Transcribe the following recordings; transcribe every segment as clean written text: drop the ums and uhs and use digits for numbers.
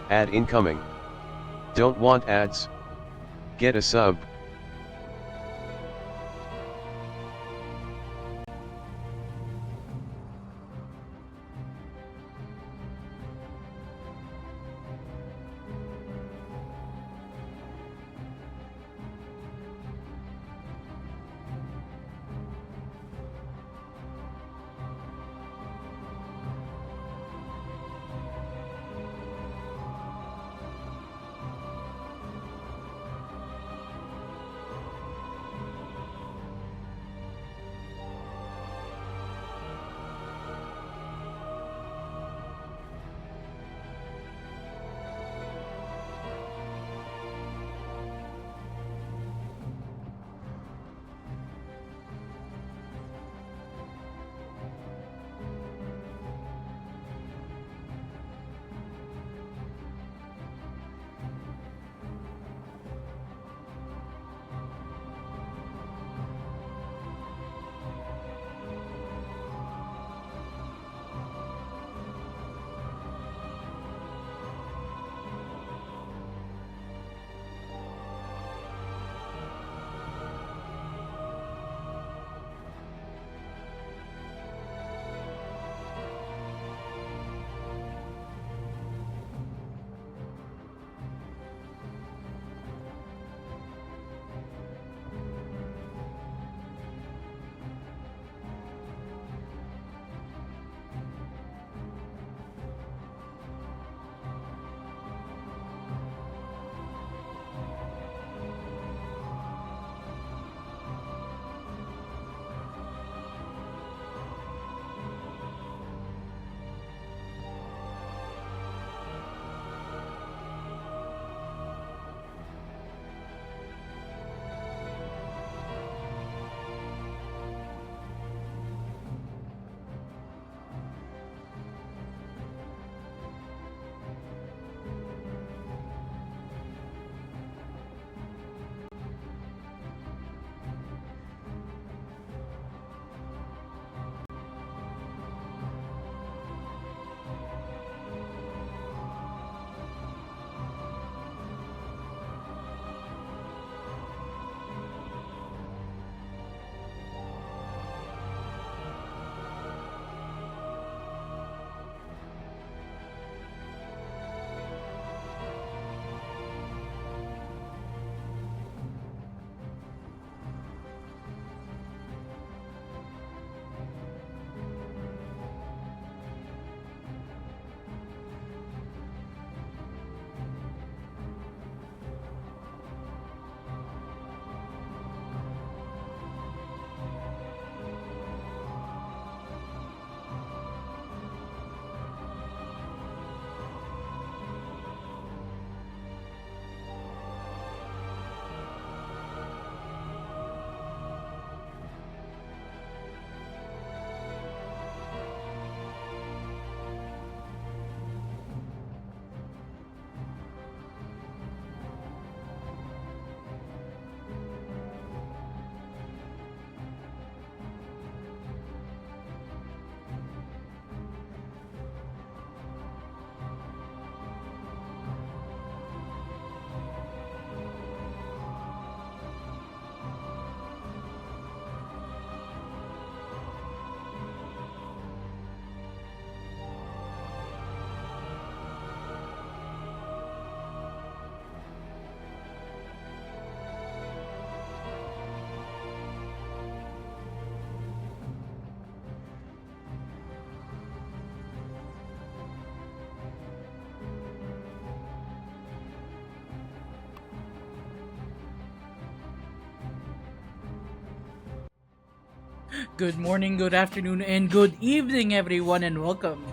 Ad incoming. Don't want ads? Get a sub. Good morning, good afternoon, and good evening, everyone, and welcome.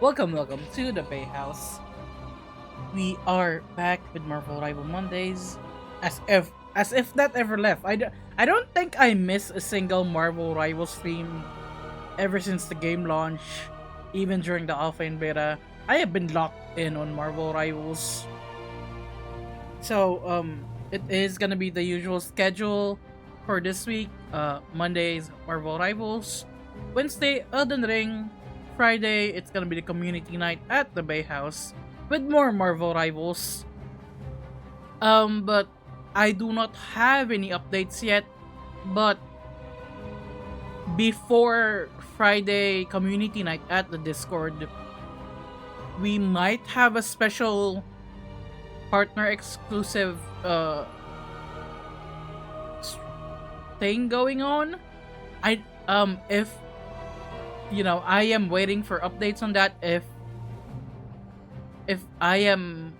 Welcome to the Bay House. We are back with Marvel Rival Mondays, as if that ever left. I don't think I missed a single Marvel Rival stream ever since the game launch, even during the alpha and beta. I have been locked in on Marvel Rivals. So it is gonna be the usual schedule for this week. Mondays Marvel Rivals, Wednesday Elden Ring, Friday it's gonna be the community night at the Bay House. with more Marvel Rivals. But I do not have any updates yet. But before Friday community night at the Discord, we might have a special partner exclusive thing going on. I if I am waiting for updates on that. If I am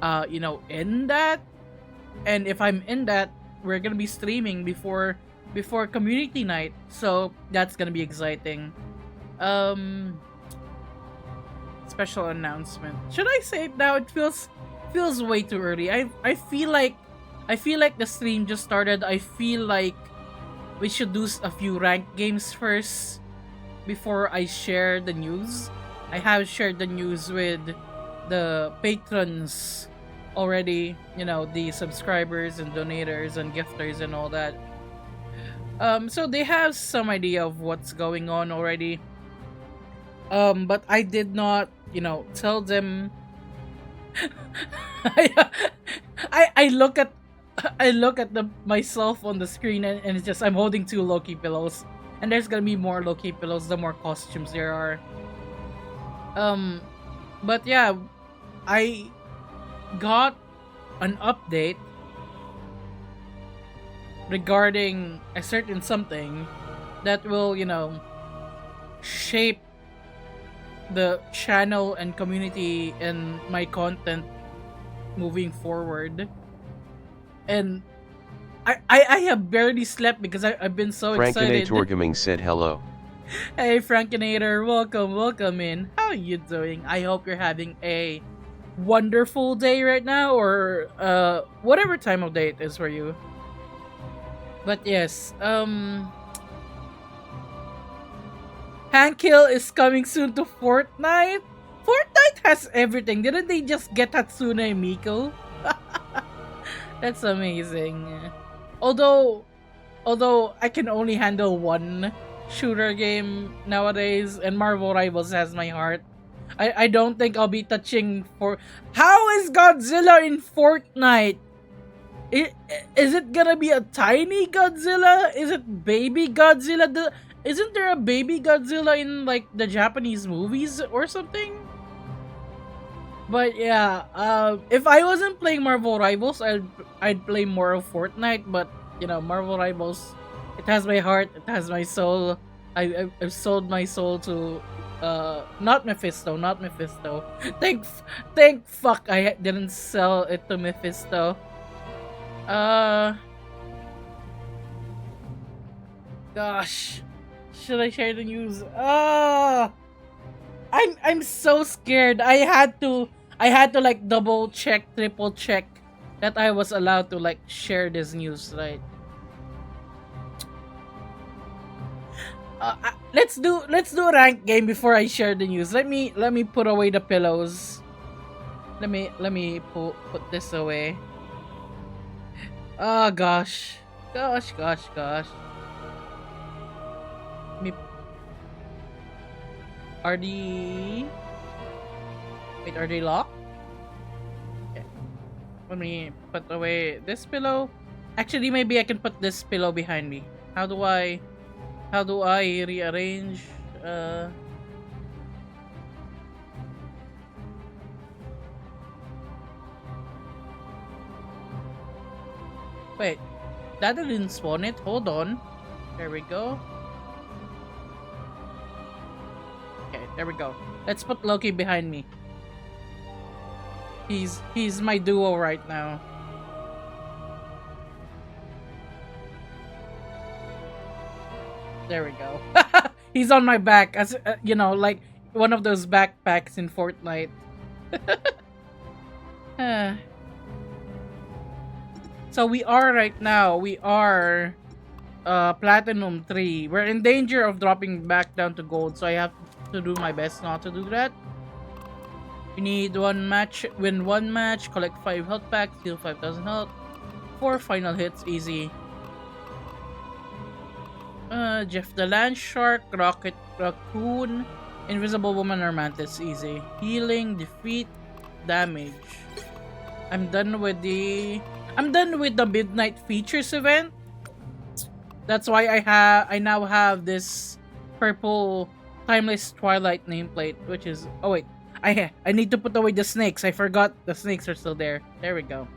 in that, and if I'm in that, we're gonna be streaming before community night, so that's gonna be exciting. um Special announcement, should I say it now? It feels way too early. I feel like the stream just started. I feel like we should do a few ranked games first before I share the news. I have shared the news with the patrons already, the subscribers and donators and gifters and all that. So they have some idea of what's going on already. But I did not, tell them. I look at the myself on the screen, and it's just I'm holding two Loki pillows, and there's gonna be more Loki pillows the more costumes there are. But yeah, I got an update regarding a certain something that will, shape the channel and community and my content moving forward. And I have barely slept because I've been so excited. Frankinator Gaming said hello. Hey Frankinator, welcome in. How are you doing? I hope you're having a wonderful day right now, or whatever time of day it is for you. But yes, Hankill is coming soon to Fortnite. Fortnite has everything. Didn't they just get Hatsune Miku? That's amazing. Although I can only handle one shooter game nowadays, and Marvel Rivals has my heart. I don't think I'll be touching for. How is Godzilla in Fortnite? Is it gonna be a tiny Godzilla? Is it baby Godzilla? Isn't there a baby Godzilla in like the Japanese movies or something? But yeah, if I wasn't playing Marvel Rivals, I'd play more of Fortnite. But Marvel Rivals, it has my heart, it has my soul. I've sold my soul to not Mephisto. Thank fuck I didn't sell it to Mephisto. Gosh, should I share the news? I'm so scared. I had to like double check, triple check that I was allowed to like share this news, right? Let's do a rank game before I share the news. Let me put away the pillows. Let me put this away. Oh gosh. Gosh. Are they locked? Okay. Let me put away this pillow. Actually, maybe I can put this pillow behind me. How do I rearrange? Wait, that didn't spawn it. Hold on. There we go. Okay, there we go. Let's put Loki behind me. He's my duo right now. There we go. He's on my back, as like one of those backpacks in Fortnite. So we are Platinum 3. We're in danger of dropping back down to gold, so I have to do my best not to do that. We need win one match, collect 5 health packs, heal 5,000 health, 4 final hits, easy. Jeff the Land Shark, Rocket Raccoon, Invisible Woman or Mantis, easy. Healing, defeat, damage. I'm done with the Midnight Features event. That's why I now have this purple Timeless Twilight nameplate, which is oh wait. I need to put away the snakes. I forgot the snakes are still there. There we go.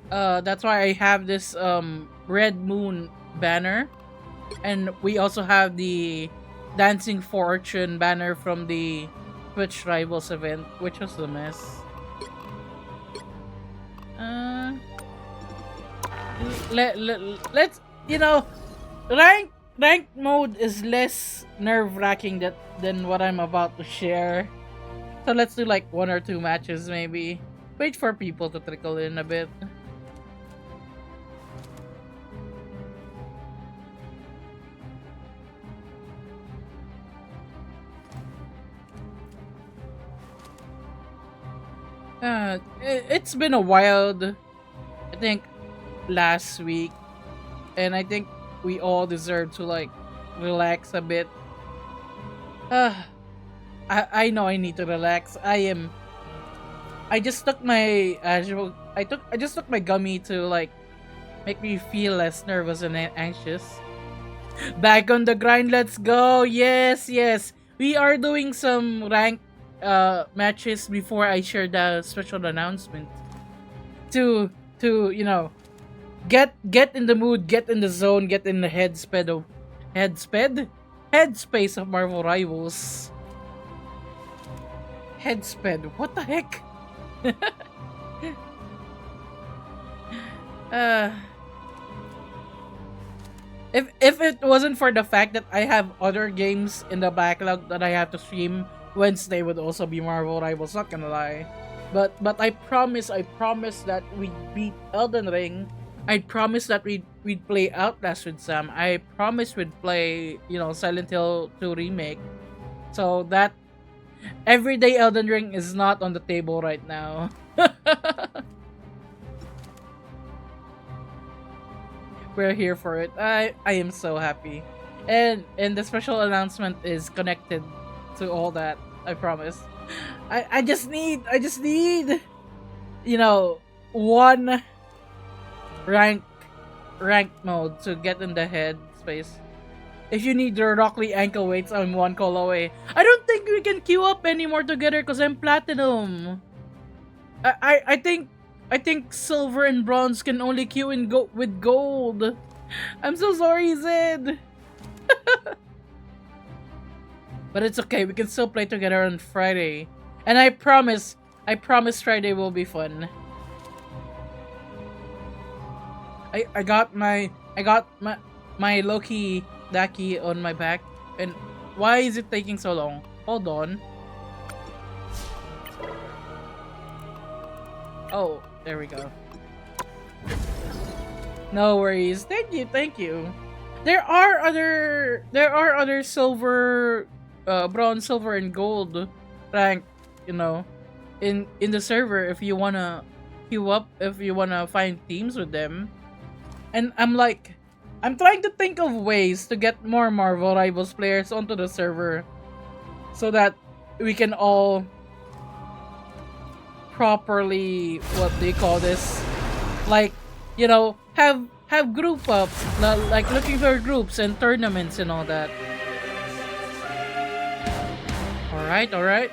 That's why I have this Red Moon banner. And we also have the Dancing Fortune banner from the Twitch Rivals event, which was a mess. Let's rank mode is less nerve-wracking than what I'm about to share. So let's do like 1 or 2 matches maybe. Wait for people to trickle in a bit. It's been a wild, I think, last week, and I think we all deserve to like relax a bit. I know I need to relax. I just took my I just took my gummy to like make me feel less nervous and anxious. Back on the grind, let's go. Yes, yes. We are doing some rank matches before I share the special announcement. To get in the mood, get in the zone, get in the headspace of Marvel Rivals. Headsped, what the heck? If it wasn't for the fact that I have other games in the backlog that I have to stream, Wednesday would also be Marvel Rivals, not gonna lie. But I promise that we'd beat Elden Ring. I promise that we'd play Outlast with Sam. I promise we'd play, Silent Hill 2 Remake. So that everyday Elden Ring is not on the table right now. We're here for it. I am so happy. And the special announcement is connected to all that. I promise. I just need one rank mode to get in the head space. If you need the Rockley ankle weights, I'm 1 call away. I don't think we can queue up anymore together because I'm platinum. I think silver and bronze can only queue in with gold. I'm so sorry, Zed. But it's okay. We can still play together on Friday, and I promise Friday will be fun. I got my Loki Daki on my back, and why is it taking so long? Hold on. Oh, there we go. No worries. Thank you. There are other silver, bronze, silver, and gold rank, in the server if you wanna queue up, if you wanna find teams with them. And I'm trying to think of ways to get more Marvel Rivals players onto the server so that we can all properly, what do you call this? Like, have group ups, like looking for groups and tournaments and all that. Alright.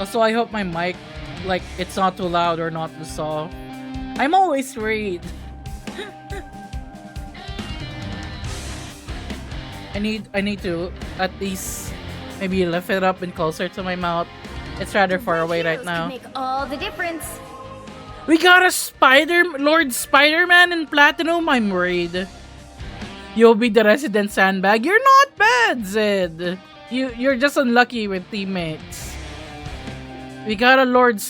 Also, I hope my mic, like, it's not too loud or not too soft. I'm always worried. I need to at least maybe lift it up and closer to my mouth. It's rather far away right now. Make all the difference. We got a Lord Spider-Man in Platinum. I'm worried. You'll be the resident sandbag. You're not bad, Zed. You're just unlucky with teammates. We got a Lord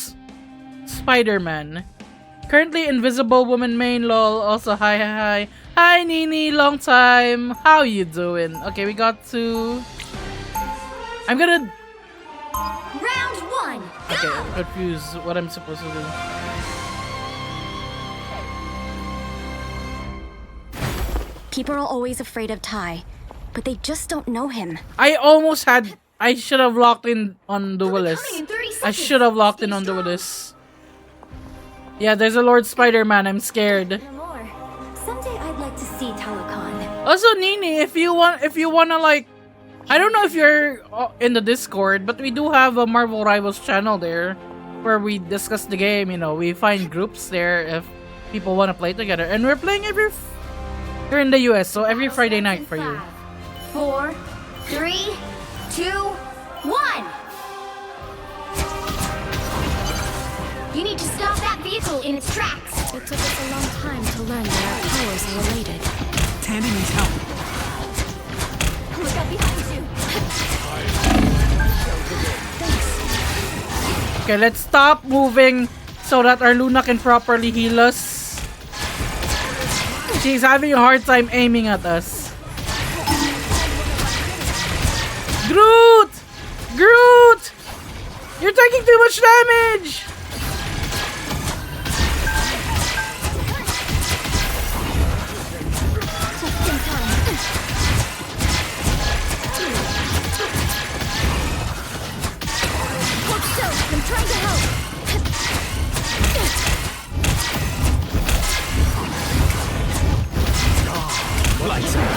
Spider-Man. Currently Invisible Woman main, lol. Also, hi. Hi, Nini. Long time. How you doing? Okay, we got to... I'm gonna... Round 1. Okay, I'm confused what I'm supposed to do. People are always afraid of Tai, but they just don't know him. I should have locked in on Duelist. I should have locked in on Duelist. Yeah, there's a Lord Spider-Man. I'm scared. No more. Someday I'd like to see Talokan. Also, Nini, if you wanna like, I don't know if you're in the Discord, but we do have a Marvel Rivals channel there, where we discuss the game. You know, we find groups there if people wanna play together, and we're playing you're in the US, so every Friday night for you. 4, 3, 2, 1. You need to stop that vehicle in its tracks. It took us a long time to learn that our powers are related. Tandy needs help. Look out behind you. Okay, let's stop moving so that our Luna can properly heal us. She's having a hard time aiming at us. Groot! Groot! You're taking too much damage! I'm trying to help. Lights out.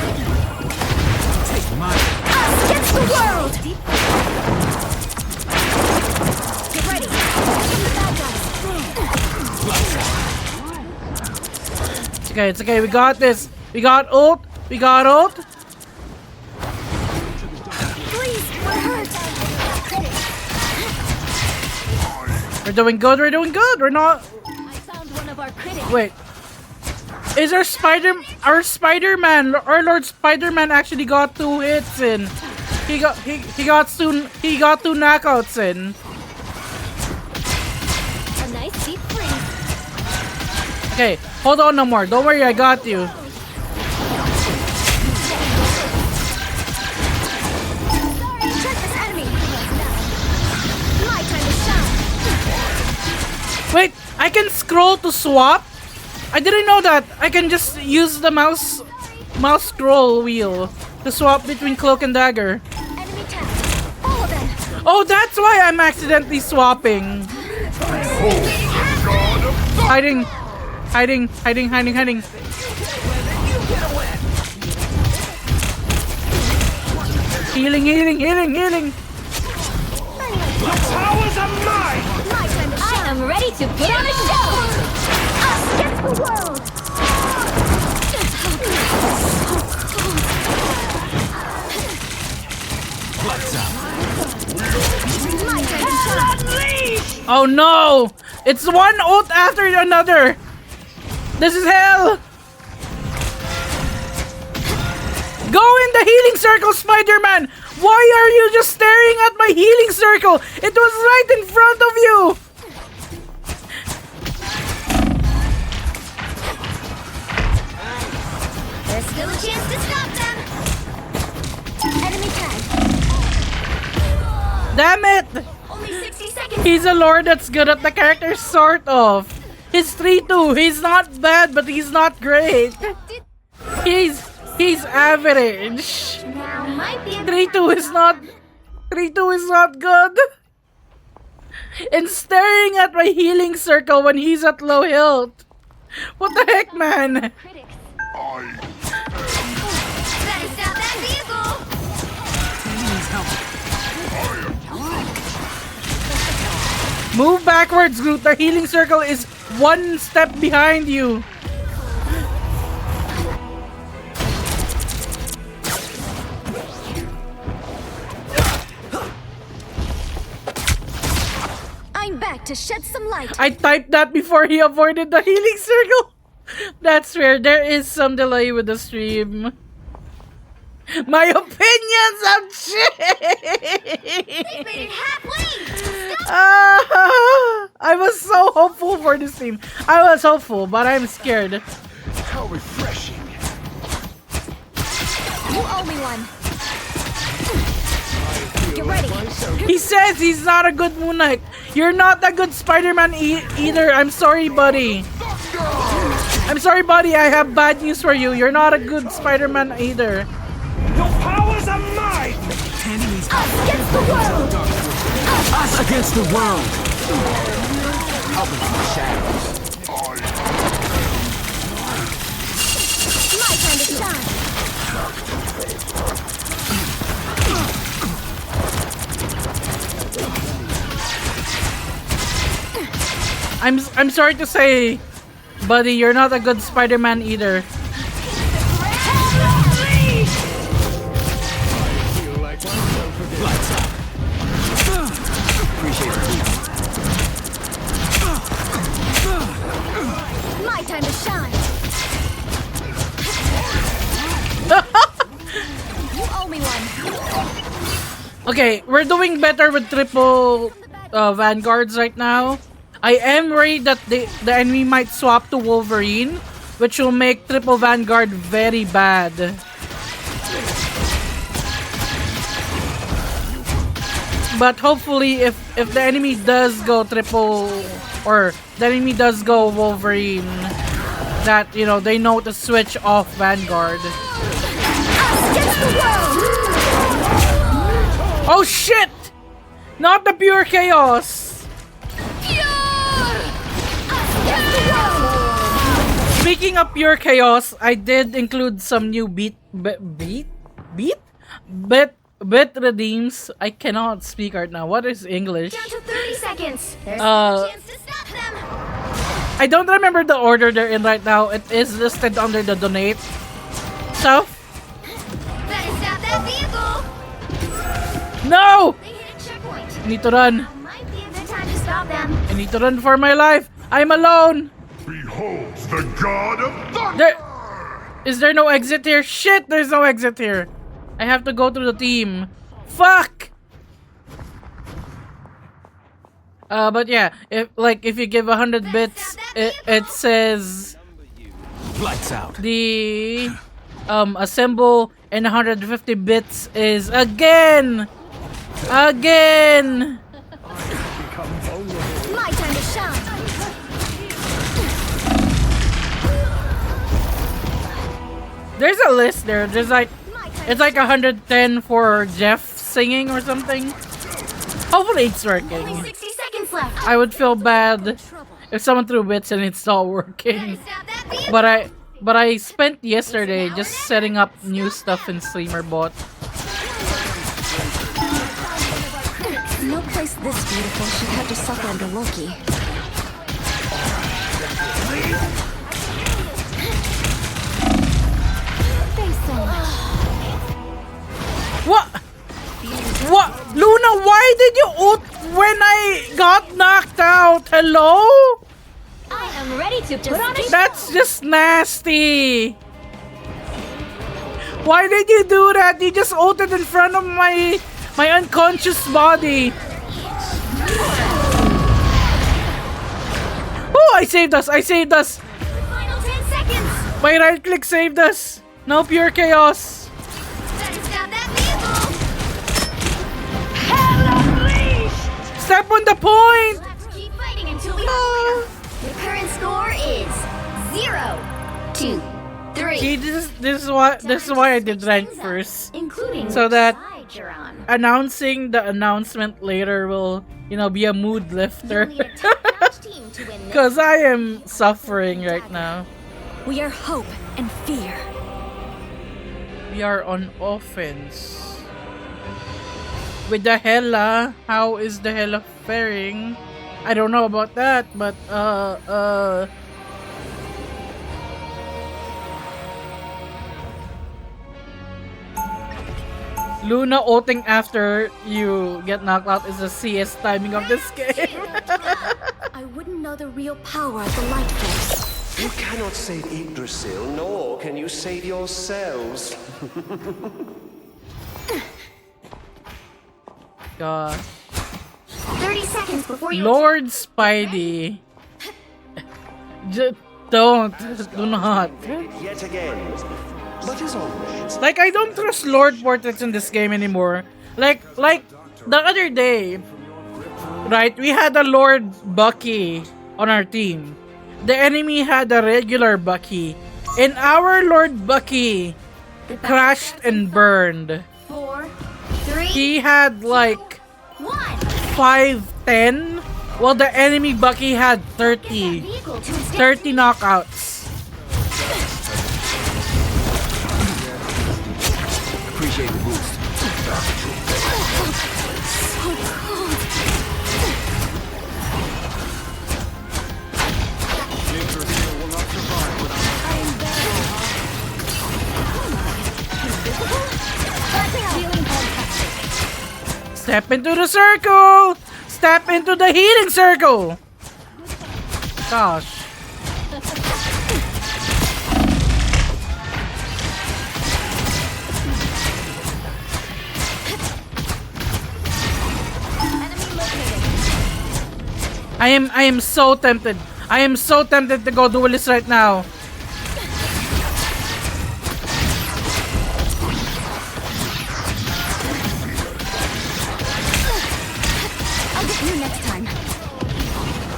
Take mine. Us against the world! Get ready. The bad guys. It's okay, we got this. We got ult. We got ult. Please, we're hurt. We're doing good, We're not... I found one of our critics. Wait. Is our Spider-Man, our Lord Spider-Man actually got 2 hits in? He got 2 knockouts in. A nice deep freeze. Okay, hold on no more. Don't worry, I got you. Sorry, check this enemy. My time to shine. Wait, I can scroll to swap? I didn't know that. I can just use the mouse scroll wheel to swap between cloak and dagger. Enemy tap. All of them. Oh, that's why I'm accidentally swapping. Hiding. Healing. Towers are mine! My time to shine. I am ready to put on a show. Us against the world. Lights out. My time to shine. Oh no! It's one ult after another! This is hell! Go in the healing circle, Spider-Man! Why are you just staring at my healing circle? It was right in front of you! There's still a chance to stop them. Enemy tag. Damn it! Only 60 seconds. He's a lord that's good at the character, sort of. He's 3-2. He's not bad, but he's not great. He's average. Now might be a 3-2 is not good. And staring at my healing circle when he's at low health. What the heck, man? critics. Better stop that vehicle. Tandy needs help. Move backwards, Groot. The healing circle is one step behind you. I'm back to shed some light. I typed that before he avoided the healing circle. That's fair. There is some delay with the stream. My opinions have changed. They made it halfway. I was so hopeful for this team. I was hopeful, but I'm scared. How refreshing. You owe me one. Get ready. He says he's not a good Moon Knight. You're not a good Spider-Man either. I'm sorry, buddy. I'm sorry, buddy. I have bad news for you. You're not a good Spider-Man either. Your powers are mine! Enemies Against the world! us against the world! Out into the shadows. My time to shine! I'm sorry to say, buddy, you're not a good Spider-Man either. Lights out. Appreciate it. My time to shine! You owe me one! Okay, we're doing better with triple vanguards right now. I am worried that the enemy might swap to Wolverine, which will make triple vanguard very bad. But hopefully, if the enemy does go triple, or the enemy does go Wolverine, that, you know, they know to switch off Vanguard. Against the world! Oh shit! Not the pure chaos! Speaking of pure chaos, I did include some new bit redeems. I cannot speak right now. What is English? Down to 30 seconds! There's no chance to stop them! I don't remember the order they're in right now. It is listed under the donate stuff. Better stop that vehicle! No! They hit a checkpoint. I need to run. Might be a good time to stop them. I need to run for my life. I'm alone. Behold the god of thunder! There is there no exit here? Shit, there's no exit here. I have to go through the team. Fuck. But yeah, if you give 100 bits, it says Lights out. the assemble, and 150 bits is again. My time to shine! There's a list there. There's like, My time it's like 110 for Jeff singing or something. Hopefully it's Only working. 60 seconds left! I would feel bad if someone threw bits and it's not working. Stop that vehicle! But I spent yesterday just setting up new stuff in Streamerbot. No place this beautiful should have to suffer under Loki. Thanks so much. What? What? Luna, why did you ult when I got knocked out? Hello? I am ready to put on a That's just nasty. Why did you do that? You just ulted in front of my unconscious body. Oh, I saved us. final 10 seconds! My right click saved us. No pure chaos. Better stop that vehicle! Step on the point. We'll have to keep fighting until we have a winner. The current score is 0, 2, 3. See, this is why I did rank first. Including So that side you're on. announcing the announcement later will, you know, be a mood lifter. You'll need a top-notch team to win this. Cause I am suffering right now. We are hope and fear. We are on offense. With the Hela, how is the Hela faring? I don't know about that, but Luna ulting after you get knocked out is the CS timing of this game. I wouldn't know the real power of the Light Force. You cannot save Yggdrasil, nor can you save yourselves. God. 30 seconds before you Lord Spidey. Do not. Yet again. But as always, Like, I don't trust Lord Portraits in this game anymore. Like the other day, right? We had a Lord Bucky on our team. the enemy had a regular Bucky, and our Lord Bucky The battle crashed starts in and burned. 4, 3, He had like 1. 5-10, while the enemy Bucky had Get that 30. vehicle to its 30 knockouts. Appreciate the boost. So cold. I am better. Healing fantastic. Step into the circle! Step into the healing circle! Gosh. Enemy located. I am so tempted. I am so tempted to go duelist right now. I'll get you next time.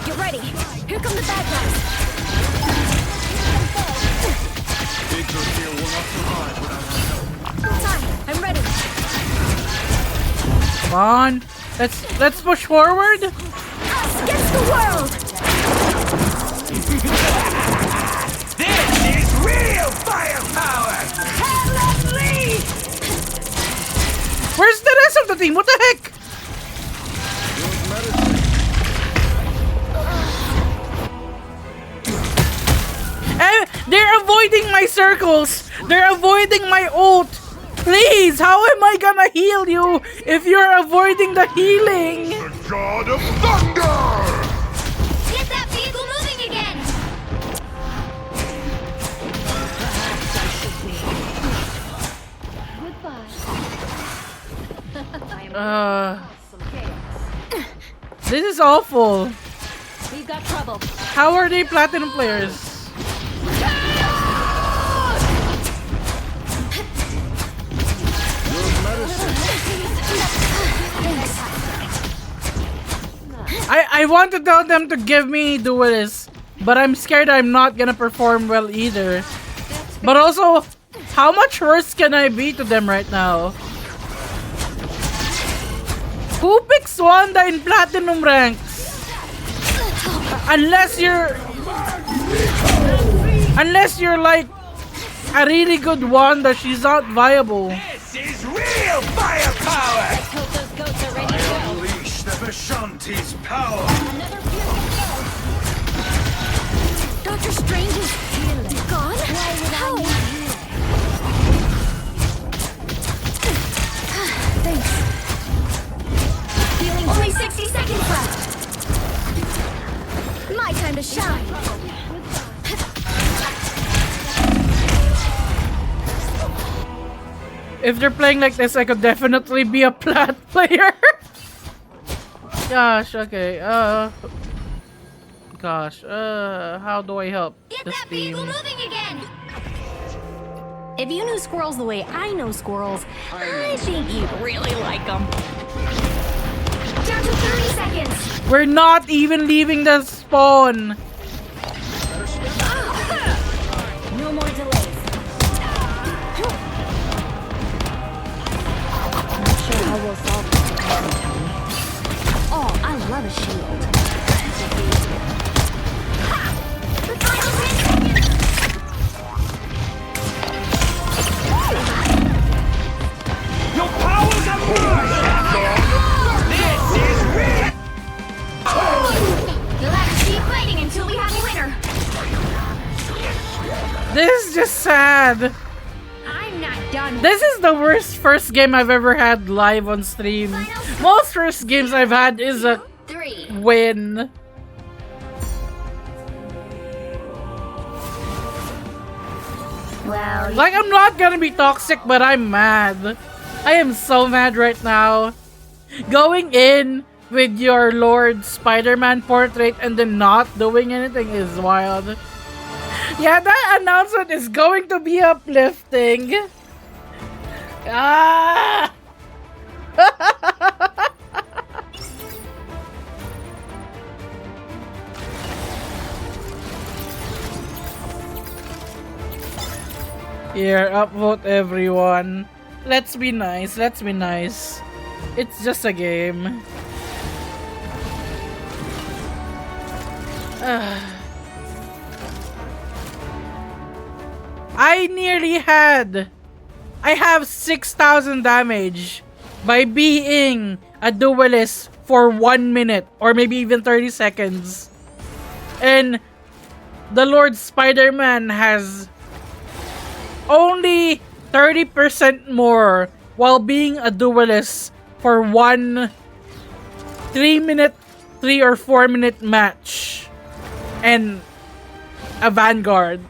Get ready. Here come the bad guys. Time. I'm ready. Come on. Let's push forward. Us against the world. This is real firepower! Heavenly. Where's the rest of the team? What the heck? They're avoiding my circles. They're avoiding my ult. Please, how am I gonna heal you if you're avoiding the healing? The God of Thunder! Get that vehicle moving again. This is awful. We've got trouble. How are they platinum players? I want to tell them to give me duelist, but I'm scared I'm not gonna perform well either. But also, how much worse can I be to them right now? Who picks Wanda in platinum ranks? Unless you're like a really good Wanda, she's not viable. This is real firepower! Hope those goats are ready to go. Unleash the Vishanti's power! Another Doctor Strange is gone? How? Thanks. Feeling only 60 seconds left. My time to shine. If they're playing like this, I could definitely be a plat player. Gosh, okay. How do I help Get this that team? vehicle moving again. If you knew squirrels the way I know squirrels, I think you'd really like them. Down to 30 seconds. We're not even leaving the spawn. No more delays. Not sure how we'll solve this. Oh, I love a shield. The final 10 seconds. Your powers are mine! This is real! You'll have to keep fighting until we have a winner. This is just sad. I'm not done. This is the worst first game I've ever had live on stream. Most first games I've had is a 3. win. Well, Like, I'm not gonna be toxic, but I'm mad. I am so mad right now. Going in with your Lord Spider-Man portrait and then not doing anything is wild. Yeah, that announcement is going to be uplifting. Ah! Here, upvote everyone. Let's be nice, let's be nice. It's just a game. I have 6,000 damage by being a duelist for 1 minute or maybe even 30 seconds. And the Lord Spider-Man has only 30% more while being a duelist for 3 or 4 minute match and a Vanguard.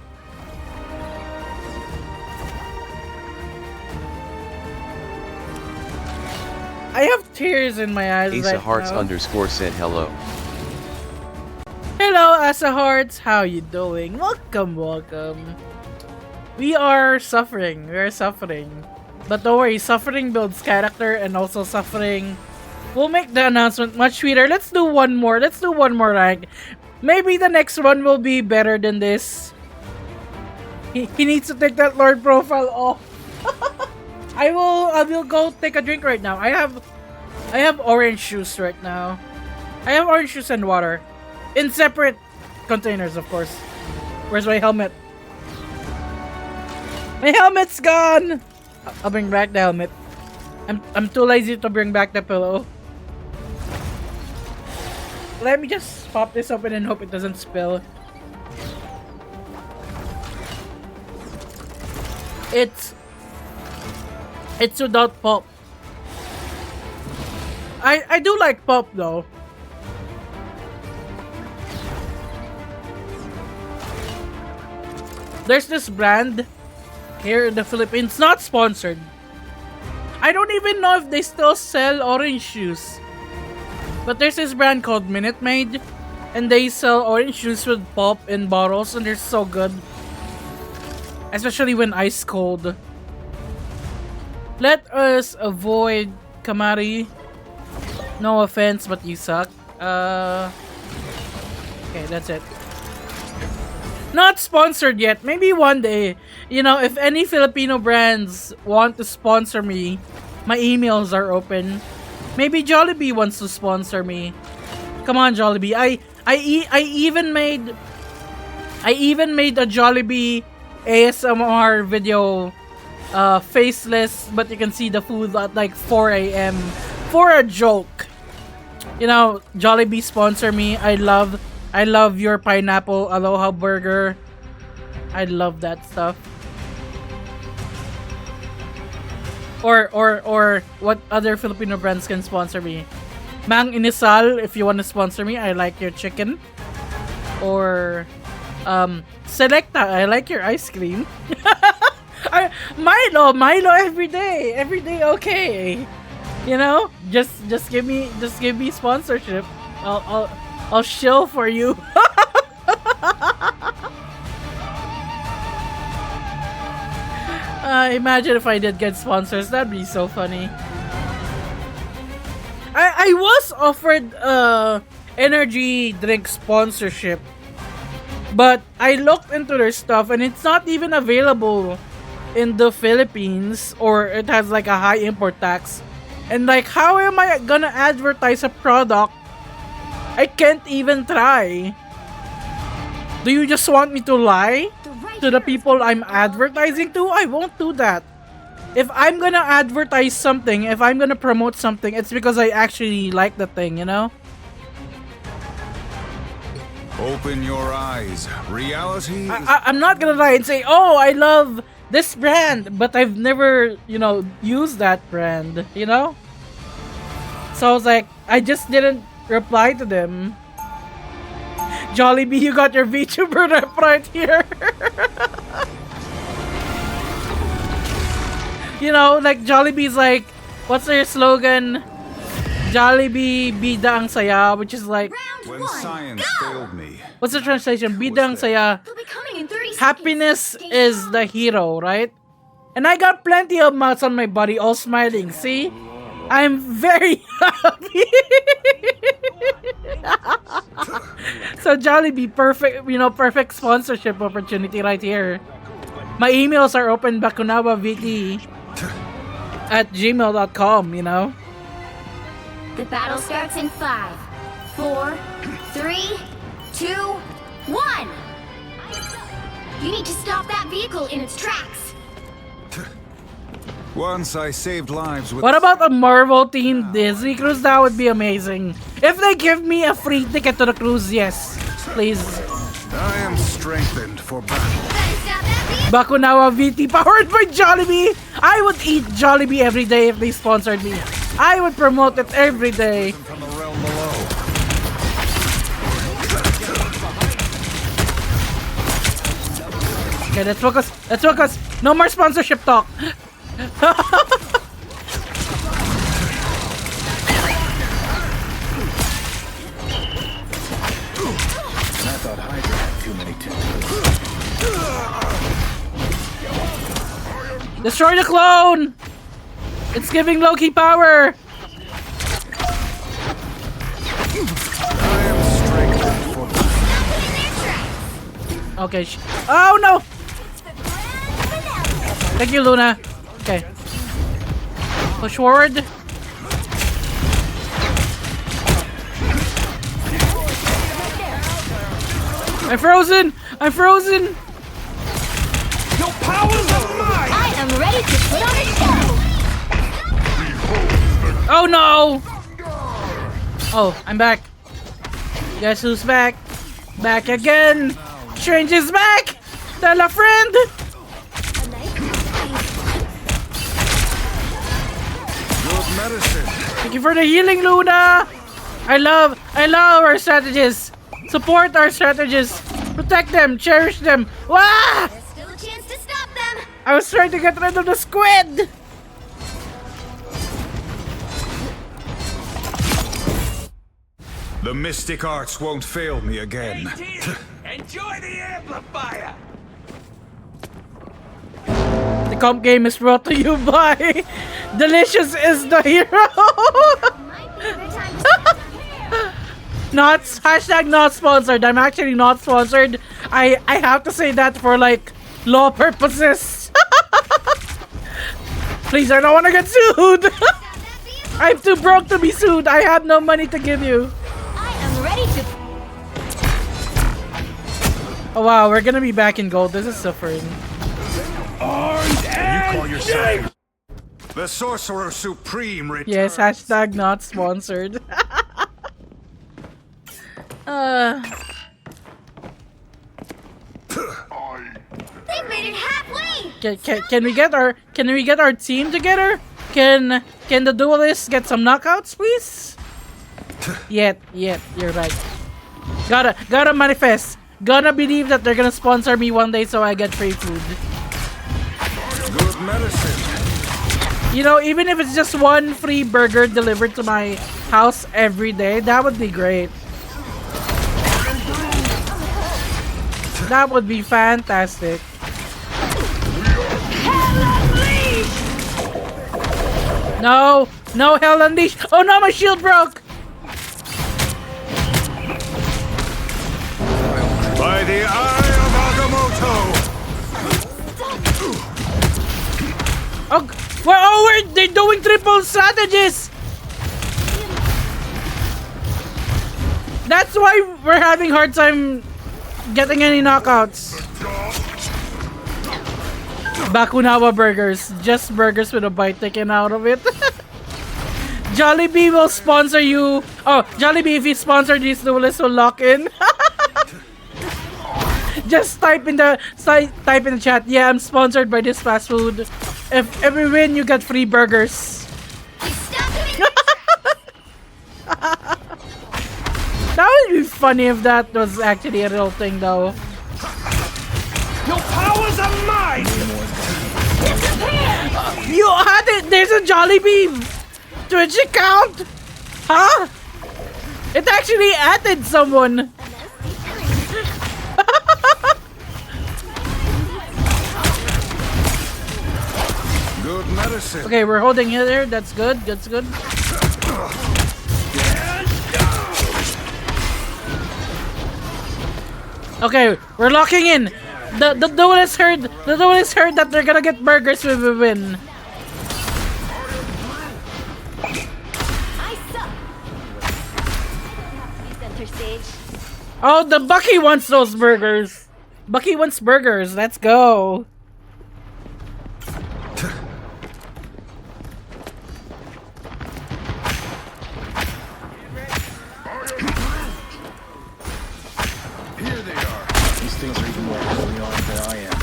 I have tears in my eyes Asa right Hearts now. underscore said hello. Hello, Asa Hearts. How you doing? Welcome, welcome. We are suffering. We are suffering. But don't worry, suffering builds character, and also suffering will make the announcement much sweeter. Let's do one more. Let's do one more rank. Maybe the next one will be better than this. He needs to take that Lord profile off. I will go take a drink right now. I have orange juice right now. I have orange juice and water. In separate containers, of course. Where's my helmet? My helmet's gone! I'll bring back the helmet. I'm too lazy to bring back the pillow. Let me just pop this open and hope it doesn't spill. It's without pop. I do like pop though. There's this brand here in the Philippines, not sponsored. I don't even know if they still sell orange juice. But there's this brand called Minute Maid, and they sell orange juice with pop in bottles, and they're so good. Especially when ice cold. Let us avoid Kamari. No offense, but you suck. Okay, that's it. Not sponsored yet. Maybe one day. You know, if any Filipino brands want to sponsor me, my emails are open. Maybe Jollibee wants to sponsor me. Come on, Jollibee. I even made a Jollibee ASMR video, faceless, but you can see the food at like 4 a.m. for a joke. You know, Jollibee sponsor me. I love your pineapple aloha burger. I love that stuff. Or what other Filipino brands can sponsor me? Mang Inisal, if you want to sponsor me, I like your chicken. Or Selecta, I like your ice cream. Milo every day, okay. You know, just give me sponsorship. I'll shill for you. Imagine if I did get sponsors. That'd be so funny. I was offered energy drink sponsorship, but I looked into their stuff and it's not even available in the Philippines, or it has like a high import tax. And like, how am I gonna advertise a product I can't even try? Do you just want me to lie to the people I'm advertising to? I won't do that. If I'm gonna advertise something, if I'm gonna promote something, it's because I actually like the thing, you know? Open your eyes. Reality is... I'm not gonna lie and say, oh, I love this brand, but I've never, you know, used that brand, you know? So I was like, I just didn't reply to them. Jollibee, you got your VTuber rep right here. You know, like Jollibee's like, what's their slogan? Jollibee, bida ang saya, which is like, Round When one, science go! failed me, what's the translation? Bida ang saya. They'll be coming in 30 Happiness seconds. Stay is calm. the hero, right? And I got plenty of mouths on my body, all smiling. See? I'm very happy. So Jollibee, perfect, you know, perfect sponsorship opportunity right here. My emails are open bakunawavt@gmail.com, you know? The battle starts in 5, 4, 3, 2, 1! You need to stop that vehicle in its tracks. Once I saved lives with... What about a Marvel themed Disney cruise? That would be amazing. If they give me a free ticket to the cruise, yes. Please. I am strengthened for battle. Better stop that vehicle. Bakunawa VT powered by Jollibee. I would eat Jollibee every day if they sponsored me. I would promote it every day. From the realm below. Okay, let's focus. Let's focus. No more sponsorship talk. Destroy the clone! It's giving Loki power! I am strengthened for battle. Okay. Oh no! Thank you, Luna. Okay. Push forward. I'm frozen! I'm frozen! Your powers are mine! I am ready to put on a show! Oh no! Oh, I'm back. Guess who's back? Back again! Strange is back! Tell a friend! Good medicine. Thank you for the healing, Luna! I love our strategists! Support our strategists! Protect them! Cherish them! Wah! There's still a chance to stop them! I was trying to get rid of the squid! The mystic arts won't fail me again. Enjoy the amplifier! The comp game is brought to you by Delicious is the hero! Might be a good time to stop here. Not hashtag not sponsored. I'm actually not sponsored. I have to say that for like law purposes. Please, I don't want to get sued. I'm too broke to be sued. I have no money to give you. I am ready to... Oh wow, we're gonna be back in gold. This is suffering. You call yourself the Sorcerer Supreme returns. Yes, hashtag not sponsored. They've made it halfway! Can we get our team together? Can the duelists get some knockouts, please? Yet, you're right. Gotta manifest. Gonna believe that they're gonna sponsor me one day so I get free food. Good medicine. You know, even if it's just one free burger delivered to my house every day, that would be great. That would be fantastic. No, no Hell Unleashed. Oh no, my shield broke. By the eye of Agamotto. Oh, they're doing triple strategies. That's why we're having hard time getting any knockouts. Bakunawa burgers. Just burgers with a bite taken out of it. Jollibee will sponsor you. Oh, Jollibee, if you sponsor these duelists, will lock in. Just type in the chat. Yeah, I'm sponsored by this fast food. If we win, you get free burgers. That would be funny if that was actually a real thing, though. Your powers are mine! You had it! There's a Jollibee Twitch account! Huh? It actually added someone! Good medicine. Okay, we're holding it there. That's good. That's good. Okay, we're locking in. The one has heard that they're gonna get burgers when we win. I suck. Center stage. Oh, the Bucky wants those burgers. Bucky wants burgers. Let's go. Here they are. These things are even more holy on than I am.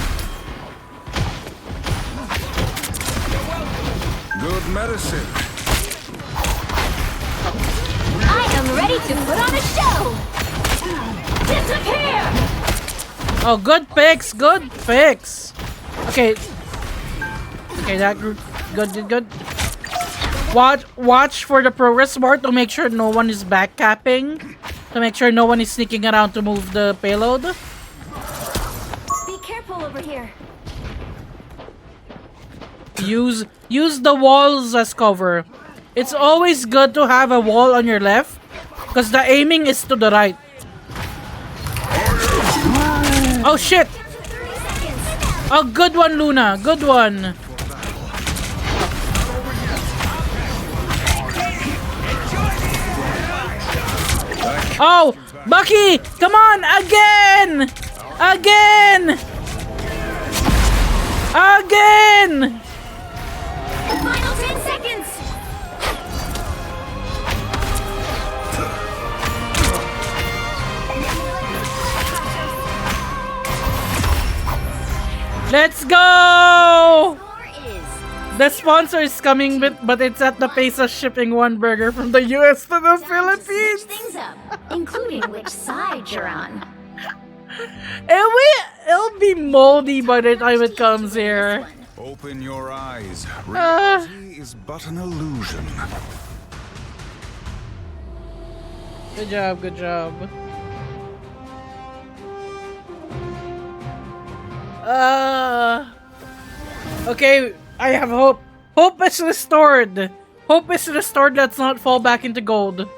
Good medicine. I am ready to put on a show. Disappear. Oh, good fix. Good fix. Okay. Okay, that group. Good. Watch for the progress bar to make sure no one is backcapping. To make sure no one is sneaking around to move the payload. Be careful over here. Use the walls as cover. It's always good to have a wall on your left, because the aiming is to the right. Oh shit! 30 seconds. Oh, good one, Luna. Good one. Oh, Bucky! Come on! Again! Again! Again! The final 10 seconds. Let's go! Score is The sponsor is coming, but it's at the pace of shipping one burger from the US to the switch Philippines. things up, including which side you're on. It'll be moldy by the time it comes here. Open your eyes. Reality is but an illusion. Good job, good job. Okay, I have hope. Hope is restored. Hope is restored. Let's not fall back into gold. Round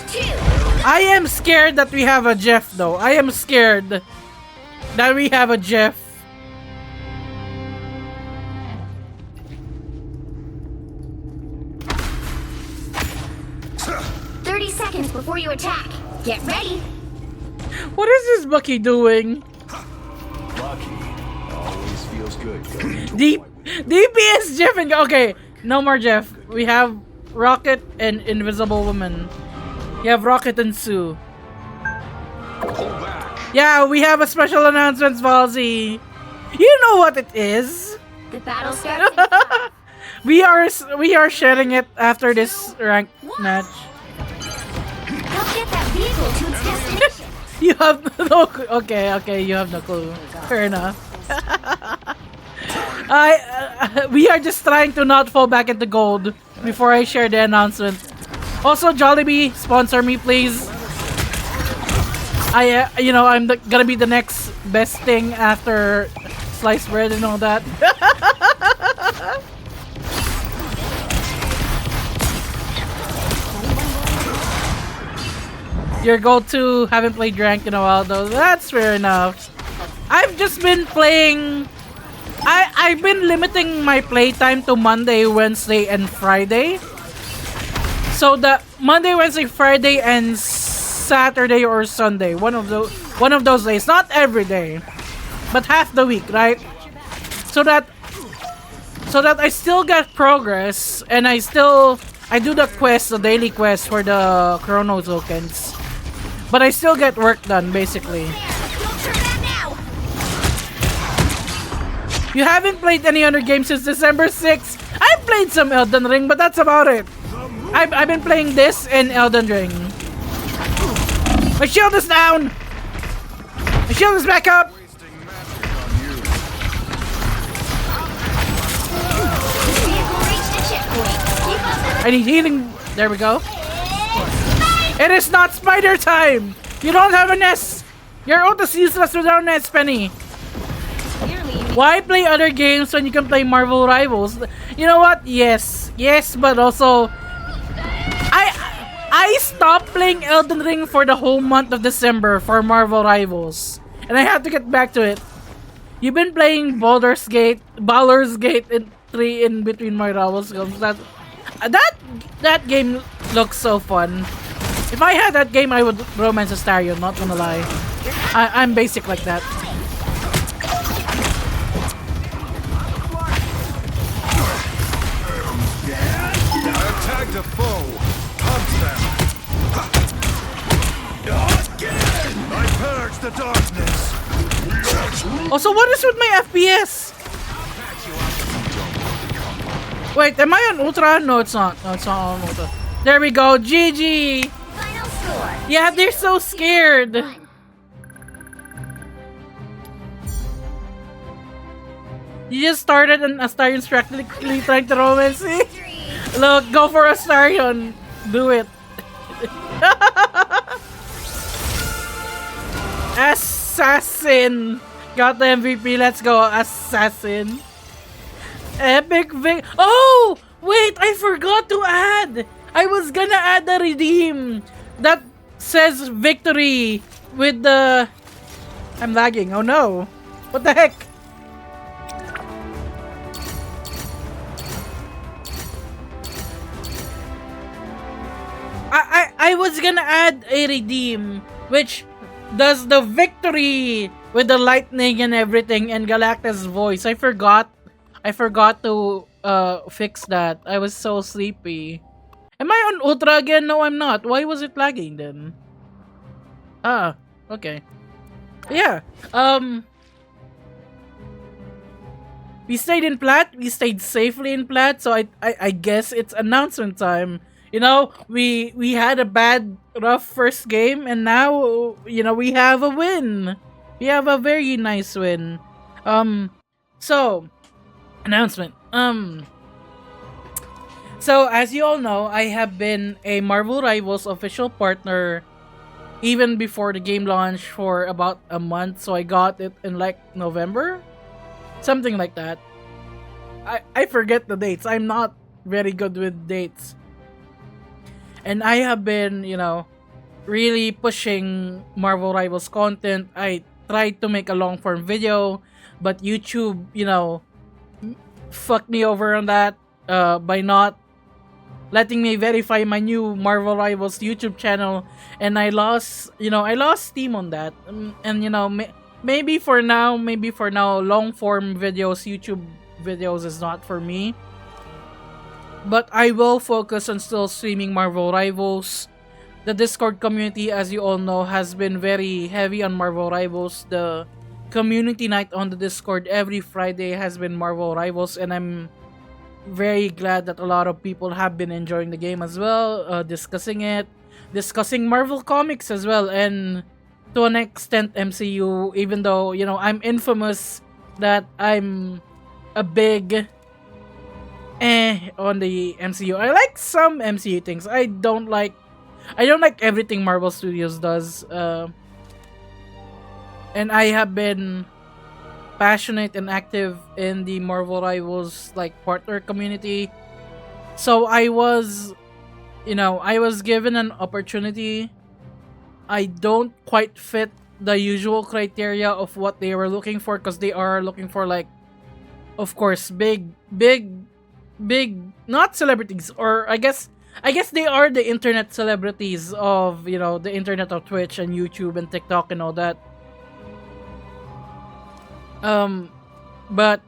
2. I am scared that we have a Jeff, though. I am scared that we have a Jeff. Seconds before you attack. Get ready. What is this Bucky doing? Lucky. Always feels good. DPS Jeff and okay, no more Jeff. We have Rocket and Invisible Woman. You have Rocket and Sue. Yeah, we have a special announcement, Valzy. You know what it is. The battle starts. We are sharing it after this ranked match. Help get that vehicle to its destination. You have no clue. Okay, you have no clue. Fair enough. We are just trying to not fall back into gold before I share the announcement. Also, Jollibee, sponsor me, please. I'm gonna be the next best thing after sliced bread and all that. Your go-to, haven't played ranked in a while though. That's fair enough. I've just been playing. I've been limiting my playtime to Monday, Wednesday, and Friday. So the Monday, Wednesday, Friday, and Saturday or Sunday. One of those days. Not every day, but half the week, right? So that I still get progress, and I do the quest, the daily quest for the chrono tokens. But I still get work done, basically. You haven't played any other game since December 6th. I've played some Elden Ring, but that's about it. I've been playing this and Elden Ring. My shield is down! My shield is back up! I need healing. There we go. It is not spider time! You don't have an S! Your ult is useless without an S, Penny. Why play other games when you can play Marvel Rivals? You know what? Yes, but also I I stopped playing Elden Ring for the whole month of December for Marvel Rivals, and I had to get back to it. You've been playing Baldur's Gate in 3 in between my Rivals games. That game looks so fun. If I had that game, I would romance Astarion, not gonna lie. I'm basic like that. Attack the foe. Hunt them. I purge the darkness. Also, what is with my FPS? Wait, am I on Ultra? No, it's not. No, it's not on Ultra. There we go. GG. Final score. Yeah, they're so scared. You just started and Astarion's practically trying to romance me. Look, go for Astarion. Do it. Assassin. Got the MVP. Let's go, Assassin. Epic Vic. Oh! Wait, I forgot to add. I was gonna add the redeem that says victory with the... I'm lagging. Oh no. What the heck? I was gonna add a redeem which does the victory with the lightning and everything and Galactus' voice. I forgot to fix that. I was so sleepy. Am I on Ultra again? No, I'm not. Why was it lagging then? Ah, okay. Yeah. We stayed in Plat. We stayed safely in Plat. So I guess it's announcement time. You know, we had a rough first game, and now we have a win. We have a very nice win. So announcement. So as you all know, I have been a Marvel Rivals official partner even before the game launch for about a month. So I got it in like November, something like that. I forget the dates. I'm not very good with dates. And I have been, really pushing Marvel Rivals content. I tried to make a long form video, but YouTube, fucked me over on that by not letting me verify my new Marvel Rivals YouTube channel, and I lost steam on that. And maybe for now, long form videos, YouTube videos is not for me. But I will focus on still streaming Marvel Rivals. The Discord community, as you all know, has been very heavy on Marvel Rivals. The community night on the Discord every Friday has been Marvel Rivals, and I'm very glad that a lot of people have been enjoying the game as well, discussing Marvel comics as well, and to an extent MCU, even though, I'm infamous that I'm a big on the MCU. I like some MCU things. I don't like everything Marvel Studios does. And I have been passionate and active in the Marvel Rivals partner community. So I was given an opportunity. I don't quite fit the usual criteria of what they were looking for, because they are looking for, of course, big, not celebrities, or I guess they are the internet celebrities of, the internet of Twitch and YouTube and TikTok and all that. But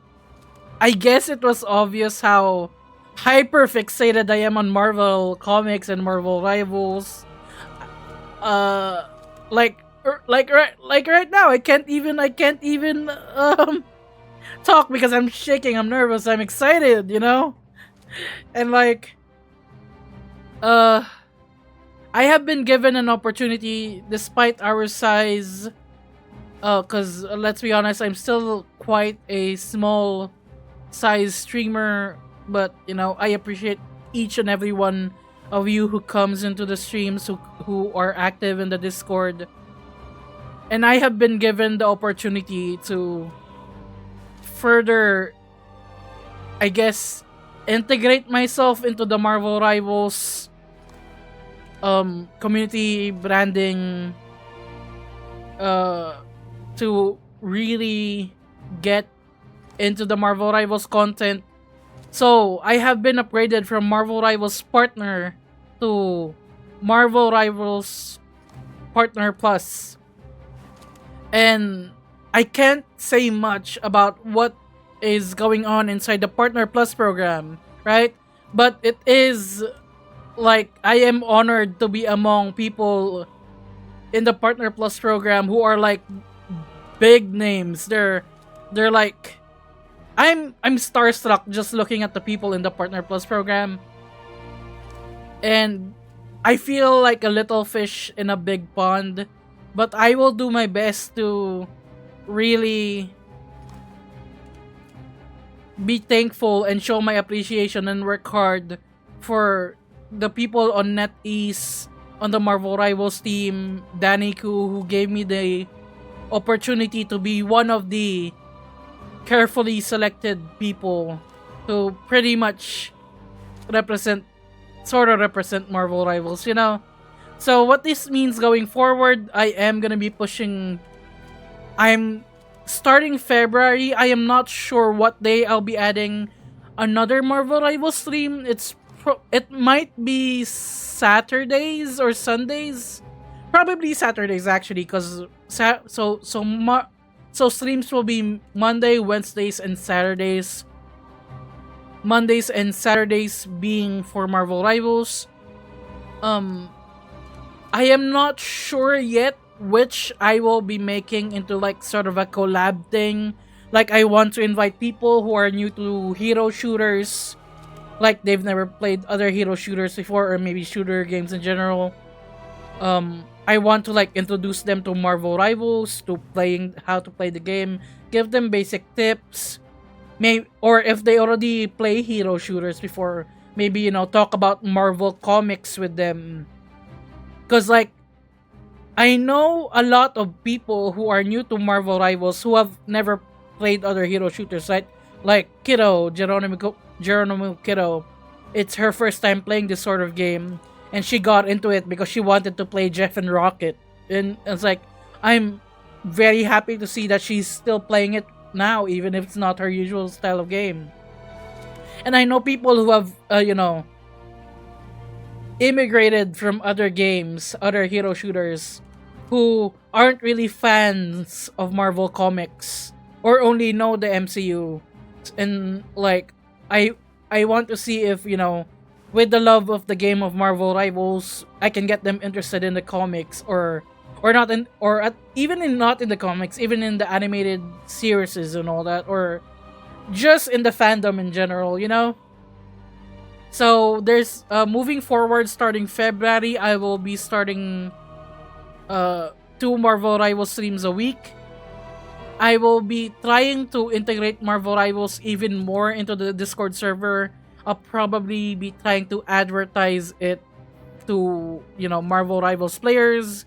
I guess it was obvious how hyper fixated I am on Marvel comics and Marvel Rivals. Right now, I can't even talk because I'm shaking, I'm nervous, I'm excited, And I have been given an opportunity despite our size, because let's be honest, I'm still quite a small size streamer, but I appreciate each and every one of you who comes into the streams, who are active in the Discord. And I have been given the opportunity to further, I guess, integrate myself into the Marvel Rivals community branding to really get into the Marvel Rivals content. So I have been upgraded from Marvel Rivals Partner to Marvel Rivals Partner Plus. And I can't say much about what is going on inside the Partner Plus program, right? But it is like I am honored to be among people in the Partner Plus program who are like big names. They're like I'm starstruck just looking at the people in the Partner Plus program. And I feel like a little fish in a big pond, but I will do my best to really be thankful and show my appreciation and work hard for the people on NetEase, on the Marvel Rivals team, Daniku, who gave me the opportunity to be one of the carefully selected people to pretty much represent Marvel Rivals, you know? So what this means going forward, I am gonna be pushing... I'm starting February. I am not sure what day I'll be adding another Marvel Rivals stream. It might be Saturdays or Sundays. Probably Saturdays actually, because so streams will be Monday, Wednesdays, and Saturdays. Mondays and Saturdays being for Marvel Rivals. I am not sure yet which I will be making into like sort of a collab thing. Like I want to invite people who are new to hero shooters, like they've never played other hero shooters before, or maybe shooter games in general. I want to like introduce them to Marvel Rivals, to playing how to play the game, give them basic tips. Or if they already play hero shooters before, maybe, you know, talk about Marvel comics with them. Because like I know a lot of people who are new to Marvel Rivals who have never played other hero shooters, right? Like Kiddo, Geronimo Kiddo. It's her first time playing this sort of game, and she got into it because she wanted to play Jeff and Rocket. And it's like, I'm very happy to see that she's still playing it now, even if it's not her usual style of game. And I know people who have, immigrated from other games, other hero shooters, who aren't really fans of Marvel comics or only know the MCU. And like, I want to see if, with the love of the game of Marvel Rivals, I can get them interested in the comics, or not in, not in the comics, even in the animated series and all that, or just in the fandom in general, So there's moving forward, starting February, I will be starting 2 Marvel Rivals streams a week. I will be trying to integrate Marvel Rivals even more into the Discord server. I'll probably be trying to advertise it to, Marvel Rivals players.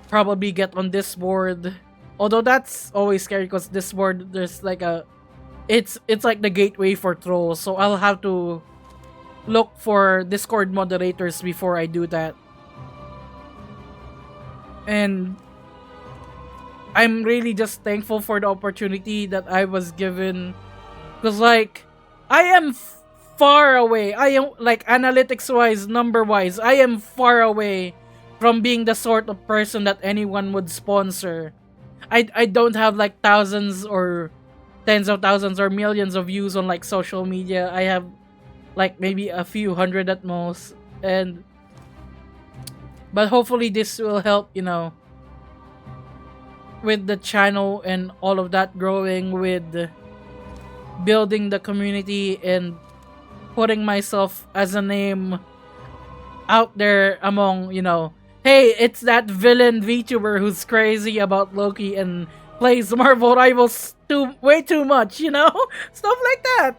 Probably get on Discord. Although that's always scary because Discord, there's like it's like the gateway for trolls. So I'll have to look for Discord moderators before I do that. And I'm really just thankful for the opportunity that I was given. Because like, I am far away. I am like, analytics-wise, number-wise, I am far away from being the sort of person that anyone would sponsor. I don't have like thousands or tens of thousands or millions of views on like social media. I have like maybe a few hundred at most. But hopefully this will help, with the channel and all of that growing, with building the community and putting myself as a name out there among, hey, it's that villain VTuber who's crazy about Loki and plays Marvel Rivals way too much, Stuff like that.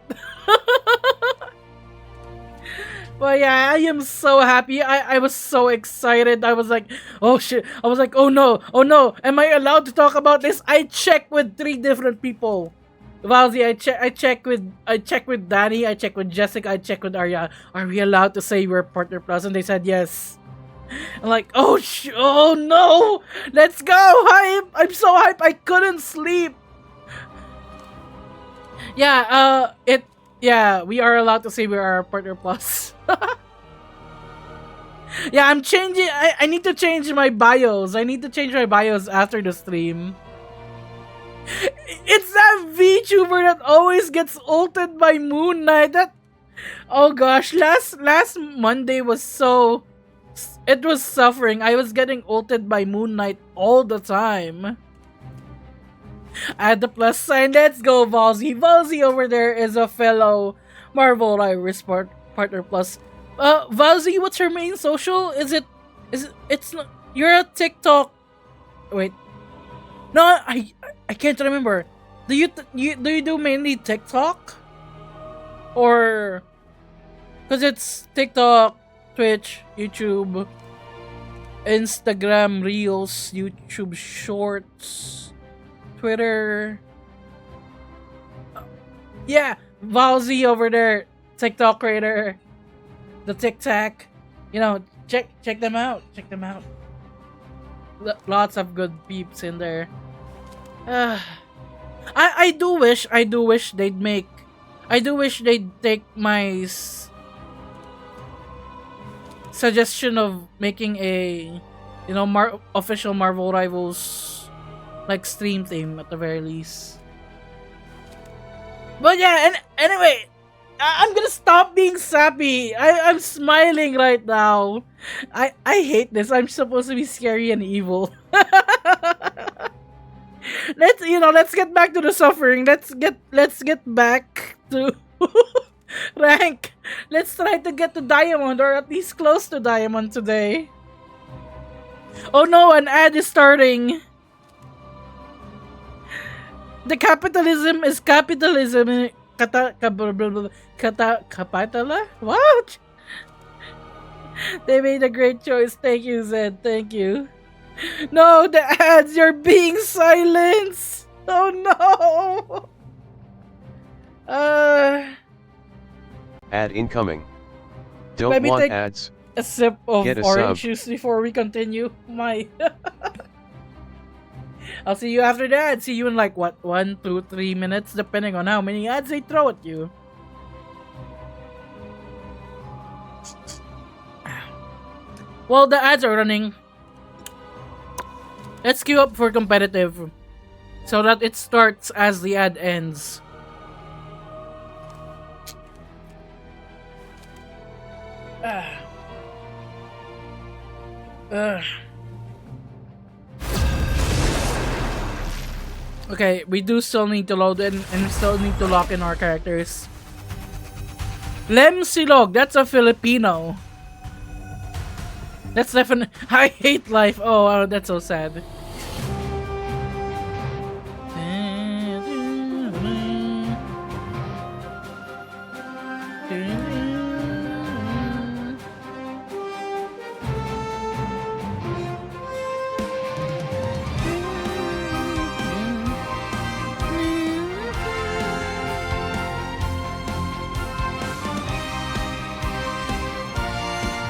But yeah, I am so happy. I was so excited. I was like, oh shit. I was like, oh no. Am I allowed to talk about this? I checked with 3 different people. Valzi, I checked with Danny, I checked with Jessica, I checked with Arya. Are we allowed to say we're Partner Plus? And they said yes. I'm like, oh no! Let's go! Hype! I'm so hype I couldn't sleep! Yeah, we are allowed to say we are a partner plus. Yeah, I'm changing. I need to change my bios. I need to change my bios after the stream. It's that VTuber that always gets ulted by Moon Knight. Oh gosh, last Monday was so. It was suffering. I was getting ulted by Moon Knight all the time. Add the plus sign. Let's go, Valzy. Valzy over there is a fellow Marvel Iris partner plus. Valzy, what's your main social? It's not, you're a TikTok. Wait. No, I can't remember. Do you do mainly TikTok? Or cuz it's TikTok, Twitch, YouTube, Instagram Reels, YouTube Shorts, Twitter. Yeah, Valzy over there, TikTok creator, the Tic Tac. You know, check them out. Check them out. Lots of good peeps in there. I do wish they'd make. I do wish they'd take my suggestion of making a, you know, official Marvel Rivals like stream theme at the very least. But yeah, and anyway, I'm gonna stop being sappy. I'm smiling right now. I hate this. I'm supposed to be scary and evil. Let's get back to the suffering. Let's get back to rank. Let's try to get to diamond, or at least close to diamond today. Oh no, an ad is starting. The capitalism is capitalism. Kapitala? What? They made a great choice. Thank you, Zed. Thank you. No, the ads, you're being silenced. Oh no. Ad incoming. Don't Let me want take ads. a sip of Get a orange sub. juice before we continue. I'll see you after that. See you in like what, 1, 2, 3 minutes, depending on how many ads they throw at you. Well, the ads are running. Let's queue up for competitive so that it starts as the ad ends. Okay, we do still need to load in and still need to lock in our characters. Lem Silog, that's a Filipino. That's definitely. I hate life. Oh, that's so sad.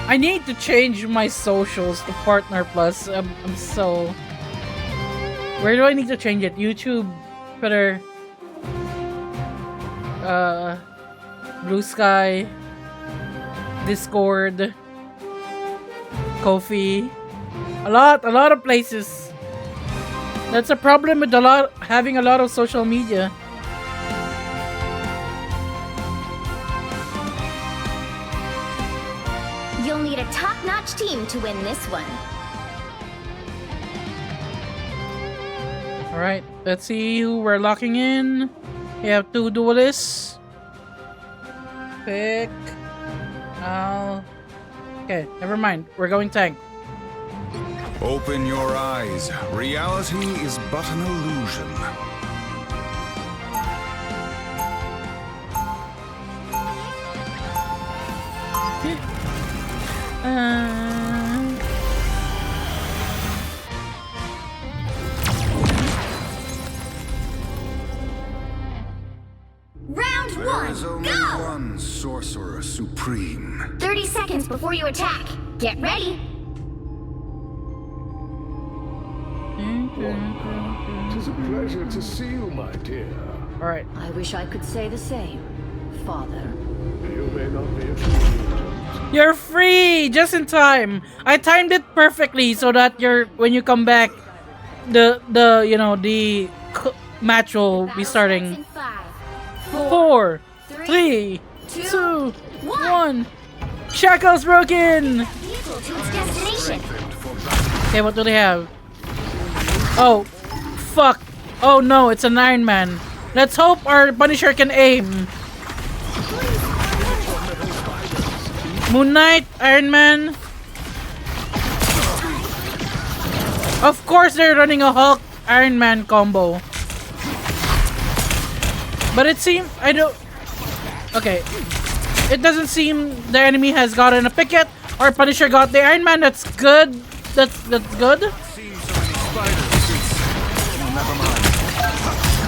I need to change my socials to Partner Plus. I'm so... Where do I need to change it? YouTube, Twitter, Blue Sky, Discord, Ko-fi. A lot of places. That's a problem with having a lot of social media. You'll need a top-notch team to win this one. Alright, let's see who we're locking in. We have 2 duelists. Pick. Okay, never mind. We're going tank. Open your eyes. Reality is but an illusion. Round There is 1, only go! one sorcerer supreme. 30 seconds before you attack. Get ready. 'Tis a pleasure to see you, my dear. All right. I wish I could say the same, Father. You may not be a true You're free just in time. I timed it perfectly so that when you come back, the match will be starting. 4, 3, 2, 1. Shackles broken. Vehicle to its destination. Okay, what do they have? Oh, fuck. Oh no, it's an Iron Man. Let's hope our Punisher can aim. Moon Knight, Iron Man. Of course they're running a Hulk Iron Man combo. But it seems okay. It doesn't seem the enemy has gotten a picket or Punisher got the Iron Man. That's good. That's good.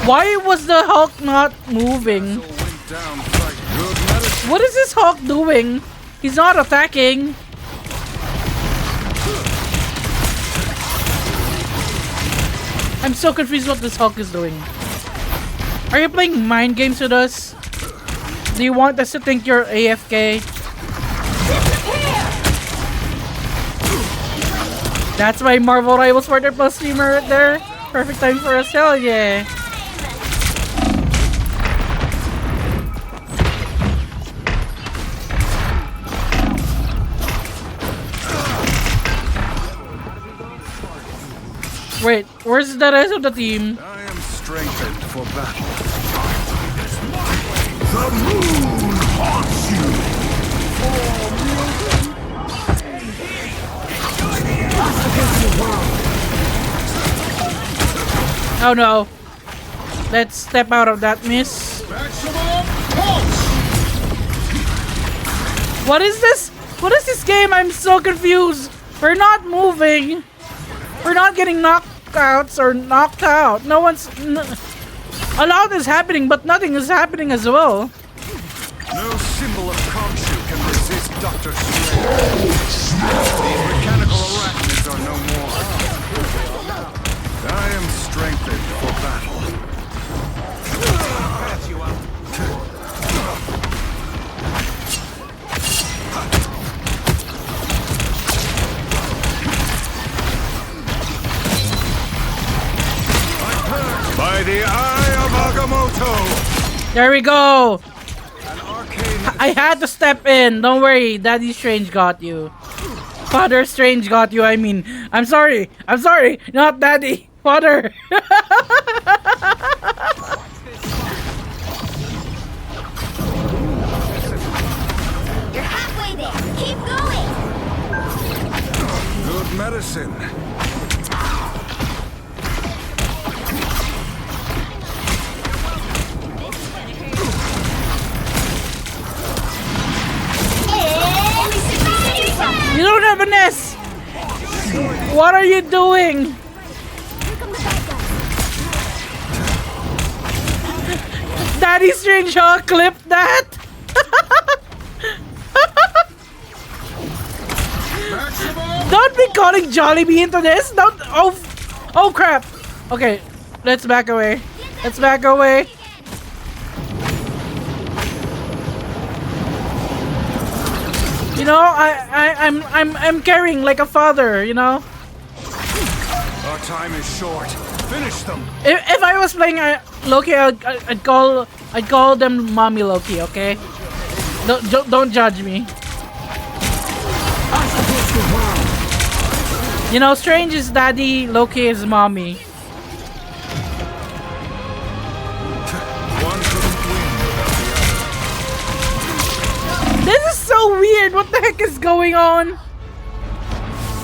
Why was the Hulk not moving? What is this Hulk doing? He's not attacking. I'm so confused what this Hulk is doing. Are you playing mind games with us? Do you want us to think you're AFK? That's my Marvel Rivals Partner Plus streamer right there. Perfect time for us. Hell yeah. Wait, where's the rest of the team? I am strengthened for battle. The moon haunts you. Oh no. Let's step out of that miss. What is this? What is this game? I'm so confused. We're not moving. We're not getting knockouts or knocked out. No one's... A lot is happening, but nothing is happening as well. No symbol of Khonshu can resist Dr. Strange. These mechanical arachnids are no more. I am strengthened for battle. By the eye of Agamotto! There we go. An arcane I had to step in. Don't worry. Daddy Strange got you. Father Strange got you, I mean. I'm sorry. I'm sorry. Not Daddy. Father. You're halfway there. Keep going. good medicine. You don't have an S. What are you doing? Daddy Strange, huh? Clip that. Don't be calling Jollibee into this. Don't. Oh crap. Okay, let's back away. Let's back away. You know, I'm carrying like a father. You know. Our time is short. Finish them. If I was playing Loki, I'd call them Mommy Loki. Okay. Don't judge me. You know, Strange is daddy, Loki is mommy. One couldn't win without the other. This is so weird. What the heck is going on?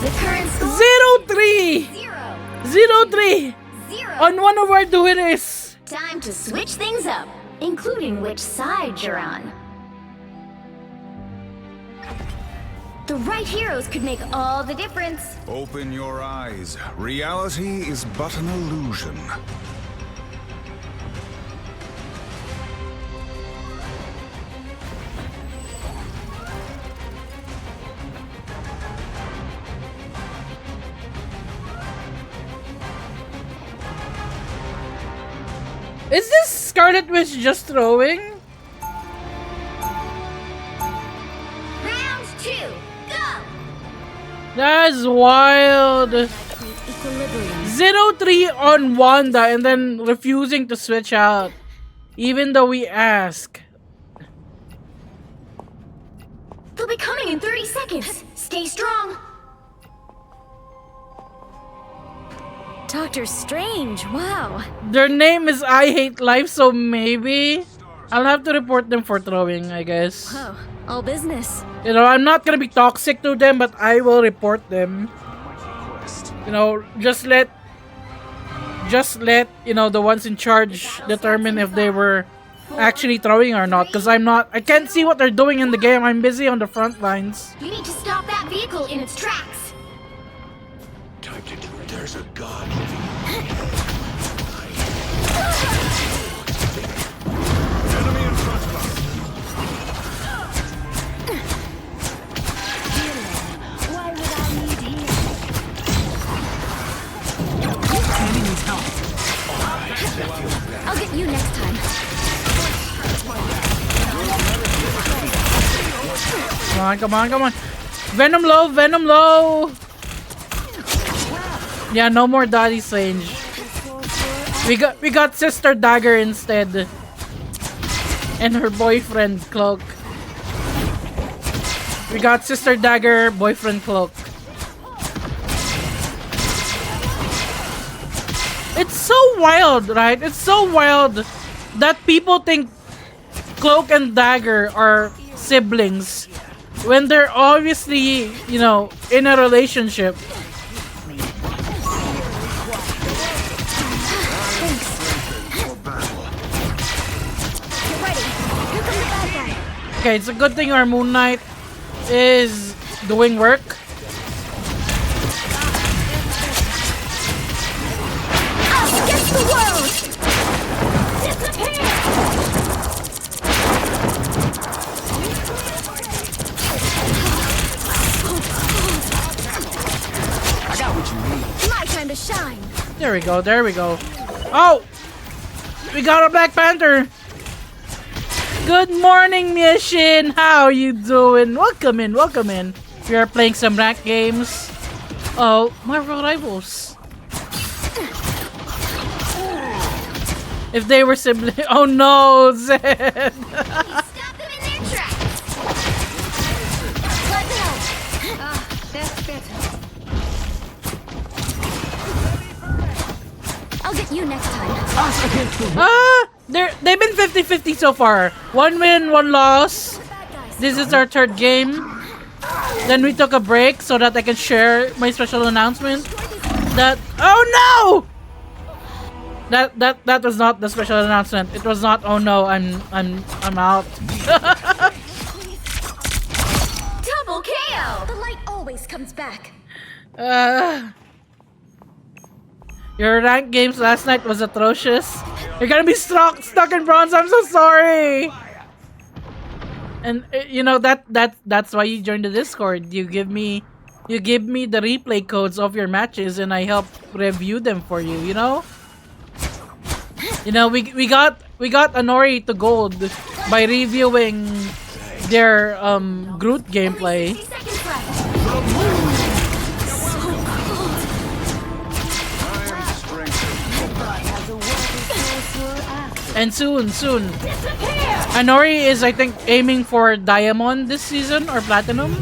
The current score 0-3. 0. 0-3 0. on one of our duelists. Time to switch things up, including which side you're on. The right heroes could make all the difference. Open your eyes. Reality is but an illusion. Is this Scarlet Witch just throwing? Round 2, go! That's wild. Equilibrium. 0-3 on Wanda and then refusing to switch out. Even though we ask. They'll be coming in 30 seconds. Stay strong. Doctor Strange, wow. Their name is I Hate Life, so maybe I'll have to report them for throwing, I guess. Oh, all business. You know, I'm not gonna be toxic to them, but I will report them. You know, just let you know, the ones in charge determine if they were actually throwing or not, because I can't see what they're doing in the game. I'm busy on the front lines. You need to stop that vehicle in its tracks. Time to do it. There's a god. Enemy in front of us. Why would I need him? Enemy needs help. I'll get you next time. Come on. Venom low. Yeah, no more Daddy Strange. We got Sister Dagger instead. And her boyfriend Cloak. We got Sister Dagger, boyfriend Cloak. It's so wild, right? It's so wild that people think Cloak and Dagger are siblings when they're obviously, you know, in a relationship. Okay, it's a good thing our Moon Knight is doing work. Against the world! Disappear! I got what you need. My time to shine. There we go. Oh! We got a Black Panther! Good morning, Mission! How you doing? Welcome in. We are playing some rank games. Oh, Marvel Rivals. If they were siblings. Oh no, Zed! Stop them in their tracks. Let's help. Ah, that's better. I'll get you next time. Us against the world. They've been 50-50 so far. 1 win, 1 loss. This is our 3rd game. Then we took a break so that I can share my special announcement. Oh no! That was not the special announcement. It was not. Oh no, I'm out. Double KO. The light always comes back. Your rank games last night was atrocious. You're gonna be stuck in bronze. I'm so sorry. And you know that's why you joined the Discord. You give me the replay codes of your matches, and I help review them for you. You know. You know, we got Anori to gold by reviewing their Groot gameplay. 60 seconds left. And soon, Anori is, I think, aiming for Diamond this season or Platinum.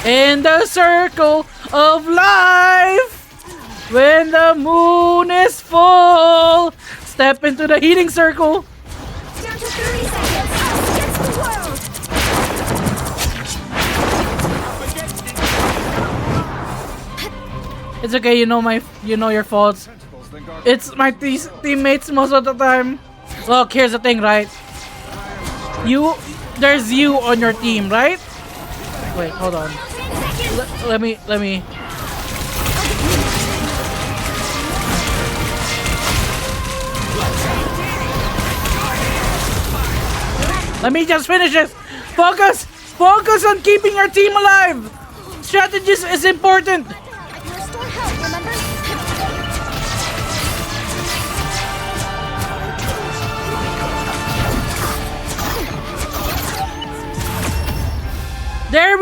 In the circle of life, when the moon is full, step into the healing circle. Down to 30 seconds. Us against the world. It's okay, you know your faults. It's my teammates most of the time. Look, here's the thing, right? There's you on your team, right? Wait, hold on. Let me. Let me just finish this. Focus on keeping our team alive. Strategies is important. I can restore health, remember?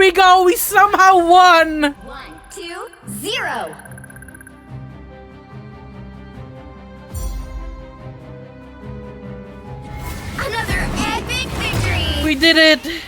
we go! We somehow won! 1, 2, 0. Another epic victory! We did it!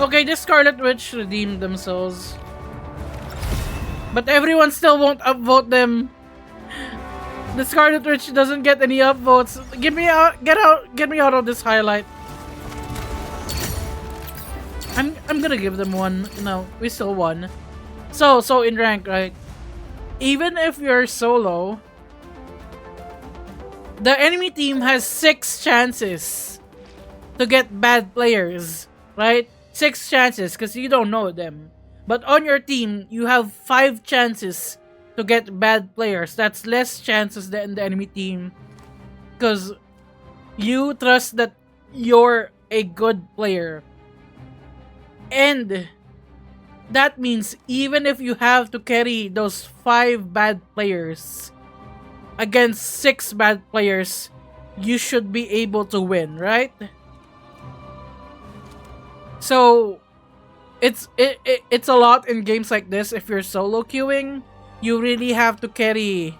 Okay, the Scarlet Witch redeemed themselves. But everyone still won't upvote them. The Scarlet Witch doesn't get any upvotes. Get me out of this highlight. I'm gonna give them one. No, we still won. So in rank, right? Even if you're solo, the enemy team has 6 chances to get bad players, right? 6 chances, because you don't know them. But on your team, you have 5 chances to get bad players. That's less chances than the enemy team, because you trust that you're a good player. And that means even if you have to carry those 5 bad players against 6 bad players, you should be able to win, right? So it's a lot in games like this. If you're solo queuing, you really have to carry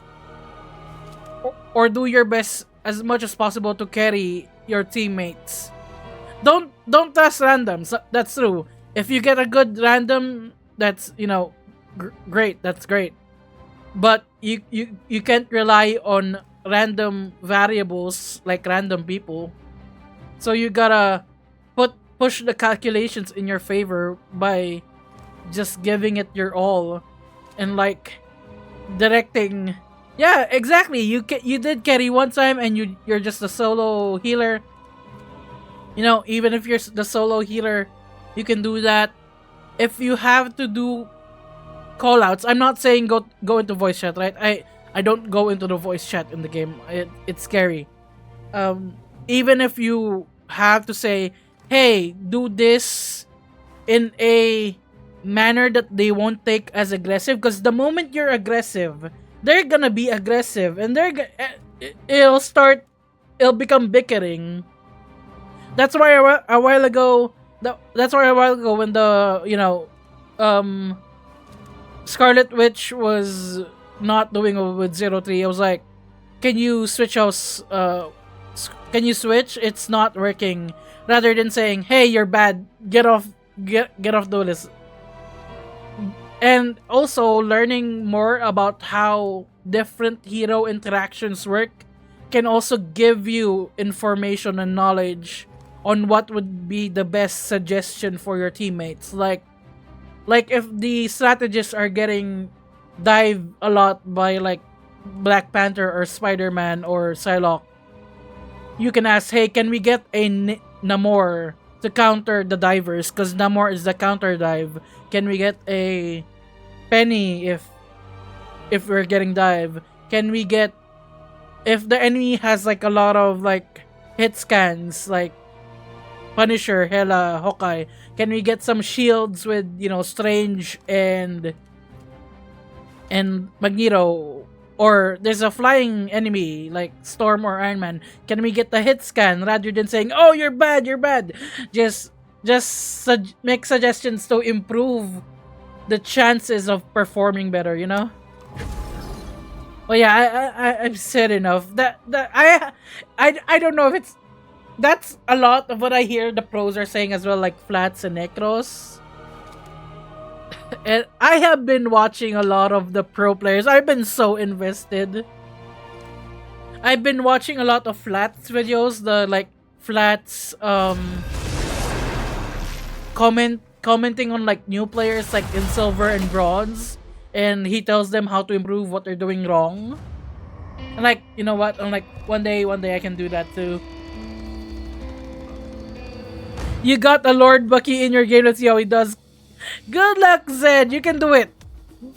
or do your best as much as possible to carry your teammates. Don't trust randoms. That's true. If you get a good random, that's, you know, great. That's great. But you can't rely on random variables like random people. So you gotta push the calculations in your favor by just giving it your all and like directing. Yeah, exactly. You did carry one time and you're just a solo healer. You know, even if you're the solo healer, you can do that. If you have to do callouts, I'm not saying go into voice chat, right? I don't go into the voice chat in the game. It's scary. Even if you have to say, hey, do this in a manner that they won't take as aggressive, because the moment you're aggressive, they're gonna be aggressive and it'll become bickering. That's why a while ago when the, you know, Scarlet Witch was not doing well with 03, I was like, can you switch house? Can you switch? It's not working. Rather than saying, hey, you're bad, get off the list. And also learning more about how different hero interactions work can also give you information and knowledge on what would be the best suggestion for your teammates. Like if the strategists are getting dive a lot by like Black Panther or Spider-Man or Psylocke, you can ask, hey, can we get a Namor to counter the divers, because Namor is the counter dive. Can we get a Penny if we're getting dive? Can we get, if the enemy has like a lot of like hit scans like Punisher, Hela, Hawkeye, can we get some shields with, you know, Strange and Magneto? Or there's a flying enemy like Storm or Iron Man. Can we get the hit scan rather than saying, "Oh, you're bad, you're bad"? Just make suggestions to improve the chances of performing better. You know. Well, yeah, I've said enough. I don't know if it's, that's a lot of what I hear the pros are saying as well, like Flats and Necros. And I have been watching a lot of the pro players. I've been so invested. I've been watching a lot of Flats videos. The like Flats commenting on like new players like in silver and bronze, and he tells them how to improve what they're doing wrong. And like, you know what? I'm like, one day I can do that too. You got a Lord Bucky in your game. Let's see how he does. Good luck, Zed. You can do it.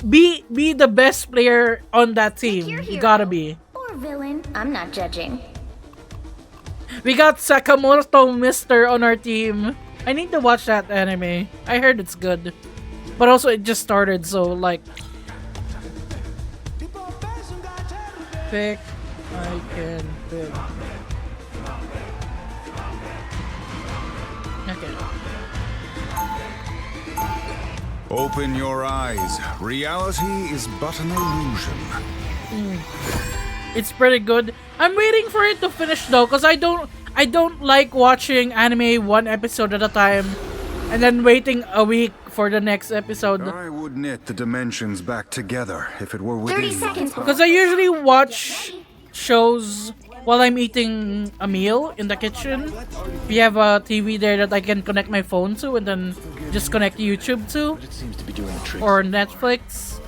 Be the best player on that team. You gotta be. Or villain. I'm not judging. We got Sakamoto Mister on our team. I need to watch that anime. I heard it's good. But also it just started, so like... Pick. I can pick. Okay. Open your eyes. Reality is but an illusion. It's pretty good. I'm waiting for it to finish though, cause I don't like watching anime one episode at a time, and then waiting a week for the next episode. I would knit the dimensions back together if it were 30 within. seconds. Cause I usually watch shows while I'm eating a meal in the kitchen. We have a TV there that I can connect my phone to, and then just connect YouTube to, or Netflix.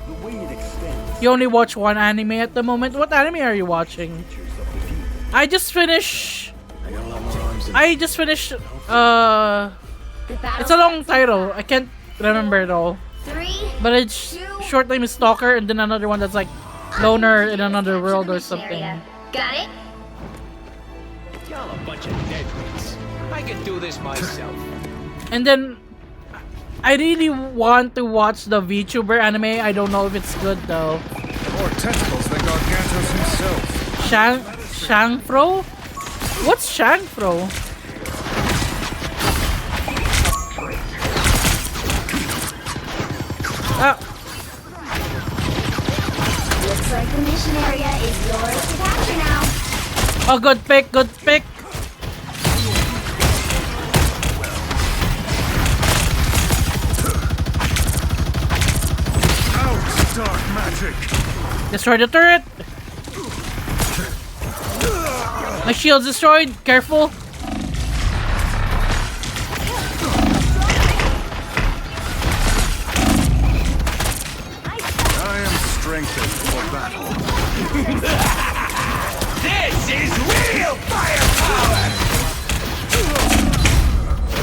You only watch one anime at the moment. What anime are you watching? I just finished. It's a long title. I can't remember it all. 3, But it's short name is Stalker, and then another one that's like Loner in Another World or something. Got it? Y'all a bunch of deadbeats. I can do this myself. And then I really want to watch the VTuber anime. I don't know if it's good though. More tentacles than Gargantos himself. Shangfro? What's Shangfro? Looks like the mission area is yours to capture now. Oh, good pick, good pick. Out, dark magic. Destroy the turret. My shield's destroyed. Careful. I am strengthened for battle. This is real firepower!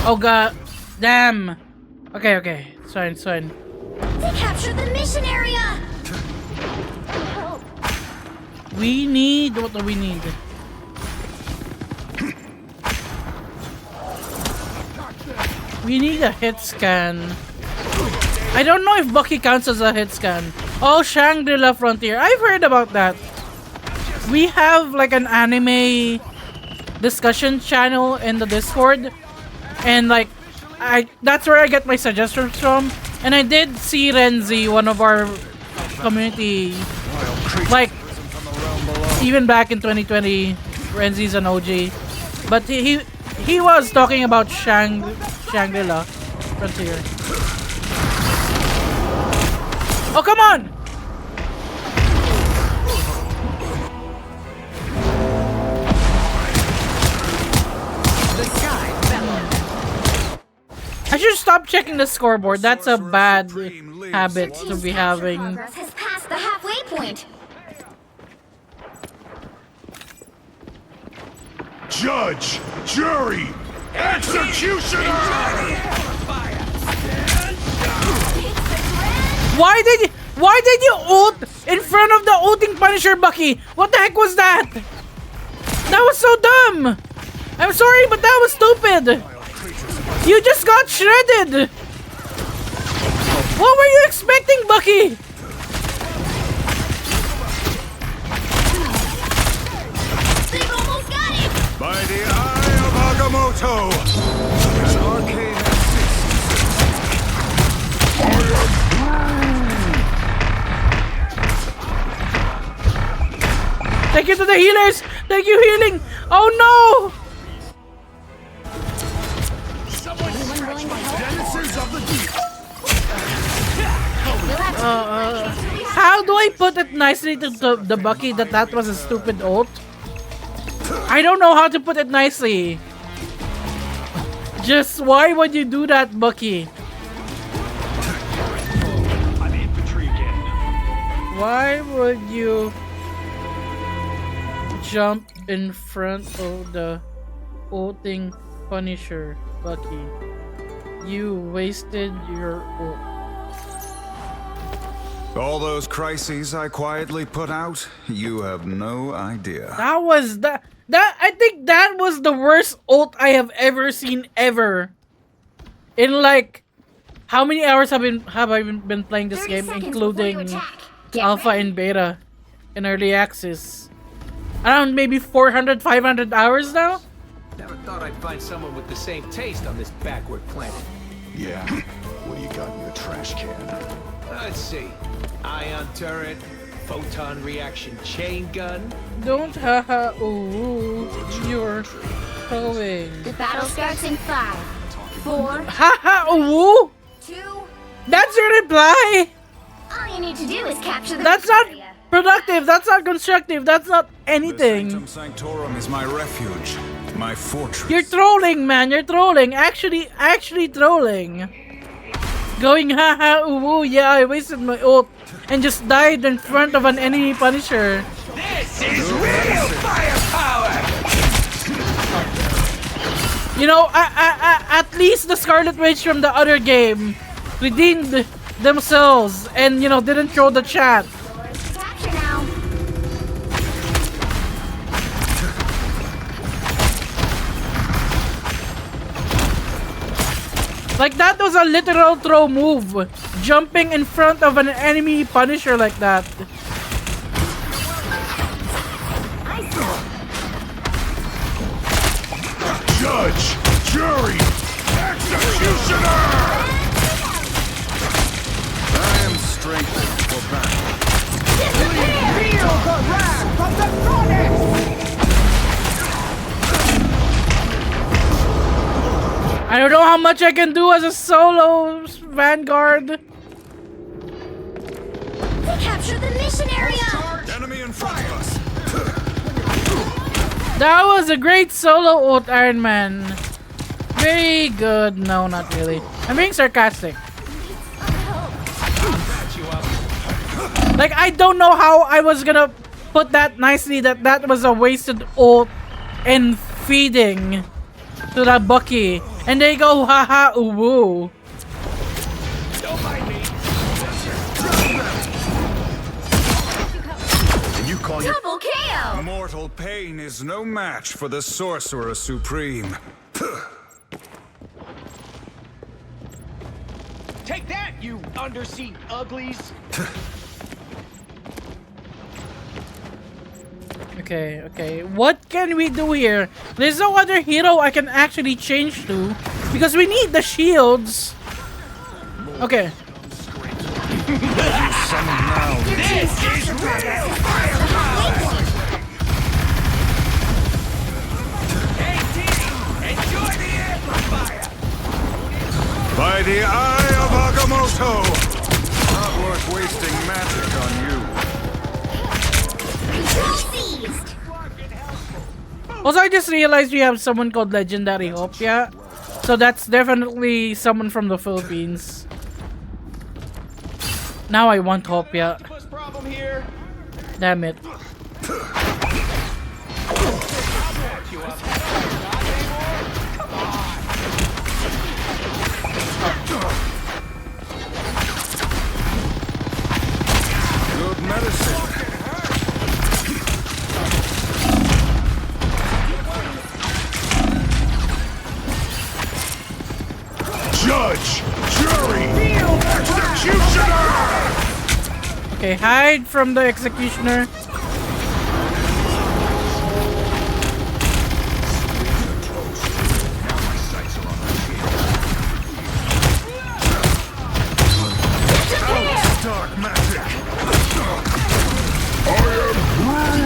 Oh god. Damn. Okay, okay. It's fine, it's fine. They captured the mission area. We need... What do we need? We need a hit scan. I don't know if Bucky counts as a hit scan. Oh, Shangri-La Frontier. I've heard about that. We have like an anime discussion channel in the Discord. And like, that's where I get my suggestions from. And I did see Renzi, one of our community, like, even back in 2020, Renzi's an OG. But he was talking about Shangri-La Frontier. Oh, come on! I should stop checking the scoreboard. That's a bad habit to be having. Progress has passed the halfway point. Judge, jury, executioner! Why did you ult in front of the ulting Punisher, Bucky? What the heck was that? That was so dumb. I'm sorry, but that was stupid. You just got shredded. What were you expecting, Bucky? They've almost got him. By the eye of Agamotto, an arcane Thank you to the healers. Thank you, healing. Oh no. How do I put it nicely to the Bucky that was a stupid ult? I don't know how to put it nicely. Just why would you do that, Bucky? I'm infantry again. Why would you jump in front of the ulting Punisher, Bucky? You wasted your ult. All those crises I quietly put out, you have no idea. That was that. I think that was the worst ult I have ever seen ever. In like, how many hours have I been playing this 30 game, seconds before you including attack. Get alpha ready. and beta, in early access? Around maybe 400, 500 hours now. Never thought I'd find someone with the same taste on this backward planet. Yeah. What do you got in your trash can? Let's see. Ion turret, photon reaction chain gun. Don't haha ooh, you're going. The battle starts in 5, 4, Haha ooh. 2. That's your reply. All you need to do is capture the That's not area. productive. That's not constructive. That's not The anything. Sanctum Sanctorum is my refuge, my fortress. You're trolling, man. You're trolling. Actually trolling. Going haha ooh, yeah, I wasted my ult and just died in front of an enemy Punisher. This is real firepower! You know, at least the Scarlet Witch from the other game redeemed themselves and, you know, didn't troll the chat. Capture now. Like, that was a literal throw move. Jumping in front of an enemy Punisher like that. Judge, jury, executioner! I am strengthened for battle. I don't know how much I can do as a solo Vanguard. They captured the mission area. Enemy in front of us. That was a great solo ult, Iron Man. Very good. No, not really. I'm being sarcastic. Like, I don't know how I was gonna put that nicely that that was a wasted ult in feeding to that Bucky. And they go, haha, ooh, woo. And you call your Double KO. Mortal pain is no match for the Sorcerer Supreme. Take that, you undersea uglies! Okay, okay. What can we do here? There's no other hero I can actually change to because we need the shields. Okay. This is real firepower! Hey, team! Enjoy the amplifier! By the eye of Agamotto! Not worth wasting magic on you. Control seized. Also, I just realized we have someone called Legendary Hopia. So that's definitely someone from the Philippines. Now I want Hopia. Bus problem here. Damn it. Good medicine. judge, jury, executioner! Okay, hide from the executioner. Dark magic.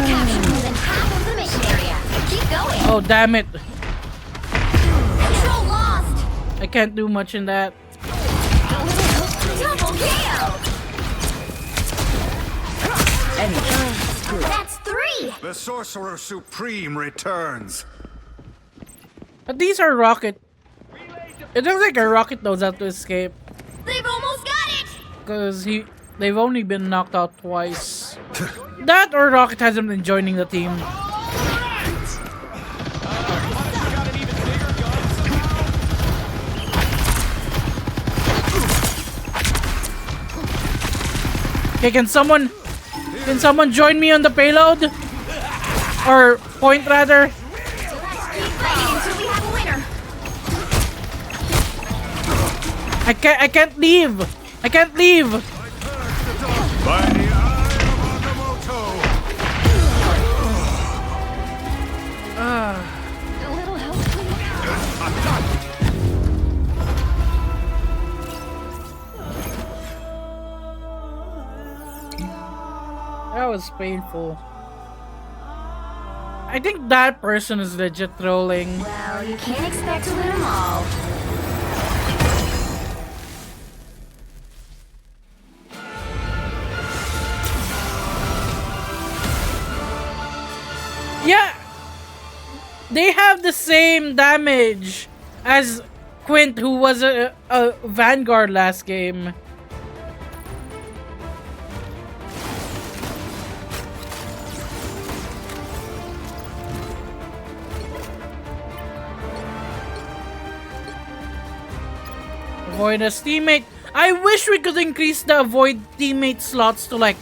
Captured more than half of the mission area. Keep going. Oh, damn it. Control lost. I can't do much in that. Double kill. That's 3. The Sorcerer Supreme returns. But these are rocket. It looks like a rocket knows how to escape. They've almost got it. Because they've only been knocked out twice. That or Rocket hasn't been joining the team. Okay, can someone join me on the payload? Or point rather? So let's keep fighting until we have a winner. I can't leave. I can't leave. By the eye of Agamotto! A little help, please. That was painful. I think that person is legit trolling. Well, you can't expect to win them all. Yeah, they have the same damage as Quint, who was a Vanguard last game. Avoid a teammate. I wish we could increase the avoid teammate slots to like.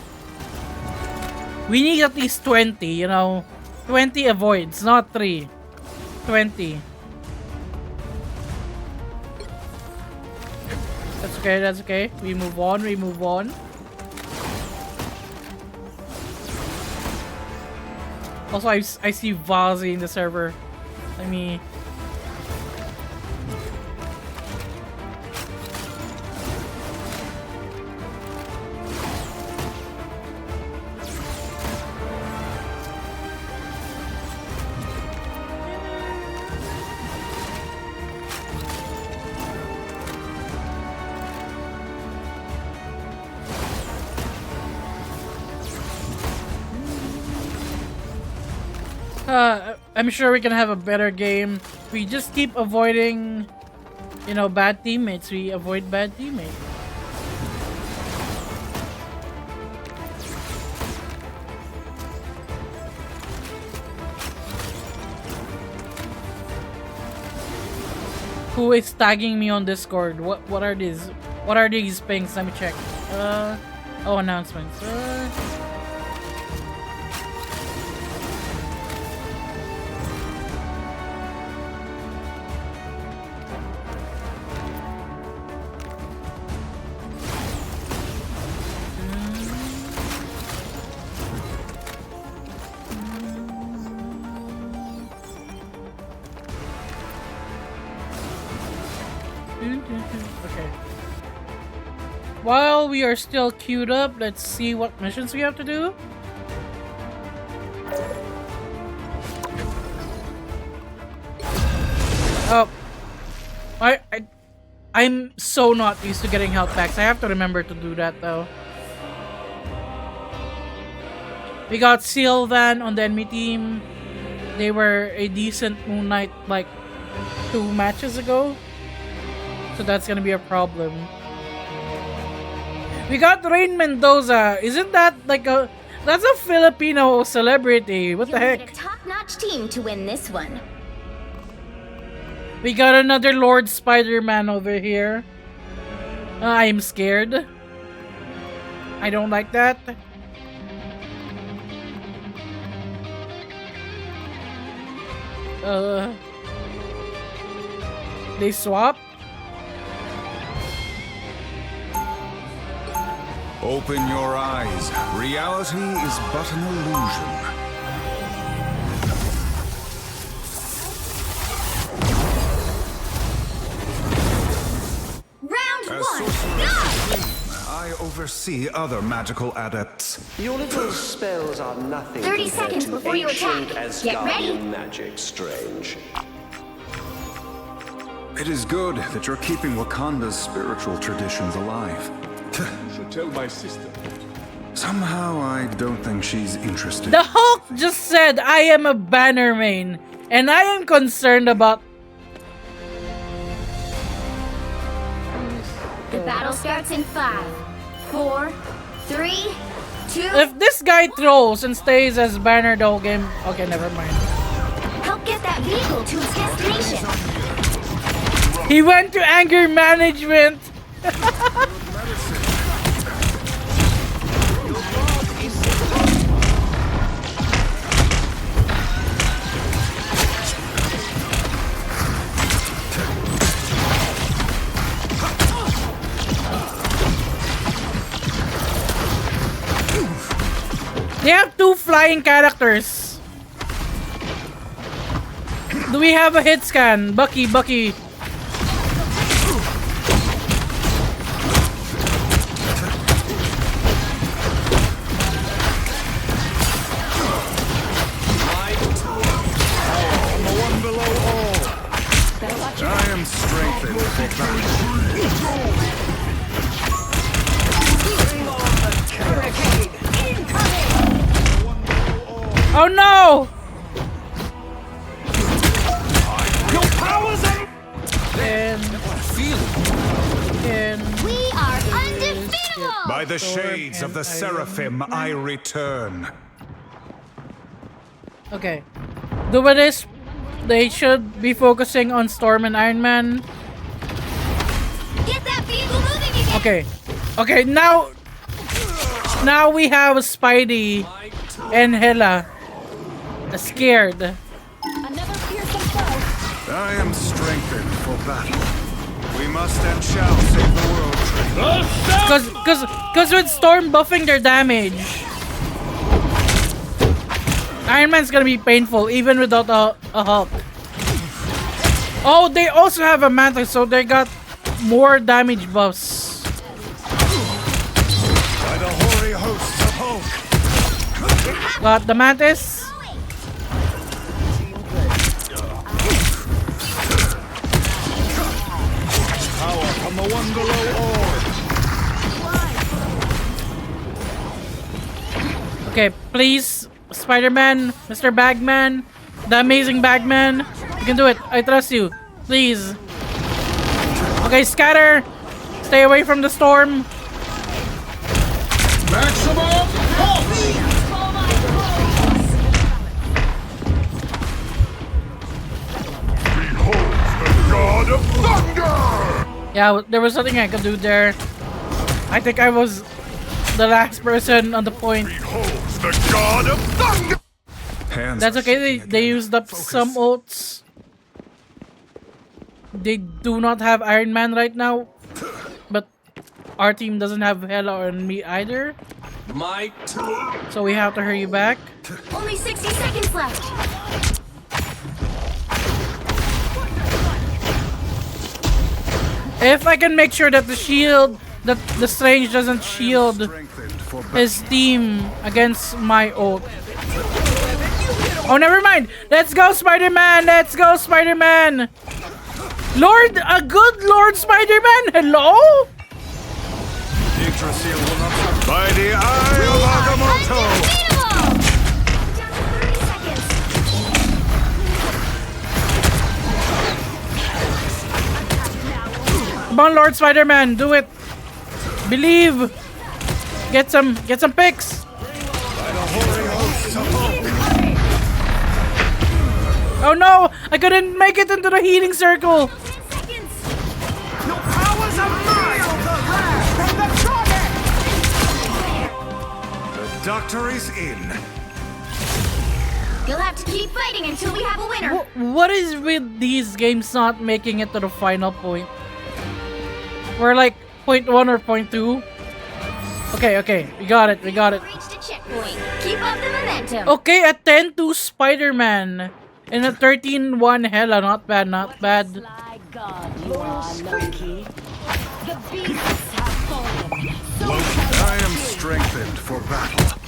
We need at least 20, you know. 20 avoids, not 3. 20. That's okay, that's okay. We move on, we move on. Also, I see Vazi in the server. Let me... I'm sure we can have a better game. We just keep avoiding, you know, bad teammates. We avoid bad teammates. Who is tagging me on Discord? What are these? What are these pings? Let me check. Oh, announcements. Okay. While we are still queued up, let's see what missions we have to do. Oh, I'm so not used to getting health packs. I have to remember to do that though. We got Sylvan on the enemy team. They were a decent Moon Knight like 2 matches ago. So that's gonna be a problem. We got Rain Mendoza. Isn't that like a... That's a Filipino celebrity. What the You'll need heck? a top-notch team to win this one. We got another Lord Spider-Man over here. I am scared. I don't like that. They swap? Open your eyes. Reality is but an illusion. Round As one, sorcerer go! supreme, I oversee other magical adepts. Your little spells are nothing 30 compared seconds to before you ancient attack. Get ready. Asgardian magic, Strange. It is good that you're keeping Wakanda's spiritual traditions alive. Should tell my sister. Somehow, I don't think she's interested. The Hulk just said I am a banner main, and I am concerned about... The battle starts in 5, 4, 3, 2. If this guy trolls and stays as banner the whole game... Okay, never mind. Help get that vehicle to its destination. He went to anger management! They have two flying characters. Do we have a hit scan? Bucky. I am strengthened for Oh no! your powers are... We are undefeatable! By the shades of the Seraphim, I return. Okay. Do with this, they should be focusing on Storm and Iron Man. Get that vehicle moving again! Okay. Okay, now we have Spidey and Hela scared. Another fearsome foe. I am strengthened for battle. We must and shall save the world. Cause with Storm buffing their damage, Iron Man's gonna be painful even without a Hulk. Oh, they also have a Mantis, so they got more damage buffs. By the hoary hosts of Hulk. Got the Mantis. Power from the one below all. Okay, please, Spider-Man, Mr. Bagman, the amazing Bagman, you can do it. I trust you. Please. Okay, scatter. Stay away from the storm. Maximum pulse! Behold the god of thunder! Yeah, there was nothing I could do there. I think I was the last person on the point. Behold the god of thunder! Hands That's are okay, shaking they again. used up Focus. some ults. They do not have Iron Man right now. But our team doesn't have Hela or me either. My turn. So we have to hurry back. Only 60 seconds left. If I can make sure that the shield, that the Strange doesn't shield Strengthened for battle. his team against my ult. Oh, never mind. Let's go, Spider-Man. Let's go, Spider-Man. Lord, a good Lord Spider-Man. Hello? Yggdrasil will not survive. By the eye of Agamotto. Unbeatable! Down to 30 seconds. Come on, Lord Spider-Man. Do it. Believe. Get some picks. Oh no! I couldn't make it into the healing circle. 10 seconds. The doctor is in. You'll have to keep fighting until we have a winner. What is with these games not making it to the final point? We're like point 1 or point 2. Okay, we got it. Reach the checkpoint. Keep up the momentum. Okay, a 10-2 Spider-Man and a 13-1 Hela. Not bad, not bad. Sly God, you are Loki. The beasts have fallen. I am strengthened for battle.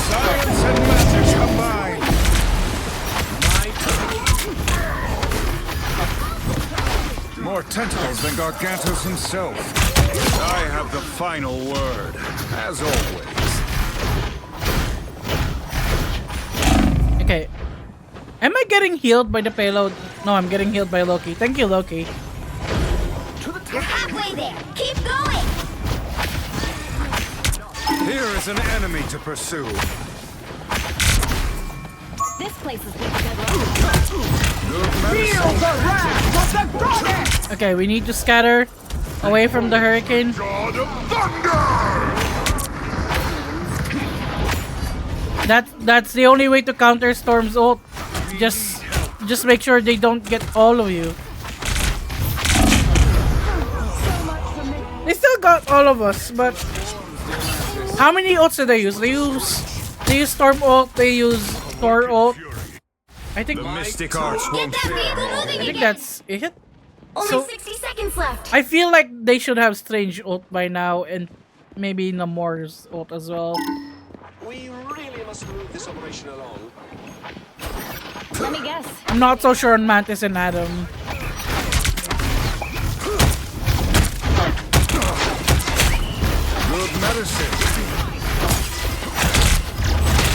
Science and magic combined. More tentacles than Gargantos himself. I have the final word, as always. Okay. Am I getting healed by the payload? No, I'm getting healed by Loki. Thank you, Loki. You're halfway there. Keep going. Here is an enemy to pursue. This place is wicked. Good medicine. Okay, we need to scatter away from the hurricane. God of thunder! That's the only way to counter Storm's ult. Just make sure they don't get all of you. They still got all of us, but how many ults did they use? They use Storm ult, they use Thor ult. I think The mystic arts won't Get that fail. vehicle moving I think again. that's it. Only So 60 seconds left. I feel like they should have Strange ult by now, and maybe Namor's ult as well. We really must move this operation along. Let me guess. I'm not so sure on Mantis and Adam. Good medicine.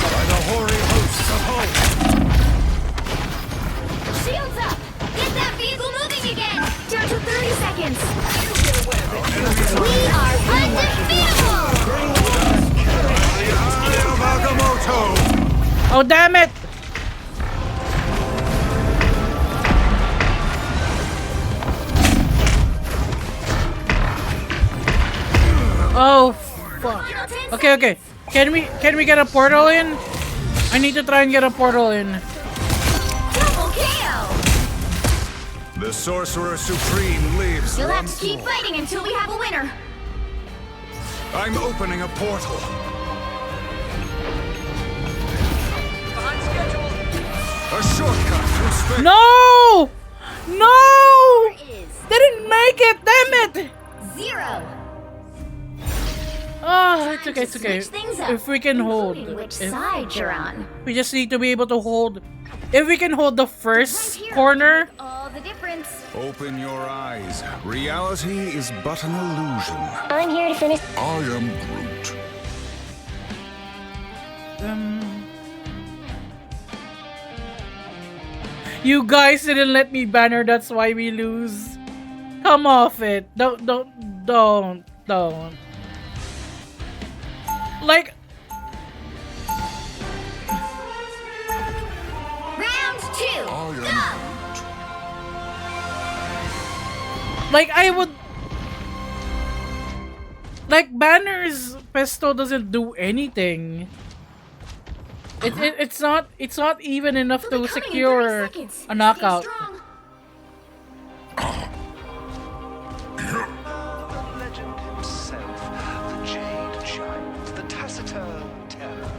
By the hoary hosts of hope. Shields up. Get that vehicle moving again. Down to 30 seconds. We are undefeatable. Agamotto. Oh damn it! Oh fuck. Okay, okay. Can we get a portal in? I need to try and get a portal in. Double KO. The Sorcerer Supreme lives You'll have to once keep more. fighting until we have a winner. I'm opening a portal. A shortcut through space. No! No! Is Didn't make it, damn it! 0. Oh, it's okay, it's okay. Switch things up, If we can hold. including which If, side you're on. we just need to be able to hold. If we can hold the first Right here, corner. make all the difference. Open your eyes. Reality is but an illusion. I'm here to finish. I am Groot. You guys didn't let me banner, that's why we lose. Come off it. Don't. Like, Round 2. I Go. am like I would. Like Banner's pesto doesn't do anything. It's not even enough They'll to be coming in 30 secure seconds. a knockout. Stay strong. The legend himself, the Jade Giant, the taciturn terror.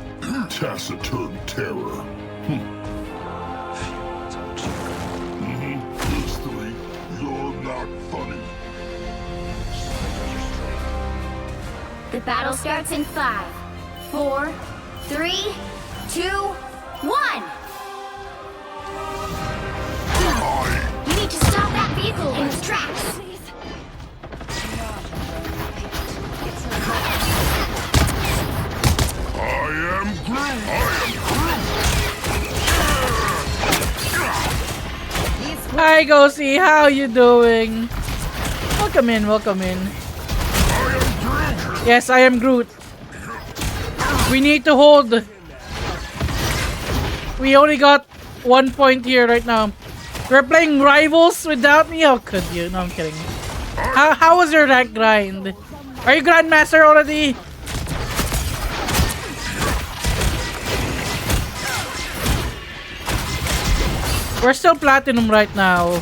taciturn terror. Few words on you. History, you're not funny. The battle starts in 5, 4, 3, 2, 1. You need to stop that vehicle in its tracks. I am Groot. Hi, Gosi, how you doing? Welcome in, welcome in. Yes, I am Groot. We need to hold. We only got 1 point here right now. We're playing rivals without me? How could you? No, I'm kidding. How was your rank grind? Are you Grandmaster already? We're still platinum right now.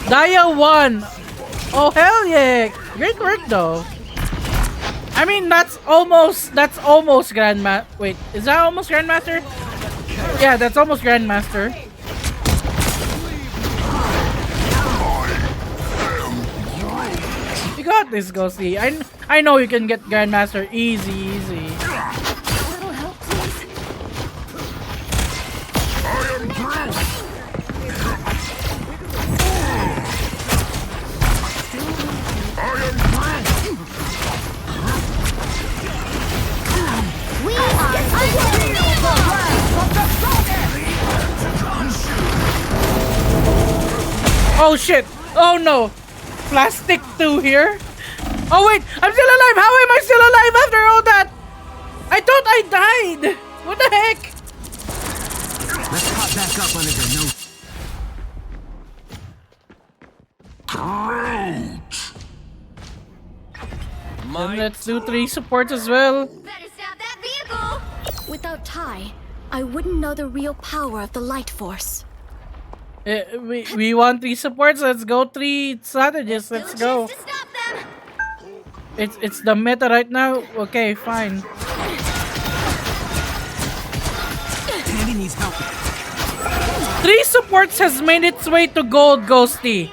Dia 1. Oh hell yeah! Great work though. I mean that's almost Grandmaster. Wait, is that almost Grandmaster? Yeah, that's almost Grandmaster. You got this, Ghosty. I know you can get Grandmaster easy. We are unbelievable. Oh shit! Oh no! Plastic 2 here? Oh wait! I'm still alive! How am I still alive after all that? I thought I died! What the heck? Let's hop back up under the nose. Then let's do 3 supports as well. Better stop that vehicle. Without Ty, I wouldn't know the real power of the light force. We want 3 supports. Let's go 3 strategists. Let's go. It's the meta right now. Okay, fine. Tandy needs help. 3 supports has made its way to gold, Ghosty.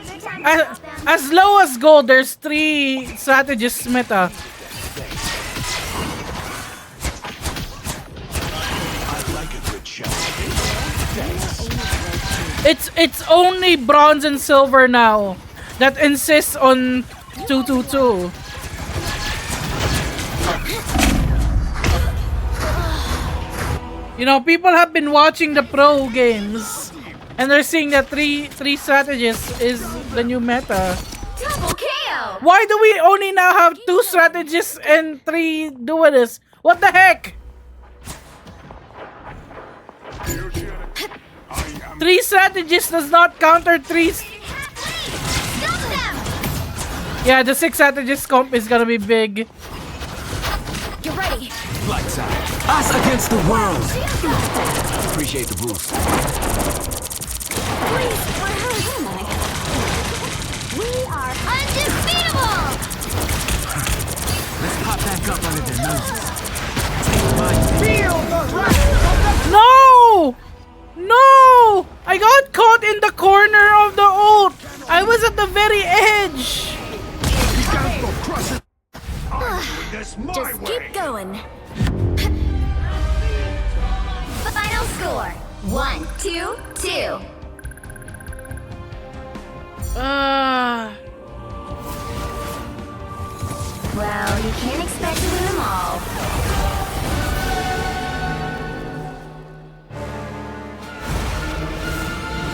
As low as gold, there's 3 strategists meta. It's only bronze and silver now that insists on 222. You know, people have been watching the pro games and they're seeing that three strategists is the new meta. Double KO. Why do we only now have 2 strategists and 3 duelists? What the heck? 3 strategists does not counter 3. Yeah, the 6 strategist comp is gonna be big. Get ready. Lights out. Us against the world. Appreciate the boost. We are undefeatable. Let's pop back up under their noses. No! No! I got caught in the corner of the ult. I was at the very edge. Just keep going. Final score: 1-2-2. Well, you can't expect to win them all.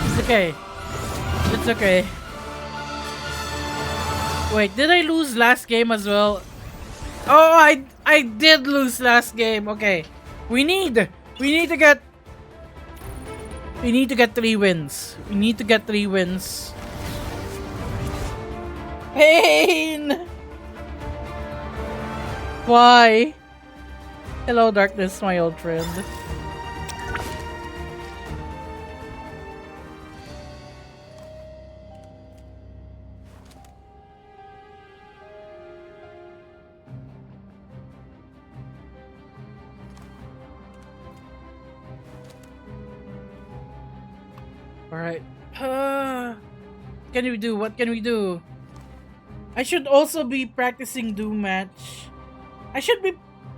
It's okay. It's okay. Wait, did I lose last game as well? Oh, I did lose last game. Okay. We need to get 3 wins. We need to get 3 wins. Pain! Why? Hello, darkness, my old friend. Alright. Can we do? What can we do? I should also be practicing Doom match.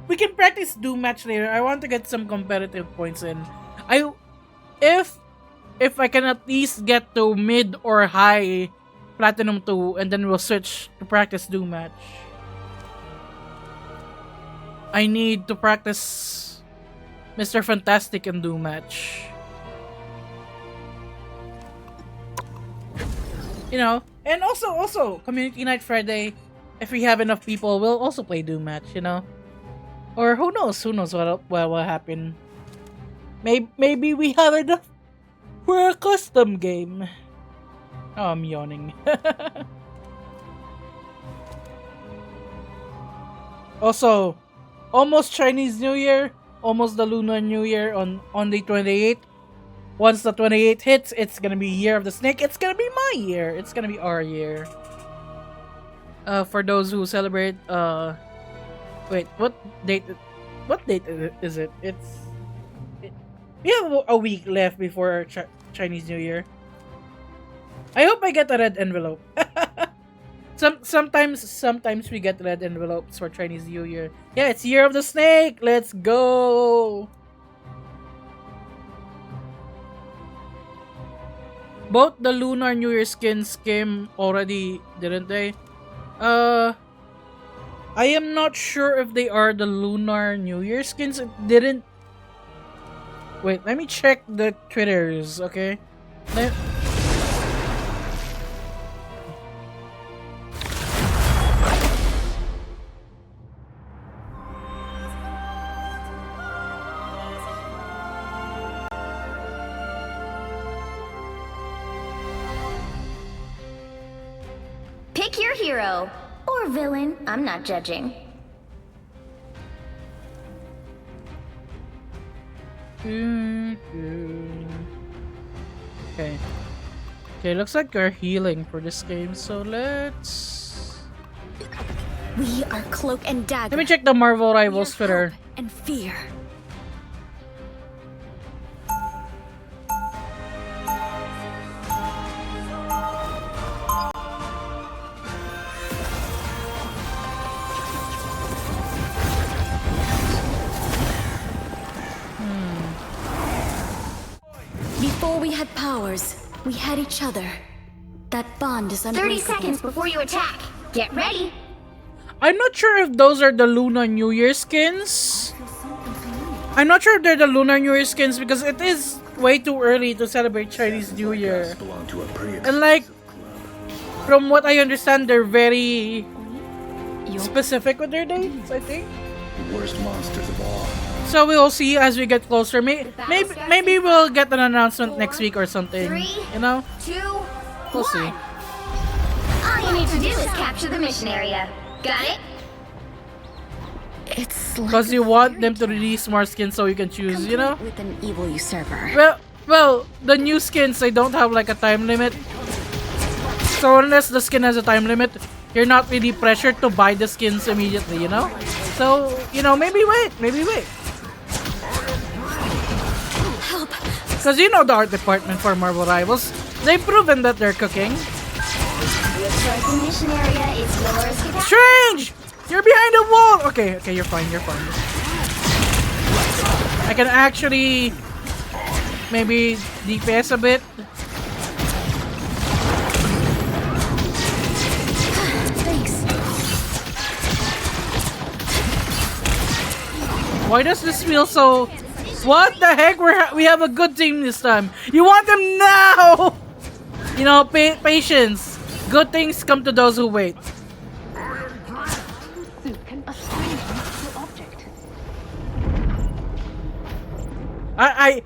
We can practice Doom match later. I want to get some competitive points in. If I can at least get to mid or high Platinum 2 and then we'll switch to practice Doom match. I need to practice Mr. Fantastic and Doom match. You know, and also Community Night Friday, if we have enough people, we'll also play Doom match, you know? Or who knows what will happen. Maybe we have enough for a custom game. Oh, I'm yawning. Also, almost Chinese New Year, almost the Lunar New Year on the 28th. Once the 28th hits, it's gonna be Year of the Snake. It's gonna be my year. It's gonna be our year. For those who celebrate, wait, what date is it? We have a week left before Chinese New Year. I hope I get a red envelope. Sometimes we get red envelopes for Chinese New Year. Yeah, it's Year of the Snake. Let's go. Both the Lunar New Year skins came already, didn't they? I am not sure if they are the Lunar New Year skins. It didn't. Wait, let me check the Twitters, okay? Pick your hero or villain. I'm not judging. Okay. Okay, looks like we're healing for this game, so let's... We are Cloak and Dagger. Let me check the Marvel We are Rivals Twitter. hope and fear. Before we had powers, we had each other. That bond is 30 unbreakable. seconds before you attack. Get ready. I'm not sure if those are the Lunar New Year skins. I'm not sure if they're the Lunar New Year skins because it is way too early to celebrate Chinese New Year. And like, from what I understand, they're very specific with their dates, I think. The worst monsters of all. So we'll see as we get closer. Maybe we'll get an announcement next week or something. You know? 2, We'll see. All you need to do is capture the mission area. Got it? It's like Because you want them to release more skins so you can choose, you know? with an evil usurper. Well, the new skins, they don't have like a time limit. So unless the skin has a time limit, you're not really pressured to buy the skins immediately, you know? So, you know, maybe wait. Help! Because you know the art department for Marvel Rivals, they've proven that they're cooking. Looks like the mission area is yours to capture. Strange! You're behind the wall! Okay, you're fine. I can actually maybe DPS a bit. Thanks. Why does this feel so... What the heck? We have a good team this time. You want them now! You know, patience. Good things come to those who wait. I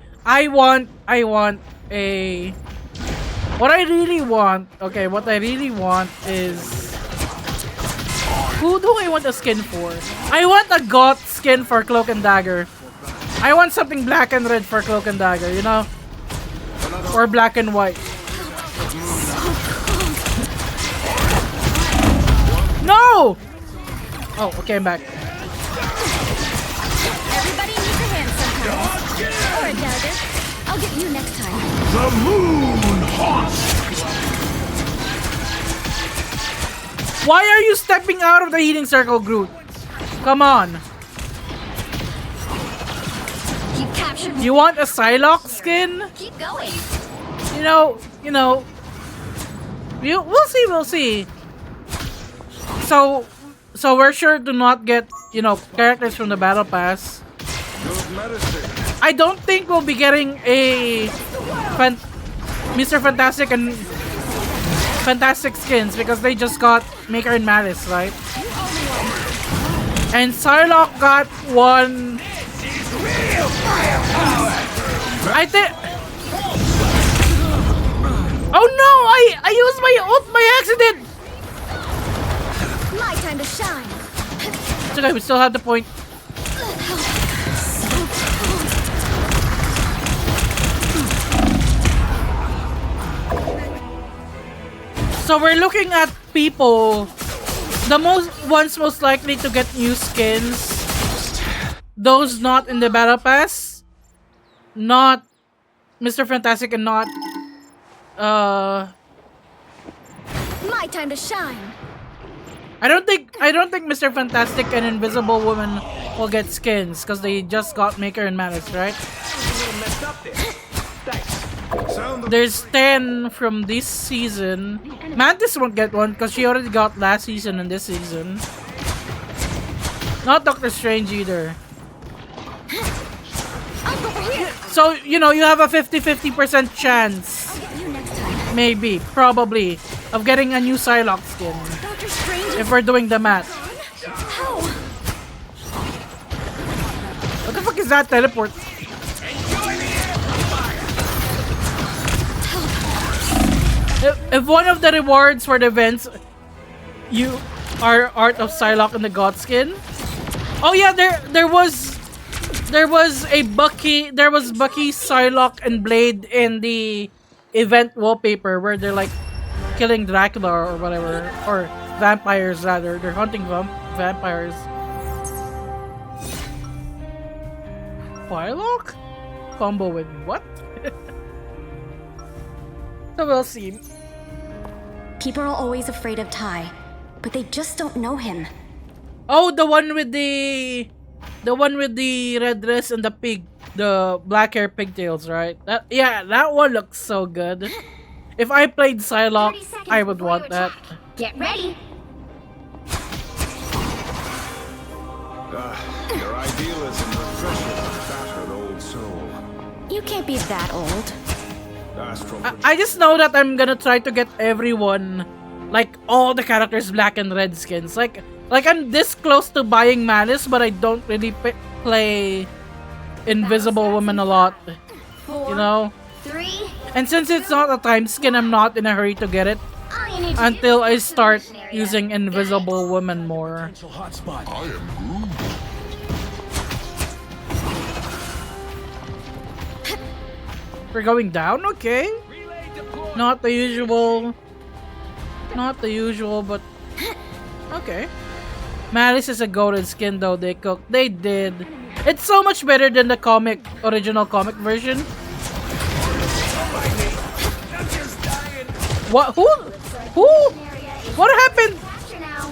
want a... What I really want is... Who do I want a skin for? I want a goth skin for Cloak and Dagger. I want something black and red for Cloak and Dagger, you know? Or black and white. No! Oh, okay, I'm back. Everybody needs a hand sometimes. Or a dagger. I'll get you next time. The moon haunts. Why are you stepping out of the healing circle, Groot? Come on. You captured me. You want a Psylocke skin? Keep going. You know. We'll see. So we're sure to not get, you know, characters from the battle pass. Good medicine. I don't think we'll be getting a Mr. Fantastic and Fantastic skins because they just got Maker and Malice, right? And Psylocke got one. I think. Oh no! I used my ult by accident. My time to shine. It's okay, we still have the point. So we're looking at people, the ones most likely to get new skins, those not in the battle pass, not Mr. Fantastic and not My time to shine. I don't think Mr. Fantastic and Invisible Woman will get skins because they just got Maker and Malice, right? There's 10 from this season. Mantis won't get one because she already got last season and this season. Not Doctor Strange either. So, you know, you have a 50-50% chance, maybe, probably, of getting a new Psylocke skin. Doctor Strange. If we're doing the math. How? What the fuck is that teleport? If one of the rewards for the events, you are Art of Psylocke and the God skin. Oh yeah, there was Bucky, Psylocke, and Blade in the event wallpaper where they're like killing Dracula or whatever, or vampires rather. They're hunting vampires. Firelock? Combo with what? So we'll see. People are always afraid of Ty, but they just don't know him. Oh, the one with the red dress and the pig, the black hair pigtails, right? That one looks so good. If I played Psylocke, I would want that. Get ready. Your idealism refreshes a battered old soul. You can't be that old. Astral I just know that I'm gonna try to get everyone, like all the characters, black and red skins. Like I'm this close to buying Malice, but I don't really play Invisible Woman a lot. You know? 3. And since it's not a time skin, I'm not in a hurry to get it All you need to until do I is start mission area. using Invisible Woman more. Hotspot. We're going down? Okay. Not the usual. Not the usual, but okay. Malice is a golden skin though. They did. It's so much better than the original comic version. What? Who? What happened? Faster now.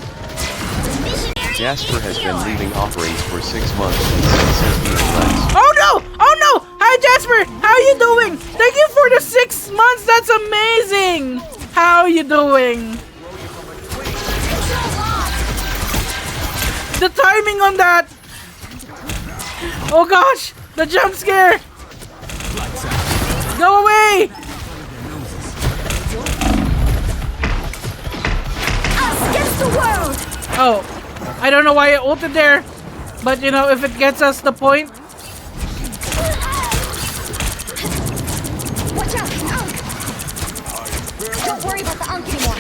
Jasper has been leading offerings for 6 months since being last. Oh no! Oh no! Hi Jasper! How you doing? Thank you for the 6 months! That's amazing! How you doing? The timing on that! Oh gosh! The jump scare! Go away! Us against the world! Oh, I don't know why I ulted there, but you know, if it gets us the point. Watch out, Unk! Don't worry about the Unk anymore.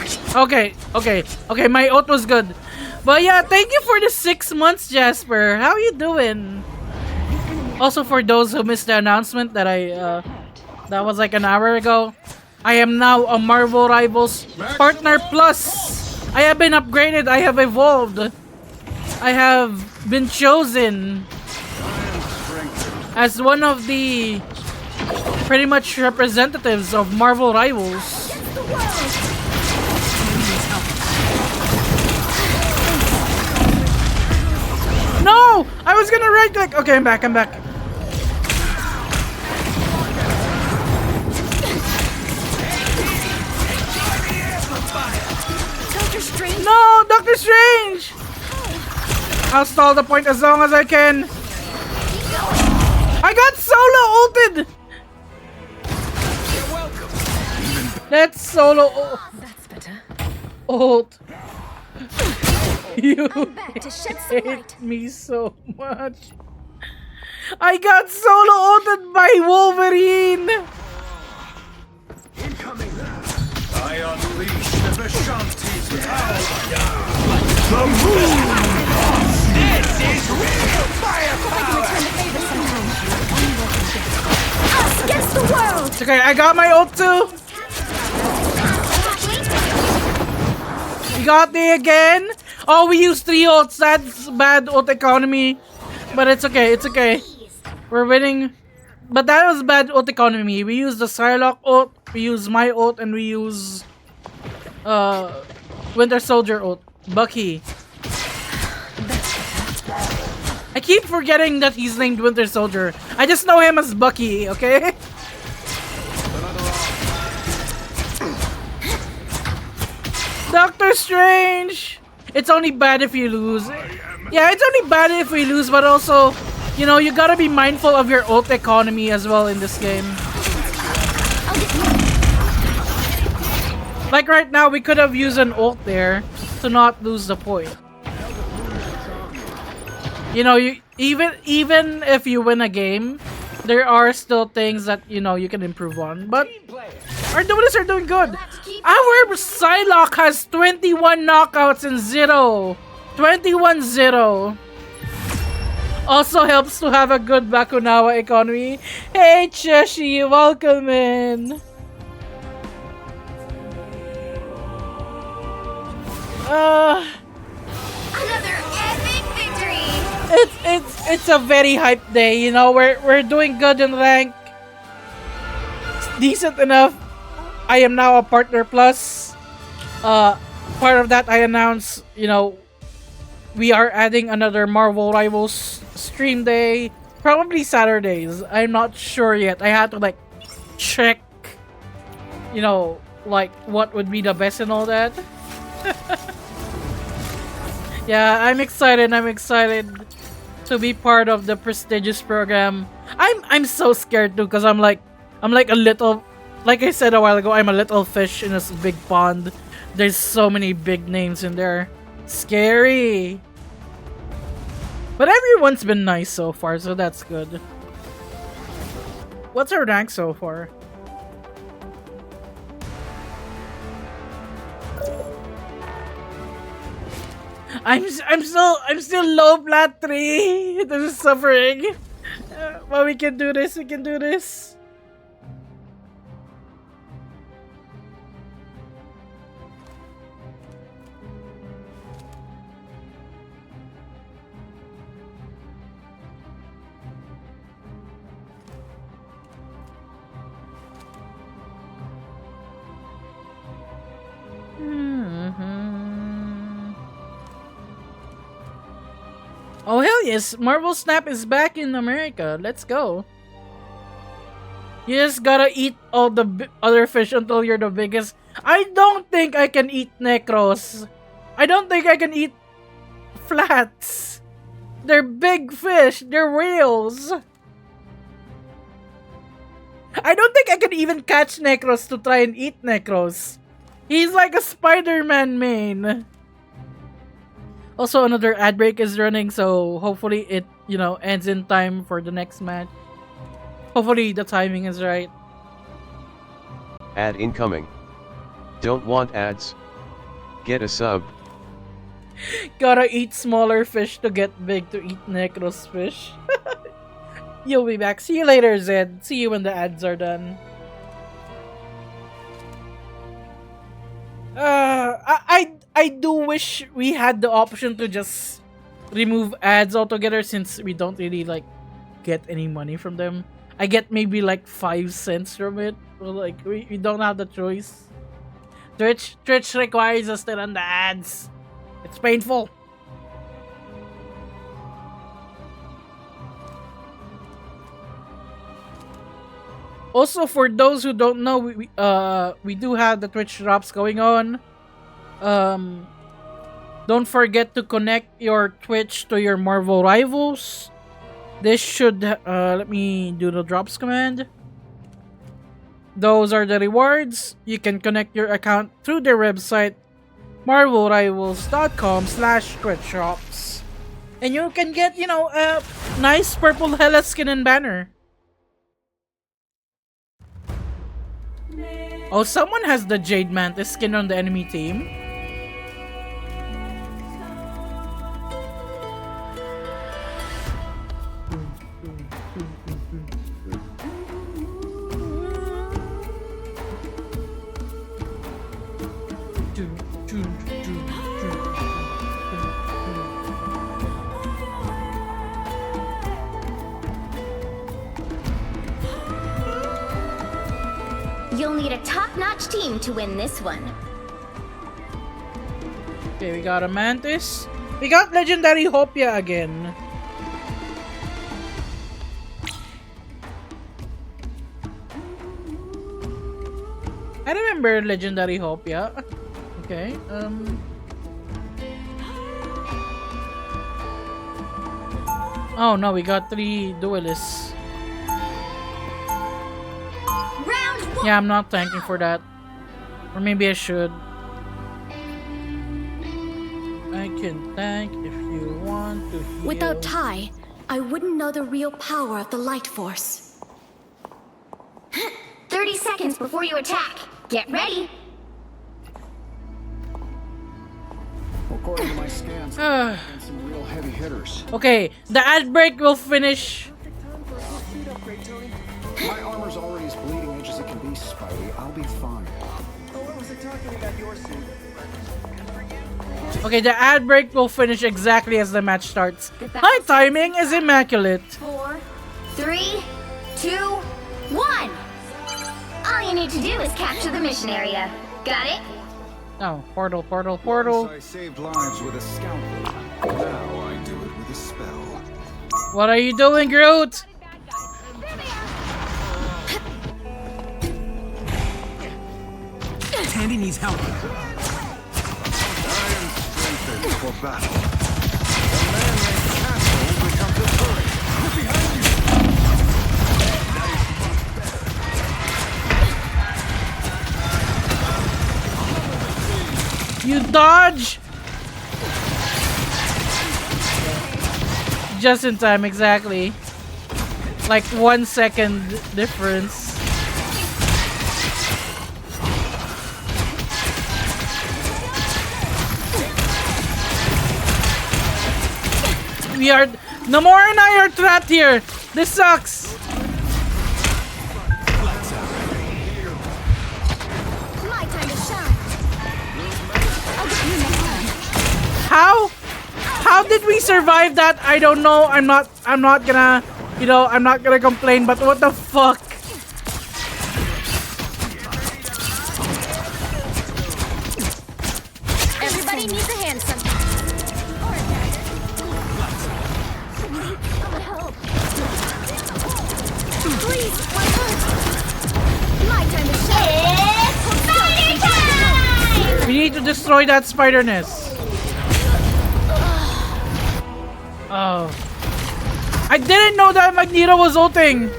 Okay, my ult was good. But yeah, thank you for the 6 months, Jasper. How you doing? Also, for those who missed the announcement that that was like an hour ago, I am now a Marvel Rivals Partner Plus. I have been upgraded. I have evolved. I have been chosen as one of the pretty much representatives of Marvel Rivals. No! I was gonna right click. Okay, I'm back. Doctor Strange! No, Doctor Strange! I'll stall the point as long as I can. I got solo ulted! That's solo That's better. ult. You Back to shed some hate light. me so much. I got solo ulted by Wolverine! I unleash the Vishanti's power. Us against the world! It's okay, I got my ult too! You got me again? Oh, we used 3 ults. That's bad ult economy. But it's okay. We're winning. But that was bad ult economy. We used the Psylocke ult, we used my ult, and we use Winter Soldier ult. Bucky. I keep forgetting that he's named Winter Soldier. I just know him as Bucky, okay? Doctor Strange! It's only bad if you lose. Yeah, it's only bad if we lose, but also, you know, you gotta be mindful of your ult economy as well in this game. Like right now, we could have used an ult there to not lose the point. You know, even if you win a game, there are still things that, you know, you can improve on. But our duelists are doing good. Our Psylocke has 21 knockouts and 0. 21-0. Also helps to have a good Bakunawa economy. Hey Cheshi, welcome in. Another epic victory! It's a very hype day, you know. We're doing good in rank. It's decent enough. I am now a partner plus. Part of that I announced, you know, we are adding another Marvel Rivals stream day. Probably Saturdays. I'm not sure yet. I had to like check, you know, like what would be the best and all that. Yeah, I'm excited. I'm excited to be part of the prestigious program. I'm so scared too, because I'm like a little, like I said a while ago, I'm a little fish in this big pond. There's so many big names in there. Scary. But everyone's been nice so far, so that's good. What's our rank so far? I'm still low plat 3. This is suffering. But we can do this. We can do this. Oh hell yes, Marvel Snap is back in America. Let's go. You just gotta eat all the other fish until you're the biggest. I don't think I can eat Necros. I don't think I can eat flats. They're big fish. They're whales. I don't think I can even catch Necros to try and eat Necros. He's like a Spider-Man main. Also, another ad break is running, so hopefully it, you know, ends in time for the next match. Hopefully the timing is right. Ad incoming. Don't want ads? Get a sub. Gotta eat smaller fish to get big to eat Necros fish. You'll be back. See you later, Zed. See you when the ads are done. I do wish we had the option to just remove ads altogether, since we don't really like get any money from them. I get maybe like 5 cents from it. So like we don't have the choice. Twitch requires us to run the ads. It's painful. Also, for those who don't know, we do have the Twitch drops going on. Don't forget to connect your Twitch to your Marvel Rivals. This should let me do the drops command. Those are the rewards. You can connect your account through their website, marvelrivals.com/Twitch drops, and you can get, you know, a nice purple Hela skin and banner. Oh, someone has the Jade Mantis skin on the enemy team. You'll need a top-notch team to win this one. Okay, we got a Mantis. We got Legendary Hopia again. I remember Legendary Hopia. Okay, oh no, we got 3 duelists. Yeah, I'm not thanking for that. Or maybe I should. I can thank if you want to heal. Without Tai, I wouldn't know the real power of the Light Force. 30 seconds before you attack. Get ready. According to my scans, and some real heavy hitters. Okay, the ad break will finish. My armor's already as bleeding edge as it can be, Spidey. I'll be fine. Oh, I wasn't talking about your suit. Good for you. Okay, the ad break will finish exactly as the match starts. My timing is immaculate. 4, 3, 2, 1. All you need to do is capture the mission area. Got it? Oh, portal. I saved lives with a scalpel. Now I do it with a spell. What are you doing, Groot? Tandy needs help. I am strengthened for battle. The man-made castle becomes a turret. Look behind you. You dodge! Just in time, exactly. Like 1 second difference. We are... Namor and I are trapped here! This sucks! My time to shine. I'll get you next time. How? How did we survive that? I don't know. I'm not gonna, you know, I'm not gonna complain, but what the fuck? Everybody needs a hand sometimes. Please, my heart. My time to shine. It's spider time! We need to destroy that spider nest. Oh. I didn't know that Magneto was ulting.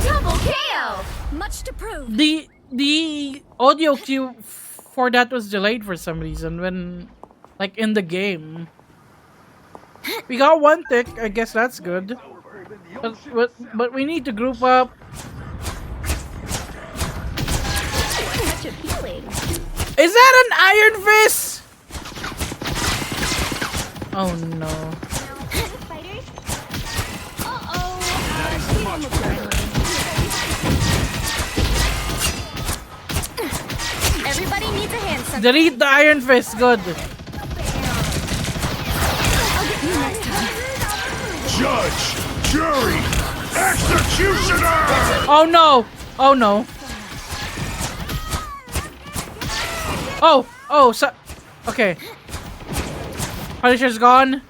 Double KO! Much to prove. The audio cue for that was delayed for some reason when, like, in the game. We got one tick. I guess that's good. But we need to group up. Such a feeling. Is that an Iron Fist? Oh no. Fighters? Uh-oh. Everybody needs a hand sometimes. Delete the Iron Fist. Good. I'll get you next time. Judge, jury, executioner! Oh no. Oh no. Oh, so okay. Punisher's gone.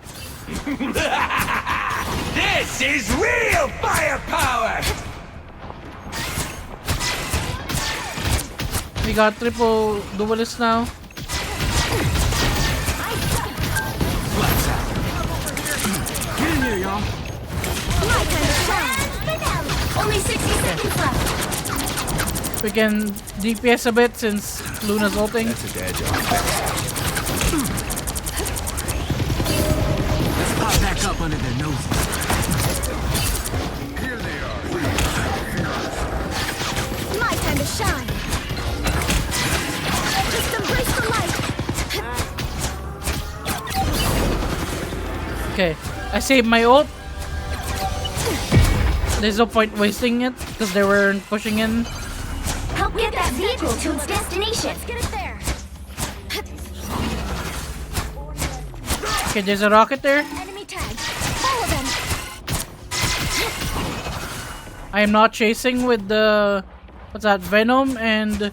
This is real firepower! We got triple duelist now. Get in here, y'all. My time to shine. Only 60 seconds left. We can DPS a bit since Luna's ulting. That's a dad job. Let's pop back up under their noses. Here they are. My time to shine. Just embrace the light. Okay, I saved my ult. There's no point wasting it because they weren't pushing in. Help get that vehicle to its destination. Let's get it there. Okay, there's a rocket there. Enemy tag. Follow them. I am not chasing with the... What's that? Venom and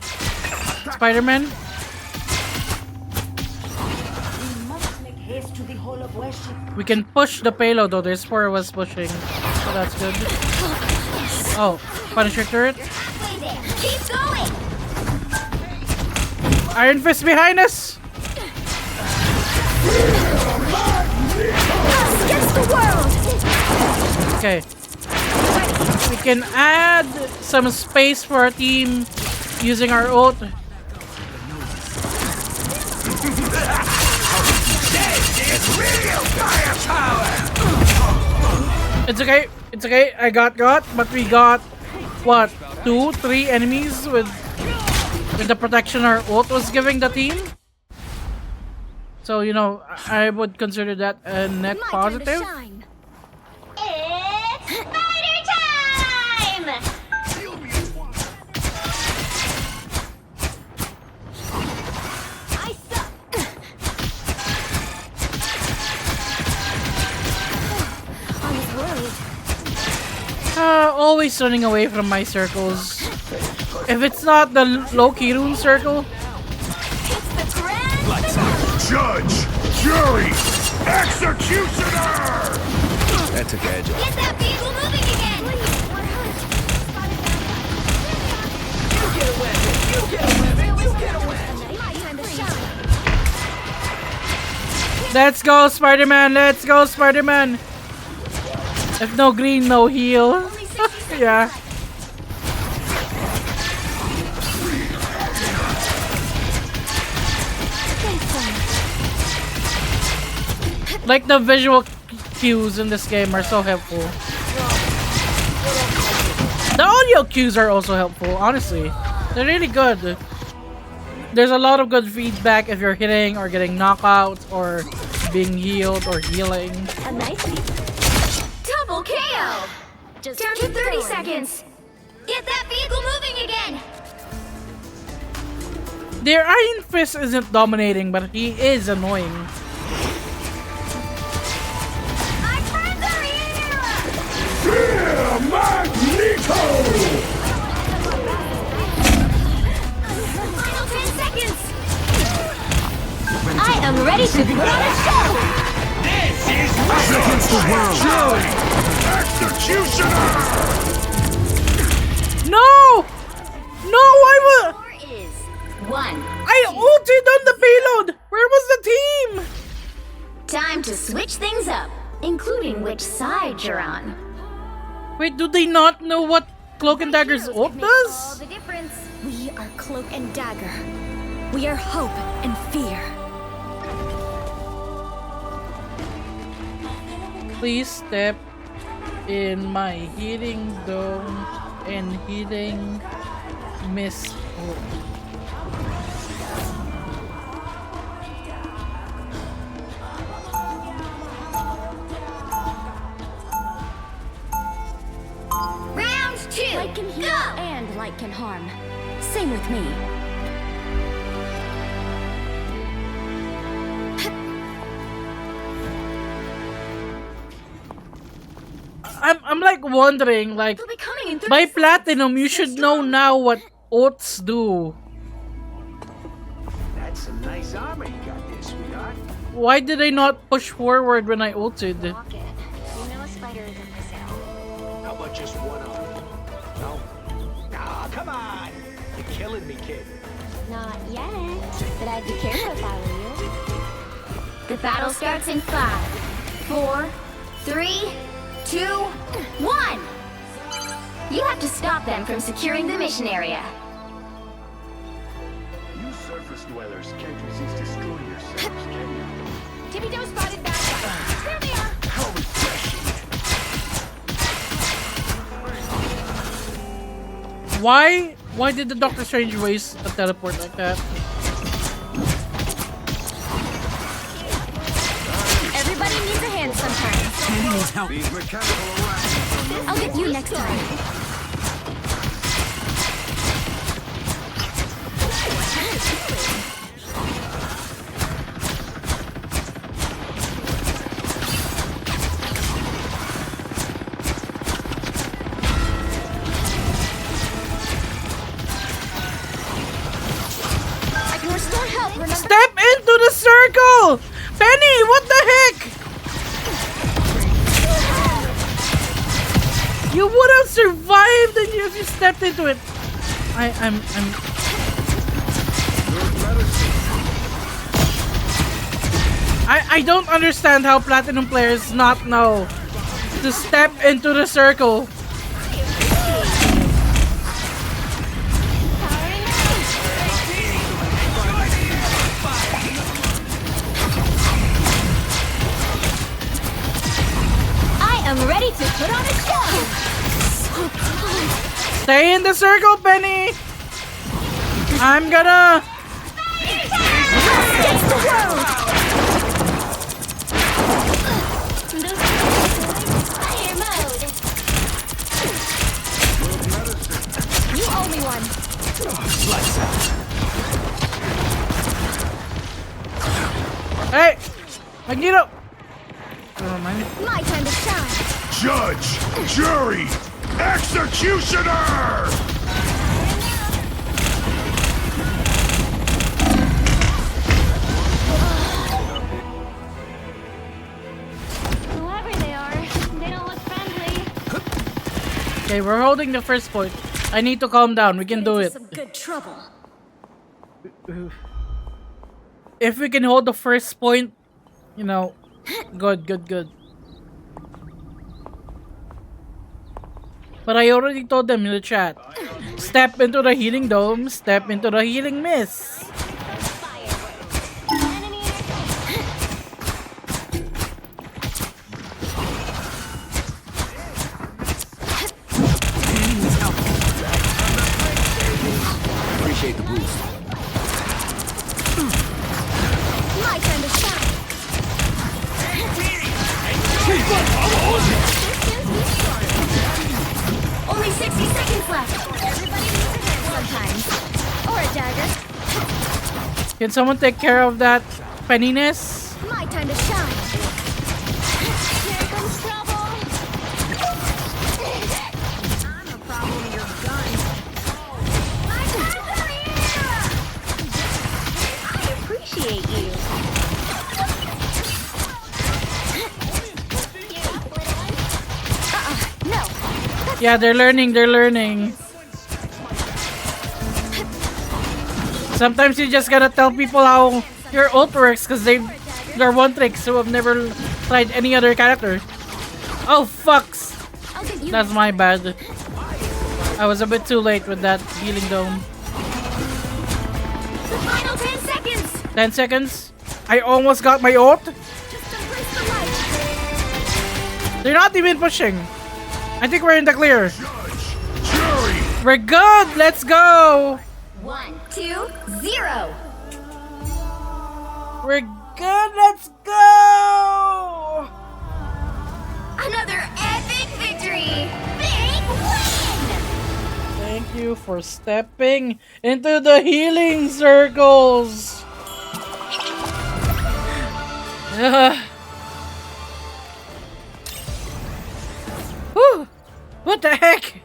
Spider-Man. We can push the payload though. There's 4 of us pushing. So that's good. Oh, Punisher turret. Stay there. Keep going! Iron Fist behind us! Us against the world. Okay. We can add some space for our team using our ult. It's okay. It's okay. I got, but we got what? 2, 3 enemies with the protection our ult was giving the team. So, you know, I would consider that a net My positive. time to shine. It's spider time! always running away from my circles. If it's not the Loki rune circle. It's the grand Judge, jury, executioner! That took edge off. Get that vehicle moving again! Let's go, Spider-Man! Let's go, Spider-Man! If no green, no heal. Yeah. Like the visual cues in this game are so helpful. The audio cues are also helpful, honestly. They're really good. There's a lot of good feedback if you're hitting or getting knockouts or being healed or healing. A nice Double KO! Just Down to 30 seconds! Get that vehicle moving again! Their Iron Fist isn't dominating, but he is annoying. My friends are here! Yeah, Magneto! Final 10 seconds! I am ready to put on a show! Us against the world. Jury, executioner! No! No, I was. Score is 1. I ulted on the payload! Where was the team? Time to switch things up, including which side you're on. Wait, do they not know what Cloak and Dagger's ult All does? the difference. We are Cloak and Dagger. We are hope and fear. Please step in my healing dome and healing mist. Round 2, Light can heal go! and light can harm. Same with me. I'm like wondering, like, They'll be coming in 30 by seconds. Platinum, you should know now what ults do. That's some nice armor you got there, sweetheart. Why did I not push forward when I ulted? Rocket. You know a spider isn't for sale. How about just one arm? No? Ah, come on! You're killing me, kid. Not yet, but I'd be careful if I were you. The battle starts in 5, 4, 3, 2, 1! You have to stop them from securing the mission area. You surface dwellers can't resist destroying yourselves, can you? Tippy toe spotted bad guy. There they are. How refreshing! Why did the Doctor Strange waste a teleport like that? Everybody needs a hand sometimes. Penny needs help. These mechanical arachnids I'll get you next time. I can restore health, remember? Step into the circle! Penny, what the heck? You would have survived if you stepped into it. I don't understand how Platinum players not know to step into the circle. I am ready to put on a show. Stay in the circle, Penny. I'm gonna. Against the world. Fire mode! You owe me one. Hey, Magneto. Never mind. My time to shine. Judge, jury, Executioner! Whoever they are, they don't look friendly. Okay, we're holding the first point. I need to calm down. We can do it. Some good trouble. If we can hold the first point, you know, good, good, good. But I already told them in the chat. Step into the healing dome, step into the healing mist. Appreciate the boost. My turn to shine. Only 60 seconds left. Everybody needs a hand sometimes. Or a dagger. Can someone take care of that penniness? My time to shine. Here comes trouble. I'm a problem with your gun. My time here. I appreciate you. No. Yeah, they're learning, they're learning. Sometimes you just gotta tell people how your ult works because they're one tricks who have never tried any other character. Oh fucks! I'll get you. That's my bad. I was a bit too late with that healing dome. The final 10 seconds. 10 seconds. I almost got my ult. Just embrace the light. They're not even pushing. I think we're in the clear. Judge, jury, We're good. Let's go. 1, 2, 0. We're good. Let's go. Another epic victory. Big win. Thank you for stepping into the healing circles. Whew. What the heck?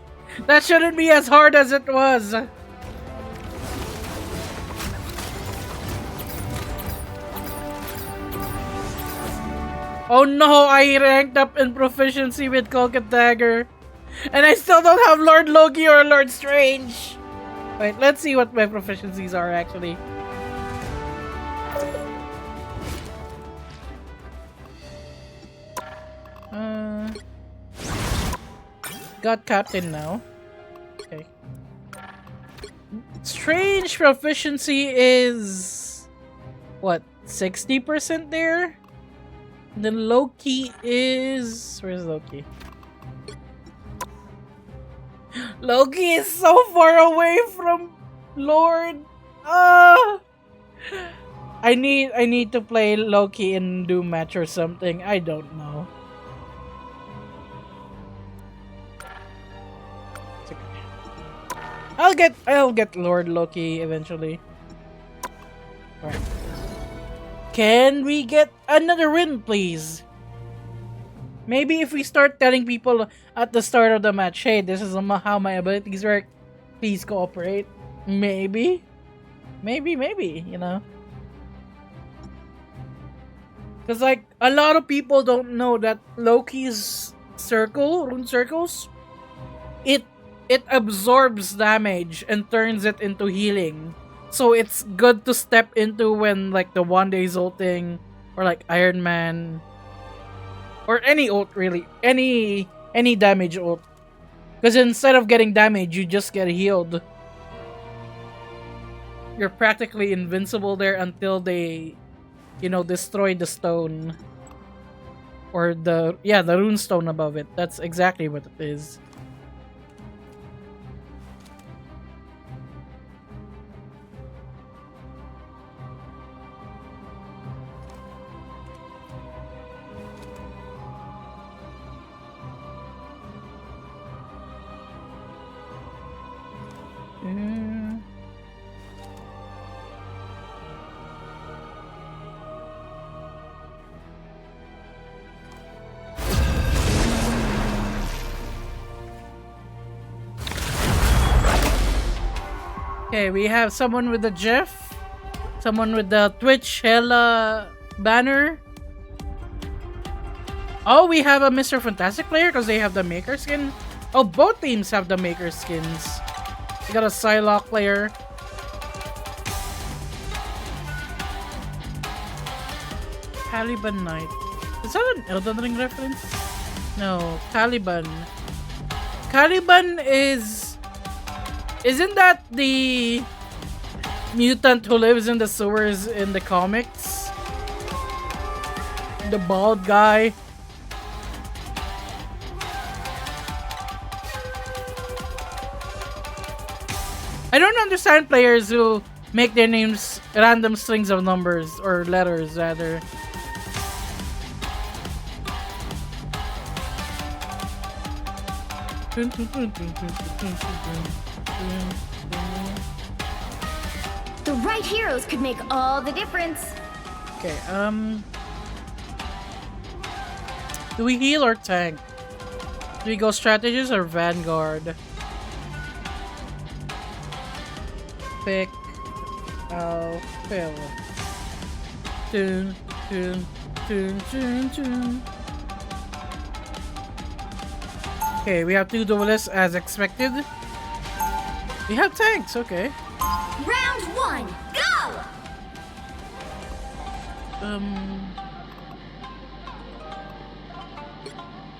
That shouldn't be as hard as it was. Oh no, I ranked up in proficiency with Colgate Dagger. And I still don't have Lord Loki or Lord Strange. Wait, let's see what my proficiencies are actually. Got Captain now. Okay. Strange proficiency is... what? 60% there? Then Loki is... where's Loki? Loki is so far away from Lord. I need to play Loki in Doom match or something. I don't know. It's okay. I'll get Lord Loki eventually. Alright. Can we get another win, please? Maybe if we start telling people at the start of the match, hey, this is how my abilities work, please cooperate. Maybe, you know. Because, like, a lot of people don't know that Loki's rune circles, it absorbs damage and turns it into healing. So it's good to step into when, like, the one day ulting, or like Iron Man, or any ult really, any damage ult. Because instead of getting damage, you just get healed. You're practically invincible there until they, you know, destroy the stone. Or the rune stone above it. That's exactly what it is. Okay, we have someone with the GIF, someone with the Twitch Hella banner. Oh, we have a Mr. Fantastic player because they have the Maker skin. Oh, both teams have the Maker skins. We got a Psylocke player. Caliban Knight. Is that an Elden Ring reference? No, Caliban. Caliban is... Isn't that the mutant who lives in the sewers in the comics? The bald guy. I don't understand players who make their names random strings of numbers or letters rather. The right heroes could make all the difference. Okay, do we heal or tank? Do we go strategist or vanguard? Pick. I'll fill. Tune, tune, tune, tune, tune. Okay, we have 2 duelists as expected. We have tanks, okay. Round 1, go!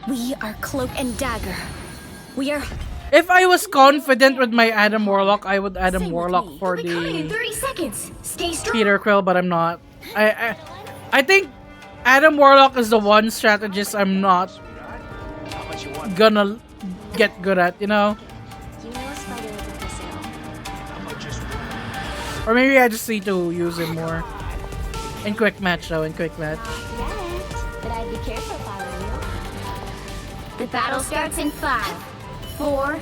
We are Cloak and Dagger. We are... If I was confident with my Adam Warlock, I would Adam Warlock for in the 30 seconds. Stay strong. Peter Quill, but I'm not. I think Adam Warlock is the one strategist I'm not gonna get good at, you know? Or maybe I just need to use him more. In quick match though, in quick match. But I'd be careful if I were you. The battle starts in 5, 4,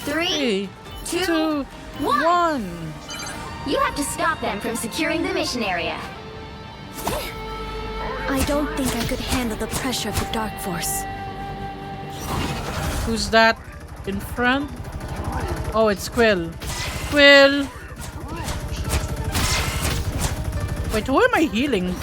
3, 2, 1. You have to stop them from securing the mission area. I don't think I could handle the pressure of the Dark Force. Who's that in front? Oh, it's Quill. Quill! Wait, who am I healing?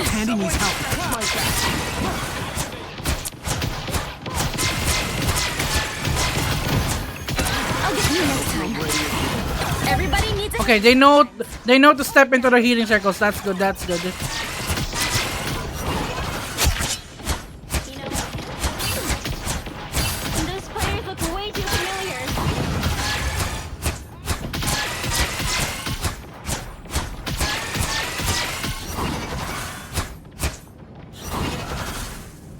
Candy needs help. I'll get you next time. Everybody needs a... Okay, they know to step into the healing circles. That's good, that's good. Those players look way too familiar.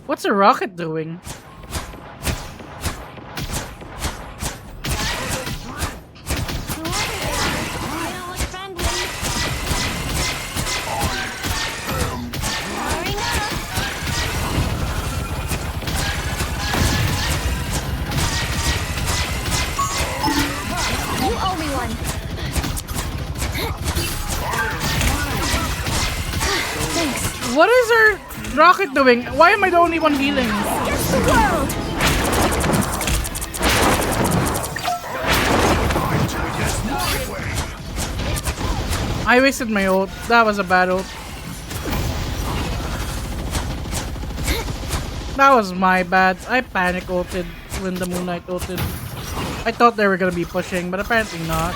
What's a rocket doing? You owe me one. Thanks. What is her rocket doing? Why am I the only one healing? Against the world. I wasted my ult. That was a bad ult. That was my bad. I panic ulted when the Moon Knight ulted. I thought they were gonna be pushing, but apparently not.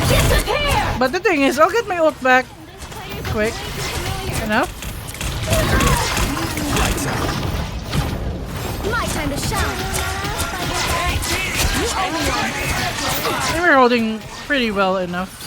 Disappear. But the thing is, I'll get my ult back quick enough. My time to shine. You owe me one. They were holding pretty well enough.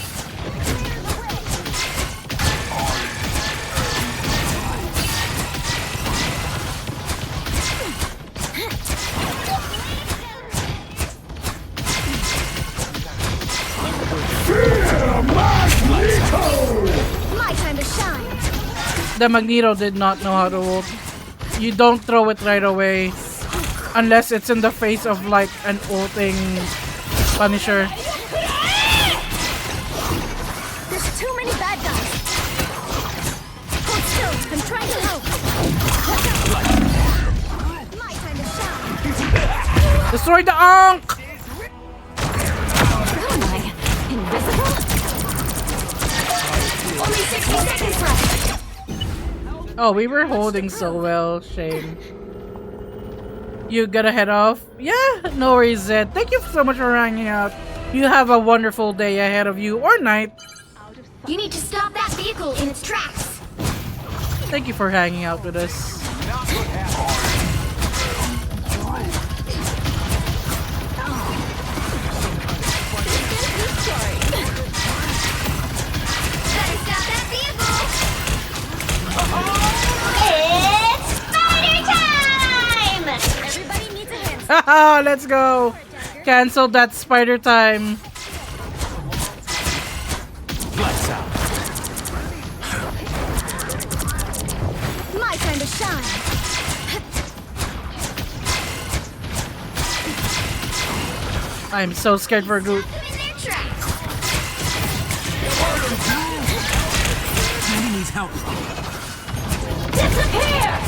My time to shine. The Magneto did not know how to ult. You don't throw it right away unless it's in the face of like an ulting Punisher. There's too many Destroy the Ankh! What am I? Invisible? Only 60 seconds left. Oh, we were holding so well, shame. You gotta head off? Yeah, no worries, Zed. Thank you so much for hanging out. You have a wonderful day ahead of you, or night. You need to stop that vehicle in its tracks. Thank you for hanging out with us. Better stop that vehicle. It's spider time! Everybody needs a hand. Haha, let's go! Cancel that spider time. Lights out. My time to shine. I'm so scared for Groot. Stop them in their tracks. He needs help. Disappear!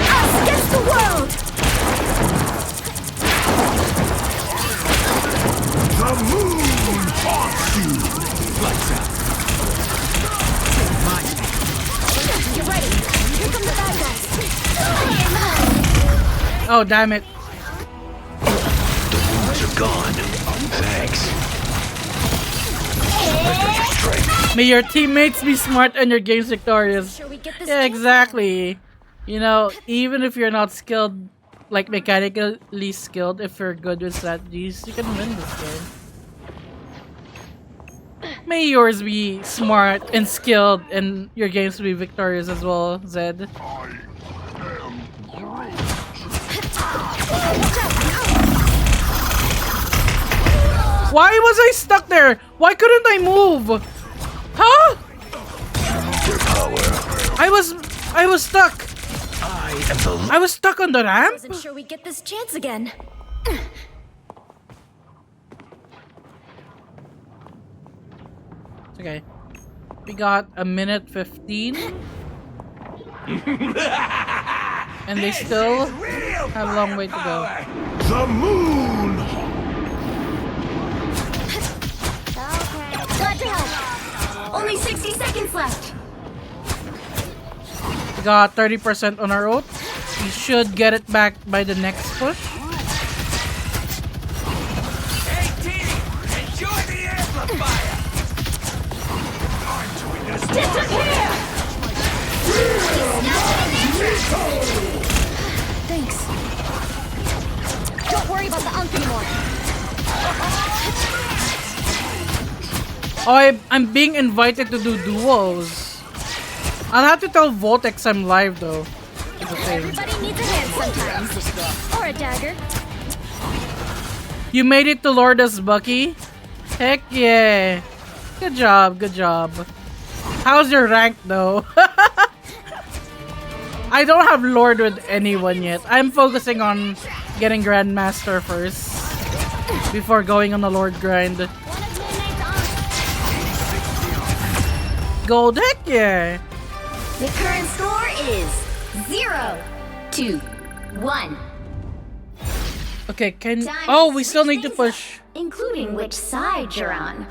Us against the world! The moon haunts you! Lights out. My Get ready. Here come the bad guys. Oh, damn it. Are gone. Thanks. May your teammates be smart and your games victorious. Sure we get this Yeah, chance? exactly. You know, even if you're not skilled, like mechanically skilled, if you're good with strategies, you can win this game. May yours be smart and skilled and your games be victorious as well, Zed. Why was I stuck there? Why couldn't I move? Huh? I was stuck. I was stuck on the ramp? Wasn't sure we'd get this chance again. Okay. We got a minute 15. And they still have a long way to go. The moon! Okay. Glad to help. Only 60 seconds left. We got 30% on our oath. We should get it back by the next push. Hey, team! Enjoy the amplifier! Disappear! Thanks. Don't worry about the unk anymore. Oh, I'm being invited to do duos. I'll have to tell Vortex I'm live though. It's the same. Everybody needs a hand sometimes. Or a dagger. You made it to Lord as Bucky? Heck yeah. Good job, good job. How's your rank though? I don't have Lord with anyone yet. I'm focusing on getting Grandmaster first. Before going on the Lord grind. Gold, heck yeah. The current score is 0-1. Okay, can... Time Oh, to we still switch need to things push. Including which side you're on.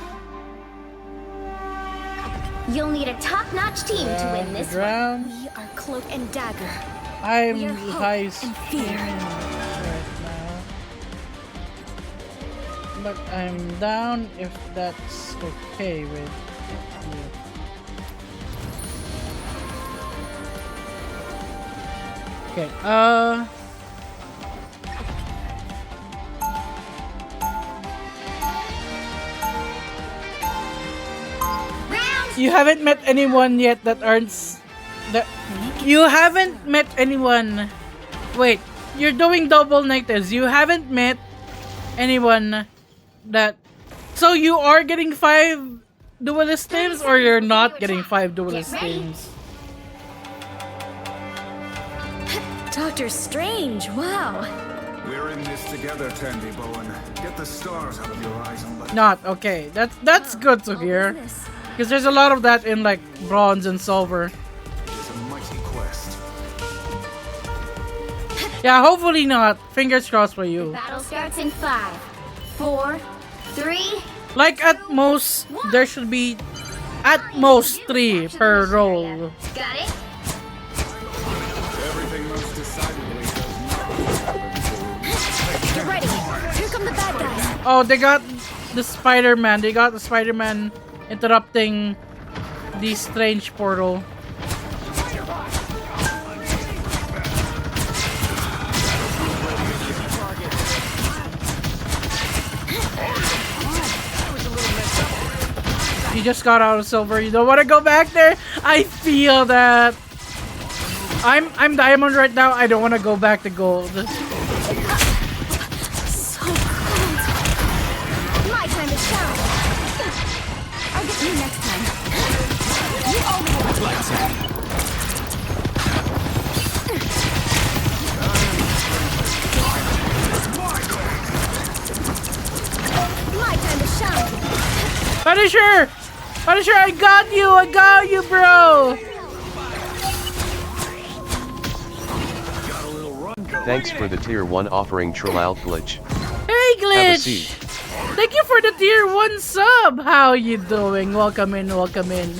You'll need a top-notch team to win this one. Round. We are cloak and dagger. I'm We are hope high and fear. streaming right now. But I'm down if that's okay with you. Okay, Round you haven't met anyone yet that earns that you haven't met anyone. Wait, you're doing double nighters. You haven't met anyone that so you are getting 5 duelist teams or you're not getting 5 duelist teams? Doctor Strange, wow. We're in this together, Tandy Bowen. Get the stars out of your eyes and let Not okay. That's good to hear. Business. Because there's a lot of that in like bronze and silver. It's a mighty quest. Yeah, hopefully not. Fingers crossed for you. Battle starts in 5, 4, 3. Like at most, there should be at most 3 per roll. Got it? Everything most decidedly does not. Get ready. Here come the bad guys. Oh, they got the Spider-Man. They got the Spider-Man interrupting the strange portal. You just got out of silver. You don't want to go back there. I feel that. I'm diamond right now. I don't want to go back to gold. So cold. My time to shine. I'll get you next time. You owe me one. My time to shine. Punisher! Punisher, I got you! I got you, bro! Thanks for the tier 1 offering Trollout Glitch. Hey, Have a Glitch! seat. Thank you for the tier 1 sub! How you doing? Welcome in, welcome in.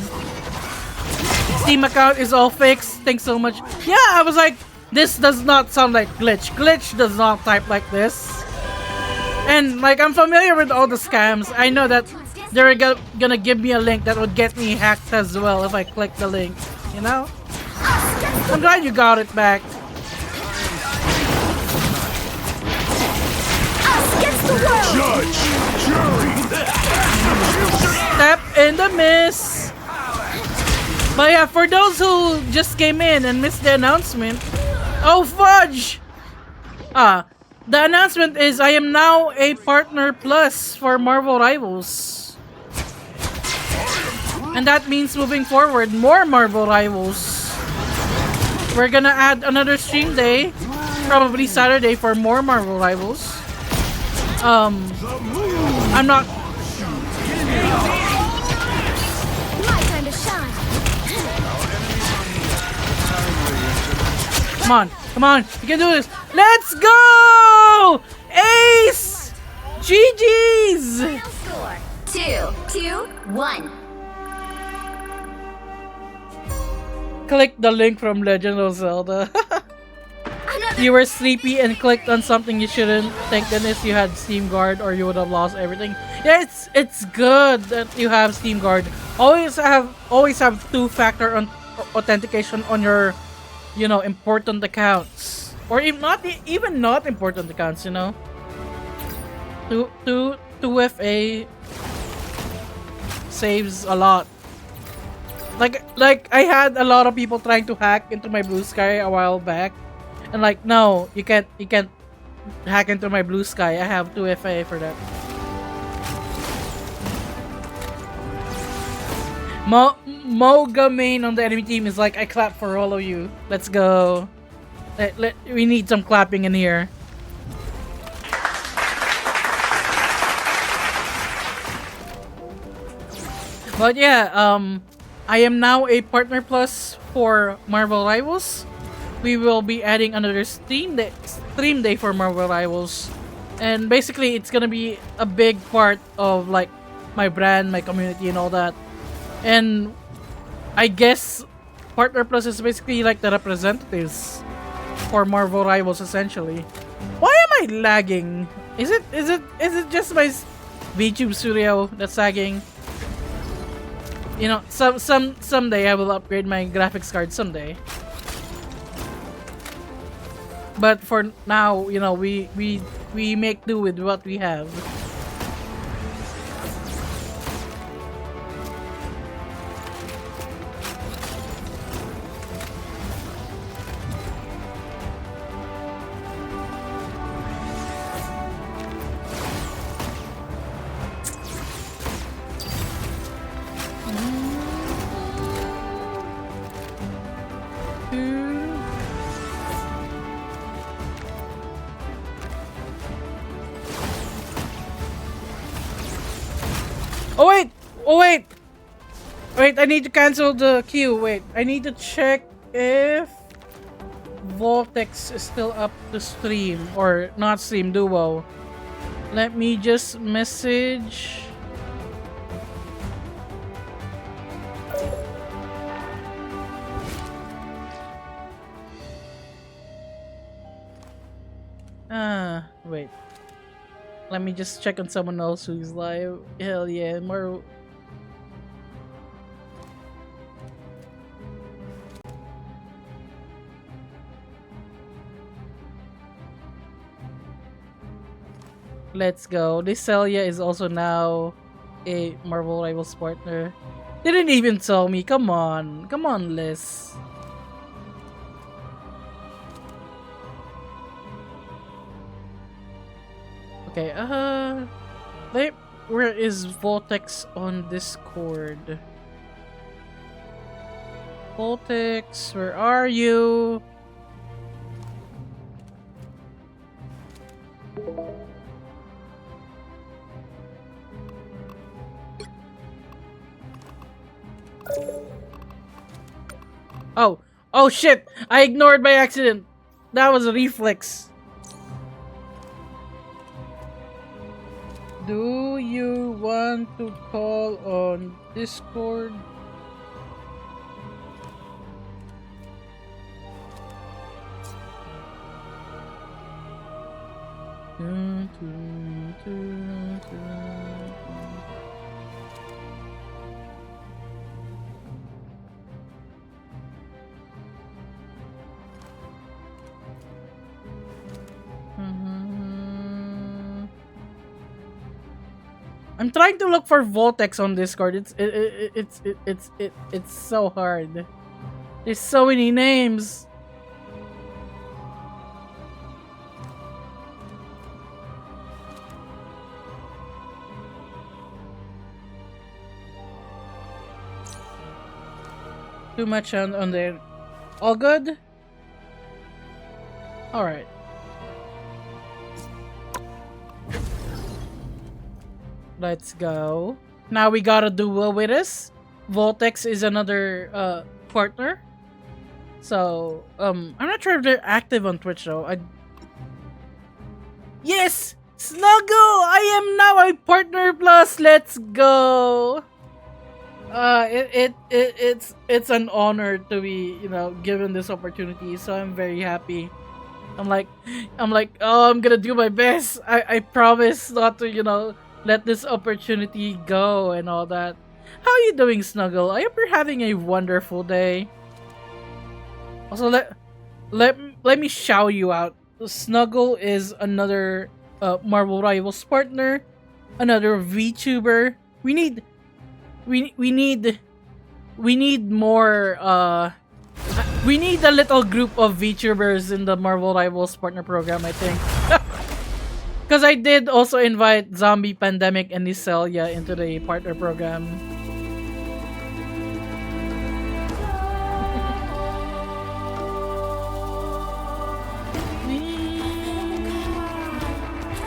Steam account is all fixed. Thanks so much. Yeah, I was like, this does not sound like Glitch. Glitch does not type like this. And like, I'm familiar with all the scams. I know that they're gonna give me a link that would get me hacked as well if I click the link. You know? I'm glad you got it back. Judge, jury. Step in the miss. But yeah, for those who just came in and missed the announcement, oh fudge! The announcement is I am now a partner plus for Marvel Rivals. And that means moving forward, more Marvel Rivals. We're gonna add another stream day, probably Saturday, for more Marvel Rivals. I'm not. My time to shine. Come on, come on, you can do this. Let's go! Ace! GG's! Final score 2-2-1. Click the link from Legend of Zelda. You were sleepy and clicked on something you shouldn't. Thank goodness you had Steam Guard or you would have lost everything. Yeah, it's good that you have Steam Guard. Always have 2-factor authentication on your, you know, important accounts. Or even not important accounts, you know. 2FA saves a lot. Like I had a lot of people trying to hack into my Blue Sky a while back. And like, no, you can't hack into my Blue Sky. I have 2FA for that. Moga main on the enemy team is like, I clap for all of you. Let's go. We need some clapping in here. But yeah, I am now a partner plus for Marvel Rivals. We will be adding another stream day for Marvel Rivals, and basically it's gonna be a big part of like my brand, my community, and all that. And I guess Partner Plus is basically like the representatives for Marvel Rivals essentially. Why am I lagging? Is it just my VTube Studio that's lagging? You know, someday I will upgrade my graphics card someday. But for now, you know, we make do with what we have. Wait, I need to cancel the queue. Wait, I need to check if Voltex is still up to stream or not stream duo. Let me just message. Wait. Let me just check on someone else who's live. Hell yeah, more. Let's go. This Celia is also now a Marvel Rivals partner. Didn't even tell me. Come on. Come on, Liz. Okay, where is Voltex on Discord? Voltex, where are you? Oh shit! I ignored by accident. That was a reflex. Do you want to call on Discord? I'm trying to look for Voltex on Discord. It's so hard. There's so many names. Too much on there. All good? Alright. Let's go. Now we got a duo with us. Voltex is another partner. So, I'm not sure if they're active on Twitch though. Yes! Snuggle! I am now a partner plus. Let's go. It's an honor to be, given this opportunity. So I'm very happy. I'm like, oh, I'm gonna do my best. I promise not to, let this opportunity go and all that. How are you doing, Snuggle? I hope you're having a wonderful day. Also, let me shout you out. Snuggle is another Marvel Rivals partner, another VTuber. We need more. We need a little group of VTubers in the Marvel Rivals partner program, I think. Because I did also invite Zombie Pandemic and Nicelia into the partner program.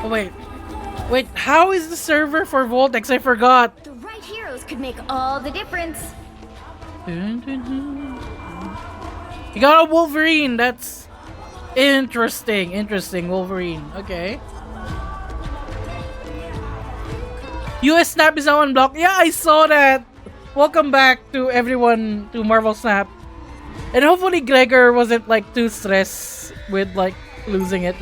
Oh, wait, how is the server for Voltex? I forgot. The right heroes could make all the difference. You got a Wolverine. That's interesting. Wolverine. Okay. US Snap is now unblocked. Yeah, I saw that. Welcome back to everyone to Marvel Snap. And hopefully Gregor wasn't like too stressed with like losing it,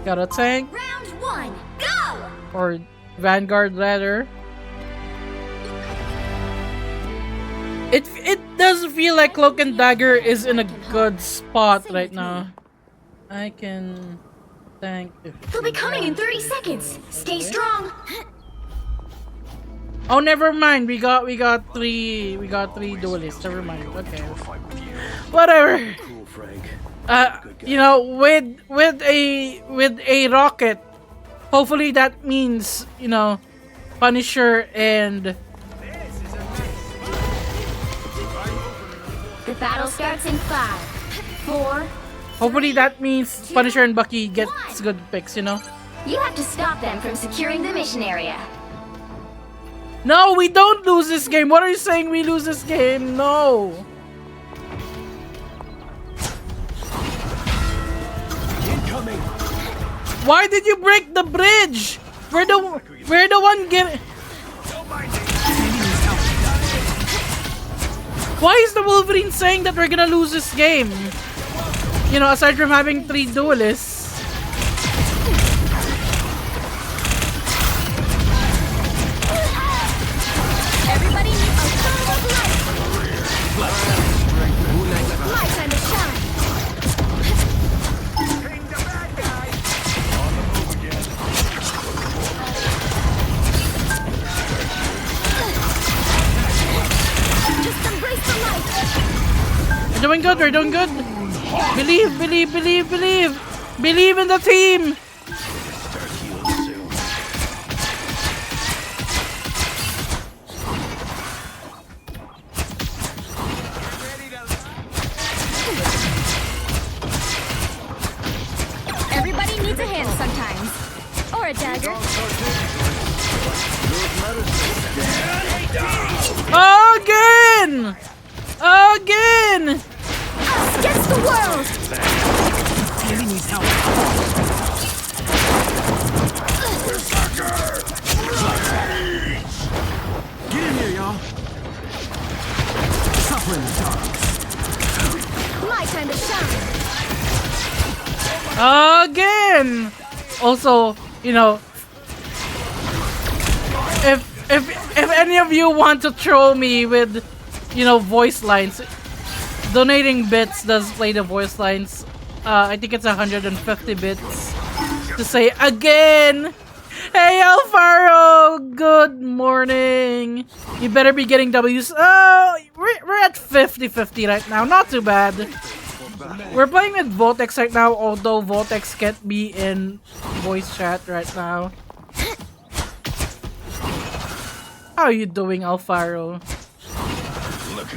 Got a tank. Round 1, go! Or Vanguard rather. It does feel like Cloak and Dagger is in a good spot right now. I can tank if He'll be coming in 30 seconds. Stay strong. Oh, never mind. We got three duelists. Never mind. Okay. Whatever. Cool, Frank. With a rocket, hopefully that means, Punisher and The battle starts in 5, 4. hopefully that means Punisher and Bucky gets good picks, You have to stop them from securing the mission area. No, we don't lose this game. What are you saying? We lose this game? No. Incoming. Why did you break the bridge? We're the one giving. Why is the Wolverine saying that we're gonna lose this game? You know, aside from having 3 duelists. Everybody needs a little of light. My time to shine. Just embrace the light. We're doing good, we're doing good. Believe, believe, believe, believe. Believe in the team. Everybody needs a hand sometimes. Or a dagger. Again! Again! Us against the world! Enemy needs help. Get in here, y'all. Suffer in the darkness. My time to shine. Again! Also, you know, if any of you want to troll me with, you know, voice lines, donating bits does play the voice lines. I think it's 150 bits to say again. Hey Alfaro, good morning. You better be getting W's. Oh, we're at 50-50 right now. Not too bad. We're playing with Votex right now, although Votex can't be in voice chat right now. How are you doing, Alfaro?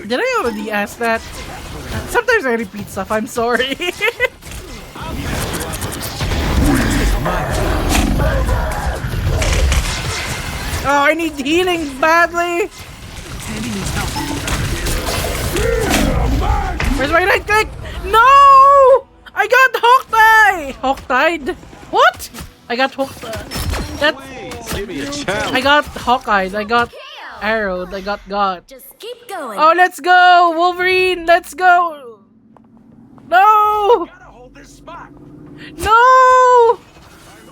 Did I already ask that? Sometimes I repeat stuff, I'm sorry. Oh, I need healing badly! Where's my right click? No! I got Hawkeye! Hawkeye? What? I got Hawkeye. Give me a challenge. I got Hawkeye. I got arrowed. I got God. Just keep going. Oh, let's go! Wolverine, let's go! No! No!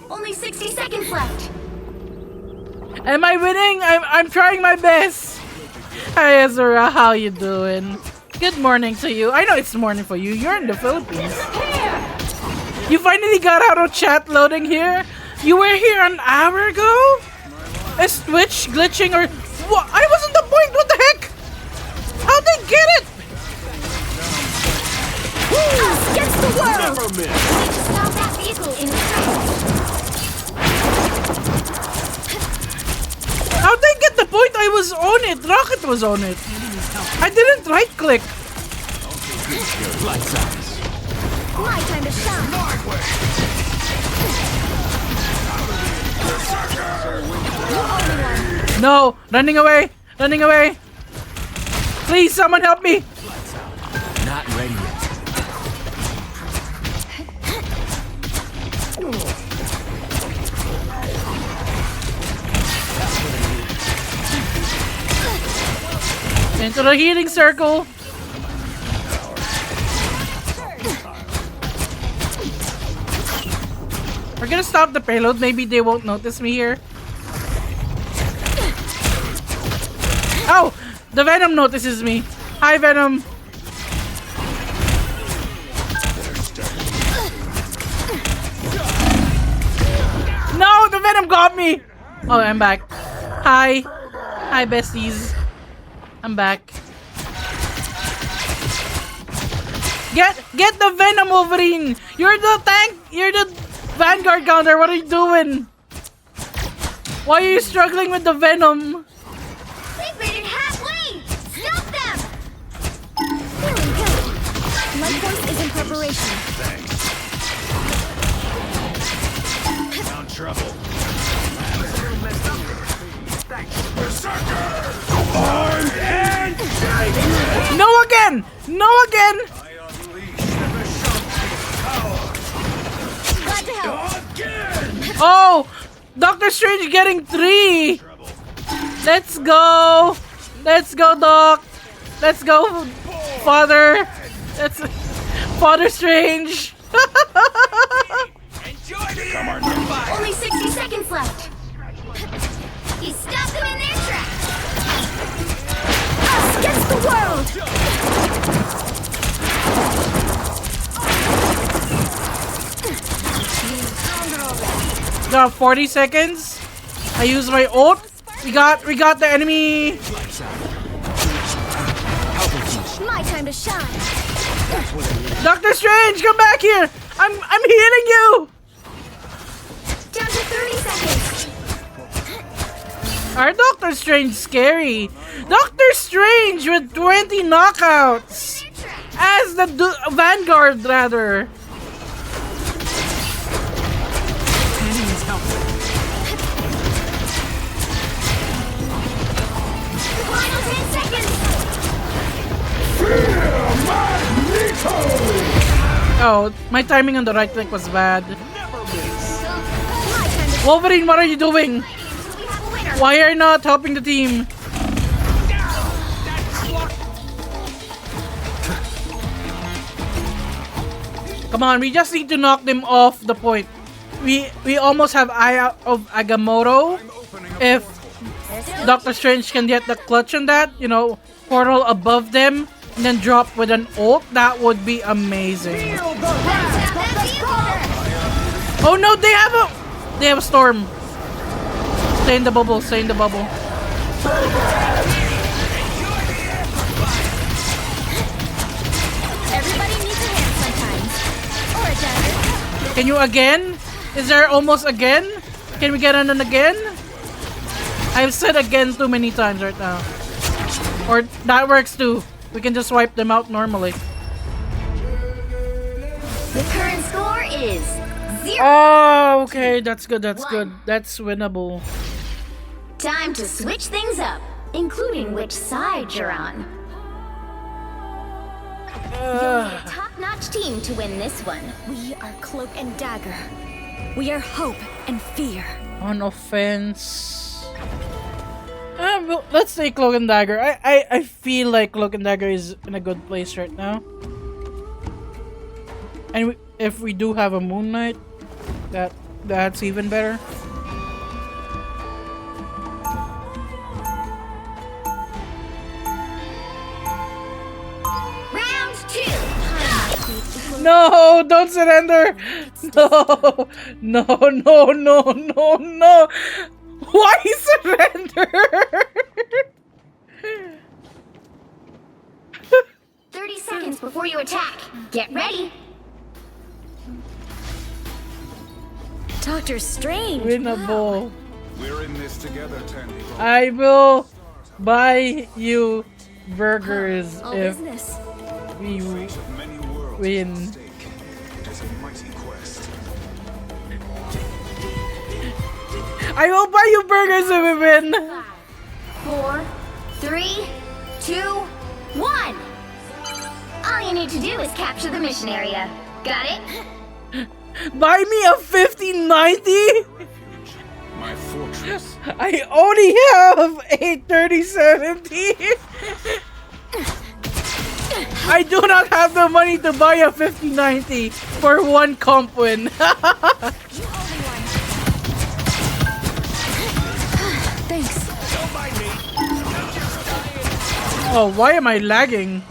Only 60 seconds left. Am I winning? I'm trying my best. Hi Azura, how you doing? Good morning to you. I know it's morning for you. You're in the Philippines. You finally got out of chat loading here? You were here an hour ago? Is Twitch glitching or what? I was on the point. What the heck? How'd they get it? Us against the world. Never miss. We need to stop that vehicle in its tracks. How'd they get the point? I was on it. Rocket was on it. I didn't right click. My time to shine. You're only one. No, running away. Running away. Please, someone help me. Not ready yet. Into the healing circle. We're gonna stop the payload. Maybe they won't notice me here. Oh! The Venom notices me. Hi, Venom. No! The Venom got me! Oh, I'm back. Hi. Hi, besties. I'm back. Get the Venom, Wolverine! You're the tank! You're the Vanguard counter! What are you doing? Why are you struggling with the Venom? They've made it halfway! Stop them! Feeling good. Light Force is in preparation. Found trouble. Berserker! No again! I unleash the Shanti's power. Glad to help. Oh! Dr. Strange getting 3! Let's go! Let's go, Doc! Let's go, Father! That's Father Strange! Only 60 seconds left. You stopped them in their tracks. Us against the world. Got 40 seconds. I use my ult. We got the enemy. My time to shine. Doctor Strange, come back here. I'm healing you. Down to 30 seconds. Our Doctor Strange scary. Doctor Strange with 20 knockouts as the Vanguard rather. Final 10 seconds. Oh, my timing on the right click was bad. My time to Wolverine, what are you doing? we have a winner. Why are you not helping the team? Come on, we just need to knock them off the point. We almost have Eye of Agamotto. If Doctor Strange can get the clutch on that, you know, portal above them and then drop with an ult, that would be amazing. Oh no, they have a storm. Stay in the bubble, stay in the bubble. Everybody needs a hand sometimes. Or a dagger. Can you again? Is there almost again? Can we get on an again? I've said again too many times right now. Or that works too. We can just wipe them out normally. The current score is 0. Oh, okay. That's good. That's good. That's winnable. Time to switch things up, including which side you're on. You'll need a top-notch team to win this one. We are Cloak and Dagger. We are hope and fear. On offense. Well, let's say Cloak and Dagger. I feel like Cloak and Dagger is in a good place right now. And if we do have a Moon Knight, that's even better. Round 2. No, don't surrender. No, no, no, no, no, no. Why surrender? 30 seconds before you attack. Get ready. Doctor Strange. Winnable. We're in this together, Tandy. I will buy you burgers All if business. we Many worlds win. at stake. It is a mighty quest. I will buy you burgers if we win. 4, 3, 2, 1. All you need to do is capture the mission area. Got it? Buy me a 5090? My fortress. I only have a 3070. I do not have the money to buy a 5090 for one comp win. Thanks. Oh, why am I lagging?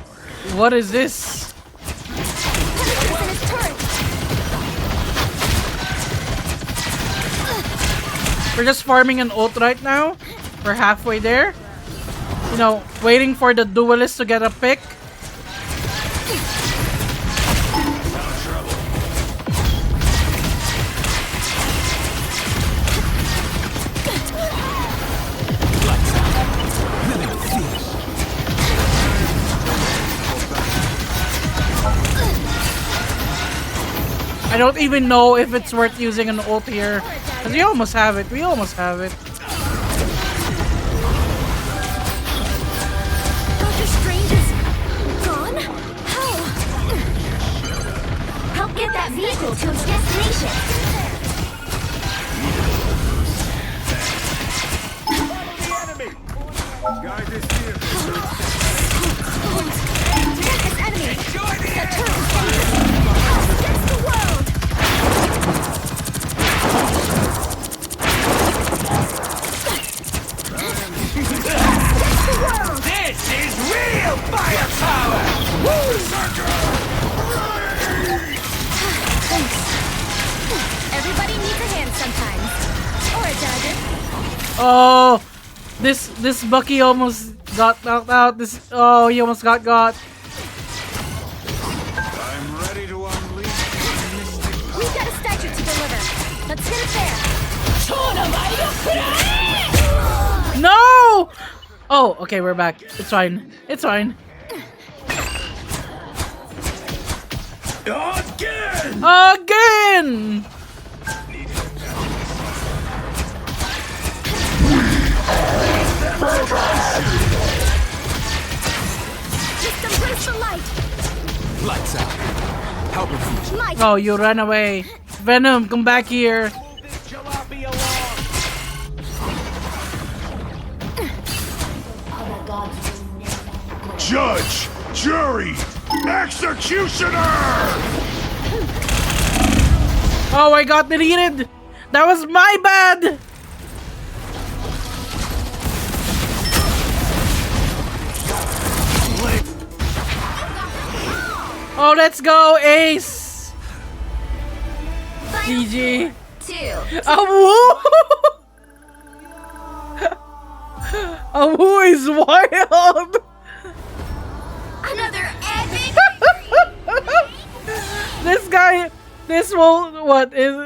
What is this? We're just farming an ult right now. We're halfway there. You know, waiting for the duelist to get a pick. I don't even know if it's worth using an ult here. Because we almost have it. We almost have it. Doctor Strange is gone? Oh, this Bucky almost got knocked out. He almost got. I'm ready to unleash mystic power. We've got a statue to deliver. Let's get it there. No! Oh, okay, we're back. It's fine. It's fine. Again! Again! Just embrace the light. Lights out. Help me. Light. Oh, you ran away. Venom, come back here. Move this jalopy along. Judge, jury, executioner! Oh, I got deleted. That was my bad. Oh, let's go, Ace. GG. 2. Awu! Awu is wild. Another epic. This guy, what is?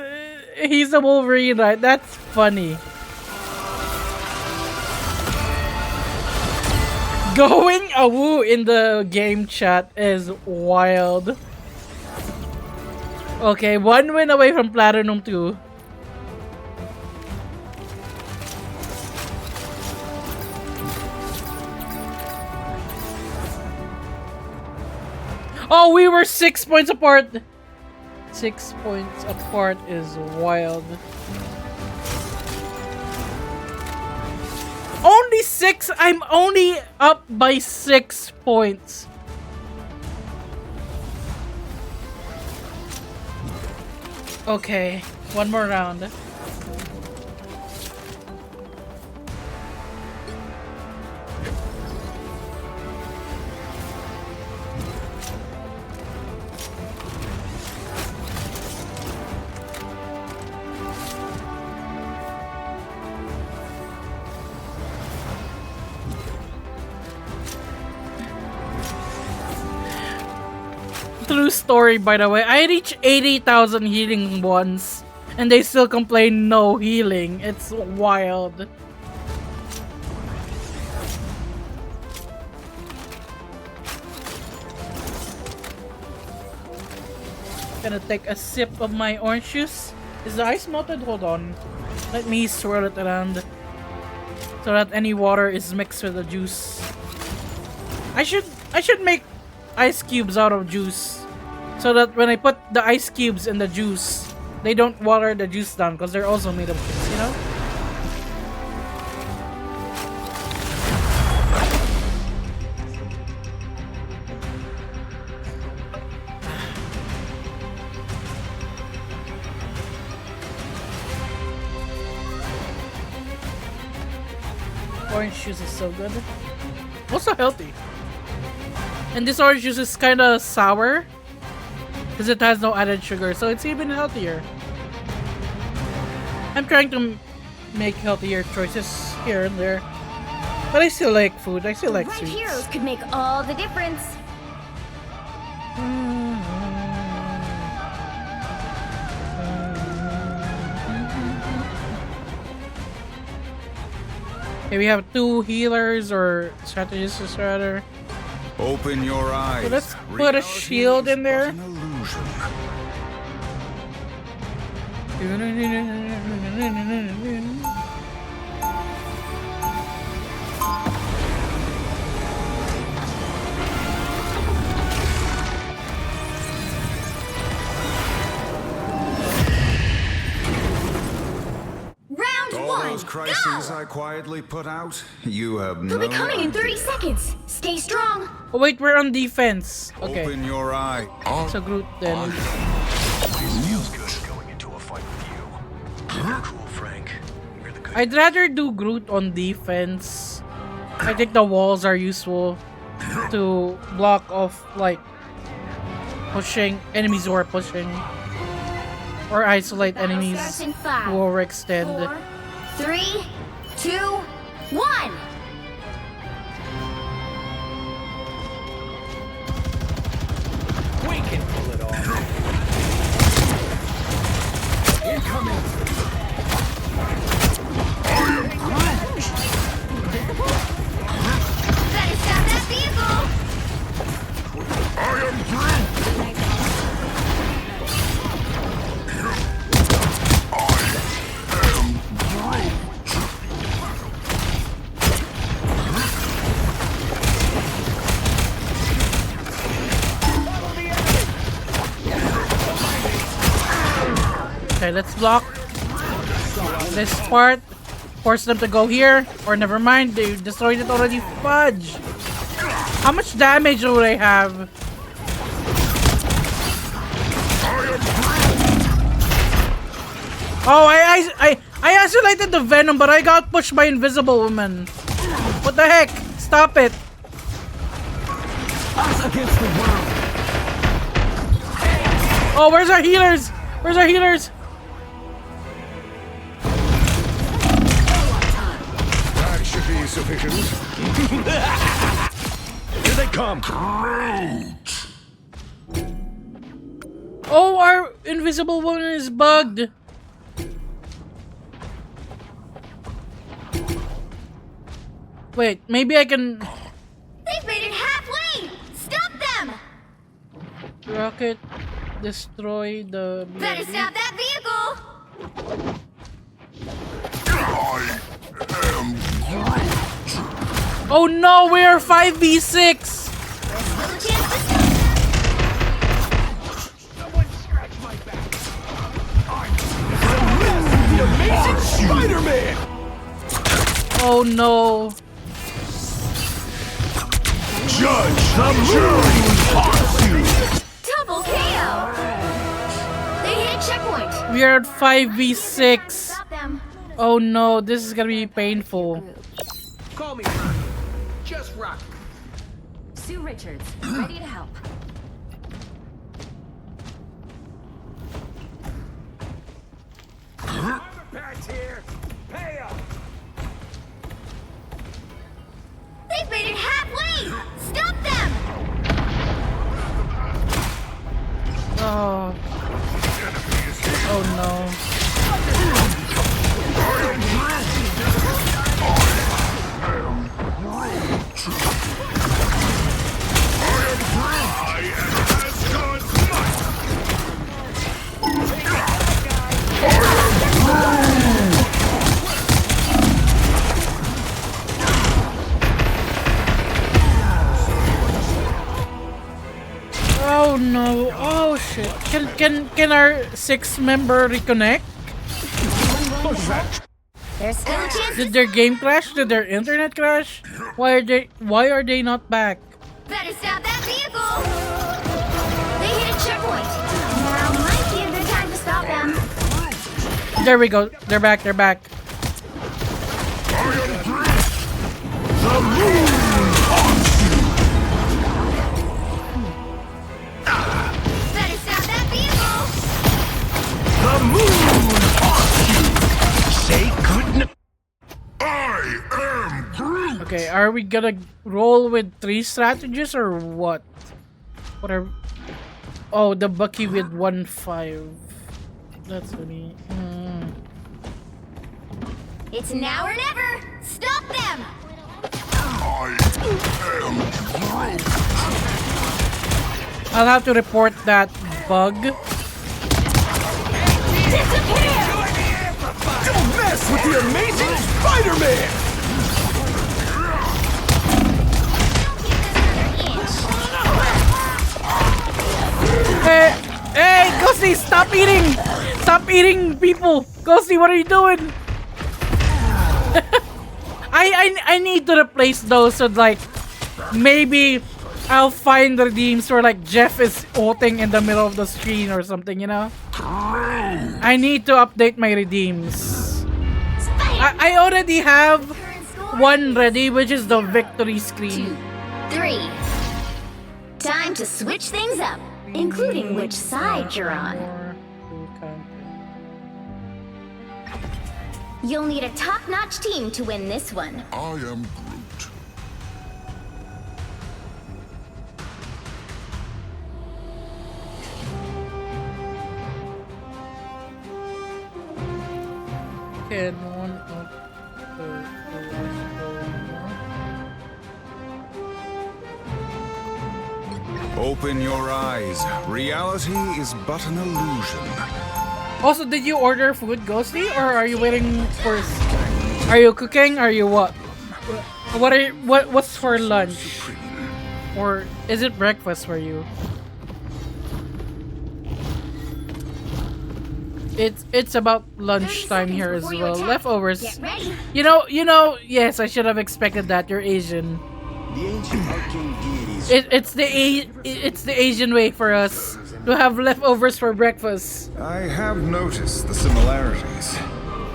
He's a Wolverine, right? That's funny. Going Awu in the game chat is wild. Okay, 1 win away from Platinum 2. Oh, we were 6 points apart. 6 points apart is wild. Only 6? I'm only up by 6 points. Okay, one more round. True story, by the way. I reached 80,000 healing once, and they still complain no healing. It's wild. Gonna take a sip of my orange juice. Is the ice melted? Hold on. Let me swirl it around so that any water is mixed with the juice. I should make ice cubes out of juice, so that when I put the ice cubes in the juice, they don't water the juice down because they're also made of juice, you know? Orange juice is so good. Also healthy. And this orange juice is kind of sour because it has no added sugar, so it's even healthier. I'm trying to make healthier choices here and there, but I still like food. I still like Right sweets. heroes could make all the difference. Okay, we have 2 healers or strategists rather. Open your eyes. So let's put a shield in there. An illusion. Round All 1. those crises I quietly put out, you have no They'll be coming in 30 idea. seconds. Stay strong. Oh wait, we're on defense. Okay, Open your eye. so Groot then. Feels good going into a fight with you. You're cool, Frank. You're the good. I'd rather do Groot on defense. I think the walls are useful to block off like pushing enemies who are pushing, or isolate Battle enemies starts in who 5, overextend. 4, 3, 2, 1. We can pull it off. Incoming. Better stop that vehicle. I am Groot! Okay, let's block this part. Force them to go here. Or never mind, they destroyed it already. Fudge! How much damage do they have? Oh, I isolated the Venom, but I got pushed by Invisible Woman. What the heck? Stop it! Us against the world. Oh, where's our healers? Where's our healers? That should be sufficient. Here they come. Oh, our Invisible Woman is bugged. Wait, maybe I can They've made it halfway. Stop them. rocket destroy the Better BLD. stop that vehicle. Oh no, we are 5v6. There's little chance to stop them. Someone scratch my back. The Amazing Spider-Man. Oh no. Judge the jury haunts you! Double KO. They hit checkpoint. We are at 5v6. Stop them. Oh no, this is gonna be painful. Call me Rock. Just Rock. Sue Richards, ready to help. Armor packs here. Pay up. They've made it halfway. Stop them. Oh. Oh no. Oh no. Oh shit. Can our 6-member reconnect? There's still a chance. Did their game crash? Did their internet crash? Why are they not back? Better stop that vehicle. They hit a checkpoint. Now might be a good time to stop them. There we go. They're back. They're back. Better stop that vehicle. The moon haunts you! Say goodnight. I am Groot! Okay, are we gonna roll with 3 strategies or what? What are... Oh, the Bucky with 1-5. That's me. It's now or never. Stop them. I am Groot! I'll have to report that bug. Disappear. Don't mess with the Amazing Spider-Man. Hey, hey, Ghosty, stop eating! Stop eating people! Ghosty, what are you doing? I need to replace those with like maybe I'll find redeems where like Jeff is ulting in the middle of the screen or something, you know? I need to update my redeems. I already have one ready, which is the victory screen. 3. Time to switch things up, including which side you're on. You'll need a top-notch team to win this one. I am Groot. Can one of the Open your eyes. Reality is but an illusion. Also, did you order food, Ghosty, or are you waiting for? Are you cooking? Are you what? What's for lunch? Or is it breakfast for you? It's about lunchtime here as well. Leftovers. Get ready. You know. Yes, I should have expected that. You're Asian. The ancient arcane deities. It's the Asian way for us to have leftovers for breakfast. I have noticed the similarities.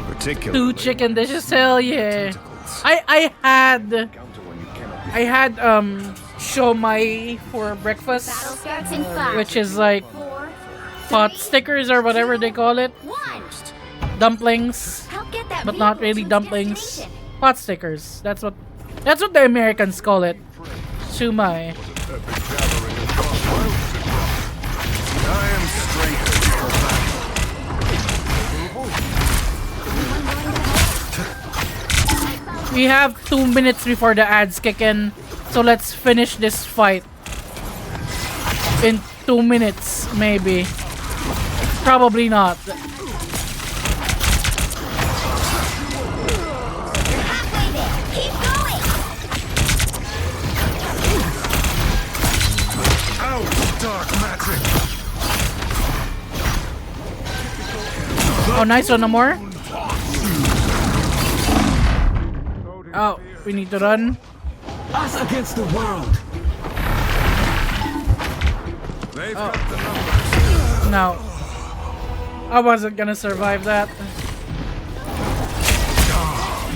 Particularly 2 chicken dishes. Hell yeah. tentacles. I had shomai for breakfast, Battle starts in 5, which is like 4, pot stickers or whatever they call it. 1. Dumplings, Help get that but not vehicle really to its dumplings. destination. Pot stickers. That's what the Americans call it. Shumai. I am strengthened for battle. We have 2 minutes before the ads kick in, so let's finish this fight in 2 minutes, maybe. Probably not. Halfway there. Keep going. Out, dark magic. Oh, nice one, no more. Oh, we need to run. Us against the world. They've got the numbers. No. I wasn't gonna survive that.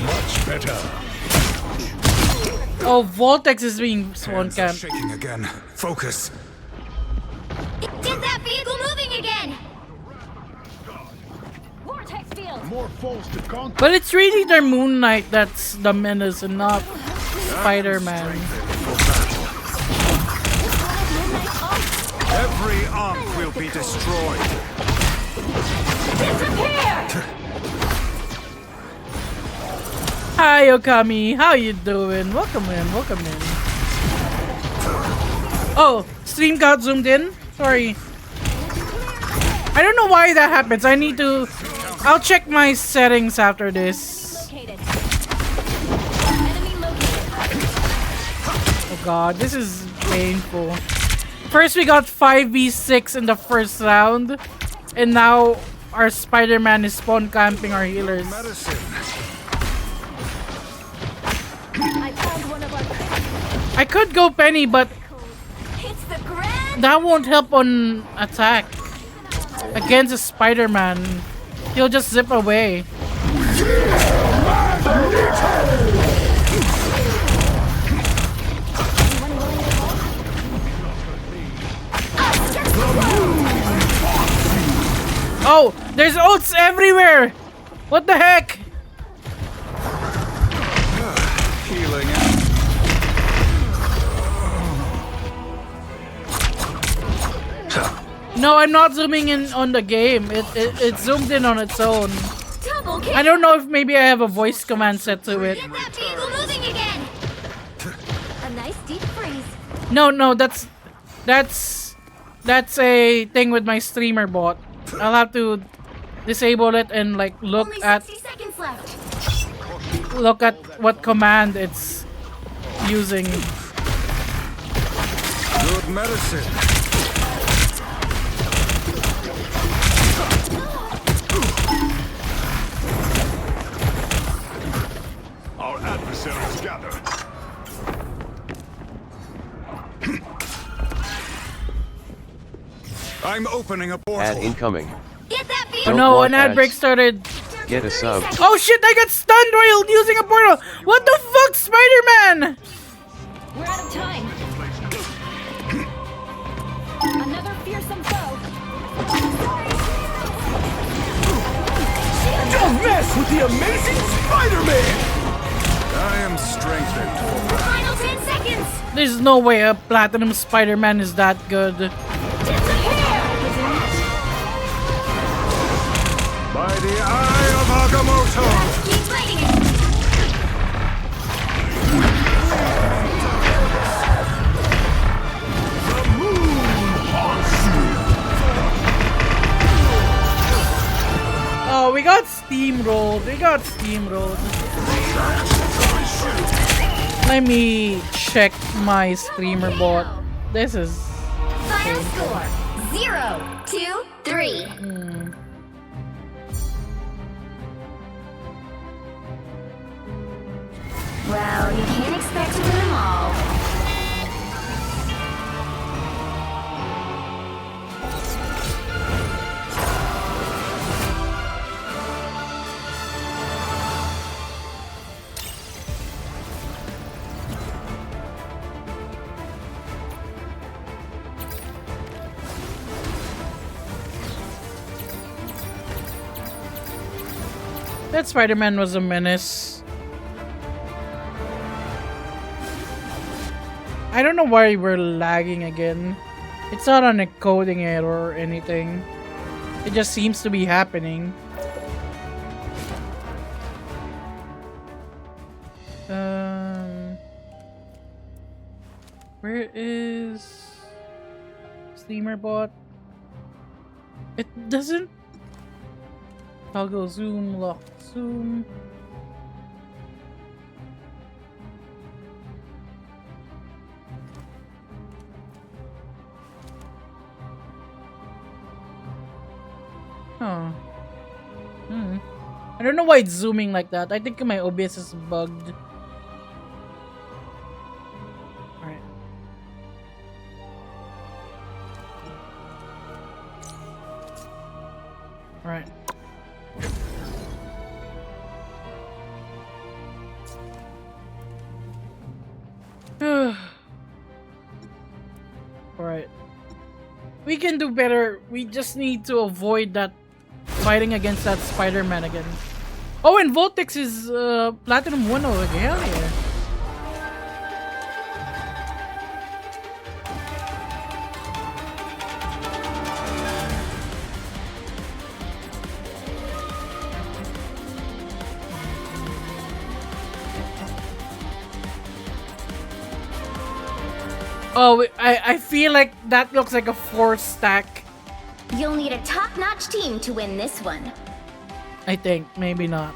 Much better. Oh, Voltex is being spawn Hands are camped. shaking again. Focus. Get that vehicle moving again. Vortex field. More foes to conquer. But it's really their Moon Knight that's the menace and not Spider-Man. Every arc will be destroyed. Hi, Okami. How you doing? Welcome in. Welcome in. Oh, stream got zoomed in? Sorry. I don't know why that happens. I need to... I'll check my settings after this. Located. Enemy located. Oh god, this is painful. First we got 5v6 in the first round. And now our Spider-Man is spawn camping our healers. Medicine. I found one of our critics. I could go Penny, but It's the grand. that won't help on attack. Against a Spider-Man. He'll just zip away. Oh, there's ults everywhere! What the heck? Healing. No, I'm not zooming in on the game. It zoomed in on its own. Double kill. I don't know if maybe I have a voice command set to it. Get that vehicle moving again. A nice deep freeze. No, that's a thing with my streamer bot. I'll have to disable it and like look Only at 60 seconds left. what command it's using. Good medicine. Our adversaries gather. I'm opening a Ad portal. incoming. Get that Oh vehicle. Don't no, want an ad break ads. started. Get a sub. Oh shit, I got stunned while using a portal! What the fuck, Spider-Man? We're out of time. Another fearsome foe. Don't mess with the amazing Spider-Man! I am strengthened for Final 10 seconds. There's no way a Platinum Spider-Man is that good. by the eye of Agamotto. Keep fighting it. Oh, we got steamrolled. We got steamrolled. Let me check my Screamer bot. This is Final score 0-2-3. Well, you can't expect to win them all. that Spider-Man was a menace. I don't know why we're lagging again. It's not on a coding error or anything. It just seems to be happening. Where is Steamer bot? It doesn't toggle zoom, lock zoom. Huh. I don't know why it's zooming like that. I think my OBS is bugged. Alright. Alright. Alright. We can do better. We just need to avoid that fighting against that Spider-Man again. Oh, and Voltex is Platinum 1 already. Hell yeah. Oh, I feel like that looks like a 4-stack. You'll need a top-notch team to win this one. I think, maybe not.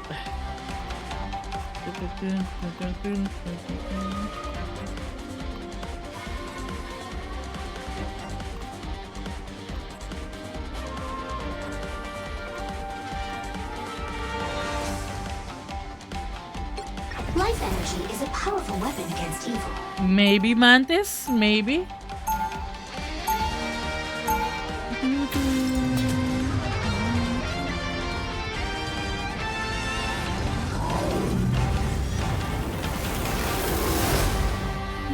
Life energy is a powerful weapon against evil. Maybe Mantis? Maybe?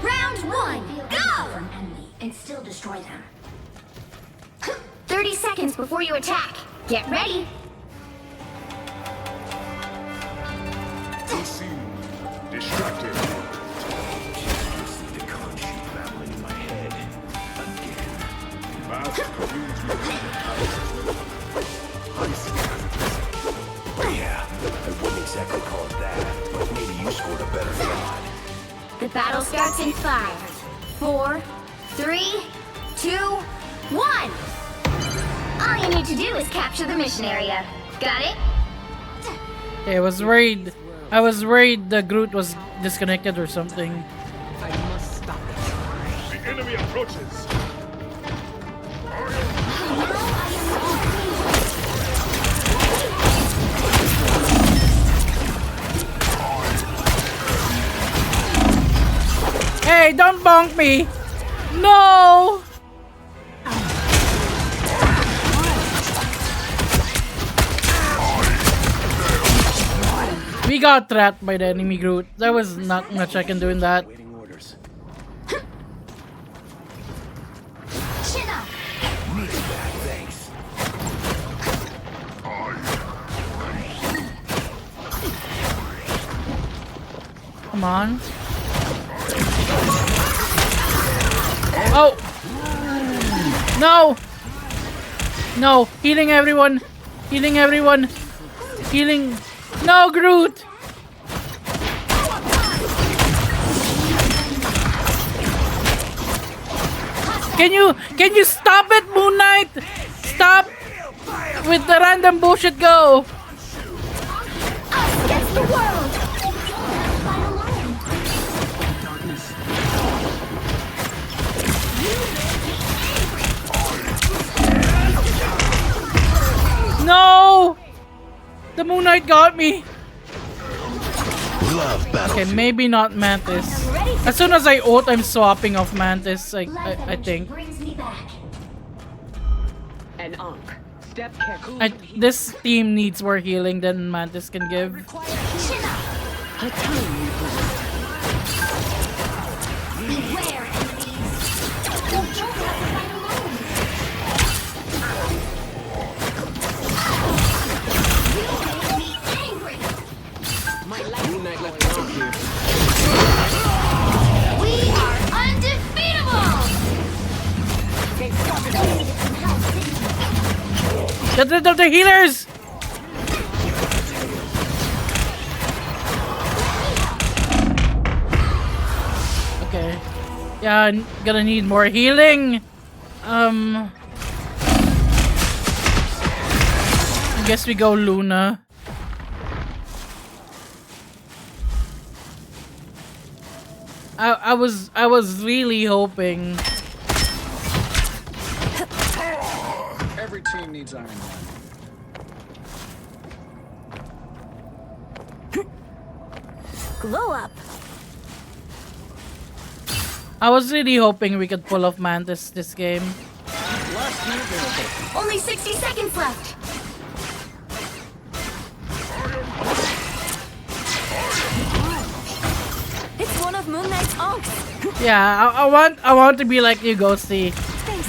Round 1, go! From enemy and still destroy them. 30 seconds before you attack. Get ready. They seem distracted. The con sheet battling in my head. Again. Vast community. Yeah, I wouldn't exactly call it that, but maybe you scored a better shot. The battle starts in 5, 4, 3, 2, 1. All you need to do is capture the mission area. Got it? Yeah, I was worried the Groot was disconnected or something. The enemy approaches. Hey, don't bonk me! No! We got trapped by the enemy Groot. There was not much I can do in that. Waiting orders. Chin up. Needed that, thanks. Come on. Oh! No! No! Healing everyone! Healing everyone! Healing! No, Groot! Can you stop it, Moon Knight? Stop with the random bullshit, go! Us against the world. No! The Moon Knight got me. Love Okay, maybe not Mantis. As soon as I ult, I'm swapping off Mantis. I think. Brings me back. An Ankh. Step careful. This team needs more healing than Mantis can give. Chin up. Beware, enemies. Don't have to fight alone. You make me angry. Moon Knight left an Ankh here. We are undefeatable. Get rid of the healers! Okay. Yeah, I'm gonna need more healing. I guess we go Luna. I was really hoping. Every team needs Iron Man. Glow up. I was really hoping we could pull off Mantis this game. Only 60 seconds left. It's one of Moon Knight's Ankhs. Yeah, I want to be like you, Ghosty.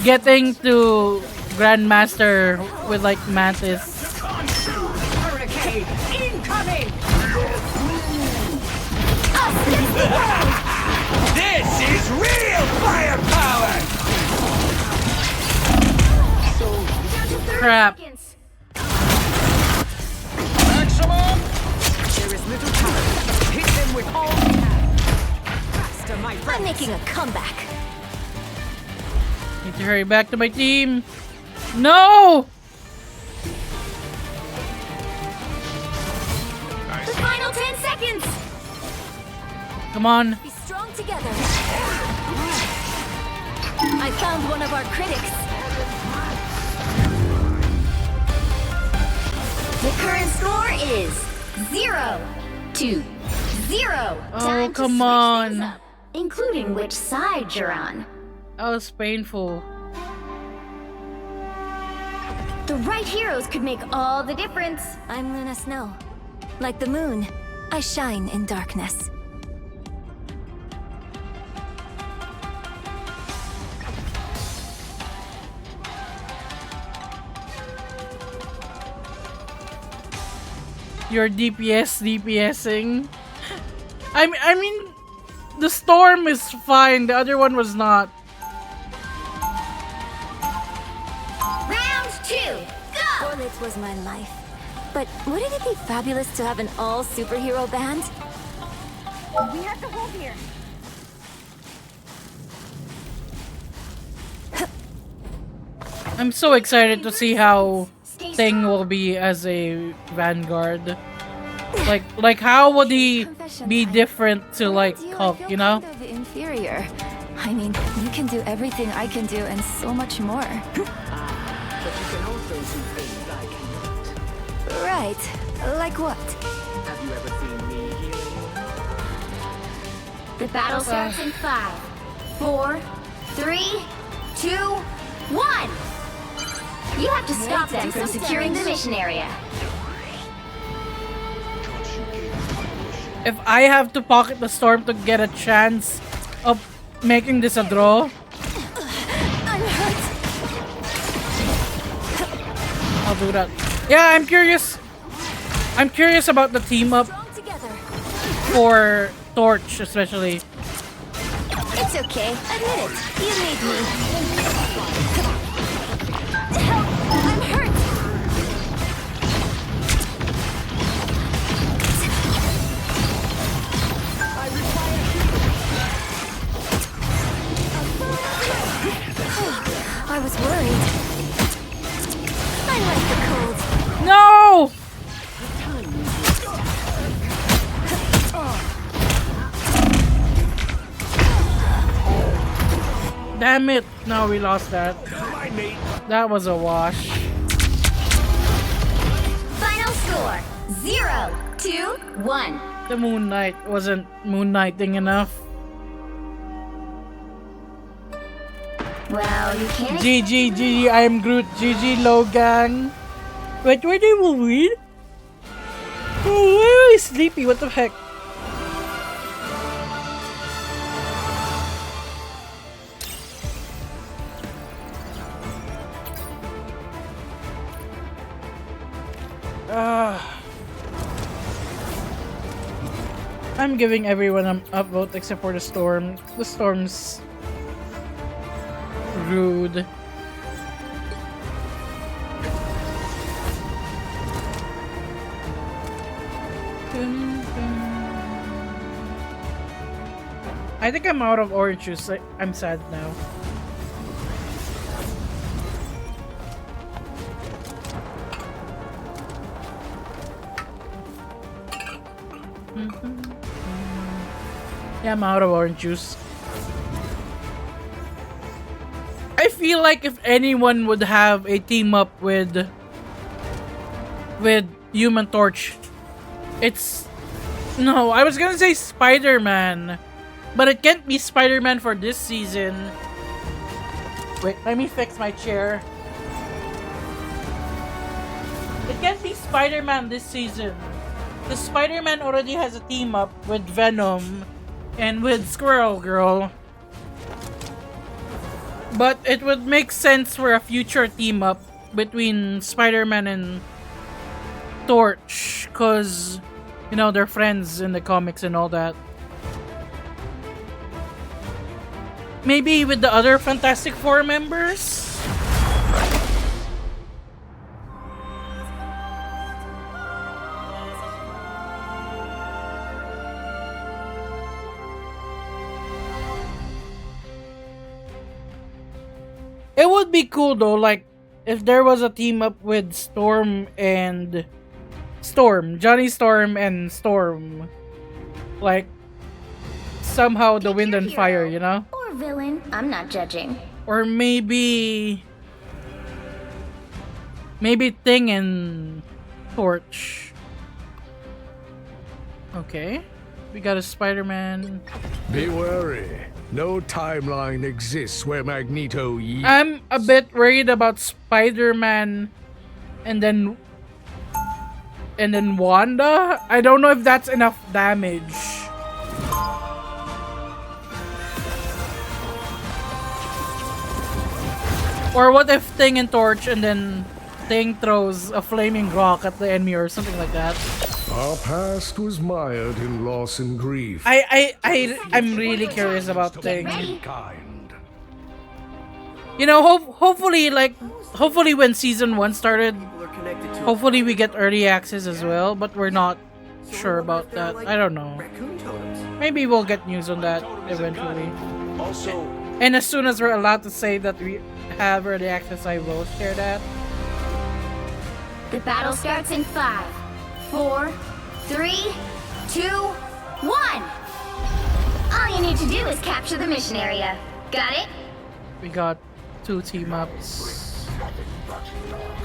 Getting to Grandmaster with like Mantis. Hurricane incoming! This is real firepower! Crap. Maximum! There is little time. Hit them with all we have. Faster, my I'm friends. making a comeback. Need to hurry back to my team. No! The final 10 seconds. Come on. Be strong together. I found one of our critics. The current score is 0-0. Oh, Time to come switch on. things up, including which side you're on. That was painful. The right heroes could make all the difference. I'm Luna Snow. Like the moon, I shine in darkness. You're DPSing. I mean, the storm is fine. The other one was not. Round 2, go! Bullets was my life. But wouldn't it be fabulous to have an all-superhero band? We have to hold here. I'm so excited to see how Thing will be as a Vanguard. Like how would he be different to like Hulk, you know? Kind of inferior. I mean, you can do everything I can do and so much more. But you can also do things I cannot. Right. Like what? Have you ever seen me healing? The battle starts in 5, 4, 3, 2, 1. You have to stop them from securing the mission area. If I have to pocket the storm to get a chance of making this a draw, I'm hurt. I'll do that. Yeah, I'm curious. I'm curious about the team up Strong together. for Torch, especially. It's okay. Admit it. You made me. Help! I'm hurt. I was worried. I like the cold. No! Damn it! No, we lost that. That was a wash. Final score 0-2-1. The Moon Knight wasn't Moon Knighting enough. Well, you can't. GG, I am Groot. GG, Logang. Wait, where did we read? Oh, why am I sleepy? What the heck? I'm giving everyone an upvote except for the Storm. The Storm's rude. I think I'm out of orange juice. I'm sad now. Yeah, I'm out of orange juice. I feel like if anyone would have a team up with Human Torch, it's no. I was gonna say Spider-Man, but it can't be Spider-Man for this season. Wait, let me fix my chair. It can't be Spider-Man this season. The Spider-Man already has a team up with Venom and with Squirrel Girl. But it would make sense for a future team up between Spider-Man and Torch, cause you know they're friends in the comics and all that. Maybe with the other Fantastic Four members? It would be cool though, like if there was a team up with Johnny Storm and Storm. Like somehow the Wind and Fire, you know? Or villain. I'm not judging. Or maybe Thing and Torch. Okay. We got a Spider-Man. Be wary. No timeline exists where Magneto I'm a bit worried about Spider-Man and then Wanda. I don't know if that's enough damage. Or what if Thing and Torch and then Thing throws a flaming rock at the enemy or something like that. Our past was mired in loss and grief. I'm really curious about Thing. You know, hopefully when season 1 started, hopefully we get early access as well, but we're not sure about that. I don't know. Maybe we'll get news on that eventually. And as soon as we're allowed to say that we have early access, I will share that. The battle starts in 5, 4, 3, 2, 1. All you need to do is capture the mission area. Got it? We got 2 team ups.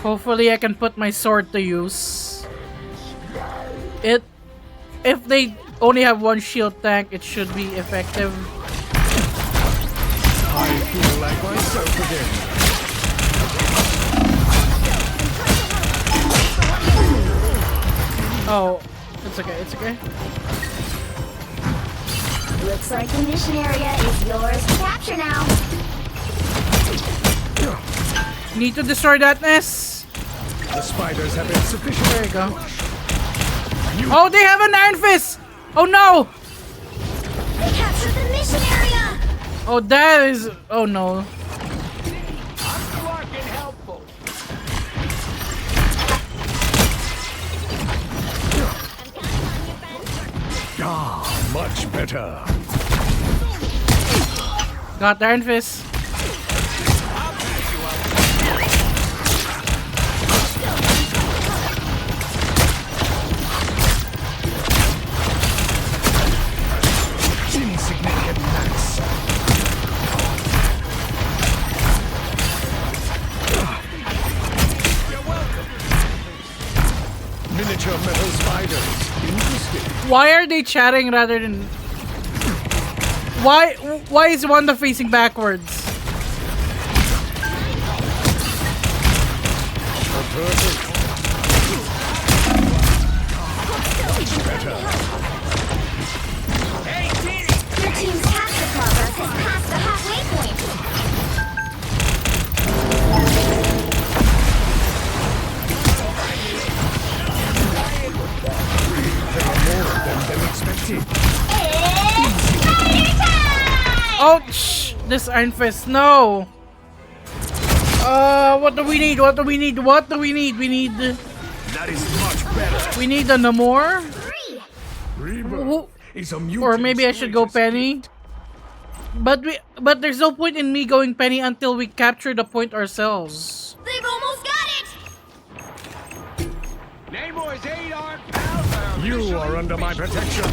Hopefully I can put my sword to use. If they only have 1 shield tank, it should be effective. I feel like myself again. Oh, it's okay, it's okay. Looks like the mission area is yours to capture now. Need to destroy that nest. The spiders have been sufficient. There you go. Oh, they have an Iron Fist! Oh no! Oh, that is. Oh no. Ah, much better. Got the Iron Fist. Insignificant max. Miniature metal spiders. Interesting. Why are they chatting rather than? Why is Wanda facing backwards? Your team's capture progress has passed the halfway point. Oh, shh! This Iron Fist, no! What do we need? What do we need? What do we need? We need... That is much better. We need a Namor? Reaver is a mutant. Or maybe I should go Penny? But there's no point in me going Penny until we capture the point ourselves. They've almost got it! Namor's 8 armed pals are You are under my protection.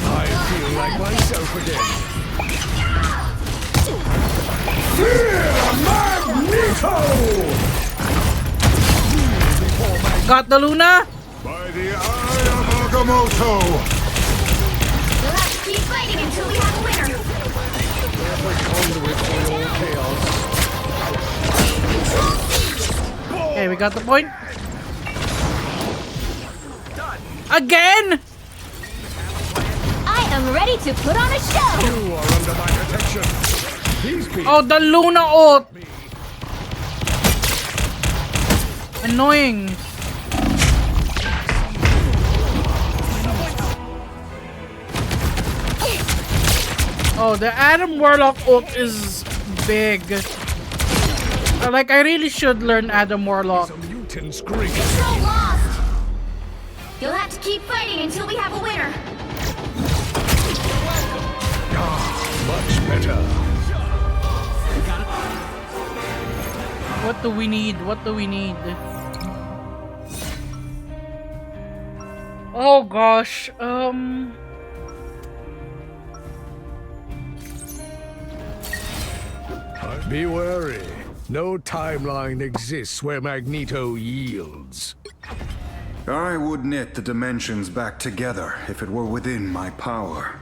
I feel like myself again. Fear Magneto! Got the Luna? By the eye of Agamotto! We'll have to keep fighting until we have a winner. Okay, we got the point. Again? I am ready to put on a show. You are under my protection. These people. Oh, the Luna ult! Annoying. Oh, the Adam Warlock ult is big. Like, I really should learn Adam Warlock. Mutant scream. Control lost. You'll have to keep fighting until we have a winner. Much better. What do we need? What do we need? Oh gosh, Be wary. No timeline exists where Magneto yields. I would knit the dimensions back together if it were within my power.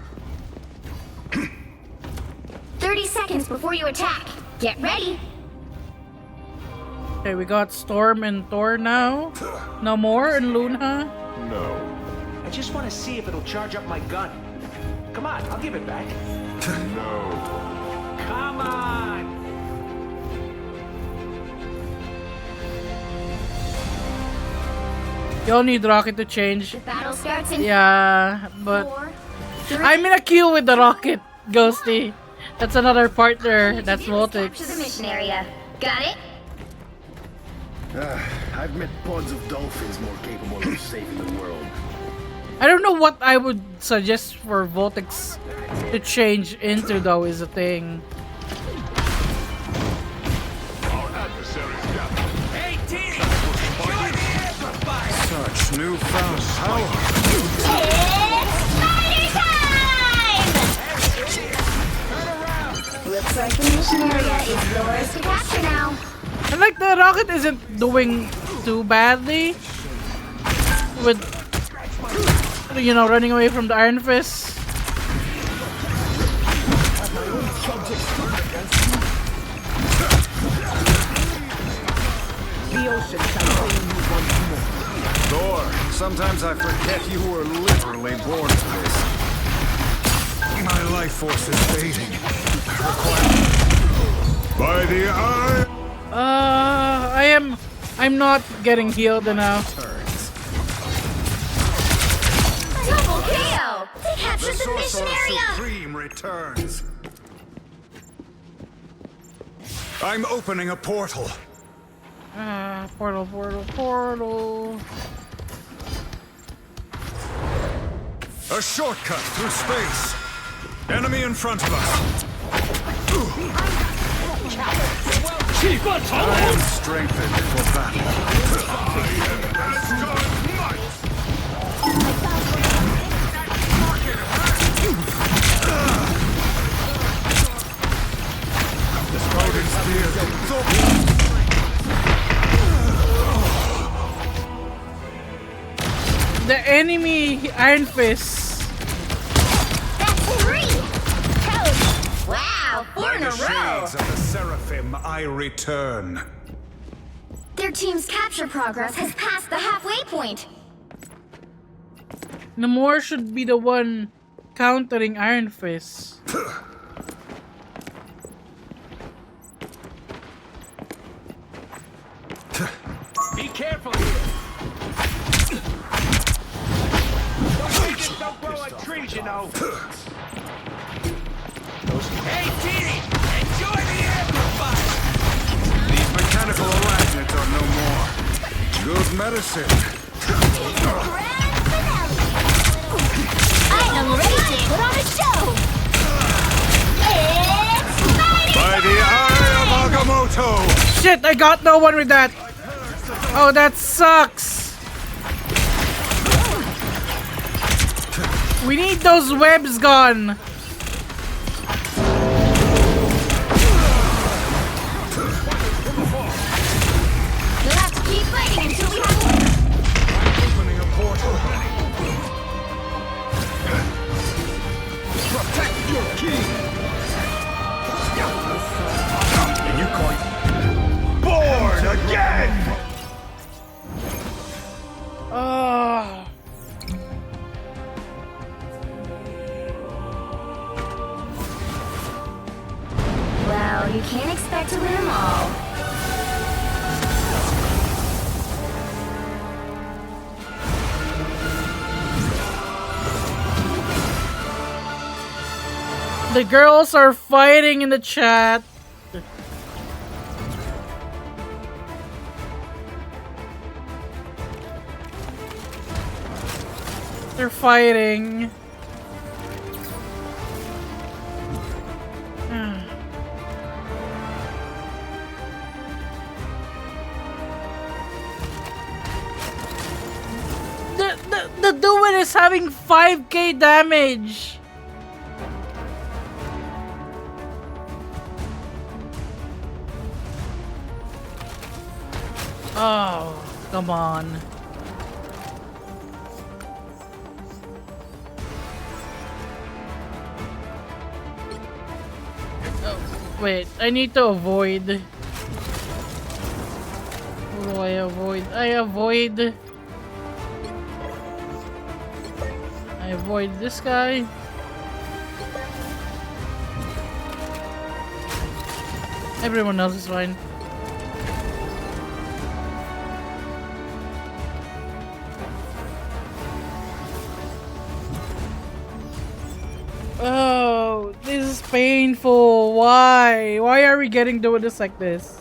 30 seconds before you attack. Get ready. Okay, we got Storm and Thor now. Namor and Luna. No. I just want to see if it'll charge up my gun. Come on, I'll give it back. No. Come on! Y'all need Rocket to change. The battle starts in Yeah, but 4, 3. I'm in a queue with the Rocket, Ghosty. That's another partner. That's Capture the Voltix. mission area. Got it? I've met pods of dolphins more capable of saving the world. I don't know what I would suggest for Voltix to change into, though, is a thing. Such newfound power. It's spider time! Looks like the mission area is yours to capture now. And like the Rocket isn't doing too badly with, you know, running away from the Iron Fist. Thor, sometimes I forget you were literally born for this. My life force is fading. By the eye. I'm not getting healed enough. Double KO! To catch Capture The the mission Sorcerer area! Supreme returns. I'm opening a portal. Portal, portal, portal. A shortcut through space. Enemy in front of us. I am strengthened for battle. Odin spear. The enemy Iron Fist. That's 3! Toad! Wow, 4 in a By the row! shades of the Seraphim, I return. Their team's capture progress has passed the halfway point. Namor should be the one countering Iron Fist. Be careful here. Don't grow on trees, you know. Hey, Teeny! Enjoy the amplifier! These mechanical arachnids are no more. Good medicine. I am ready to put on a show! It's fighting By the eye of Agamotto! Shit, I got no one with that. Oh, that sucks. We need those webs gone. We'll have to keep fighting until we have one. Opening a portal. Protect your king! And you call it born again! Well, you can't expect to win them all. The girls are fighting in the chat. They're fighting. The dude is having 5k damage. Oh, come on. Oh, wait, I need to avoid. Who do I avoid? I avoid this guy. Everyone else is fine. Oh, this is painful. Why? Why are we doing this like this?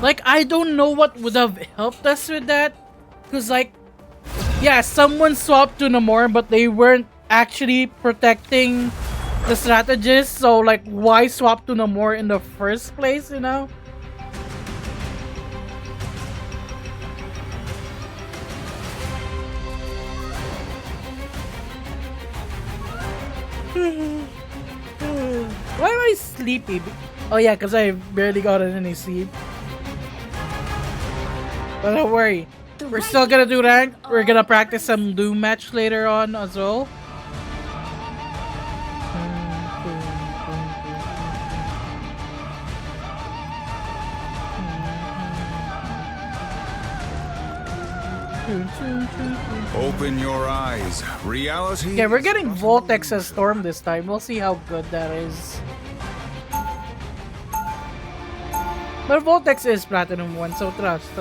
Like, I don't know what would have helped us with that. Because, like, yeah, someone swapped to Namor, but they weren't actually protecting the strategist. So, like, why swap to Namor in the first place, you know? Why am I sleepy? Oh yeah, because I barely got any sleep. But don't worry. We're still gonna do rank. We're gonna practice some Doom match later on as well. Open your eyes. Reality. Okay, we're getting Vortex as Storm this time. We'll see how good that is. But Vortex is Platinum 1, so trust.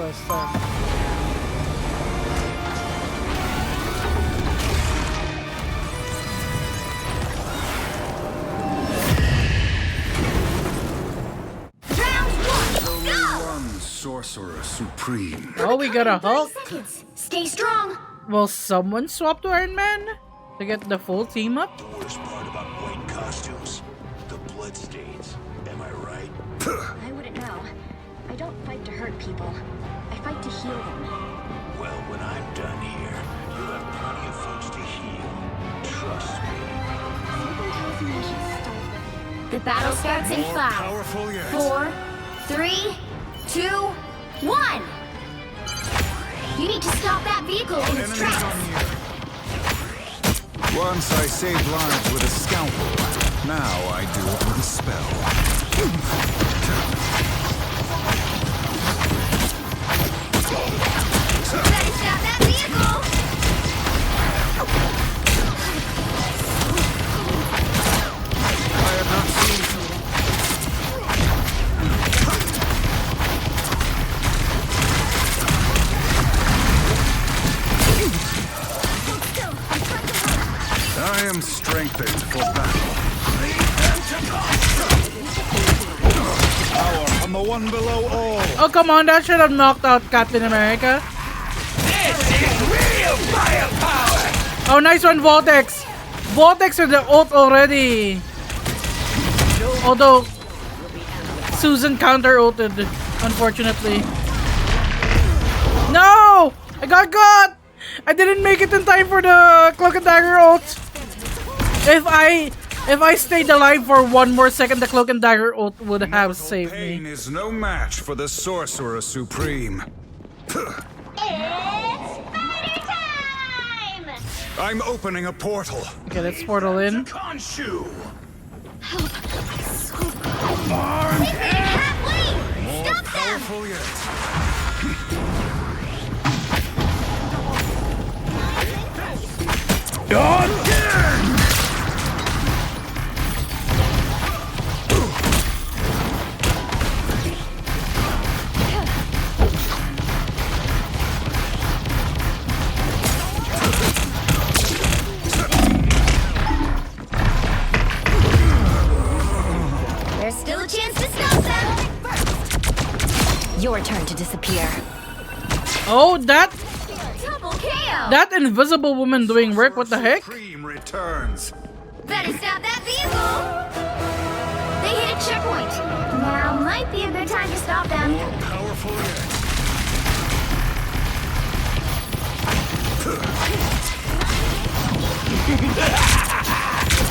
Sorcerer Supreme. Oh, we got a Hulk. Stay strong. Will someone swap to Iron Man to get the full team up? The worst part about white costumes, the bloodstains. Am I right? I wouldn't know. I don't fight to hurt people. I fight to heal them. Well, when I'm done here, you'll have plenty of folks to heal. Trust me. Something tells me I should start. The battle starts in More 5, powerful yet. 4, 3, 2, 1. You need to stop that vehicle in its Enemies tracks. on you. Once I saved lives with a scalpel. Now I do it with a spell. Better stop that vehicle. I have not seen. I am strengthened for battle. Power from the one below all. Oh, come on, that should have knocked out Captain America. This is real firepower! Oh, nice one, Vortex. Vortex with the ult already. Although, Susan counter-ulted, unfortunately. No! I got caught! I didn't make it in time for the Cloak and Dagger ult. If I stayed alive for one more second, the Cloak and Dagger ult would have saved Pain me. is no match for the Sorcerer Supreme. It's fighter time! I'm opening a portal. Okay, let's portal in. Khonshu! Halfway! More Stop them! powerful yet. There's still a chance to stop them! Your turn to disappear. Oh, that Double KO! that invisible woman doing work. What the heck? Supreme returns. Better stop that vehicle! They hit a checkpoint. Now might be a good time to stop them. More powerful yet.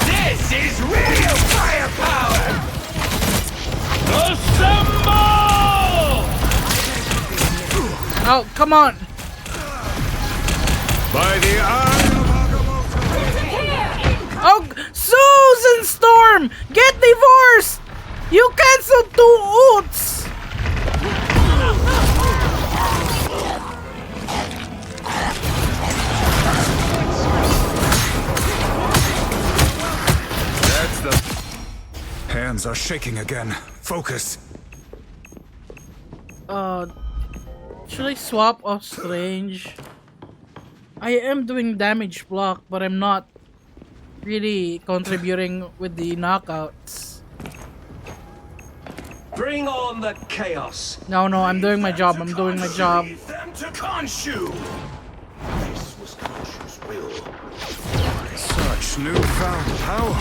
This is real firepower! Assemble! Oh, come on. By the eye of Agamotto. Oh, Susan Storm! Get divorced! You canceled 2 ults! That's the... Hands are shaking again. Focus. Should I swap off Strange? I am doing damage block, but I'm not really contributing with the knockouts. Bring on the chaos. No, I'm doing my job. I'm doing my job. Lead them to Khonshu! This was Khonshu's will. Such newfound power.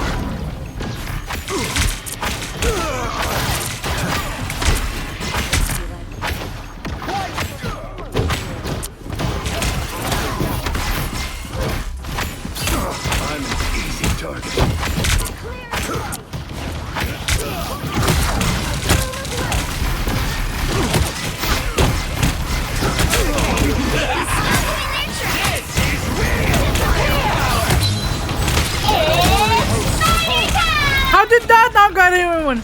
I'm an easy target. one.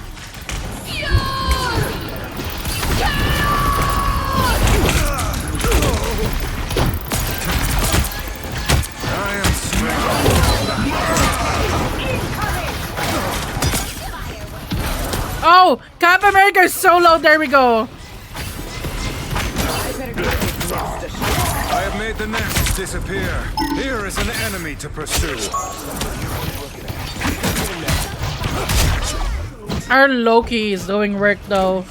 Oh, Cap America is so low. There we go. I have made the nest disappear. Here is an enemy to pursue. Our Loki is doing work though.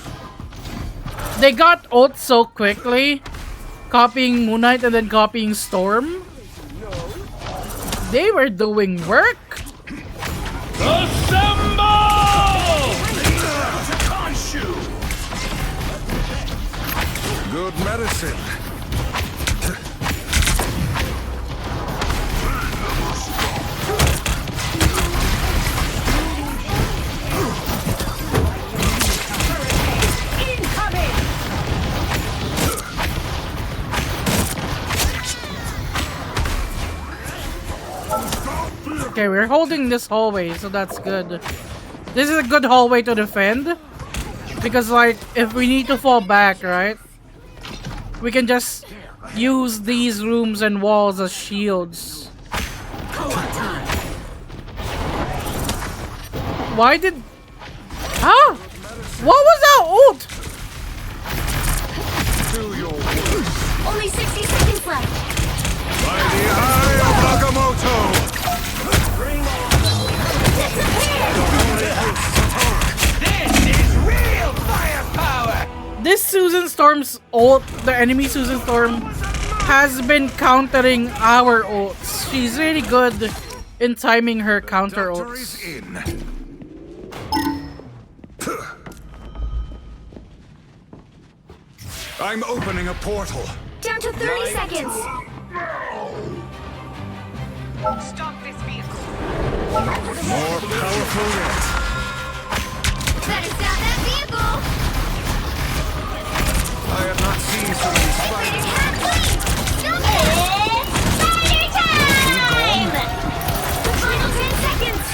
They got ult so quickly, copying Moon Knight and then copying Storm. They were doing work. Good medicine. Okay, we're holding this hallway, so that's good. This is a good hallway to defend. Because, like, if we need to fall back, right? We can just use these rooms and walls as shields. Why did... Huh? What was that ult? Only 60 seconds left. By the eye of Agamotto! This is real firepower! This Susan Storm's ult, the enemy Susan Storm, has been countering our ults. She's really good in timing her counter ults. I'm opening a portal. Down to 30 seconds. Stop this vehicle. More powerful yet. Better stop that vehicle. I have not seen so many spiders. Stop it! Spider time! The final 10 seconds.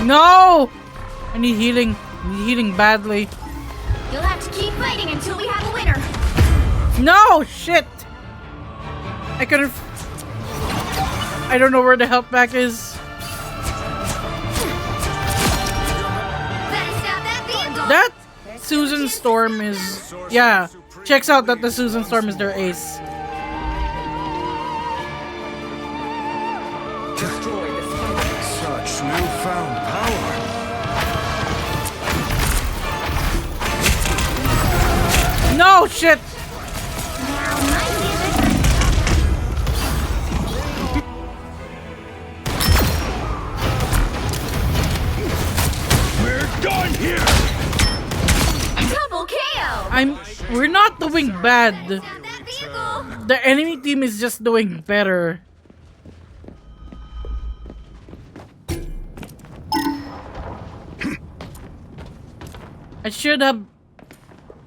No! I need healing. I need healing badly. You'll have to keep fighting until we have a winner. No! Shit! I could've... I don't know where the health pack is. Better stop that vehicle. That Susan Storm is... Yeah. Checks out that the Susan Storm is their ace. Such newfound power. No! Shit! We're done here. Double KO. We're not doing bad. The enemy team is just doing better. I should have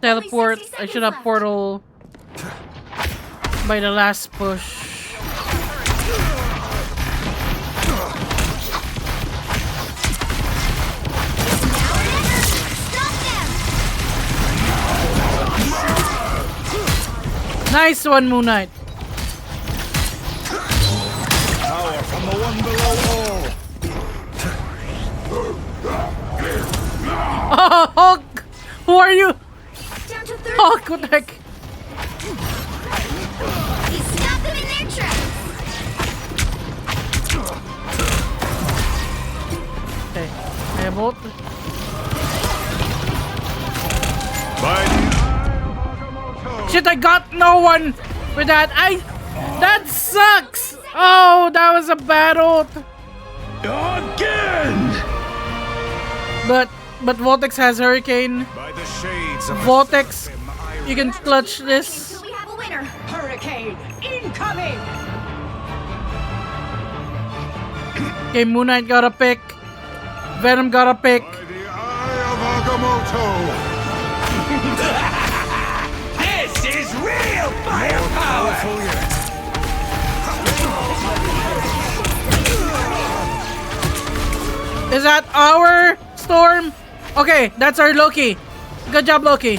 teleport. I should have portal by the last push. Nice one, Moon Knight. Power from the one below all. Oh, Hulk! Who are you? Down to 30 Hulk, what the heck? You stop them in their tracks. Okay, I have ult. Shit, I got no one with that. That sucks. Oh, that was a bad ult. Again. But Vortex has Hurricane. By the shades of Vortex, you can clutch this. Until we have a winner. Hurricane incoming! Okay, Moon Knight got a pick. Venom got a pick. By the eye of Agamotto. This is real More firepower! powerful yet. Is that our Storm? Okay, that's our Loki. Good job, Loki.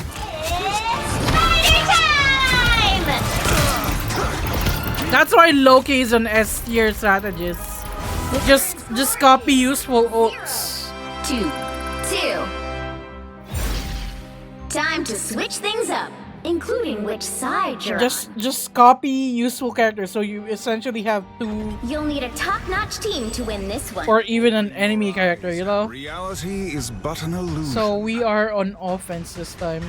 That's why Loki is an S tier strategist. Just copy useful ults. 2, 2. Time to switch things up, including which side you're on. Just copy useful characters, so you essentially have two. You'll need a top-notch team to win this one. Or even an enemy character, you know? Reality is but an illusion. So we are on offense this time.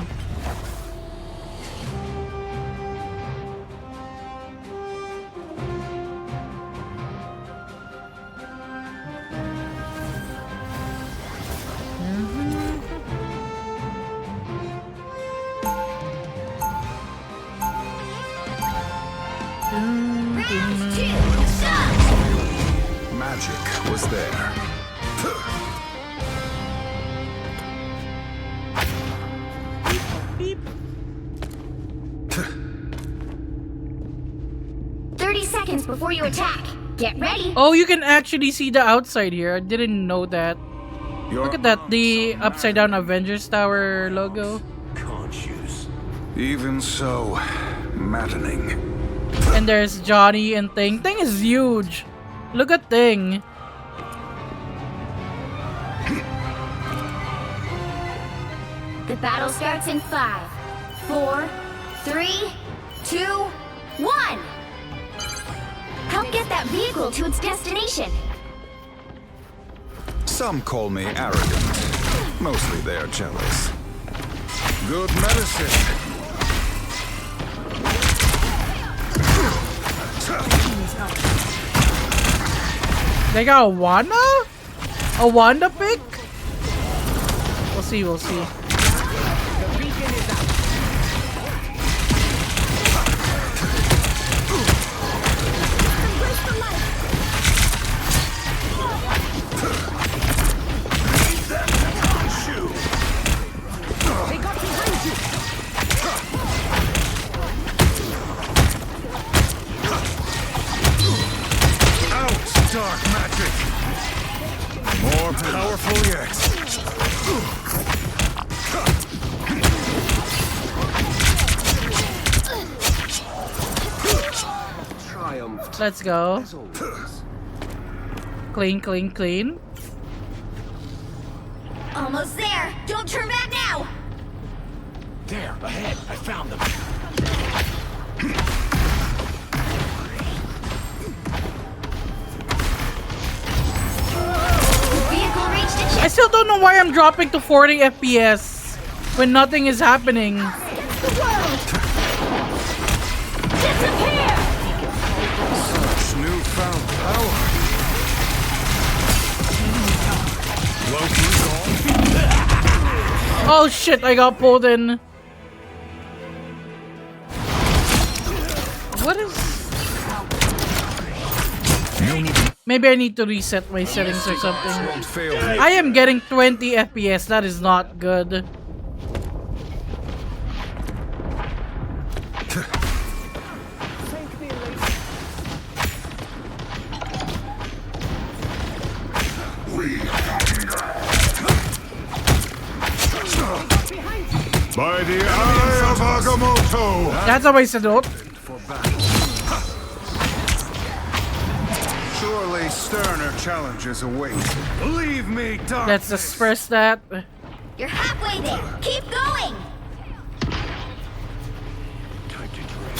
Magic was there. 30 seconds before you attack. Get ready. Oh, you can actually see the outside here. I didn't know that. Look at that, the upside down Avengers Tower logo. Conscious. Even so, maddening. And there's Johnny and Thing. Thing is huge. Look at Thing. The battle starts in 5, 4, 3, 2, 1. Help get that vehicle to its destination. Some call me arrogant. Mostly they're jealous. Good medicine. They got a Wanda? A Wanda pick? We'll see, we'll see. Dark magic. More powerful yet. Let's go. Clean, clean, clean. Almost there. Don't turn back now. There, ahead. I found them. I still don't know why I'm dropping to 40 FPS when nothing is happening. Such newfound power. Oh shit, I got pulled in. What is... Maybe I need to reset my settings or something. I am getting 20 FPS, that is not good. By the eye of Agamotto! That's a waste of note. Surely sterner challenges await. Leave me, darkness! Let's express that. You're halfway there. Keep going. Time to drink.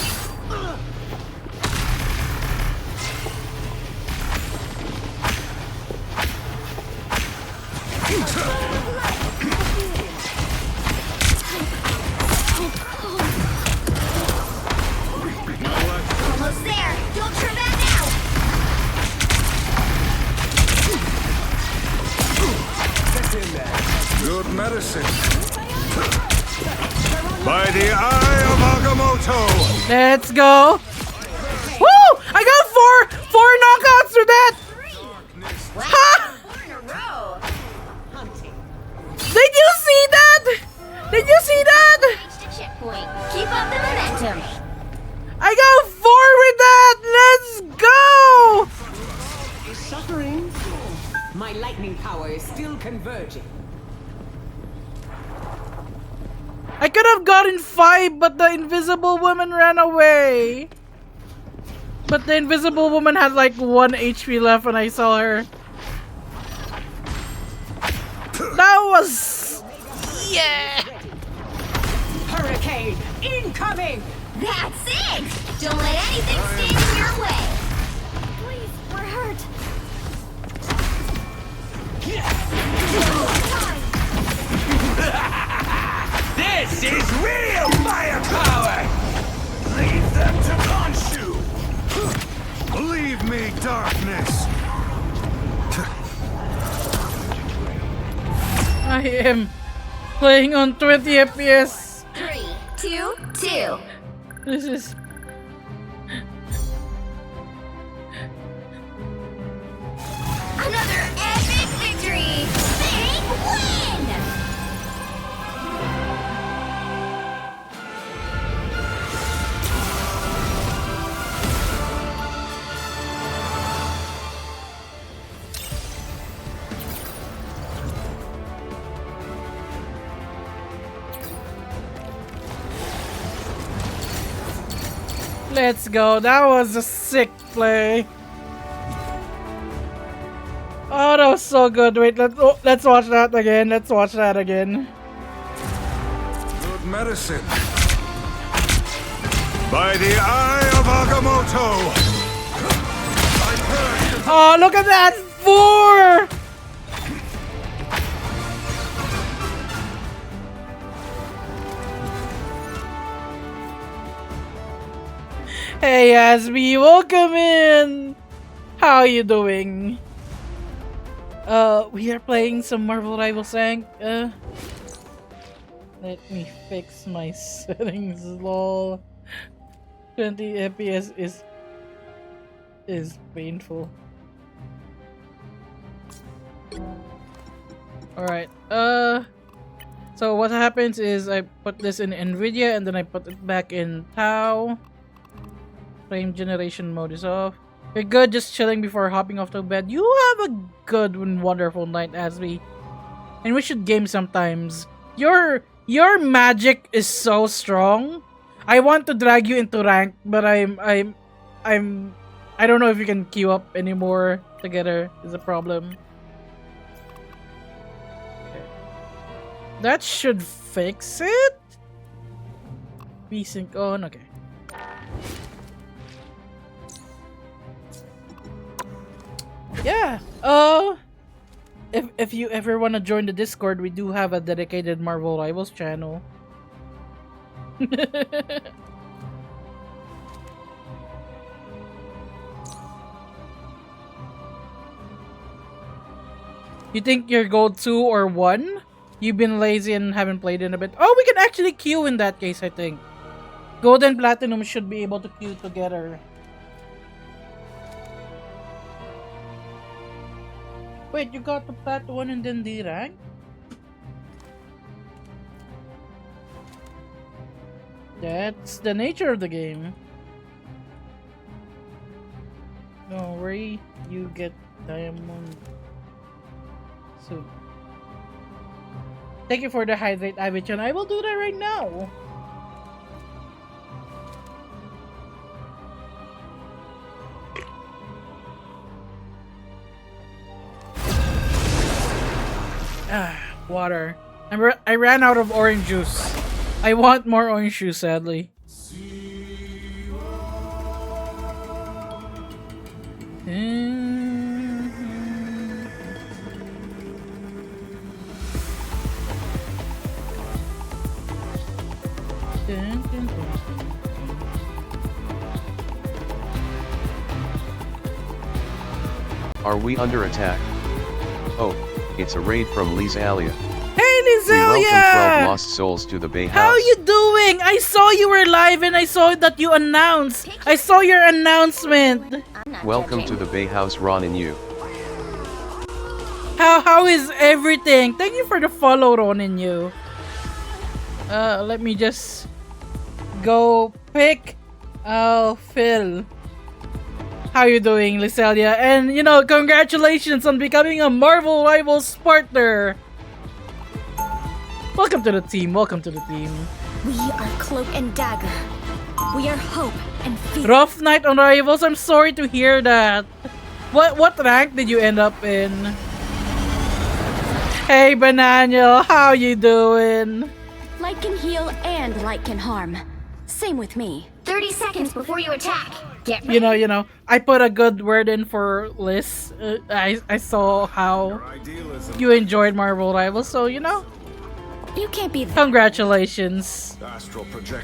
Almost there. Don't turn back now. Good medicine. By the eye of Agamotto! Let's go. Woo! I got four knockouts through that. Ha! Did you see that? Did you see that? Reached a checkpoint. Keep up the momentum. I got 4 with that. Let's go. My lightning power is still converging. I could have gotten 5, but the invisible woman ran away. But the invisible woman had like 1 HP left when I saw her. That was... yeah! Hurricane incoming! That's it! Don't let anything stand in your way. Please, we're hurt. This is real firepower! Leave them to Khonshu! Leave me, darkness! I am playing on 20 FPS. 3, 2, 2. This is... Another epic victory! Big win! Let's go. That was a sick play. Oh, that was so good. Wait, let's watch that again. Let's watch that again. Good medicine. By the eye of Agamotto! Oh, look at that! 4! Hey Yasmi, welcome in! How you doing? We are playing some Marvel Rivals Sank. Let me fix my settings, lol. 20 FPS is painful. Alright, so what happens is I put this in NVIDIA and then I put it back in Tau. Frame generation mode is off. We're good, just chilling before hopping off to bed. You have a good and wonderful night, Asmi. And we should game sometimes. Your magic is so strong. I want to drag you into rank, but I don't know if you can queue up anymore together is a problem. Okay. That should fix it. VSync on, okay. Yeah, if you ever want to join the Discord, we do have a dedicated Marvel Rivals channel. You think you're gold 2 or 1? You've been lazy and haven't played in a bit. Oh, we can actually queue in that case, I think. Gold and Platinum should be able to queue together. Wait, you got the Plat 1 and then the rank? That's the nature of the game. Don't worry, you get diamond soon. Thank you for the hydrate, Avichan. I will do that right now. Water. I ran out of orange juice. I want more orange juice, sadly. Are we under attack? Oh, it's a raid from Lizalia. Hey Lizalia! We welcome 12 lost souls to the Bay House. How you doing? I saw you were live and I saw that you announced. I saw your announcement. Welcome to the Bay House, Ron and you. How is everything? Thank you for the follow, Ron and you. Let me just go pick Phil. How you doing, Lycelia? And you know, congratulations on becoming a Marvel Rivals partner. Welcome to the team. Welcome to the team. We are Cloak and Dagger. We are hope and fear. Rough night on Rivals. I'm sorry to hear that. What rank did you end up in? Hey, Banano, how you doing? Light can heal and light can harm. Same with me. 30 seconds before you attack. Get ready. You know, I put a good word in for Liz. I saw how you enjoyed Marvel Rivals, so you know. You can't be that. Congratulations.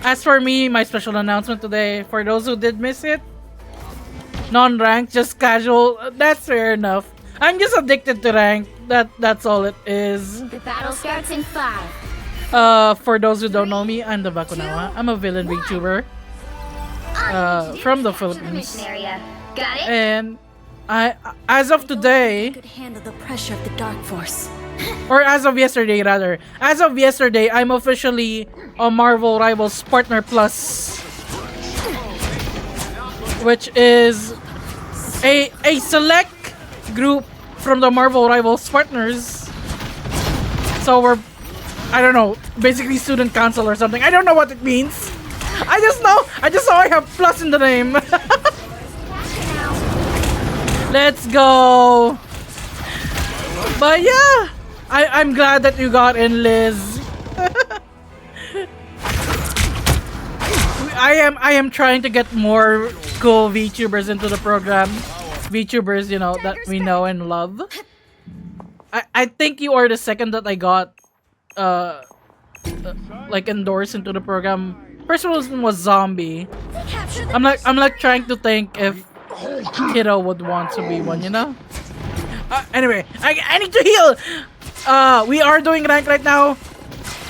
As for me, my special announcement today, for those who did miss it, non-ranked, just casual, that's fair enough. I'm just addicted to rank. That's all it is. The battle starts in 5. For those who don't know me, I'm the Bakunawa. I'm a villain VTuber. From the Philippines. Got it? And as of today, Could handle the pressure of the dark force. or as of yesterday rather, as of yesterday, I'm officially a Marvel Rivals Partner Plus, which is a select group from the Marvel Rivals partners. So we're, I don't know, basically student council or something. I don't know what it means. I just know I have plus in the name. Let's go. But yeah, I'm glad that you got in, Liz. I am trying to get more cool VTubers into the program. VTubers, you know, that we know and love. I think you are the second that I got like endorsed into the program. First one was Zombie. I'm like trying to think if Kiddo would want to be one, you know? Anyway, I need to heal! We are doing rank right now.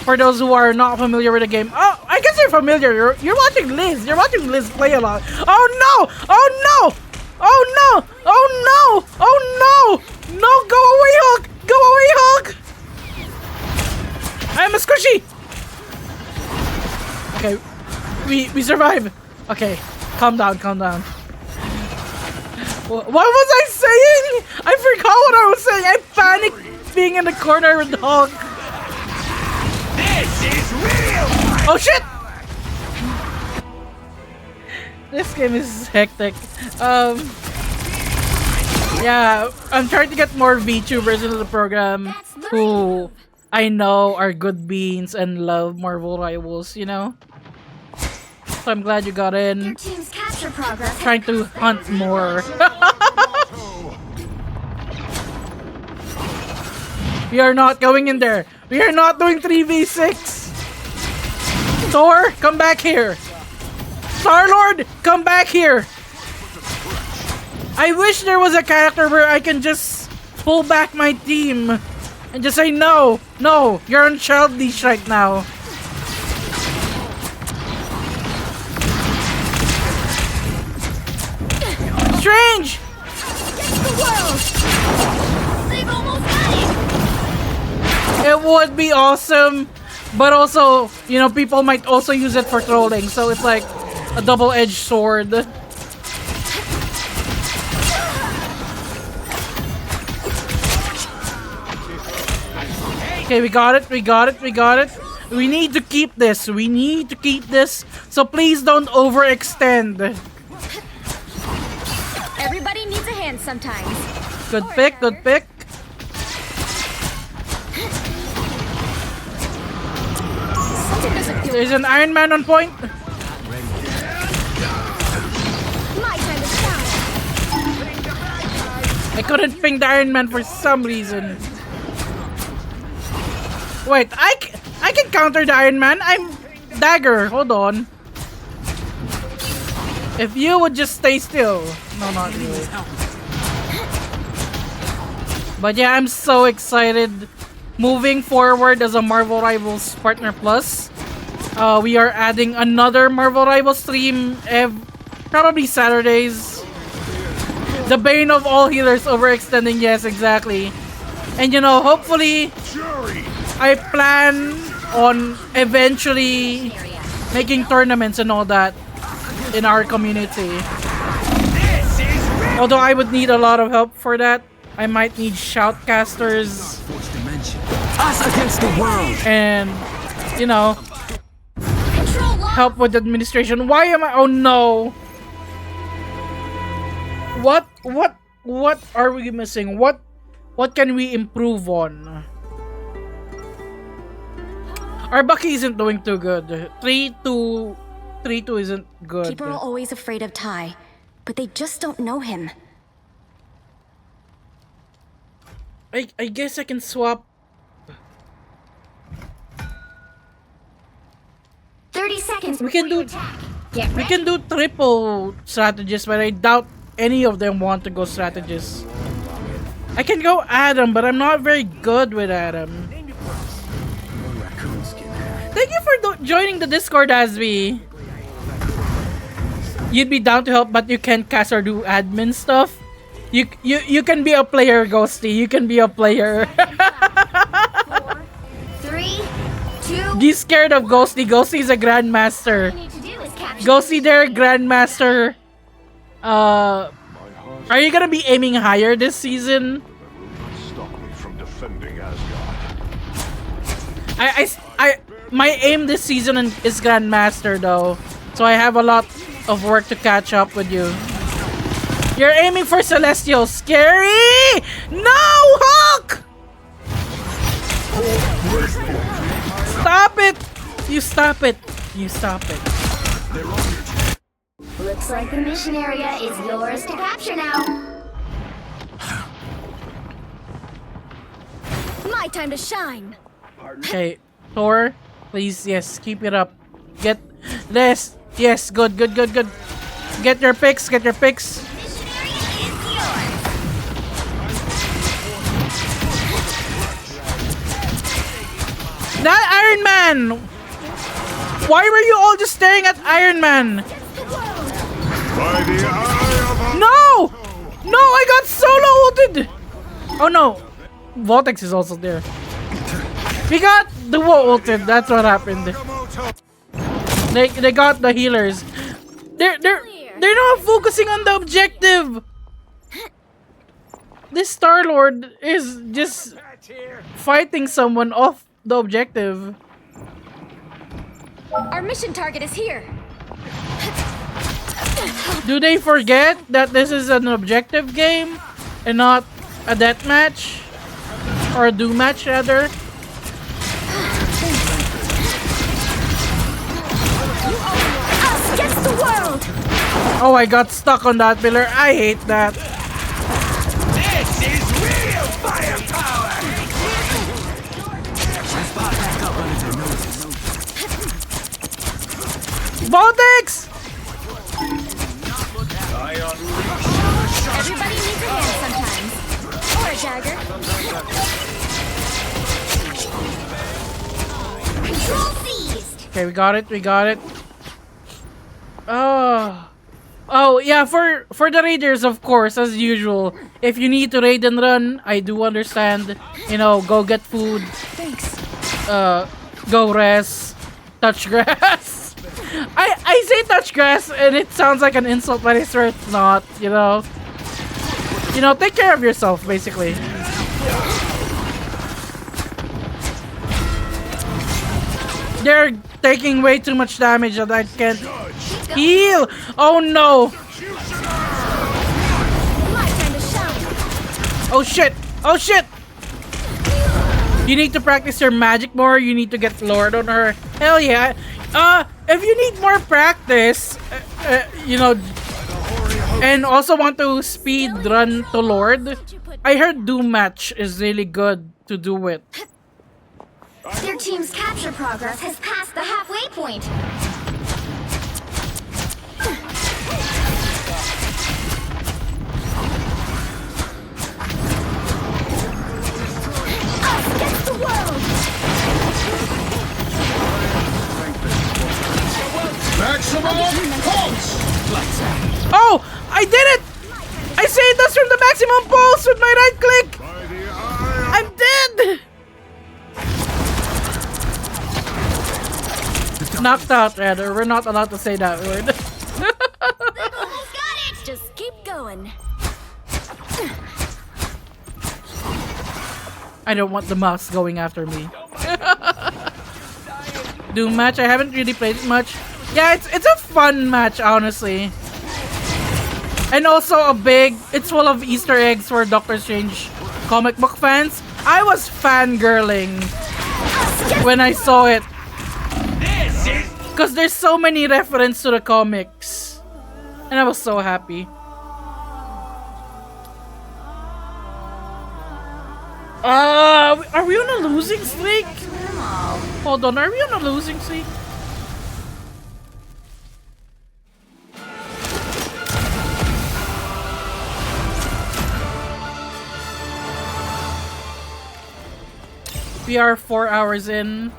For those who are not familiar with the game. Oh, I guess you're familiar. You're watching Liz. You're watching Liz play a lot. Oh no! Oh no! Oh no! Oh no! Oh no! No! Go away, Hulk! Go away, Hulk! I'm a squishy! Okay. We survive. Okay. Calm down, calm down. What was I saying? I forgot what I was saying. I panicked being in the corner with Hulk. This is real! Oh shit! This game is hectic. Yeah, I'm trying to get more VTubers into the program who I know are good beans and love Marvel Rivals, you know? So I'm glad you got in. Your team's capture progress. Trying to hunt more. We are not going in there. We are not doing 3v6. Thor, come back here. Star-Lord, come back here. I wish there was a character where I can just pull back my team and just say no, no, you're on child leash right now. Strange! The world! They've almost got it! It would be awesome, but also, you know, people might also use it for trolling, so it's like a double-edged sword. Okay, we got it, we got it, we got it. We need to keep this, we need to keep this, so please don't overextend. Everybody needs a hand sometimes. Good pick, good pick. There's an Iron Man on point. My time is down. I couldn't ping the Iron Man for some reason. Wait, I can counter the Iron Man. I'm Dagger. Hold on. If you would just stay still. No, not really. But yeah, I'm so excited. Moving forward as a Marvel Rivals Partner Plus. We are adding another Marvel Rivals stream probably Saturdays. The bane of all healers overextending. Yes, exactly. And you know, hopefully I plan on eventually making tournaments and all that in our community. This is Although I would need a lot of help for that. I might need shoutcasters. Fourth dimension. Us against the world. And, you know, help with administration. Why am I? Oh no. What are we missing? What can we improve on? Our Bucky isn't doing too good. 3-2 isn't good. People are always afraid of Ty, but they just don't know him. I guess I can swap. 30 seconds. We can do Get we can do triple strategists, but I doubt any of them want to go strategists. I can go Adam, but I'm not very good with Adam. Thank you for joining the Discord, Asby. You'd be down to help, but you can't cast or do admin stuff. You can be a player, Ghosty. You can be a player. 4, 3, 2. Be scared of Ghosty. Ghosty is a grandmaster. Ghosty there, grandmaster. Are you gonna be aiming higher this season? Stop me from defending Asgard. My aim this season is grandmaster though, so I have a lot of work to catch up with you. You're aiming for Celestial. Scary! No, Hulk! Stop it! You stop it. You stop it. Looks like the mission area is yours to capture now. My time to shine. Okay, Thor, please, yes, keep it up. Get this. Yes, good. Get your picks, That Iron Man! Why were you all just staring at Iron Man? By the eye of No! No, I got solo ulted! Oh no, Vortex is also there. We got the Duo ulted, that's what happened. They got the healers. They're not focusing on the objective. This Star-Lord is just fighting someone off the objective. Our mission target is here. Do they forget that this is an objective game and not a death match? Or a do match rather? Us against the world. Oh, I got stuck on that pillar. I hate that. This is real firepower! Vortex! Everybody needs a hand sometimes. Or a dagger. Control seized. Okay, we got it. Oh yeah, for the raiders, of course, as usual. If you need to raid and run, I do understand. You know, go get food. Thanks. Go rest. Touch grass. I say touch grass and it sounds like an insult, but I swear it's not, you know. You know, take care of yourself, basically. They're taking way too much damage that I can't heal. Oh no. Oh shit. Oh shit. You need to practice your magic more. You need to get Lord on her. Hell yeah. If you need more practice, you know, and also want to speed run to Lord, I heard Doom Match is really good to do it. Their team's capture progress has passed the halfway point. Us against the world. maximum pulse! Oh! I did it! I saved us from the maximum pulse with my right click! I'm dead! Knocked out, rather. We're not allowed to say that word. Just keep going. I don't want the mouse going after me. Doom match, I haven't really played it much. Yeah, it's a fun match, honestly. And also it's full of Easter eggs for Doctor Strange comic book fans. I was fangirling when I saw it. Because there's so many references to the comics. And I was so happy. Are we on a losing streak? Hold on, are we on a losing streak? We are 4 hours in.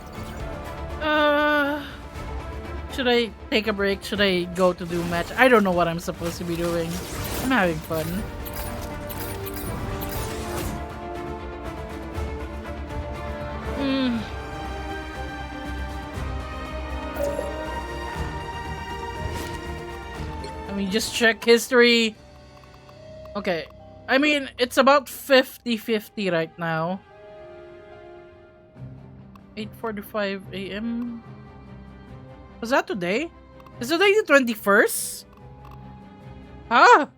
Should I take a break? Should I go to do match? I don't know what I'm supposed to be doing. I'm having fun. Let me just check history. Okay. I mean, it's about 50-50 right now. 8:45 a.m. Was that today? Is today the 21st? Ah!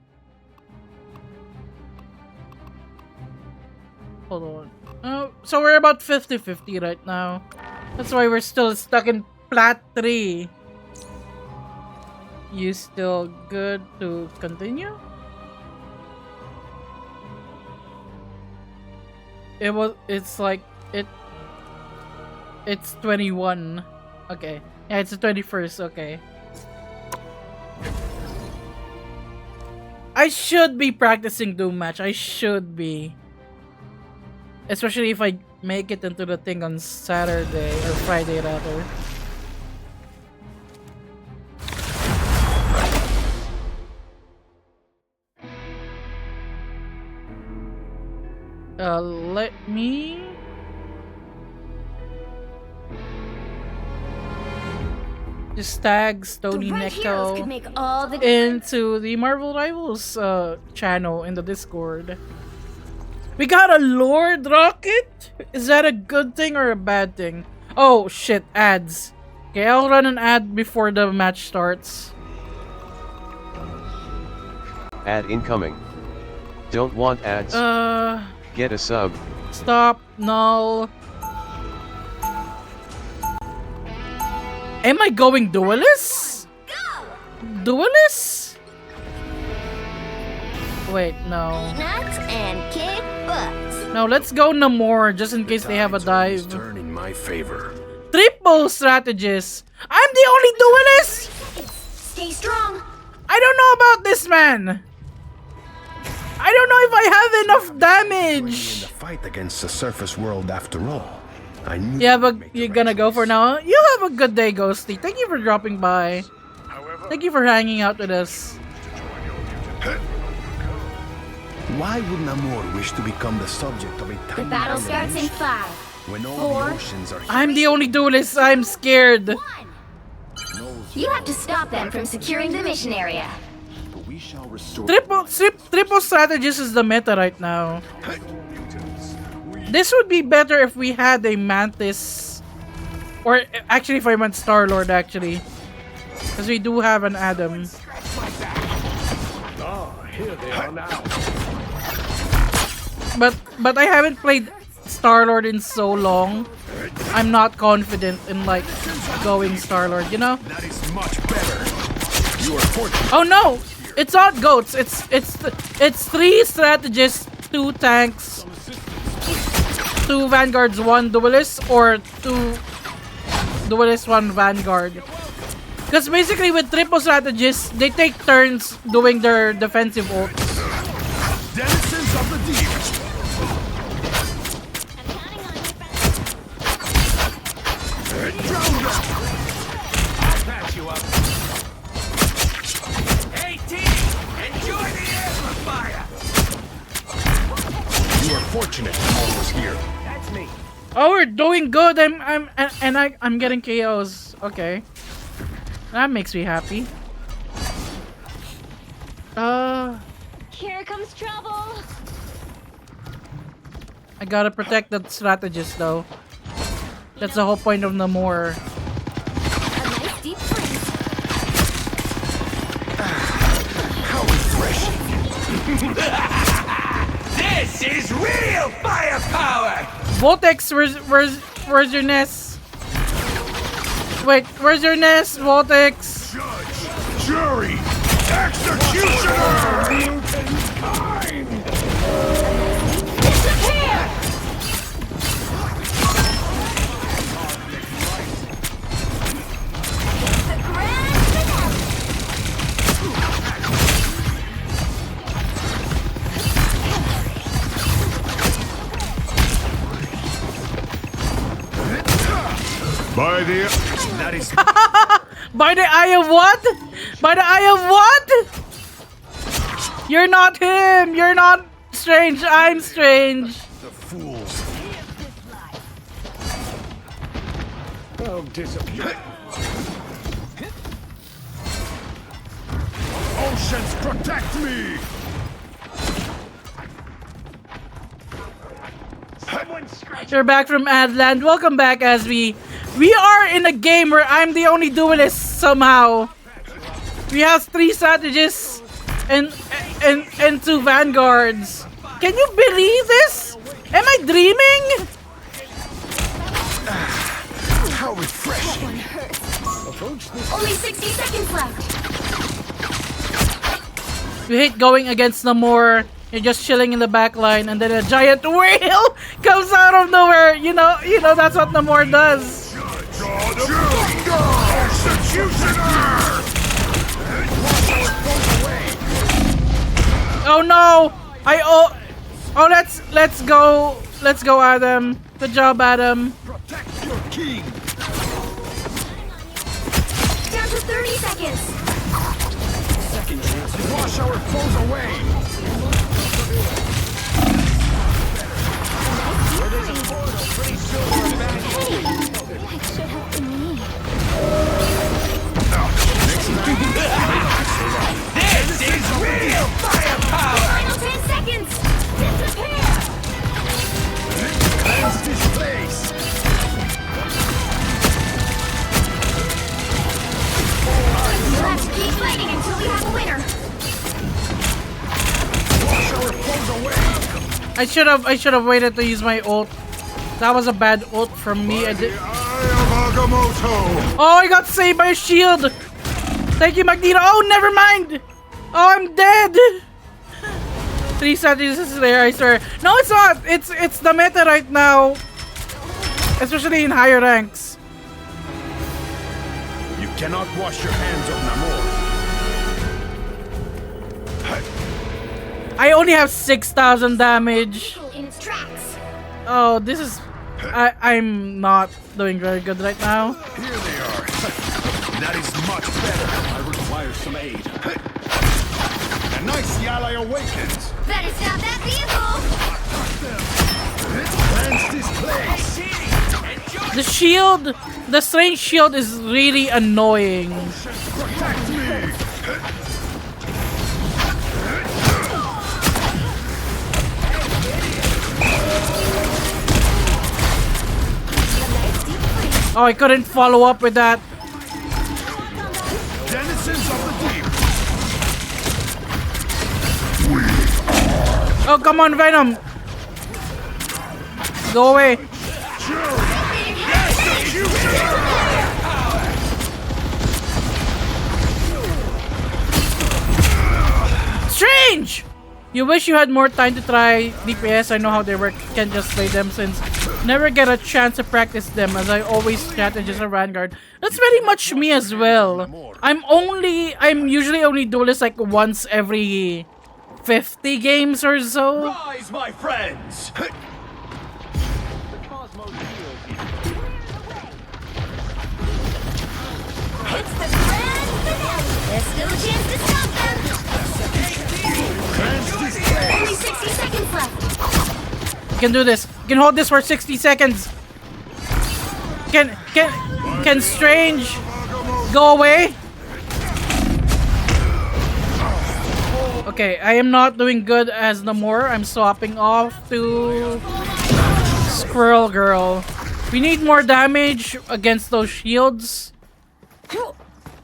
Hold on. Oh, so we're about 50-50 right now. That's why we're still stuck in plat 3. You still good to continue? It's 21. Okay. Yeah, it's the 21st, okay. I should be practicing Doom match. I should be. Especially if I make it into the thing on Saturday or Friday rather. Let me just tag Stony Neko into the Marvel Rivals channel in the Discord. We got a Lord Rocket? Is that a good thing or a bad thing? Oh shit, ads. Okay, I'll run an ad before the match starts. Ad incoming. Don't want ads. Get a sub. Stop. Null. Am I going duelist? Duelist? Wait, no. Nuts and kick butts. No, let's go Namor just in case they have a dive. Turn in my favor. Triple strategist. I'm the only duelist? Stay strong. I don't know about this man. I don't know if I have enough damage. In the fight against the surface world after all. I knew yeah, but you're gonna go for now. You have a good day, Ghosty. Thank you for dropping by. Thank you for hanging out with us. Why would Namor wish to become the subject of a tiny The battle starts in 5, when all 4, the oceans are I'm the only duelist. I'm scared. 1. You have to stop them from securing the mission area. we shall restore Triple strategist is the meta right now. This would be better if we had a Mantis. Or actually if I meant Star-Lord actually. Because we do have an Adam. Oh, here they are now. But I haven't played Star-Lord in so long. I'm not confident in like going Star-Lord, you know? That is much better. You are fortunate. Oh no! It's not goats. It's 3 strategists, 2 tanks, 2 vanguards, 1 duelist, or 2 duelists, 1 vanguard. Because basically with triple strategists, they take turns doing their defensive ults. Denizens of the deep. I'll patch you up. Hey, team! Enjoy the amplifier! You are fortunate Namor was here. That's me. Oh, we're doing good. I'm getting KOs. Okay, that makes me happy. Here comes trouble. I gotta protect the strategist though. That's the whole point of Namor. A nice deep freeze. How refreshing. This is real firepower! Voltex, where's your nest? Wait, where's your nest, Voltex? Judge, jury, executioner! Disappear! The grand finale. By the... That is... By the eye of what? By the eye of what? You're not him! You're not Strange! I'm Strange! The fools. Oh, disappear. Oceans, protect me! You're back from Adland. Welcome back, as we are in a game where I'm the only duelist somehow. We have 3 strategists and 2 vanguards. Can you believe this? Am I dreaming? How refreshing. Only 60 seconds left. You hate going against Namor. You're just chilling in the back line, and then a giant whale comes out of nowhere. You know that's what Namor does. Oh no! Let's go, Adam. Good job, Adam. Protect your king! Down to 30 seconds. Second chance to wash our foes away! This is real firepower! Final 10 seconds. Disappear. Cleanse this place! We'll have to keep fighting until we have a winner. Wash our foes away! I should have waited to use my ult. That was a bad ult from me. I did. Eye of Agamotto! Oh, I got saved by a shield. Thank you, Magneto. Oh, never mind. Oh, I'm dead. 3 strategists there, I swear. No, it's not. It's the meta right now, especially in higher ranks. You cannot wash your hands of Namor. I only have 6,000 damage. In its tracks. Oh, this is. I'm not doing very good right now. Here they are. That is much better. I require some aid. And nice, the ally awakens. Better stop that vehicle. Cleanse this place. The shield, the strange shield is really annoying. Protect me. Oh, I couldn't follow up with that. Denizens of the deep. Oh, come on, Venom. Go away. Strange! You wish you had more time to try DPS. I know how they work. Can't just play them since never get a chance to practice them, as I always strategize a Vanguard. That's very much me as well. I'm usually only duelist like once every 50 games or so. Rise, my friends! It's the grand finale. There's still a chance to stop them. Only 60 seconds left. You can do this. You can hold this for 60 seconds. Can Strange go away? Okay, I am not doing good as Namor. I'm swapping off to Squirrel Girl. We need more damage against those shields.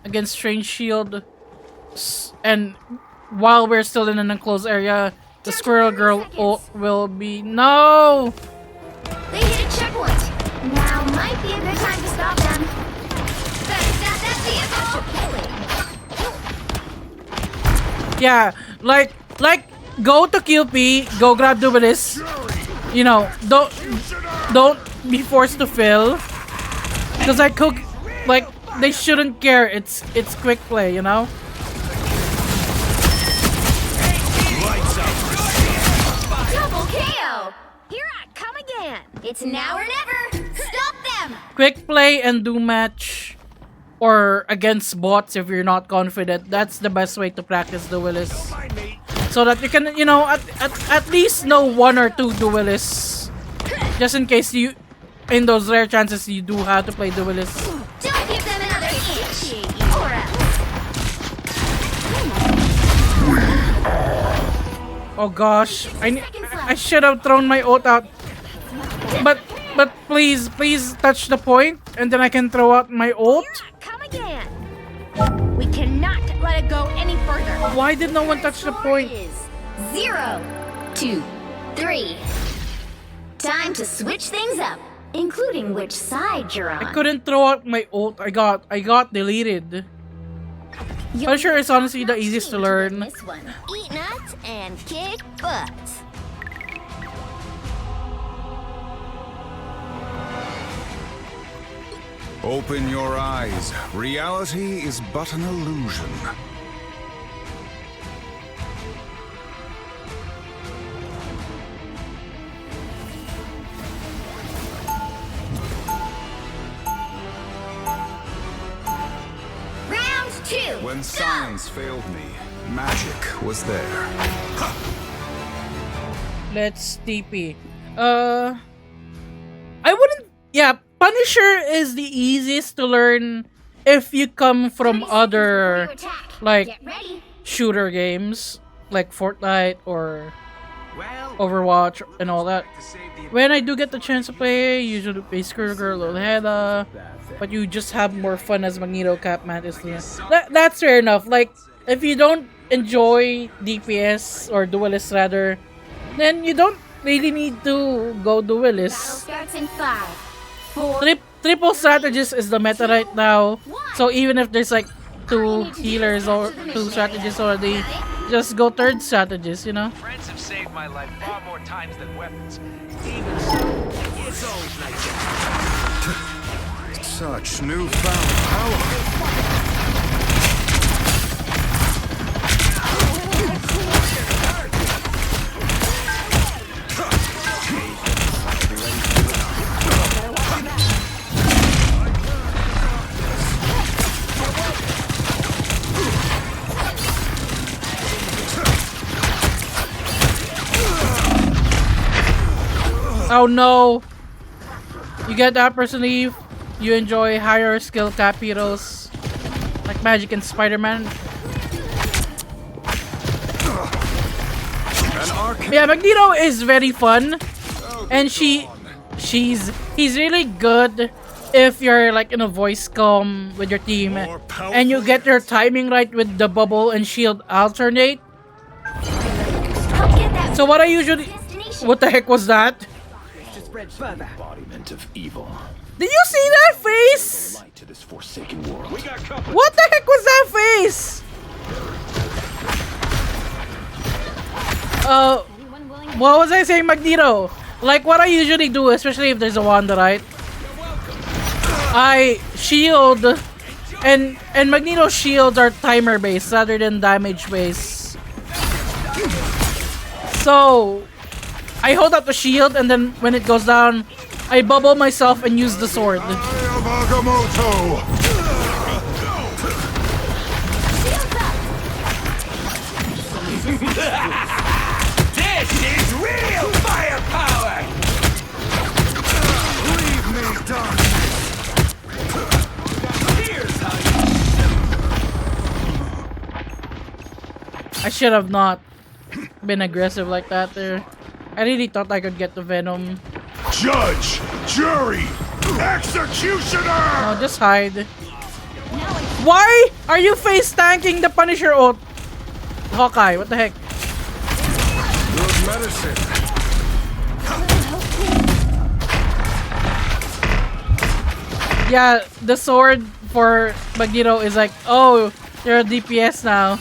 Against strange shield. And while we're still in an enclosed area, the Squirrel Girl will be... No! They hit a checkpoint. Now might be a good time to stop them. That vehicle. Yeah, like, go to QP, go grab Duelist. You know, don't be forced to fill. Cause they shouldn't care. It's quick play, you know. Double KO. Here I come again. It's now or never. Stop them. Quick play and do match, or against bots if you're not confident. That's the best way to practice Duelists. So that you can, you know, at least know 1 or 2 Duelists. Just in case you, in those rare chances you do have to play Duelists. Don't give them another inch. Or else. Oh gosh, I should have thrown my ult out. But please touch the point and then I can throw out my ult. Come again. We cannot let it go any further. Why did no one touch the point? 0, 2, 3. Time to switch things up, including which side you're on. I couldn't throw out my ult. I got deleted. Punisher is honestly the easiest to learn. This one. Eat nuts and kick butt. Open your eyes. Reality is but an illusion. Round 2. When science failed me, magic was there. Let's TP. I wouldn't. Yeah, Punisher is the easiest to learn if you come from other like shooter games like Fortnite or Overwatch and all that. When I do get the chance to play, usually play Squirrel Girl or Heda, but you just have more fun as Magneto, Cap, Mantis. That's fair enough. Like, if you don't enjoy DPS or Duelist rather, then you don't really need to go Duelist. Starts in 5, 4. Triple strategist is the meta right now. So even if there's like 2 healers or 2 strategists already, just go third strategist, you know? Friends have saved my life far more times than weapons. Even so, it's always nice to Such newfound power. Oh no! You get that person leave. You enjoy higher skill cap heroes like Magic and Spider-Man. Yeah, Magneto is very fun, and he's really good if you're like in a voice comm with your team and you get your timing right with the bubble and shield alternate. So what I usually, what the heck was that? Embodiment of evil. Did you see that face? Light to this forsaken world. What the heck was that face? What was I saying, Magneto? Like what I usually do, especially if there's a Wanda, right? I shield, and Magneto's shields are timer based rather than damage based. So I hold up the shield, and then when it goes down, I bubble myself and use the sword. This is real firepower! Leave me, dark. Here's how I should have not been aggressive like that there. I really thought I could get the Venom Judge, jury, executioner! No, just hide. Why are you face tanking the Punisher ult? Hawkeye, what the heck? Good medicine. Yeah, the sword for Magneto is like, oh, you're a DPS now.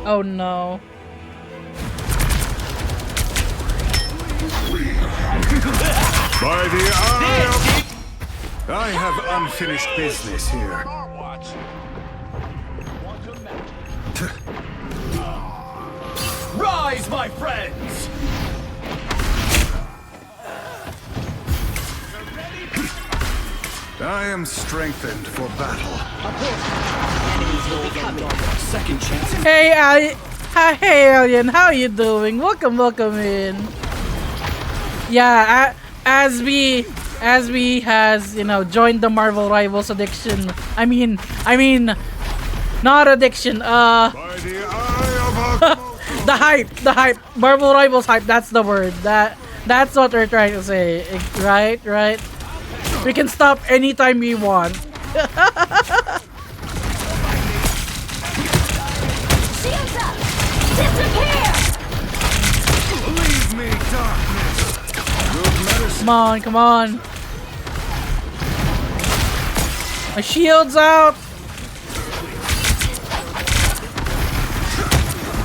Oh no. By the eye of... I have unfinished business here. Rise, my friends! I am strengthened for battle. Second chance. Hey, hey, Alien, how you doing? Welcome in. Yeah, as we has, you know, joined the Marvel Rivals addiction. I mean, not addiction. By the eye of the hype. Marvel Rivals hype. That's the word. That's what we're trying to say. Right. We can stop anytime we want. Shields up! Disappear! Leave me, darkness. Good medicine. Come on. My shield's out.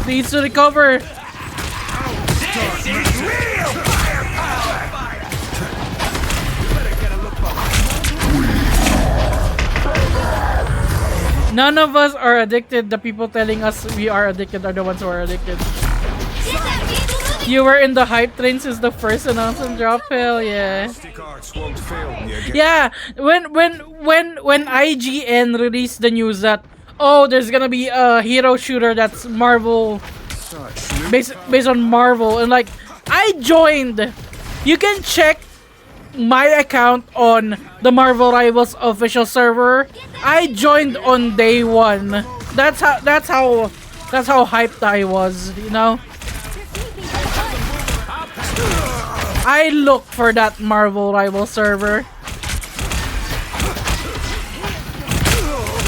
Needs to recover. This is real firepower! None of us are addicted. The people telling us we are addicted are the ones who are addicted. You were in the hype train since the first announcement drop. Hell yeah. Won't fail me again. Yeah, when IGN released the news that, oh, there's gonna be a hero shooter that's Marvel, based on Marvel, and like, I joined. You can check my account on the Marvel Rivals official server. I joined on day one. That's how hyped I was, you know. I looked for that Marvel Rival server.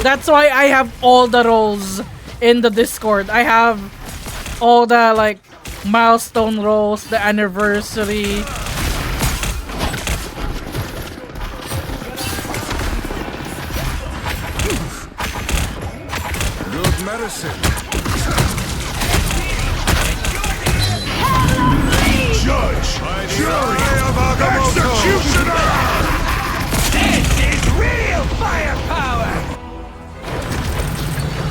That's why I have all the roles in the Discord. I have all the like milestone roles, the anniversary. Good medicine. Judge, jury, executioner! This is real firepower!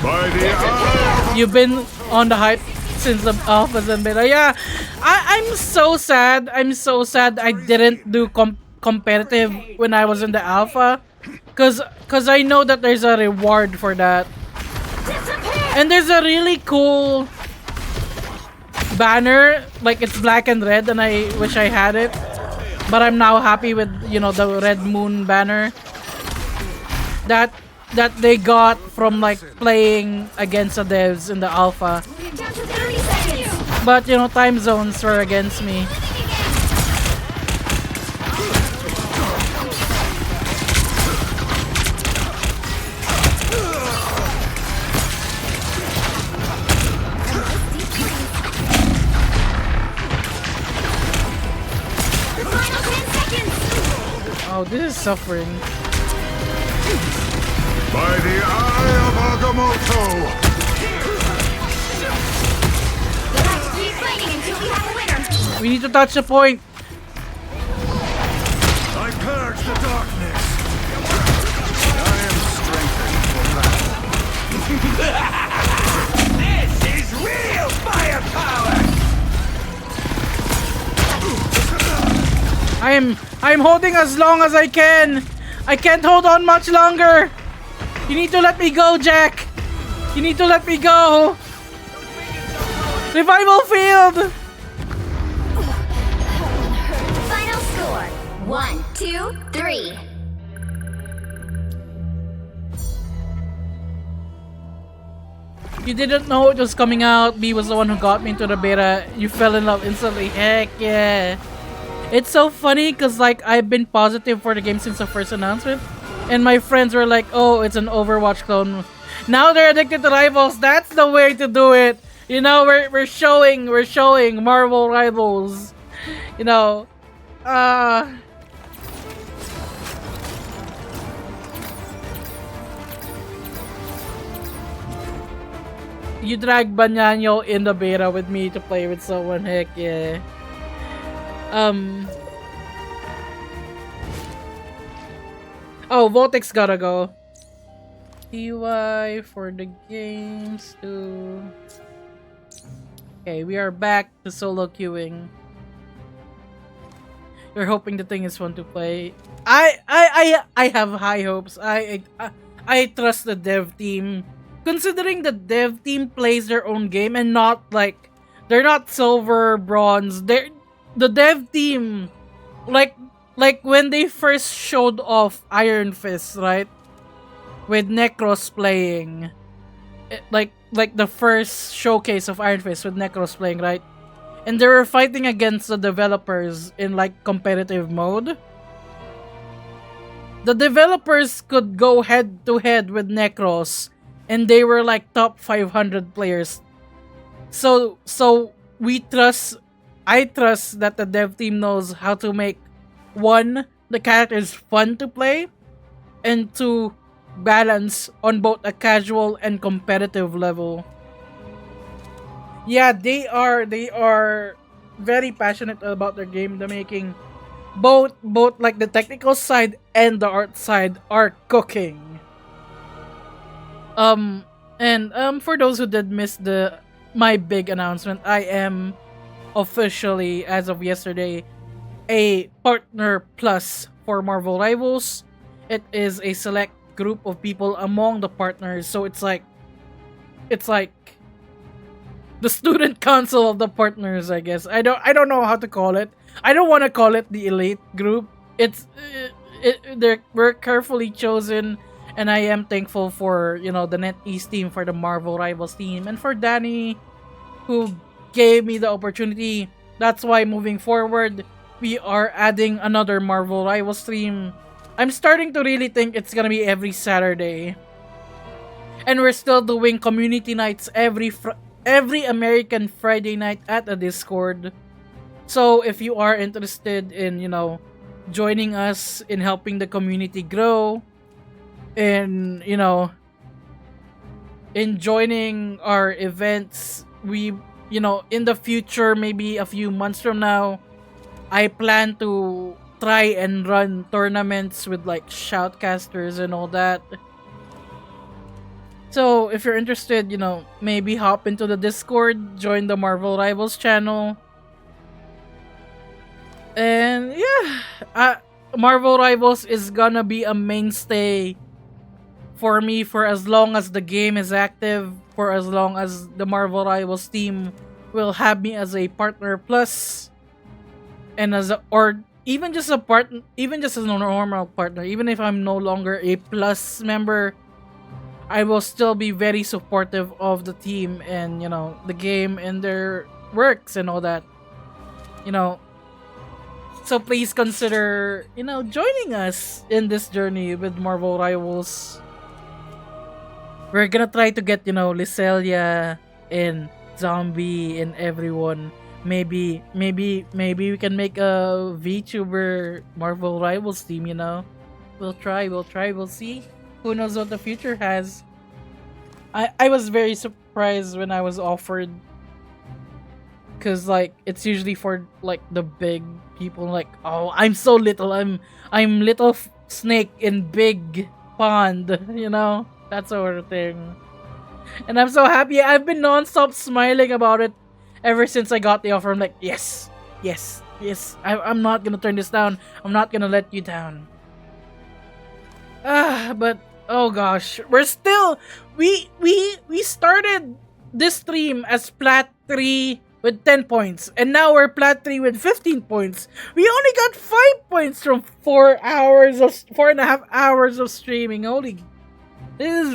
By the eye of You've been on the hype since the alphas and beta. Yeah, I'm so sad. I'm so sad I didn't do competitive when I was in the alpha, cause I know that there's a reward for that, and there's a really cool banner, like it's black and red, and I wish I had it, but I'm now happy with, you know, the red moon banner that they got from like playing against the devs in the alpha. But you know, time zones were against me. Oh, this is suffering. By the eye of Agamotto! Keep fighting until we have a winner. We need to touch the point. I purge the darkness. I am strengthened for battle. This is real firepower! I'm holding as long as I can. I can't hold on much longer. You need to let me go, Jack. You need to let me go. Revival field. Final score 1, 2, 3. You didn't know it was coming out. B was the one who got me into the beta. You fell in love instantly. Heck yeah. It's so funny because like I've been positive for the game since the first announcement. And my friends were like, oh, it's an Overwatch clone. Now they're addicted to Rivals. That's the way to do it. You know, we're showing Marvel Rivals. You know, you drag Banyanyo in the beta with me to play with someone. Heck yeah. Oh, Voltex gotta go. TY for the games too. Okay, we are back to solo queuing. You're hoping the thing is fun to play. I have high hopes. I trust the dev team. Considering the dev team plays their own game and not like they're not silver, bronze. The dev team like when they first showed off Iron Fist, right? With Necros playing. Like the first showcase of Iron Fist with Necros playing, right? And they were fighting against the developers in like competitive mode. The developers could go head to head with Necros and they were like top 500 players. So I trust that the dev team knows how to make one, the characters fun to play, and two, balance on both a casual and competitive level. Yeah, they are very passionate about their game. They're making both like the technical side and the art side are cooking. For those who did miss my big announcement, I am officially, as of yesterday, a partner plus for Marvel Rivals. It is a select group of people among the partners, so it's like the student council of the partners, I guess. I don't know how to call it. I don't want to call it the elite group. We're carefully chosen, and I am thankful for, you know, the NetEase team, for the Marvel Rivals team, and for Danny, who gave me the opportunity. That's why moving forward, we are adding another Marvel Rivals stream. I'm starting to really think it's gonna be every Saturday. And we're still doing community nights every American Friday night at the Discord. So if you are interested in, you know, joining us in helping the community grow, and, you know, in joining our events, we, you know, in the future, maybe a few months from now, I plan to try and run tournaments with like shoutcasters and all that. So if you're interested, you know, maybe hop into the Discord, join the Marvel Rivals channel. And yeah, Marvel Rivals is gonna be a mainstay for me for as long as the game is active, for as long as the Marvel Rivals team will have me as a partner plus, and even just as a normal partner. Even if I'm no longer a plus member, I will still be very supportive of the team and, you know, the game and their works and all that. You know, so please consider, you know, joining us in this journey with Marvel Rivals. We're gonna try to get, you know, Licelia and Zombie and everyone. Maybe we can make a VTuber Marvel Rivals team, you know. We'll try, we'll see. Who knows what the future has. I was very surprised when I was offered, cause like it's usually for like the big people, like, oh, I'm so little, I'm little snake in big pond, you know, that sort of thing. And I'm so happy. I've been non-stop smiling about it ever since I got the offer. I'm like, yes. I'm not gonna turn this down. I'm not gonna let you down. But oh gosh, we're still we started this stream as Plat 3 with 10 points, and now we're Plat 3 with 15 points. We only got 5 points from 4.5 hours of streaming. Holy, this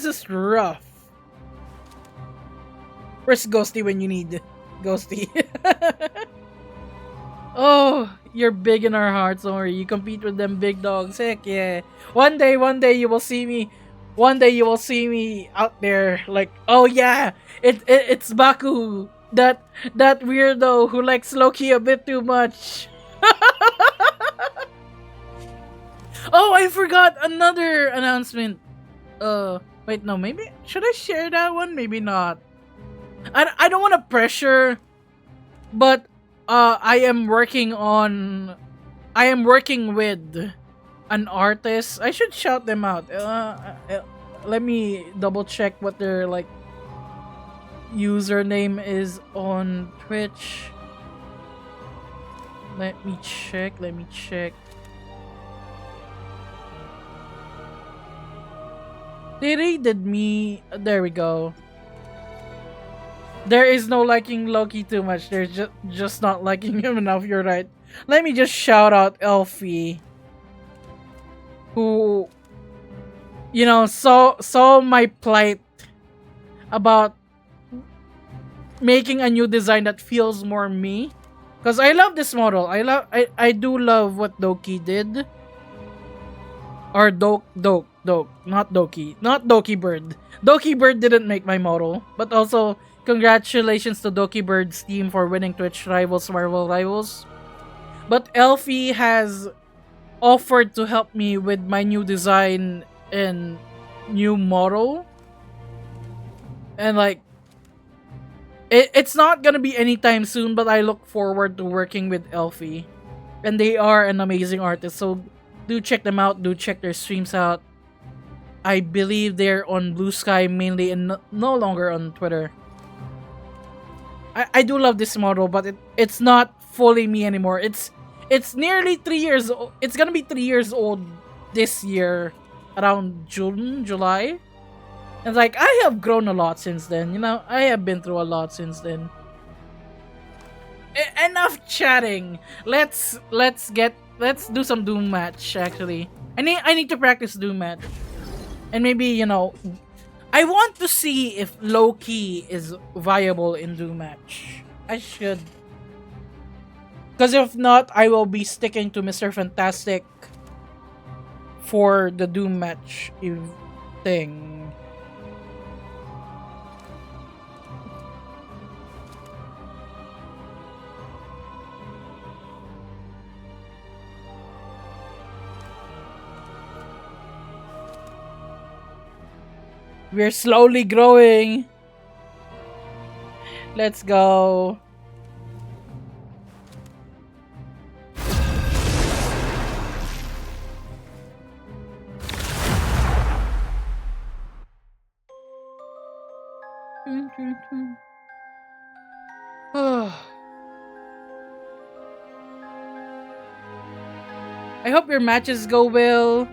is rough. Where's Ghosty when you need Ghosty? Oh, you're big in our hearts, don't worry. You compete with them big dogs. Heck yeah. One day you will see me. One day you will see me out there like, oh yeah, it's Baku, that weirdo who likes Loki a bit too much. Oh, I forgot another announcement. Wait, no, maybe should I share that one? Maybe not. I don't want to pressure, but I am working with an artist. I should shout them out. Let me double check what their like username is on Twitch. Let me check. They raided me. There we go. There is no liking Loki too much. They're just not liking him enough. You're right. Let me just shout out Elfie, who, you know, saw my plight about making a new design that feels more me. Cause I love this model. I do love what Doki did. Or Doke, not Doki. Not Doki Bird. Doki Bird didn't make my model. But also, congratulations to Doki Bird's team for winning Twitch Rivals Marvel Rivals. But Elfie has offered to help me with my new design and new model. And like, it's not gonna be anytime soon, but I look forward to working with Elfie. And they are an amazing artist, so do check them out, do check their streams out. I believe they're on Blue Sky mainly and no longer on Twitter. I do love this model, but it's not fully me anymore. It's nearly 3 years old. It's gonna be 3 years old this year, around June, July. And like, I have grown a lot since then, you know? I have been through a lot since then. Enough chatting. Let's do some Doom match, actually. I need to practice Doom match. And maybe, you know, I want to see if Loki is viable in Doom match. I should. Because if not, I will be sticking to Mr. Fantastic for the Doom match thing. We're slowly growing. Let's go. I hope your matches go well.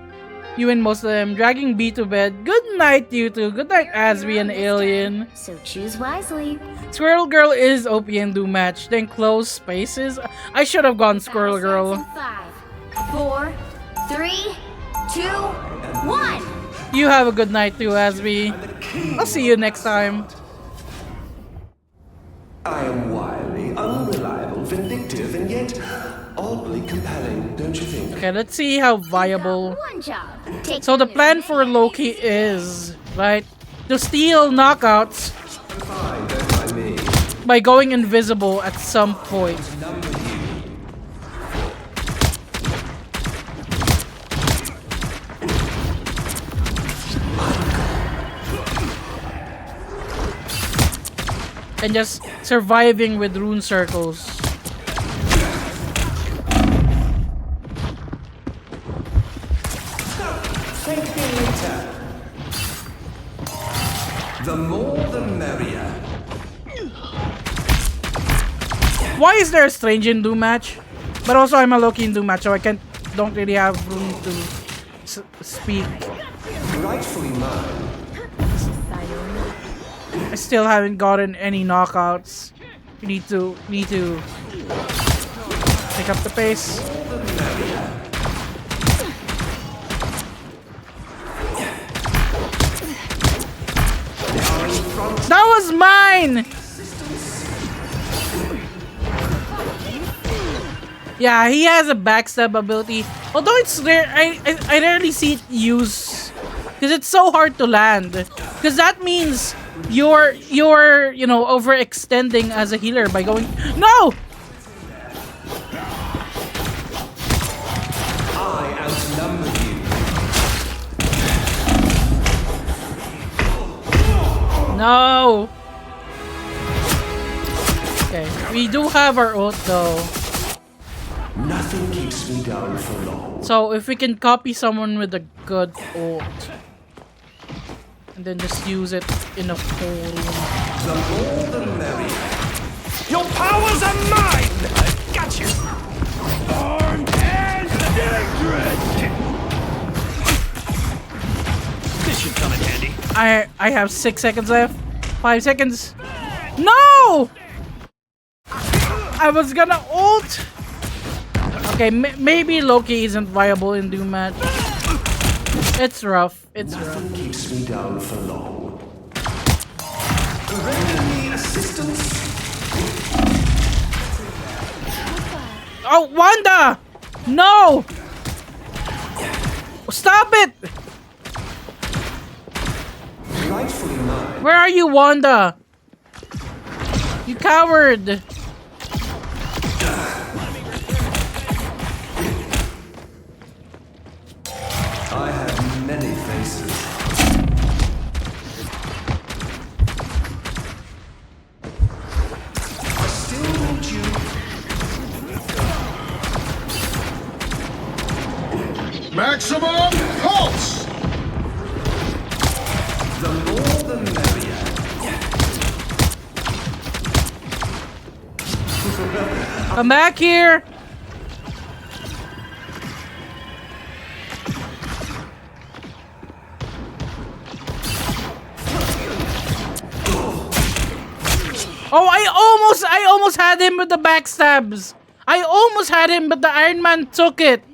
You win most of them. Dragging B to bed. Good night, you two. Good night, Asby and Alien. So choose wisely. Squirrel Girl is OP and do match. Then close spaces. I should have gone Squirrel Girl. 5, 4, 3, 2, 1. You have a good night too, Asby. I'll see you next time. I am wily, unreliable, vindictive, and yet oddly compelling, don't you think? Okay, let's see how viable. One job. So the plan for Loki is, right, to steal knockouts by going invisible at some point. And just surviving with rune circles. The more the merrier. Why is there a strange in Doom match? But also I'm a Loki in Doom match, so I don't really have room to speak. Rightfully mine. I still haven't gotten any knockouts. You need to pick up the pace. That was mine! Yeah, he has a backstab ability. Although it's rare, I rarely see it used because it's so hard to land. Because that means you're you know overextending as a healer by going no. I outnumber you. No. Okay, we do have our ult though. Nothing keeps me down for long. So if we can copy someone with a good ult and then just use it in a full The more the merrier. Your powers are mine! I got you! Armed and dangerous! This should come in handy. I have 6 seconds left. 5 seconds. No! I was gonna ult. Okay, maybe Loki isn't viable in Doom match. It's rough. It's rough. Nothing keeps me down for long. Render me assistance. Oh, Wanda! No! Stop it! Rightfully mine. Where are you, Wanda? You coward! I have many faces. I still need you. Maximum pulse! The more the merrier. Come back here! Oh, I almost had him with the backstabs. I almost had him, but the Iron Man took it.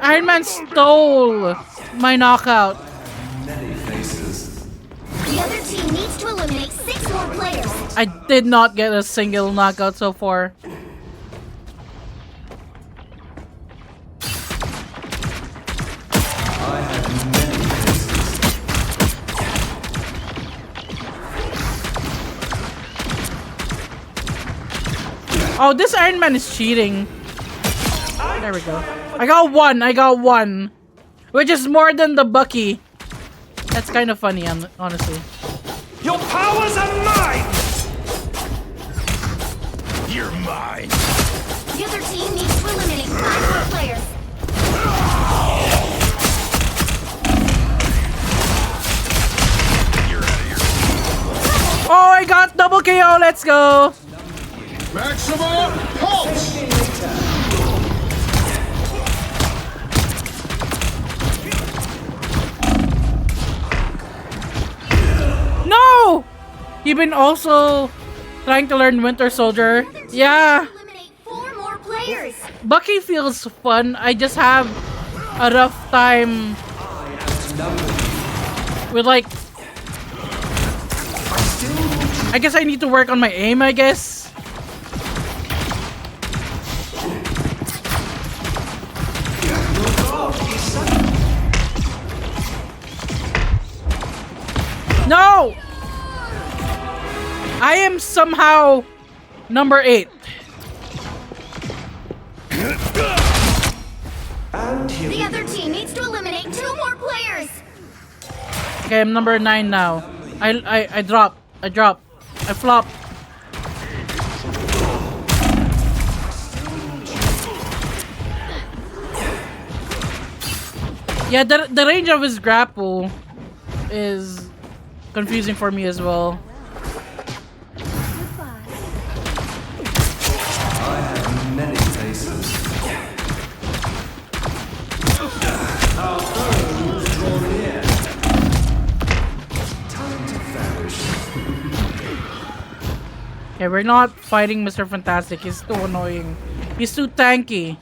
Iron Man stole my knockout. Many faces. The other team needs to eliminate 6 more players. I did not get a single knockout so far. I have many faces. Oh, this Iron Man is cheating. There we go. I got one. Which is more than the Bucky. That's kind of funny, honestly. Your powers are mine! You're mine. The other team needs to eliminate 5 more players. You're out of here. Oh, I got double KO. Let's go. Maximum pulse! No! You've been also trying to learn Winter Soldier. Yeah. Eliminate 4 more players. Bucky feels fun. I just have a rough time with like... I guess I need to work on my aim, I guess. No! I am somehow number 8. The other team needs to eliminate 2 more players. Okay, I'm number 9 now. I drop. I flop. Yeah, the range of his grapple is confusing for me as well. I have many faces. Our foes draw near. Time to vanish. Okay, we're not fighting Mr. Fantastic. He's too annoying. He's too tanky.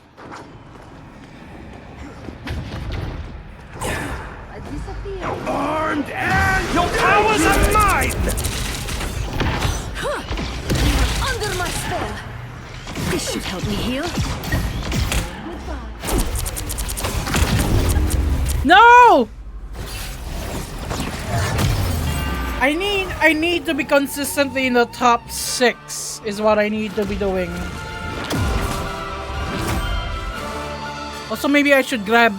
Armed and your powers are mine! Under my spell. This should help me heal. No! I need to be consistently in the top 6 is what I need to be doing. Also, maybe I should grab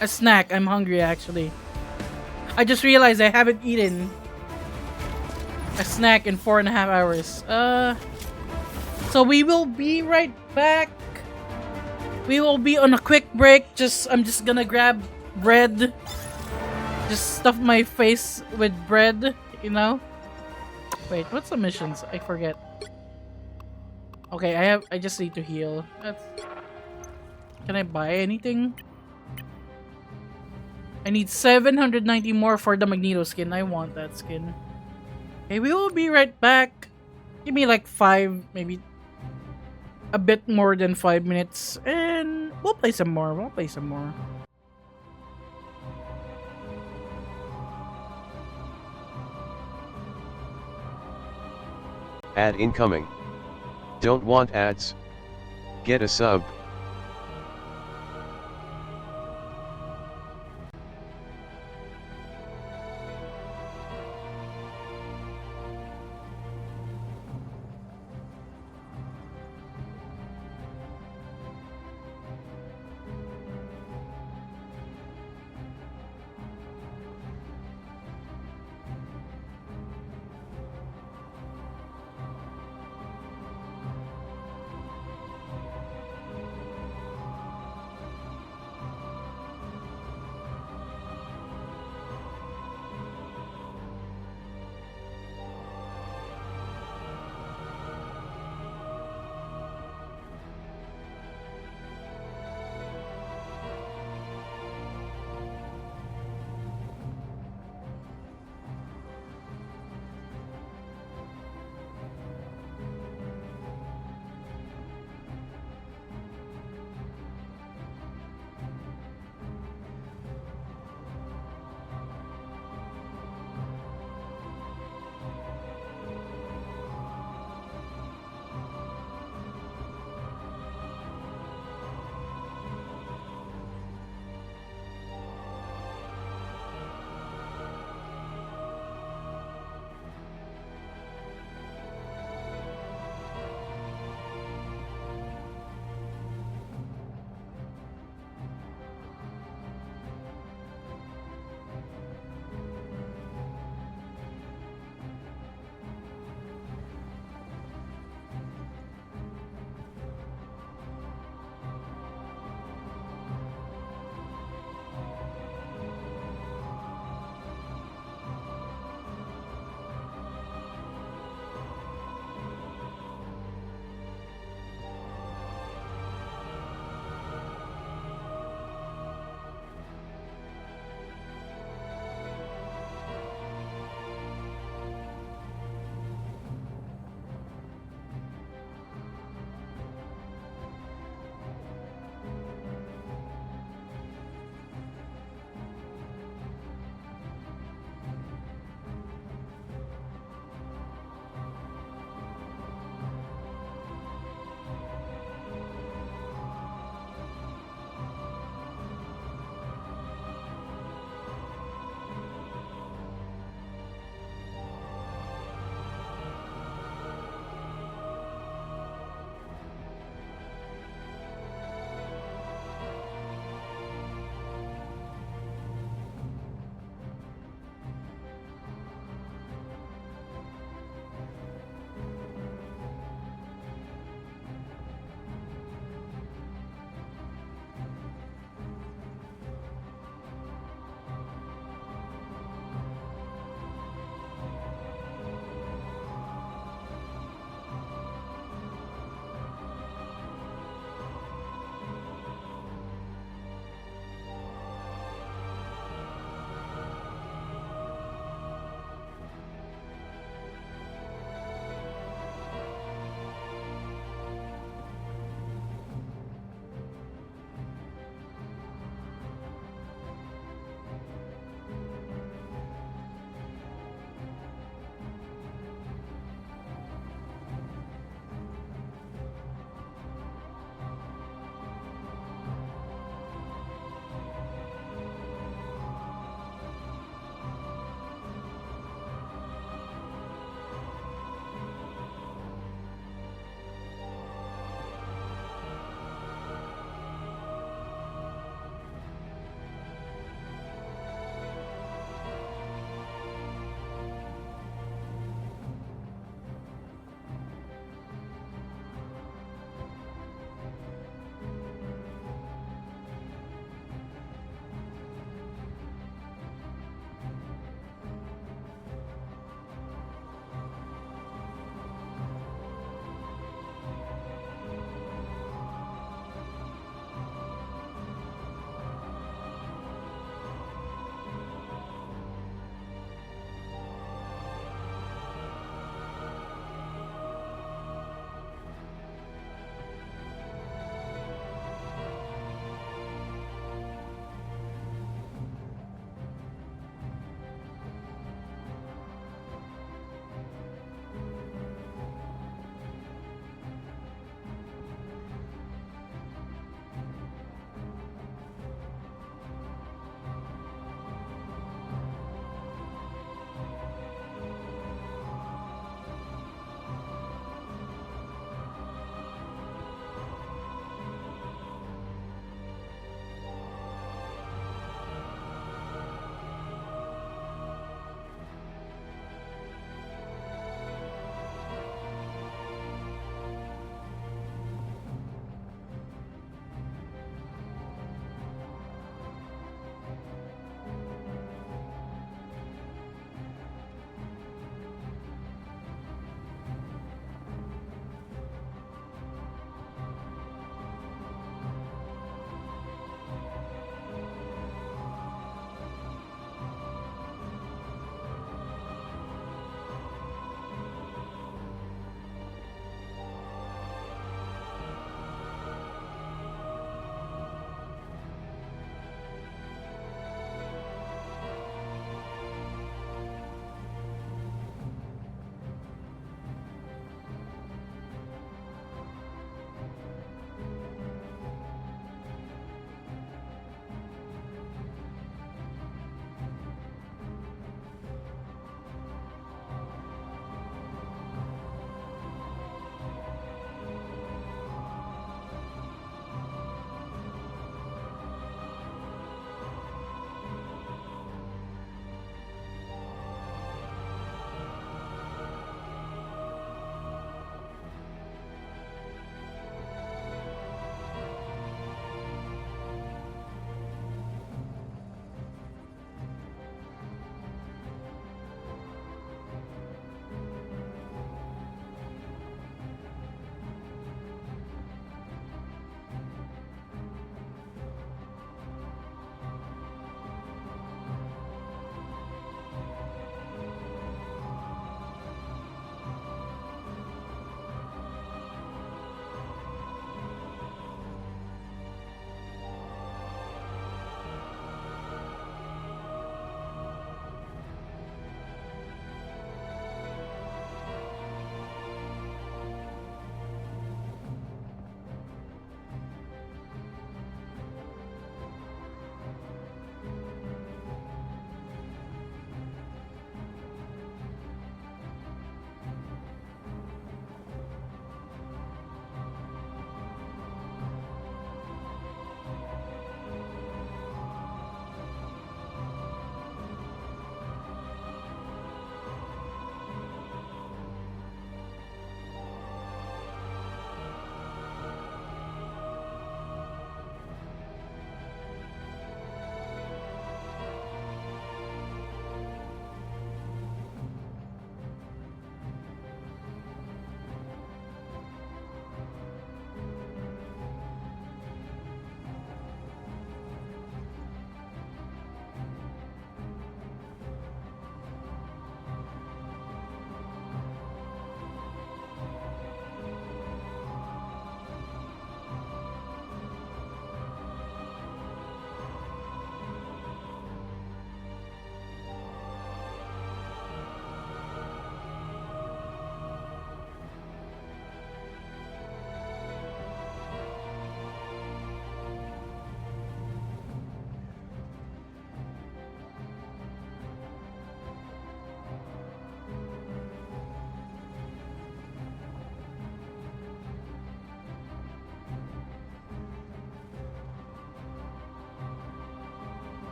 a snack. I'm hungry actually. I just realized I haven't eaten a snack in 4.5 hours. So we will be right back. We will be on a quick break. I'm just gonna grab bread. Just stuff my face with bread, you know? Wait, what's the missions? I forget. Okay, I just need to heal. Can I buy anything? I need 790 more for the Magneto skin. I want that skin. Okay, we will be right back. Give me like 5, maybe a bit more than 5 minutes, and we'll play some more. Ad incoming. Don't want ads? Get a sub.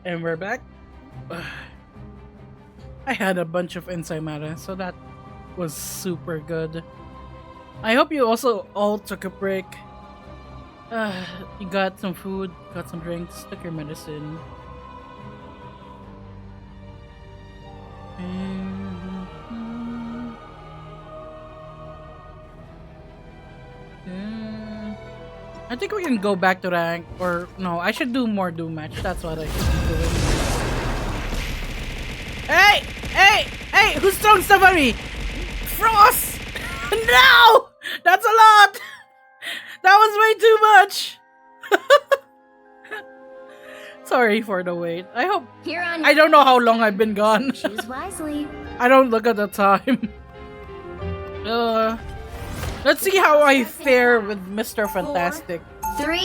And we're back. I had a bunch of ensaymada, so that was super good. I hope you also all took a break. You got some food, got some drinks, took your medicine. I think we can go back to rank, or no, I should do more Doom match. That's what I should be doing. Hey! Hey! Hey! Who's throwing stuff at me? Frost! No! That's a lot! That was way too much! Sorry for the wait. I hope... I don't know how long I've been gone. Choose wisely. I don't look at the time. Let's see how I fare with Mr. Fantastic. 3,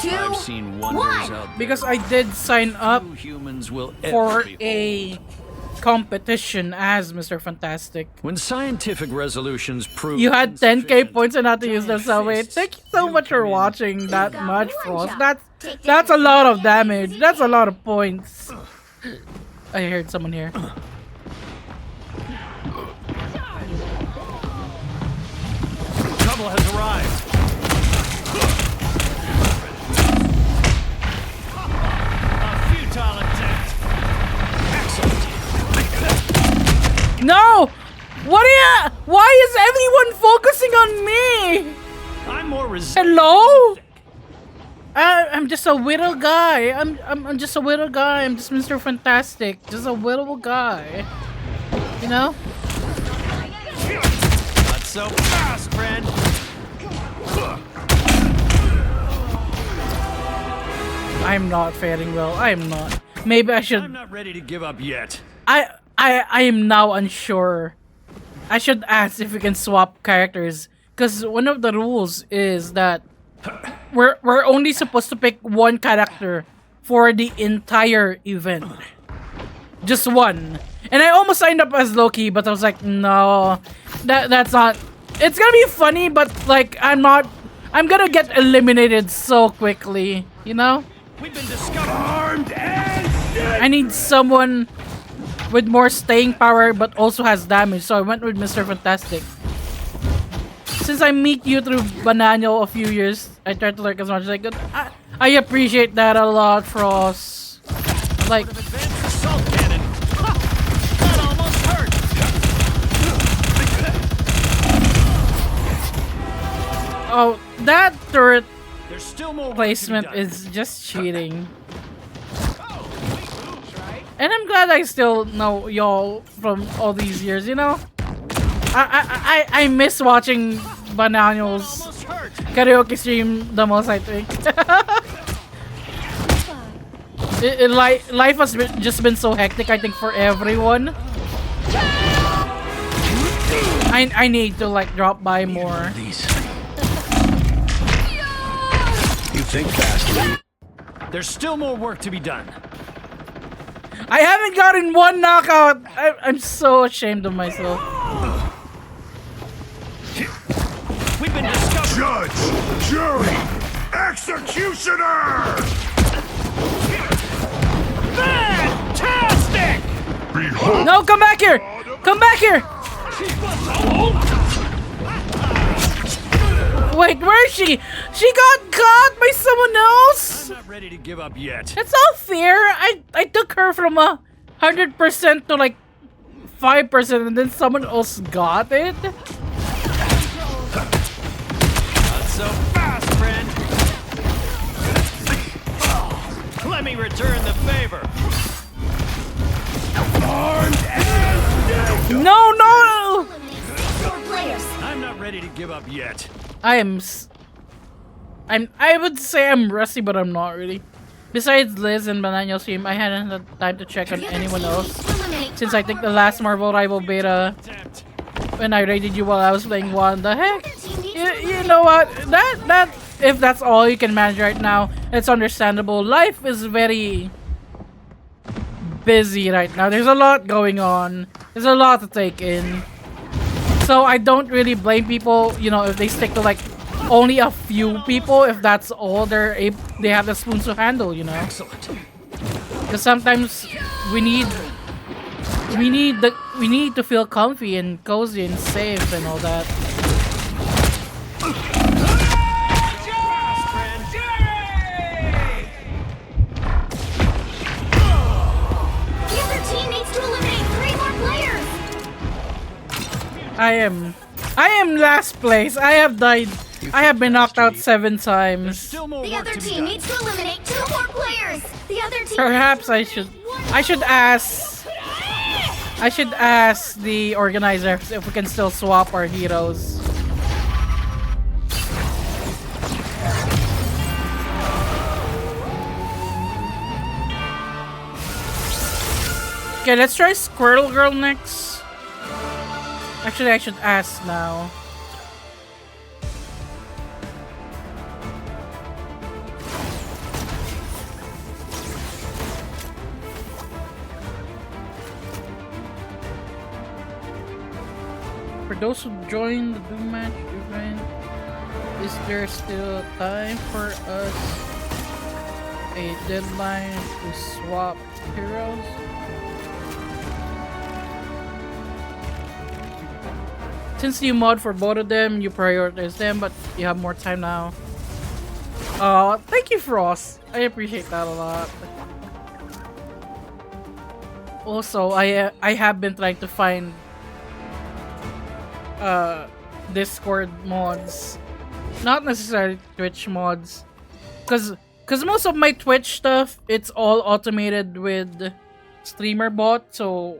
2, I've seen wonders out there. Because I did sign up Humans will for ever a competition as Mr. Fantastic. When scientific resolutions prove You had 10k points and not to use them, so wait. Thank you so much for watching that much, Frost. That's a lot of damage. That's a lot of points. I heard someone here. trouble has arrived. A futile attempt. Excellent. No! What are you? Why is everyone focusing on me? I'm more resistant. Hello? I'm just a little guy. I'm just a little guy. I'm just Mr. Fantastic. Just a little guy. You know? Not so fast, friend. I'm not faring well. I am not. Maybe I should. I'm not ready to give up yet. I am now unsure. I should ask if we can swap characters, because one of the rules is that we're only supposed to pick one character for the entire event. Just one. And I almost signed up as Loki, but I was like, no, that's not. It's gonna be funny, but like I'm gonna get eliminated so quickly, you know? We've been discovered. I need someone with more staying power but also has damage, so I went with Mr. Fantastic. Since I meet you through Banano a few years, I try to learn as much as I could. I appreciate that a lot, Frost. Like, Assault cannon. That almost hurt. oh, that turret There's still more work to be placement done. is just cheating. And I'm glad I still know y'all from all these years, you know? I miss watching Banano's karaoke stream the most, I think. Life has just been so hectic, I think, for everyone. I need to like drop by more. You think faster. There's still more work to be done. I haven't gotten one knockout. I'm so ashamed of myself. We've been discovered. Judge, jury, executioner! Fantastic! Behold! No, come back here! Come back here! Wait, where is she? She got caught by someone else? I'm not ready to give up yet. That's not fair. I took her from 100% to like 5% and then someone else got it? Not so fast, friend. Let me return the favor. No, no! I'm not ready to give up yet. I would say I'm rusty, but I'm not really. Besides Liz and Banano's team, I hadn't had time to check on anyone else. Since I think the last Marvel Rival beta, when I raided you while I was playing one, the heck? You know what? That if that's all you can manage right now, it's understandable. Life is very busy right now. There's a lot going on. There's a lot to take in. So I don't really blame people, you know, if they stick to like only a few people, if that's all they have the spoons to handle, you know. Excellent. Because sometimes we need to feel comfy and cozy and safe and all that. The other team needs to eliminate 3 more players. I am last place. I have died. I have been knocked out 7 times. The other team needs to eliminate 2 more players. The other team. Perhaps I should ask the organizers if we can still swap our heroes. Okay, let's try Squirrel Girl next. Actually, I should ask now. For those who joined the Doom Match event, is there still time for us a deadline to swap heroes? Since you mod for both of them, you prioritize them, but you have more time now. Thank you, Frost. I appreciate that a lot. Also, I have been trying to find Discord mods, not necessarily Twitch mods, cause most of my Twitch stuff, it's all automated with streamer bot, so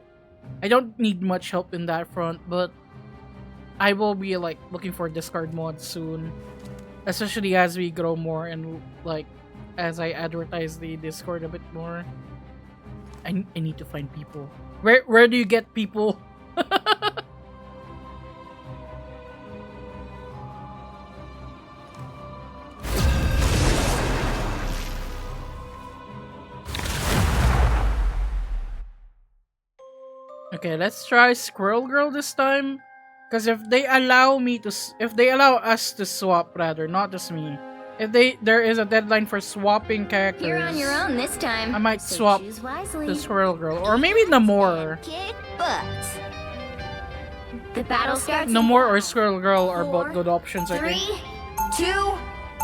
I don't need much help in that front. But I will be like looking for Discord mods soon, especially as we grow more and like as I advertise the Discord a bit more. I need to find people. Where do you get people? Okay, let's try Squirrel Girl this time. Because if they allow us to swap, rather, not just me. If there is a deadline for swapping characters, You're on your own this time. I might so swap choose wisely. the Squirrel Girl, or maybe Namor. Kick butt. The battle starts. Namor or Squirrel Girl are both good options, I 3, think. 2,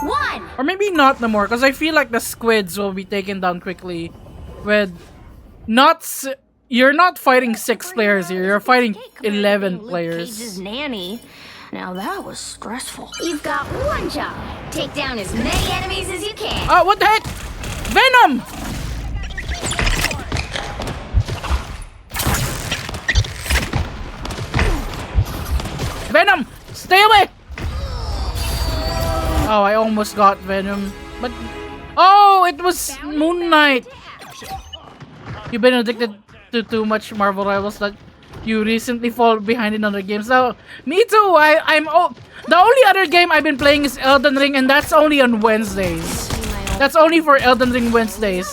1. Or maybe not Namor, because I feel like the squids will be taken down quickly. With you're not fighting 6 players here, you're fighting 11 players. Cage's nanny. Now that was stressful. You've got one job. Take down as many enemies as you can. Oh, what the heck? Venom! Venom! Stay away! Oh, I almost got Venom. But... Oh, it was Moon Knight! You've been addicted to too much Marvel Rivals that you recently fall behind in other games. Now, me too! The only other game I've been playing is Elden Ring, and that's only on Wednesdays. That's only for Elden Ring Wednesdays.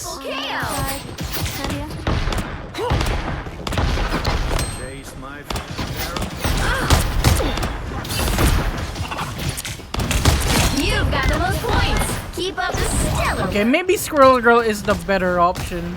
You've got the most points. Keep up the stellar. Okay, maybe Squirrel Girl is the better option.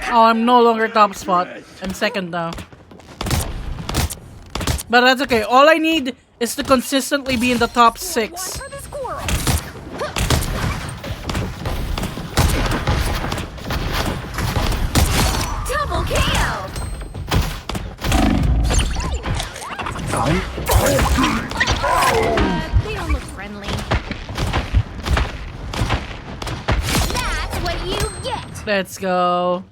Oh, I'm no longer top spot. I'm second now. But that's okay. All I need is to consistently be in the top 6. Double KO. Let's go.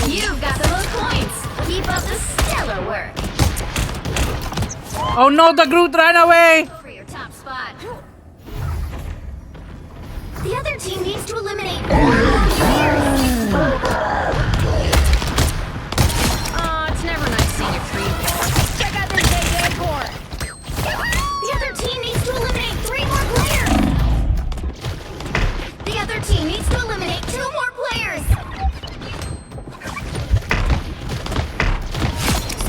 You've got the most points. Keep up the stellar work. Oh no, the Groot ran away! For your top spot. The other team needs to eliminate four more players. Aw, it's never nice seeing a tree fall. Check out this big core. The other team needs to eliminate 3 more players. The other team needs to eliminate 2 more players.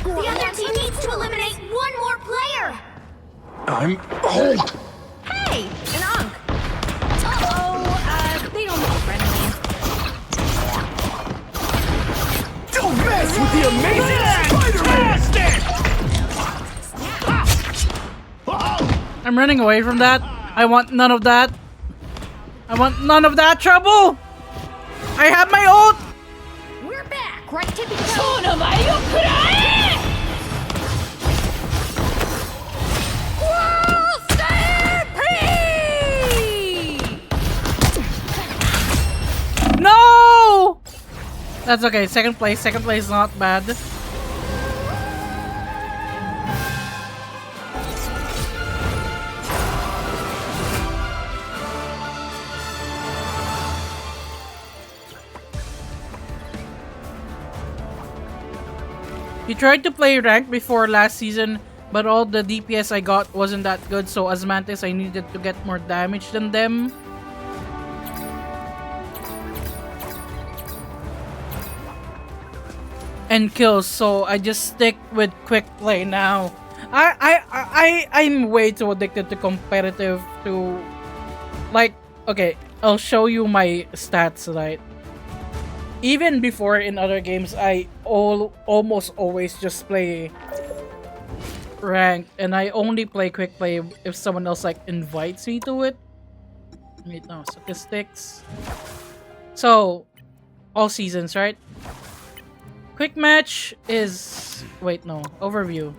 The other team needs to eliminate 1 more player. I'm old. Hey, an Ankh. They don't look friendly. Don't mess with the amazing Spider-Man! I'm running away from that. I want none of that. I want none of that trouble. I have my ult. We're back, right, Tippy? No! That's okay. Second place. Second place is not bad. You tried to play ranked before last season, but all the DPS I got wasn't that good, so as Mantis I needed to get more damage than them. And kills, so I just stick with quick play now. I'm way too addicted to competitive to, like, okay, I'll show you my stats, right? Even before in other games, I almost always just play ranked, and I only play quick play if someone else like invites me to it. Wait, no, statistics. So, all seasons, right? Quick match is, wait, no, overview.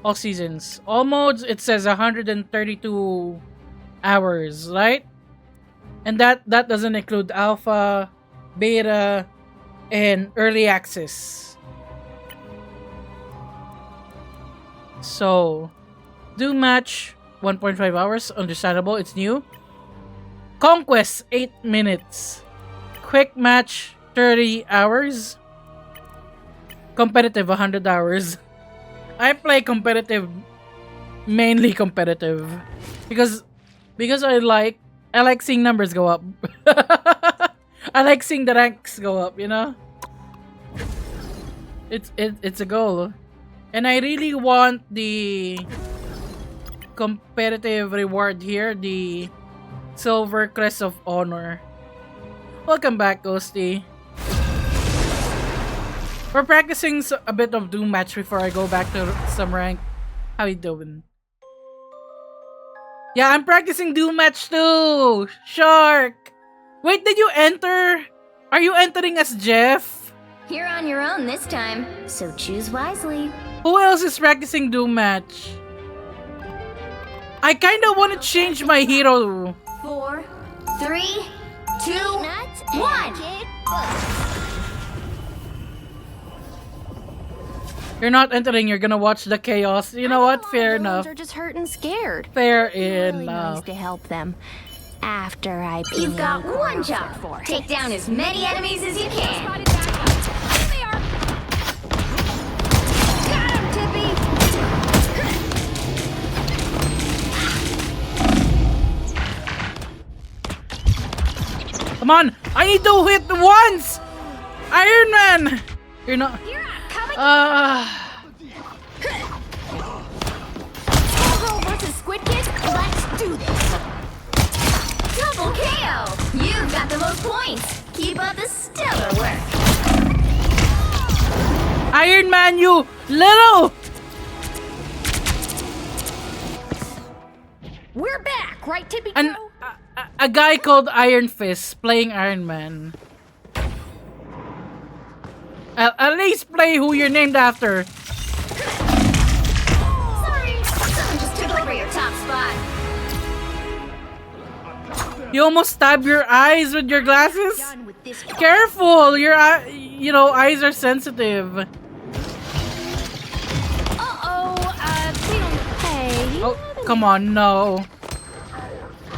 All seasons, all modes. It says 132 hours, right? And that doesn't include alpha, beta, and early access. So, Doom match 1.5 hours, understandable, it's new. Conquest 8 minutes. Quick match 30 hours. Competitive 100 hours. I play competitive, mainly competitive, because I like seeing numbers go up. I like seeing the ranks go up, you know? It's a goal. And I really want the competitive reward here, the Silver Crest of Honor. Welcome back, Ghosty. We're practicing a bit of Doom match before I go back to some rank. How you doing? Yeah, I'm practicing Doom match too! Shark! Wait, did you enter? Are you entering as Jeff? You're on your own this time, so choose wisely. Who else is practicing Doom match? I kinda wanna change my hero. 4, 3, 2, 1. You're not entering, you're gonna watch the chaos. You know what? Fair enough. They're just hurt and scared. Fair Really enough. nice to help them. After I You've got one job. Take down as many enemies as you can. Here they are. Got him, Tippy. Come on! I need to hit once! Iron Man! You're not... Skullgirl versus Squid Kid? Let's do this. Double KO! You've got the most points. Keep up the stellar work. Iron Man, you little... We're back, right, Tippy? A guy called Iron Fist playing Iron Man. At least play who you're named after. Sorry, someone just took over your top spot. You almost stab your eyes with your glasses. Careful, your eyes are sensitive. Oh, come on, no.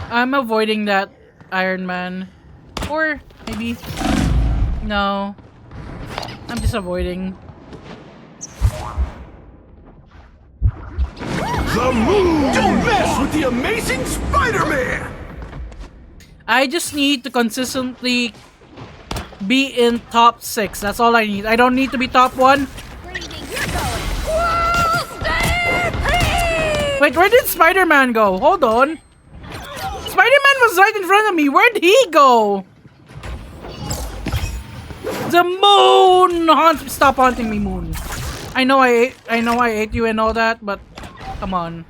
I'm avoiding that, Iron Man. Or maybe no. I'm just avoiding. The moon! Don't mess with the amazing Spider-Man! I just need to consistently be in top 6. That's all I need. I don't need to be top 1. Wait, where did Spider-Man go? Hold on. Spider-Man was right in front of me. Where'd he go? The moon! Stop haunting me, moon. I know I ate you and all that, but come on.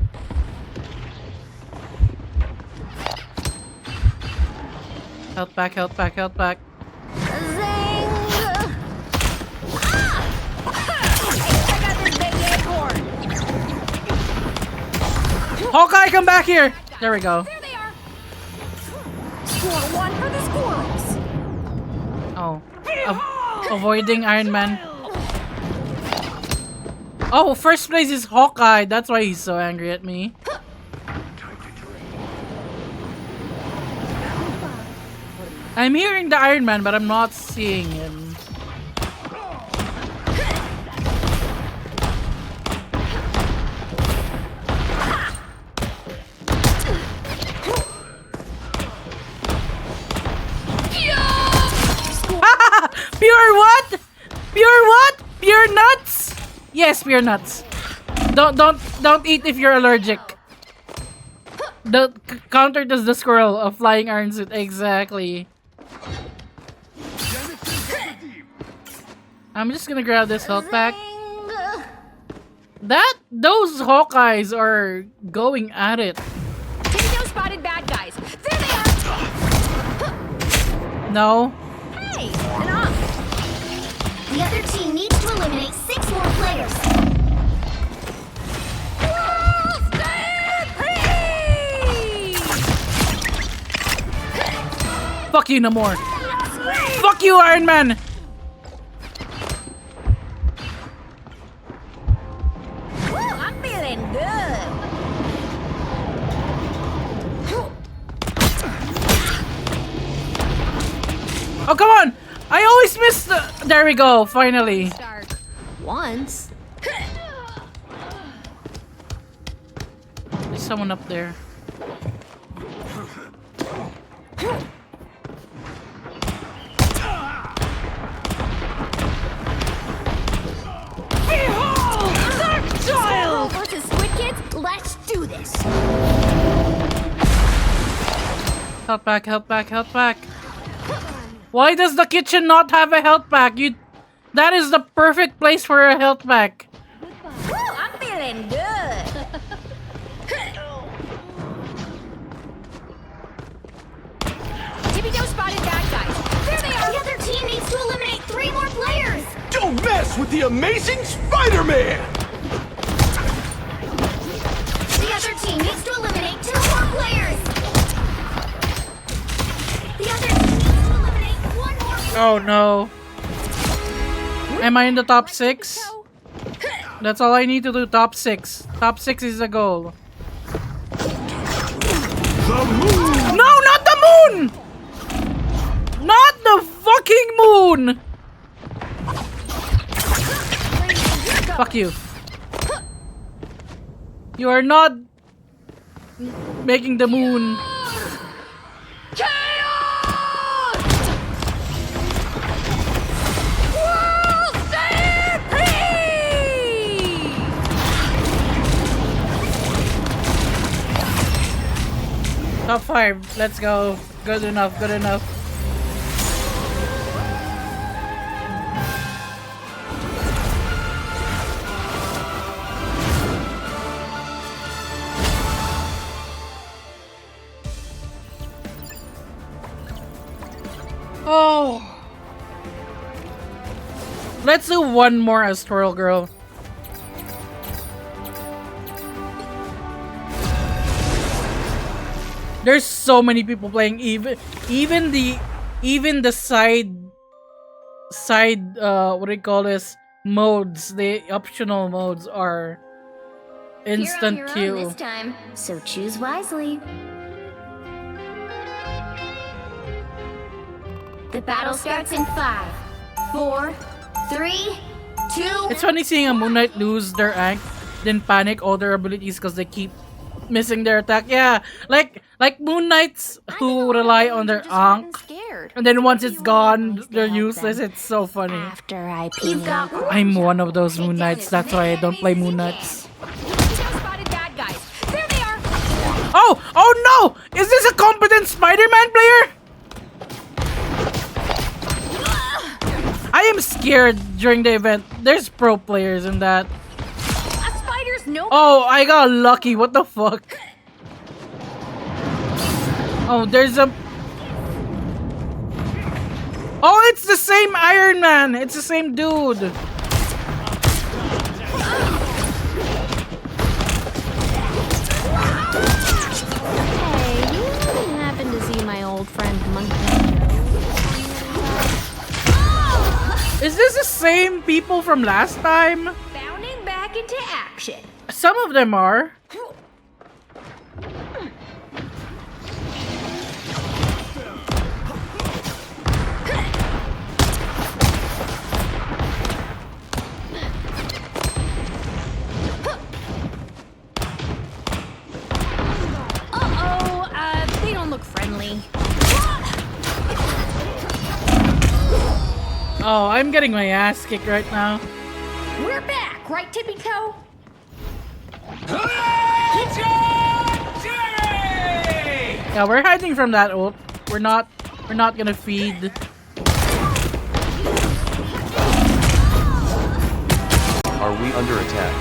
Health back, health back, health back. Hawkeye, come back here! There we go. There they are. Score 1 for the squirrels. Oh. Avoiding Iron Man. Oh, first place is Hawkeye. That's why he's so angry at me. I'm hearing the Iron Man, but I'm not seeing him. Pure what? Pure what? Pure nuts? Yes, pure nuts. Don't eat if you're allergic. The counter does the squirrel of flying iron suit exactly. I'm just gonna grab this health pack. Those Hawkeyes are going at it. Tingo spotted bad guys. There they are. No. Hey, enough. The other team needs to eliminate 6 more players. Fuck you, no more. Fuck you, Iron Man. I'm feeling good. Oh, come on! I always miss the... There we go, finally. Start once. There's someone up there. Squirrel versus Squid Kids. Let's do this. Health back, health back, health back. Why does the kitchen not have a health pack? That is the perfect place for a health pack. I'm feeling good. Tippy Toe spotted bad guys. There they are. The other team needs to eliminate 3 more players. Don't mess with the amazing Spider-Man! The other team needs to eliminate 2 more players. The other team needs to eliminate 1 more player. Oh no. Am I in the top 6? That's all I need to do, top 6. Top 6 is the goal. The moon! No, not the moon! Not the fucking moon! Fuck you. You are not making the moon. Top 5, let's go. Good enough, good enough. Oh. Let's do one more as Twirl Girl. There's so many people playing, even the side what do you call this, modes, the optional modes are instant You're on your queue. own this time, so choose wisely. The battle starts in 5, 4, 3, 2. It's funny seeing a Moon Knight lose their rank, then panic all their abilities because they keep missing their attack. Yeah, like Moon Knights who rely on their Ankh, and then once it's gone, they're useless. It's so funny. After I pin you. I'm one of those Moon Knights. That's why I don't play Moon Knights. Spotted bad guys. There they are. Oh no! Is this a competent Spider-Man player? I am scared during the event. There's pro players in that. A spider's no. Oh, I got lucky. What the fuck? Oh, there's a... Oh, it's the same Iron Man. It's the same dude. Hey, you happen to see my old friend Monkey? Is this the same people from last time? Bounding back into action. Some of them are. They don't look friendly. Oh, I'm getting my ass kicked right now. We're back, right, Tippy Toe? Yeah, we're hiding from that ult. We're not gonna feed. Are we under attack?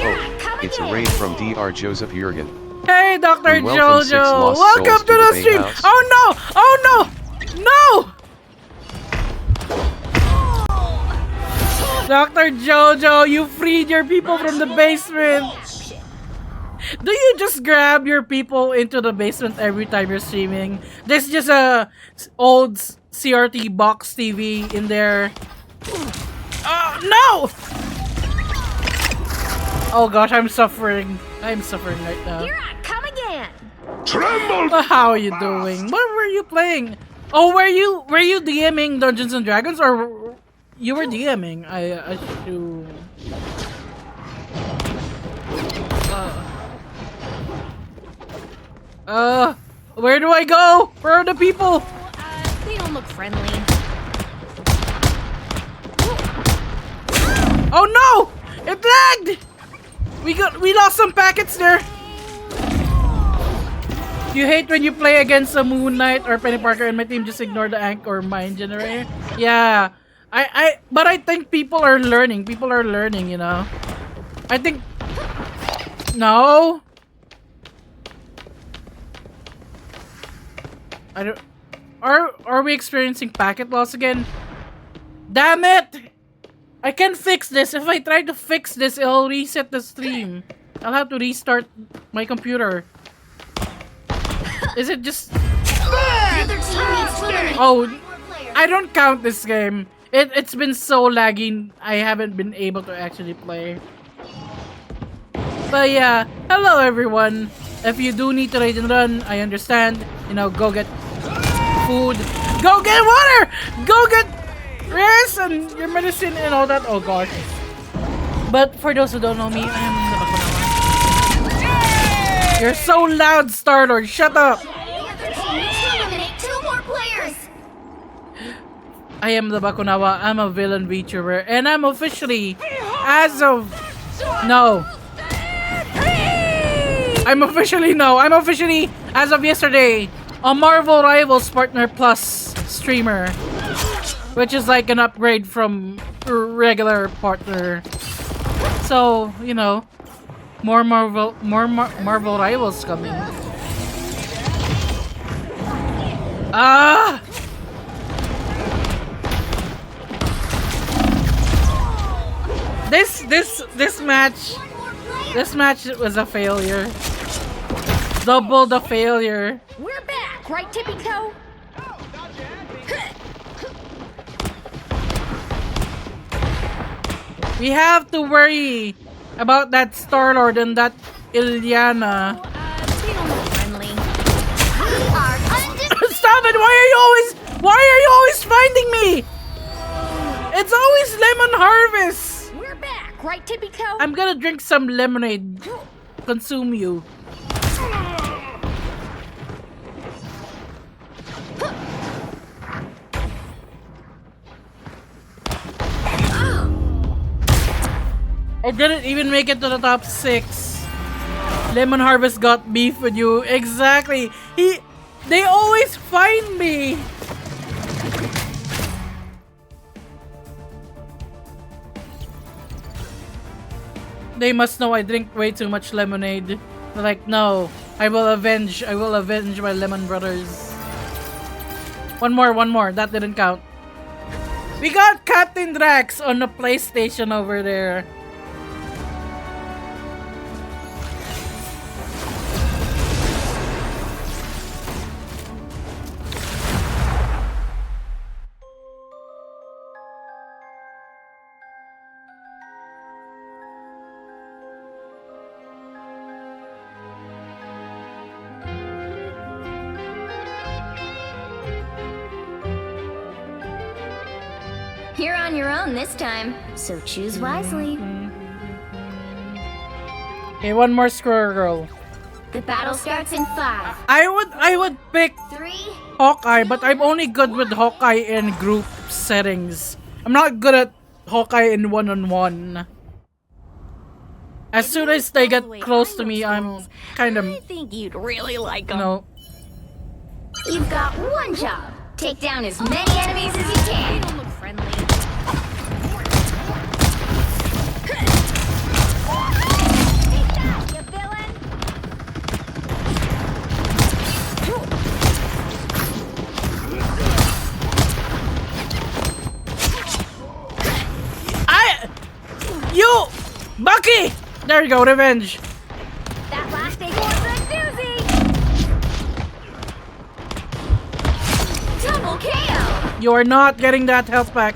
Oh, it's a raid from Dr. Joseph Jurgen. Hey, Dr. We welcome 6 Jojo! lost Welcome souls to the Bay stream! House. Oh no! Oh no! No! Dr. Jojo, you freed your people from the basement! Do you just grab your people into the basement every time you're streaming? There's just a old CRT box TV in there. Oh no! Oh gosh, I'm suffering. I'm suffering right now. Here I come again. Tremble! How are you doing? What were you playing? Oh, were you DMing Dungeons and Dragons, or you were DMing? I assume. Where do I go? Where are the people? They don't look friendly. Oh no! It lagged! We lost some packets there. You hate when you play against a Moon Knight or Penny Parker and my team just ignore the Ankh or Mind Generator? Yeah. But I think people are learning. People are learning, you know. I think... No. I don't... Are we experiencing packet loss again? Damn it! I can fix this. If I try to fix this, it'll reset the stream. I'll have to restart my computer. Is it just... Oh, I don't count this game. It's been so laggy, I haven't been able to actually play. But yeah, hello everyone. If you do need to raid and run, I understand. You know, go get food. Go get water! Go get rest and your medicine and all that. Oh gosh. But for those who don't know me, I am the Bakunawa. You're so loud, Star-Lord. Shut up. I am the Bakunawa. I'm a villain VTuber, and I'm officially, as of no. I'm officially, as of yesterday, a Marvel Rivals Partner Plus streamer, which is like an upgrade from regular partner. So, you know, more Marvel Rivals coming. This match was a failure. Double the failure. We're back, right, Tippy Toe? We have to worry about that Star-Lord and that Ilyana. Stop it! Why are you always finding me? It's always Lemon Harvest. We're back, right, Tippy Toe? I'm gonna drink some lemonade. Consume you. I didn't even make it to the top 6. Lemon Harvest got beef with you. Exactly. They always find me. They must know I drink way too much lemonade. They're like, no, I will avenge my lemon brothers. One more. That didn't count. We got Captain Drax on the PlayStation over there. You're on your own this time, so choose wisely. Okay, one more Squirrel Girl. The battle starts in 5. I would pick 3. Hawkeye, but I'm only good with Hawkeye in group settings. I'm not good at Hawkeye in one-on-one. As soon as they get close to me, I'm kind of. I think you'd really like them. No. You've got one job. Take down as many enemies as you can. They don't look friendly. Take that, you villain! You! Bucky! There you go, revenge. That last big one's a doozy! Double KO! You are not getting that health back.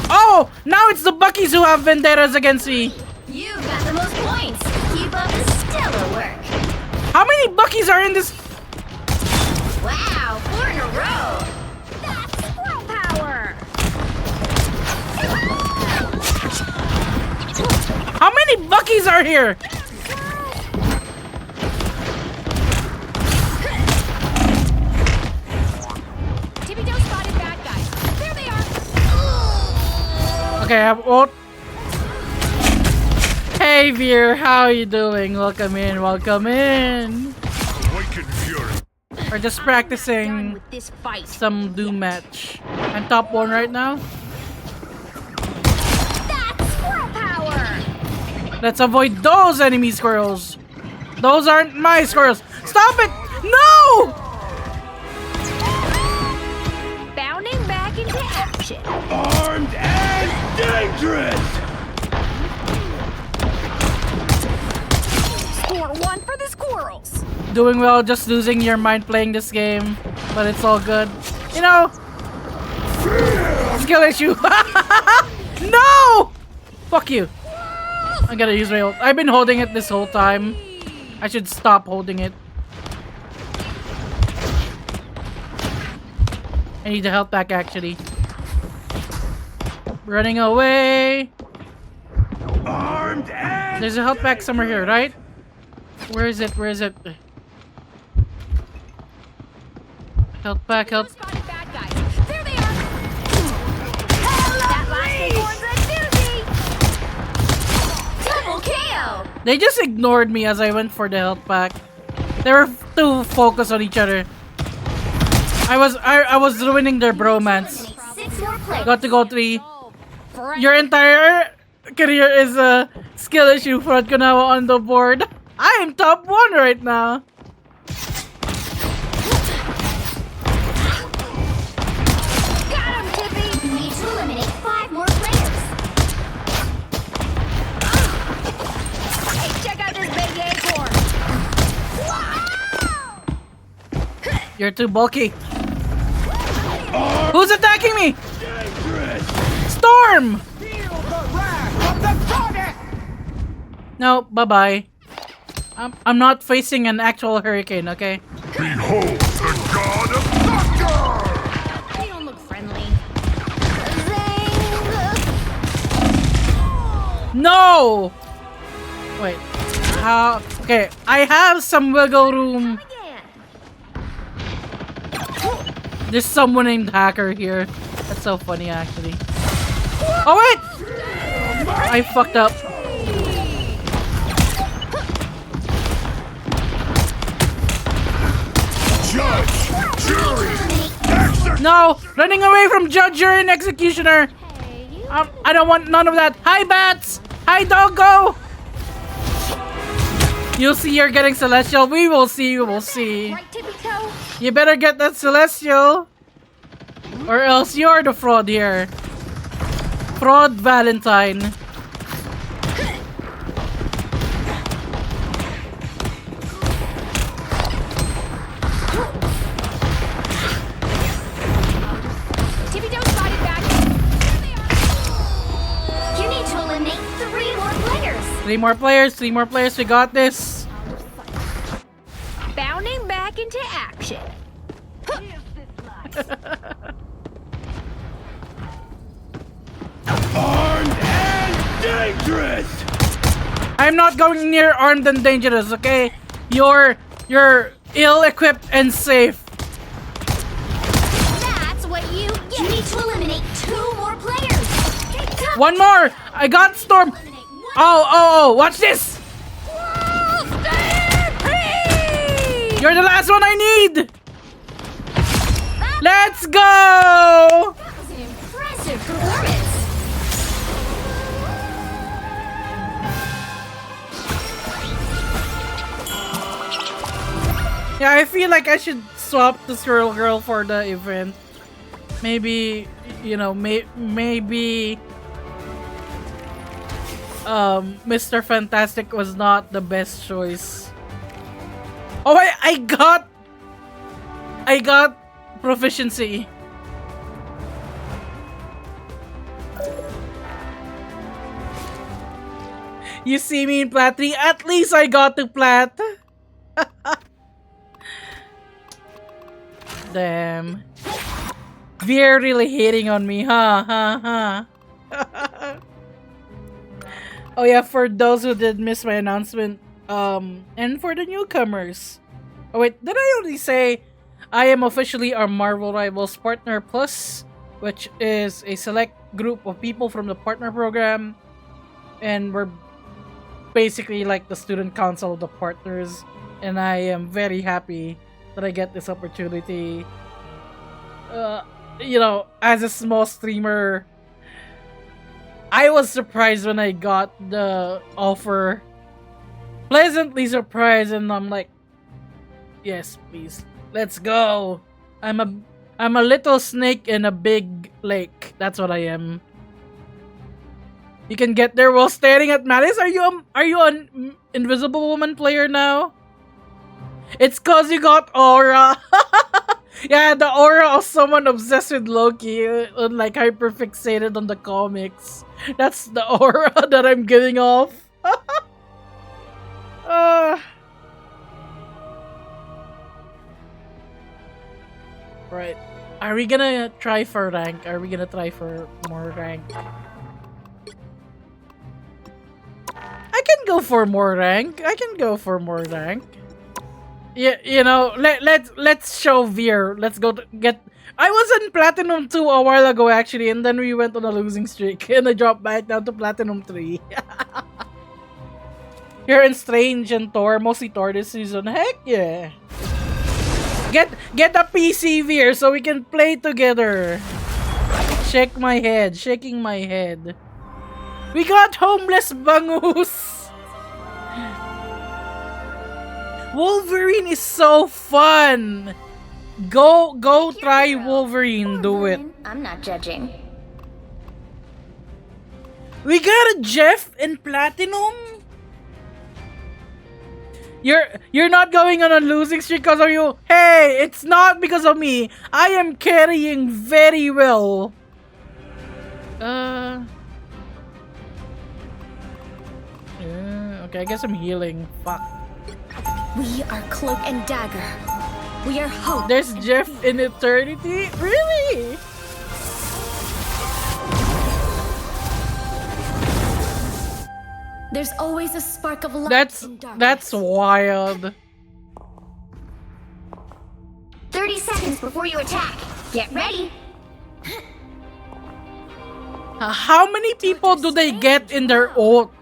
Oh! Now it's the Buckies who have vendettas against me. You've got the most points. Keep up the stellar work. How many Buckies are in this? Wow, 4 in a row. That's squirrel power! How many Buckies are here? Tippy Toe spotted bad guys. There they are! Okay, I have ult. Hey Veer, how you doing? Welcome in, welcome in. Awaken fury. We're just Done practicing with this fight. some Doom match. I'm top 1 right now. That's squirrel power! Let's avoid those enemy squirrels. Those aren't my squirrels. Stop it! No! Bounding back into action. Armed and dangerous! Score 1 for the squirrels. Doing well, just losing your mind playing this game. But it's all good. You know, skill issue. No! Fuck you. I'm gonna use my ult. I've been holding it this whole time. I should stop holding it. I need the health back actually. Running away. Armed and There's a health pack somewhere here, right? Where is it? Where is it? Health pack, health. Spotted bad guys. There they are! That last big one's a doozy! Double KO! They just ignored me as I went for the health pack. They were too focused on each other. I was ruining their bromance. 6 more players. Got to go 3. Your entire career is a skill issue for Kunawa on the board. I am top 1 right now. Got him, Tippy! Need to eliminate 5 more players. You're too bulky. Who's attacking me? Storm! No, bye-bye. I'm not facing an actual hurricane, okay? Behold the god of thunder! You don't look friendly. No! Wait. How? Okay, I have some wiggle room. There's someone named Hacker here. That's so funny, actually. Oh wait! I fucked up. Judge, jury, No! Running away from judge, jury, and executioner! I don't want none of that. Hi, bats! Hi, doggo! You'll see you're getting celestial. We will see, we will see. You better get that celestial. Or else you're the fraud here. Fraud Valentine. Tippy Toe spotted back. You need to eliminate 3 more players. 3 more players, 3 more players. We got this. Bounding back into action. armed and dangerous! I'm not going near armed and dangerous, okay? You're ill-equipped and safe. That's what you get. You need to eliminate 2 more players. Okay, 1 more! I got Storm! Oh, watch this! You're the last one I need! Let's go! That was an impressive performance. Yeah, I feel like I should swap the Squirrel Girl for the event. Maybe, you know, maybe Mr. Fantastic was not the best choice. Oh, I got proficiency. You see me in Plat 3? At least I got to Plat. Damn. They're really hating on me, huh? Oh yeah, for those who did miss my announcement, and for the newcomers. Oh wait, did I already say I am officially our Marvel Rivals Partner Plus, which is a select group of people from the partner program, and we're basically like the student council of the partners, and I am very happy that I get this opportunity. You know, as a small streamer, I was surprised when I got the offer. Pleasantly surprised, and I'm like, yes, please, let's go. I'm a little snake in a big lake. That's what I am. You can get there while staring at Malice. Are you an Invisible Woman player now? It's cause you got aura. Yeah, the aura of someone obsessed with Loki and like hyperfixated on the comics. That's the aura that I'm giving off. Right. Are we gonna try for rank? Are we gonna try for more rank? I can go for more rank. Yeah, you know, let's show Veer. Let's go to get. I was in Platinum 2 a while ago actually, and then we went on a losing streak, and I dropped back down to Platinum 3. You're in Strange and Thor, mostly Thor this season. Heck yeah! Get a PC, Veer, so we can play together. Shaking my head. We got homeless bangus. Wolverine is so fun. Go try Wolverine. Do it. I'm not judging. We got a Jeff in Platinum. You're not going on a losing streak because of you. Hey, it's not because of me. I am carrying very well. Okay, I guess I'm healing. Fuck. We are Cloak and Dagger. We are hope. There's Jeff in eternity? Really? There's always a spark of light in darkness. That's wild. 30 seconds before you attack. Get ready. How many people do they get in their ult?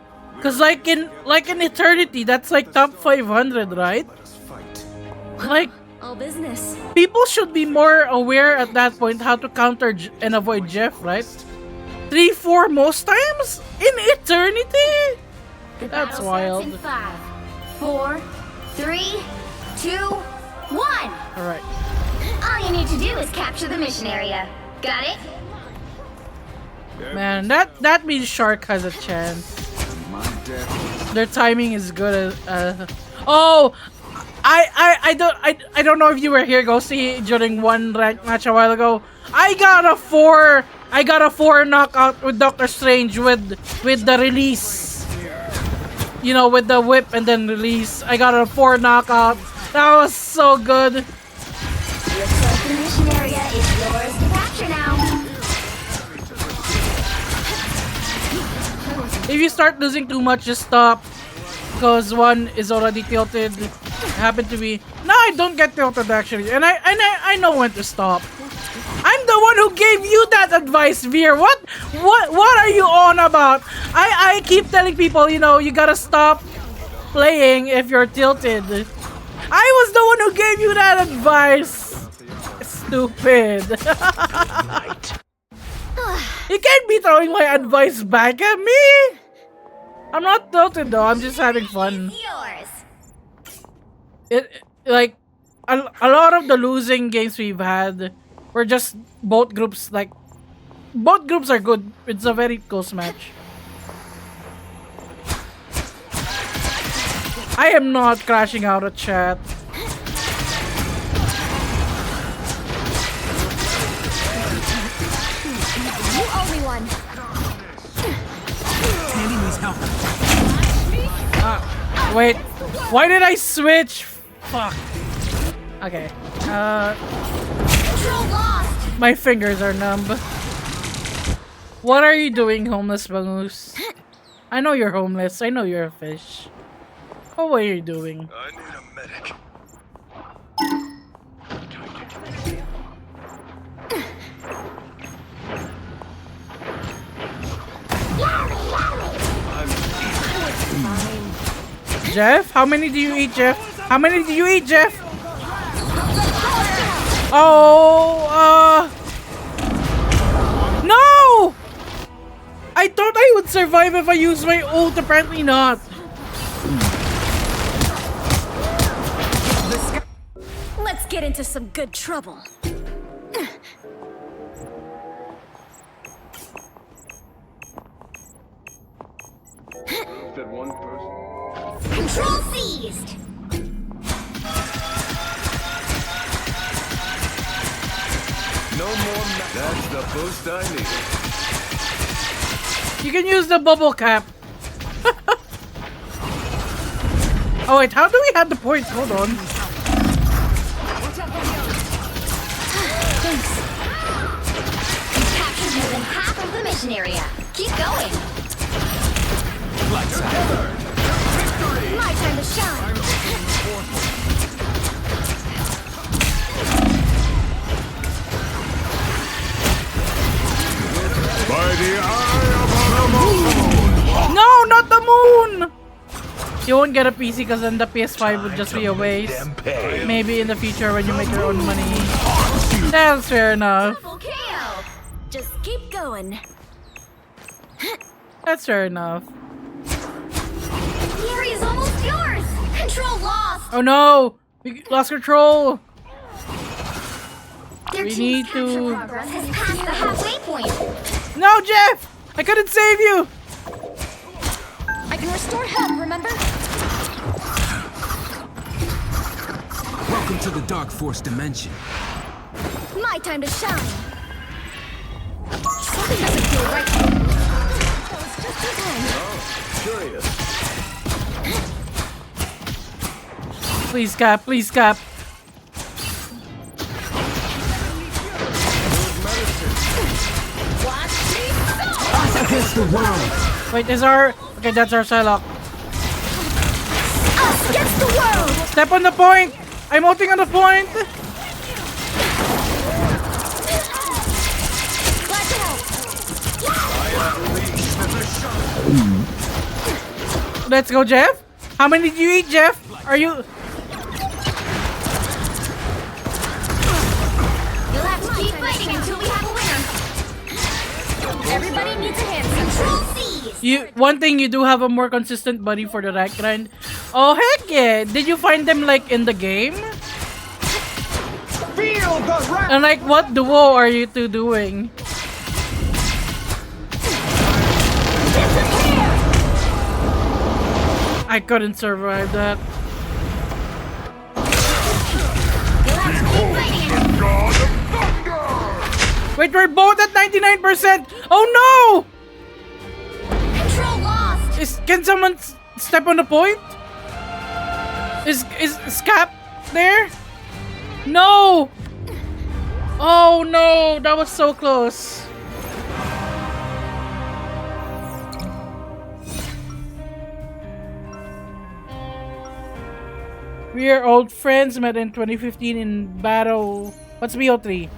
Cause like in eternity, that's like top 500, right? Like all business. People should be more aware at that point how to counter and avoid Jeff, right? 3-4 most times in eternity. That's wild. In 5, 4, 3, 2, 1. All right. All you need to do is capture the mission area. Got it? Man, that means Shark has a chance. Their timing is good. Oh, I don't know if you were here, Ghosty, during one ranked match a while ago. I got a 4 knockout with Doctor Strange with the release. You know, with the whip and then release. I got a 4 knockout. That was so good. Looks like the mission area is yours to capture now. If you start losing too much, just stop. Because one is already tilted. Happened to be. No, I don't get tilted actually. And I know when to stop. I'm the one who gave you that advice, Veer. What are you on about? I keep telling people, you know, you gotta stop playing if you're tilted. I was the one who gave you that advice. Stupid. You can't be throwing my advice back at me. I'm not tilted though. I'm just having fun. Like a lot of the losing games we've had were just both groups. Like both groups are good. It's a very close match. I am not crashing out of chat. You owe me one. Wait, why did I switch? Fuck. Okay. My fingers are numb. What are you doing, homeless Bangus? I know you're homeless. I know you're a fish. Oh, what are you doing? I need a medic. Jeff? How many do you eat, Jeff? How many do you eat, Jeff? Oh, no! I thought I would survive if I used my ult. Apparently not. Let's get into some good trouble. That one person. Control seized. No more. That's the boost I need. You can use the bubble cap. Oh wait, how do we have the points? Hold on. Thanks. You captured more than half of the mission area. Keep going. My time to shine. By the eye of the moon. No, not the moon! You won't get a PC because then the PS5 would just be a waste. Maybe in the future when you make your own money. That's fair enough. Double KO. Just keep going. That's fair enough. The area is almost yours. Control lost. Oh no! We lost control! Their We team's need capture to... progress has passed the halfway point. No, Jeff! I couldn't save you! I can restore health, remember? Welcome to the Dark Force dimension. My time to shine. Something doesn't feel right. That was just in time. Curious. Please, Cap. Please, Cap. Us against the world. Wait, is our... Okay, that's our Psylocke. Us against the world. Step on the point! I'm ulting on the point! Glad to help. Let's go, Jeff. How many did you eat, Jeff? Are you... You'll have to keep fighting until we have a winner. Everybody needs a hand. Control C's. One thing, you do have a more consistent buddy for the rank grind. Oh, heck yeah! Did you find them, like, in the game? Feel the wrath. And, like, what duo are you two doing? I couldn't survive that. Wait, we're both at 99%! Oh no! Control lost. Can someone step on the point? Is Cap there? No! Oh no, that was so close. We are old friends, met in 2015 in Battle... What's BO3?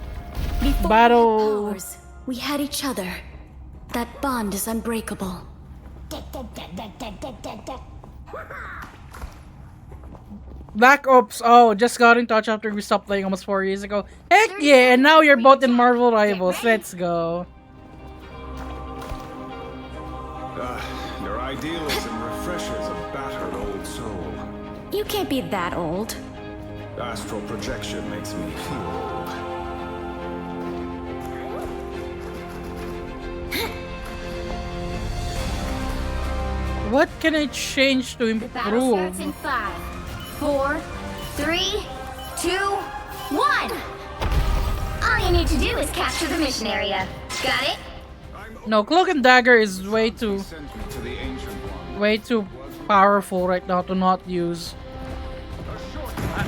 Before Battle... we had powers, we had each other. That bond is unbreakable. Black Ops, oh, just got in touch after we stopped playing almost 4 years ago. Heck yeah, and now you're both in Marvel Rivals. Let's go. Your idealism refreshes a battered old soul. You can't be that old. Astral projection makes me feel old. What can I change to The battle starts in improve? 5, 4, 3, 2, 1. All you need to do is capture the mission area. Got it? No, Cloak and Dagger is way too Send me to the ancient one. way too powerful right now to not use.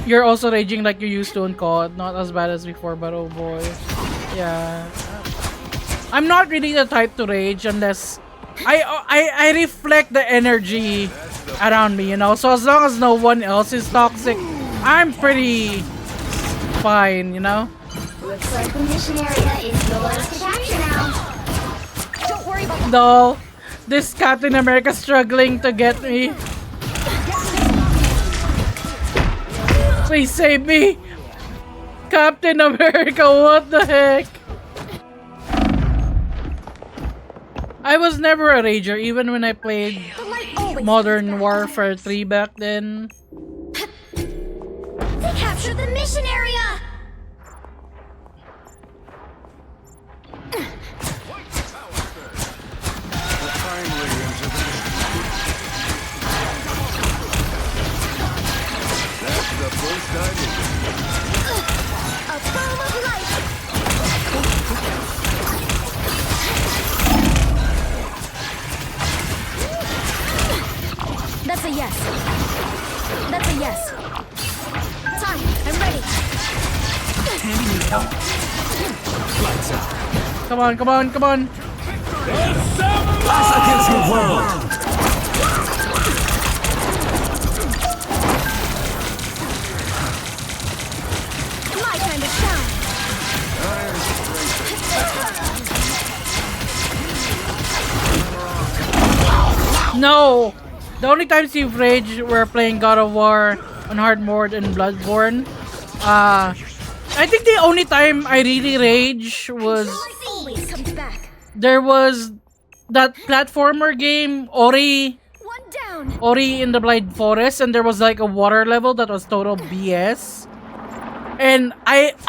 You're also raging like you used to in COD, not as bad as before, but oh boy. Yeah. I'm not really the type to rage unless I reflect the energy around me, you know. So as long as no one else is toxic, I'm pretty fine, you know. Looks like the mission area is yours to capture now. Don't worry about the No, this Captain America struggling to get me. Please save me, Captain America. What the heck? I was never a rager, even when I played Modern Warfare 3 back then. They captured the mission area! Finally into the That's the first I A bomb of light! That's a yes. That's a yes. Time, I'm ready. Come on, come on, come on. Us against the world. My time to shine. No! The only times you've raged were playing God of War on hard mode and Bloodborne. I think the only time I really rage was Always comes back. there was that platformer game Ori One down. in the Blind Forest, and there was like a water level that was total BS. And I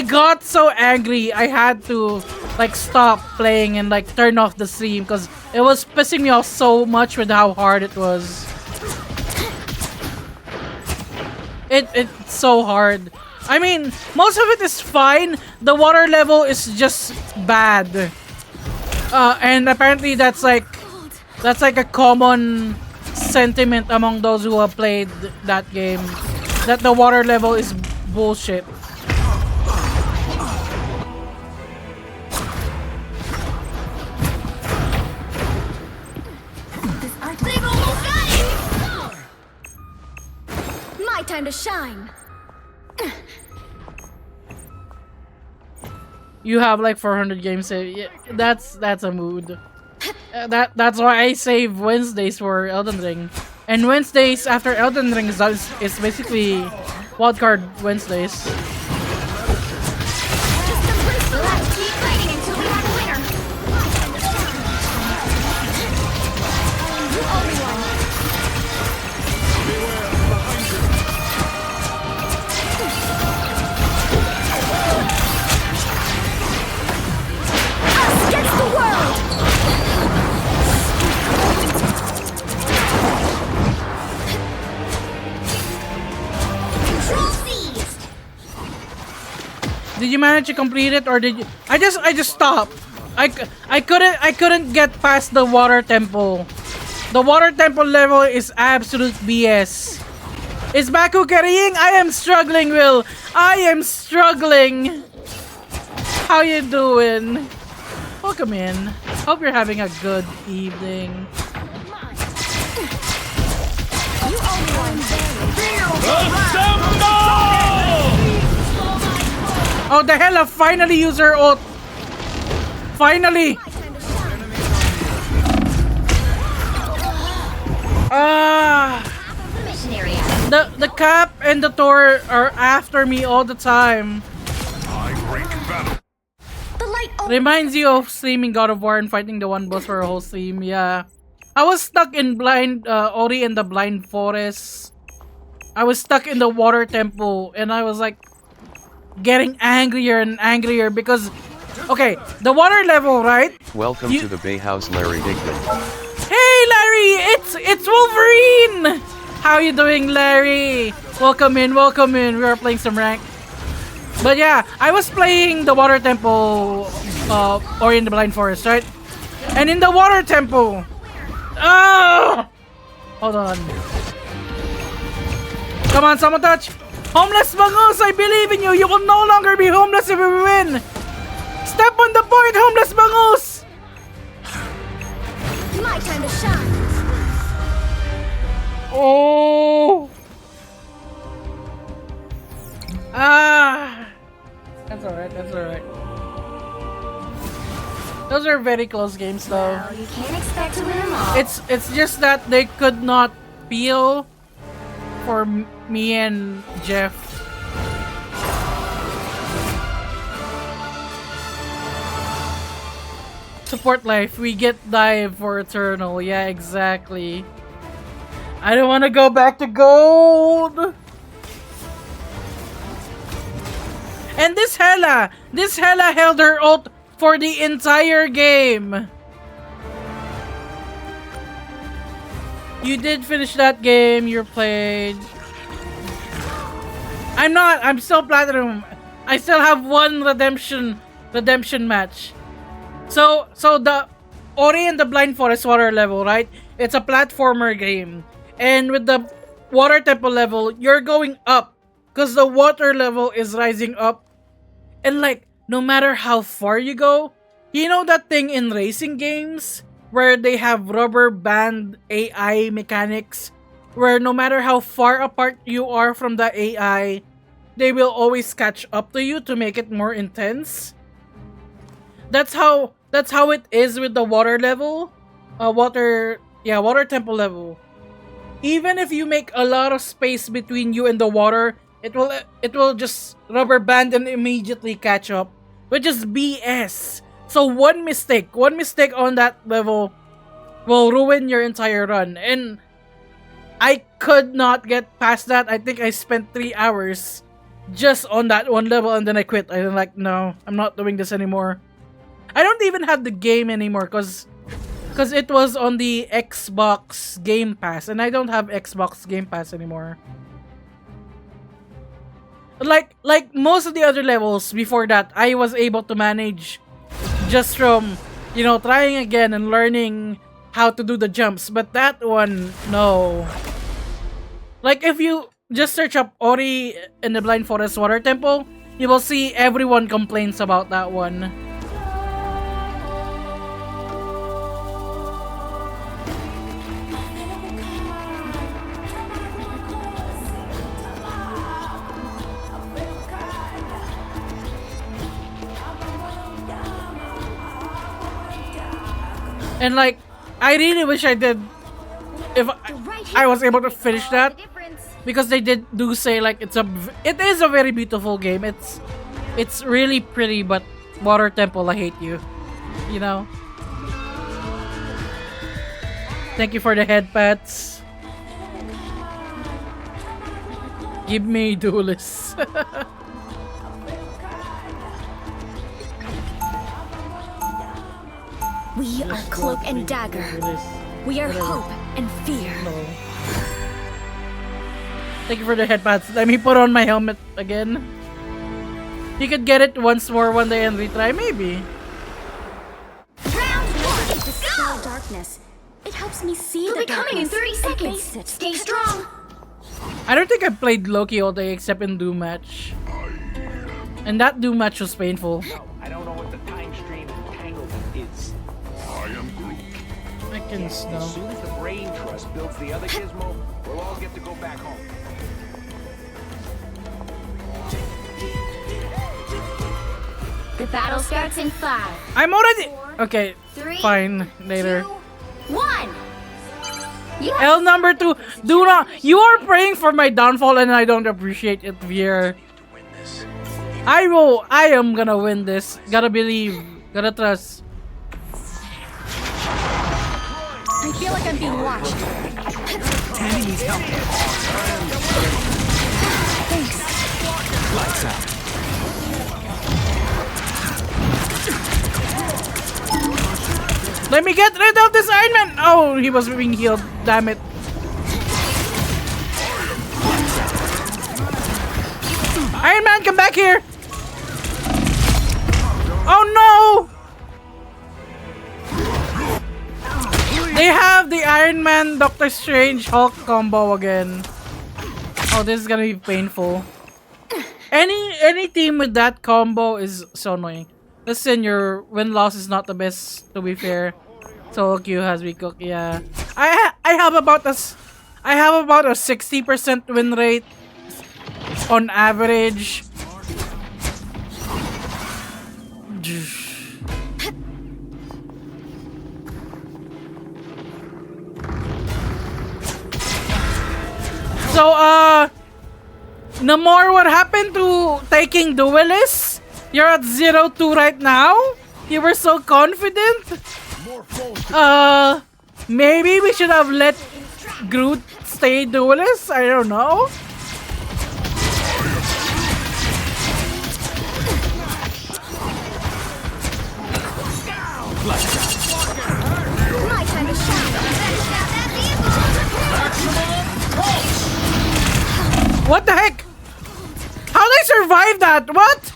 got so angry I had to like stop playing and like turn off the stream because it was pissing me off so much with how hard it was. It's so hard. I mean, most of it is fine. The water level is just bad. And apparently that's like a common sentiment among those who have played that game, that the water level is bullshit. They've almost got it! My time to shine. You have like 400 games saved. Yeah, that's a mood. That's why I save Wednesdays for Elden Ring. And Wednesdays after Elden Ring is basically wildcard Wednesdays. Just complete the last. Keep fighting until we have a winner. You owe me one. Us against the world. Control seized. Did you manage to complete it, or did you? I just stopped. I couldn't get past the water temple. The water temple level is absolute BS. Is Baku carrying? I am struggling, Will. I am struggling. How you doing? Welcome in. Hope you're having a good evening. You owe me one. Oh, the hell! I finally used her ult. Finally. Missionary. The cap and the Thor are after me all the time. The light. Reminds you of streaming God of War and fighting the one boss for a whole stream. Yeah, I was stuck in Ori and the Blind Forest. I was stuck in the water temple, and I was like getting angrier and angrier because, okay, the water level, right? Welcome to the Bay House, Larry Dickman. Hey, Larry, it's Wolverine. How you doing, Larry? Welcome in, welcome in. We are playing some rank. But yeah, I was playing the water temple, or in the Blind Forest, right? And in the water temple, hold on. Come on, someone touch. Homeless Bangus, I believe in you. You will no longer be homeless if we win. Step on the point, Homeless Bangus. My time to shine. Oh. That's alright, that's alright. Those are very close games though. Well, you can't expect to win them all. It's just that they could not feel for me and Jeff. Support life, we get dive for eternal. Yeah, exactly. I don't want to go back to gold. And this Hela held her ult for the entire game. You did finish that game you played. I'm still platinum. I still have one redemption match. So the Ori and the Blind Forest water level, right? It's a platformer game. And with the water temple level, you're going up because the water level is rising up. And like, no matter how far you go, you know that thing in racing games where they have rubber band AI mechanics, where no matter how far apart you are from the AI, they will always catch up to you to make it more intense. That's how it is with the water level, water temple level. Even if you make a lot of space between you and the water, it will just rubber band and immediately catch up, which is BS. So one mistake on that level will ruin your entire run. And I could not get past that. I think I spent 3 hours just on that one level and then I quit. I'm like, no, I'm not doing this anymore. I don't even have the game anymore because it was on the Xbox Game Pass and I don't have Xbox Game Pass anymore. like most of the other levels before that, I was able to manage just from, you know, trying again and learning how to do the jumps. But that one, no. Like if you just search up Ori in the Blind Forest Water Temple, you will see everyone complains about that one. And like, I really wish I did, if I was able to finish that, because they did do say like it is a very beautiful game. It's really pretty, but Water Temple, I hate you. You know. Thank you for the head pats. Give me Duelist. We are Cloak and Dagger. We are hope and fear. No. Thank you for the headpads. Let me put on my helmet again. You could get it once more one day and retry, maybe. Round one. Dispel darkness. It helps me see the darkness. Coming in 30 seconds. Stay strong. I don't think I played Loki all day except in Doom match. And that Doom match was painful. No, I don't know what the time stream entanglement is. I am Groot. I can As snow. soon as the brain trust builds the other gizmo, we'll all get to go back home. The battle starts in 5. I'm already okay. 3, Fine. Later. 2, 1. L number 2. Do not. You are praying for my downfall, and I don't appreciate it, Vier. I will. I am gonna win this. Gotta believe. Gotta trust. I feel like I'm being watched. Tandy needs help. Thanks. Lights out. Let me get rid of this Iron Man. Oh, he was being healed. Damn it. Iron Man, come back here. Oh no! They have the Iron Man, Doctor Strange, Hulk combo again. Oh, this is gonna be painful. Any team with that combo is so annoying. Listen, your win-loss is not the best, to be fair. Solo queue has we cook, yeah. I have about a 60% win rate on average. So, Namor, what happened to taking Duelist? You're at 0-2 right now? You were so confident? Maybe we should have let Groot stay Duelist? I don't know. My time to shine. What the heck? How did I survive that? What?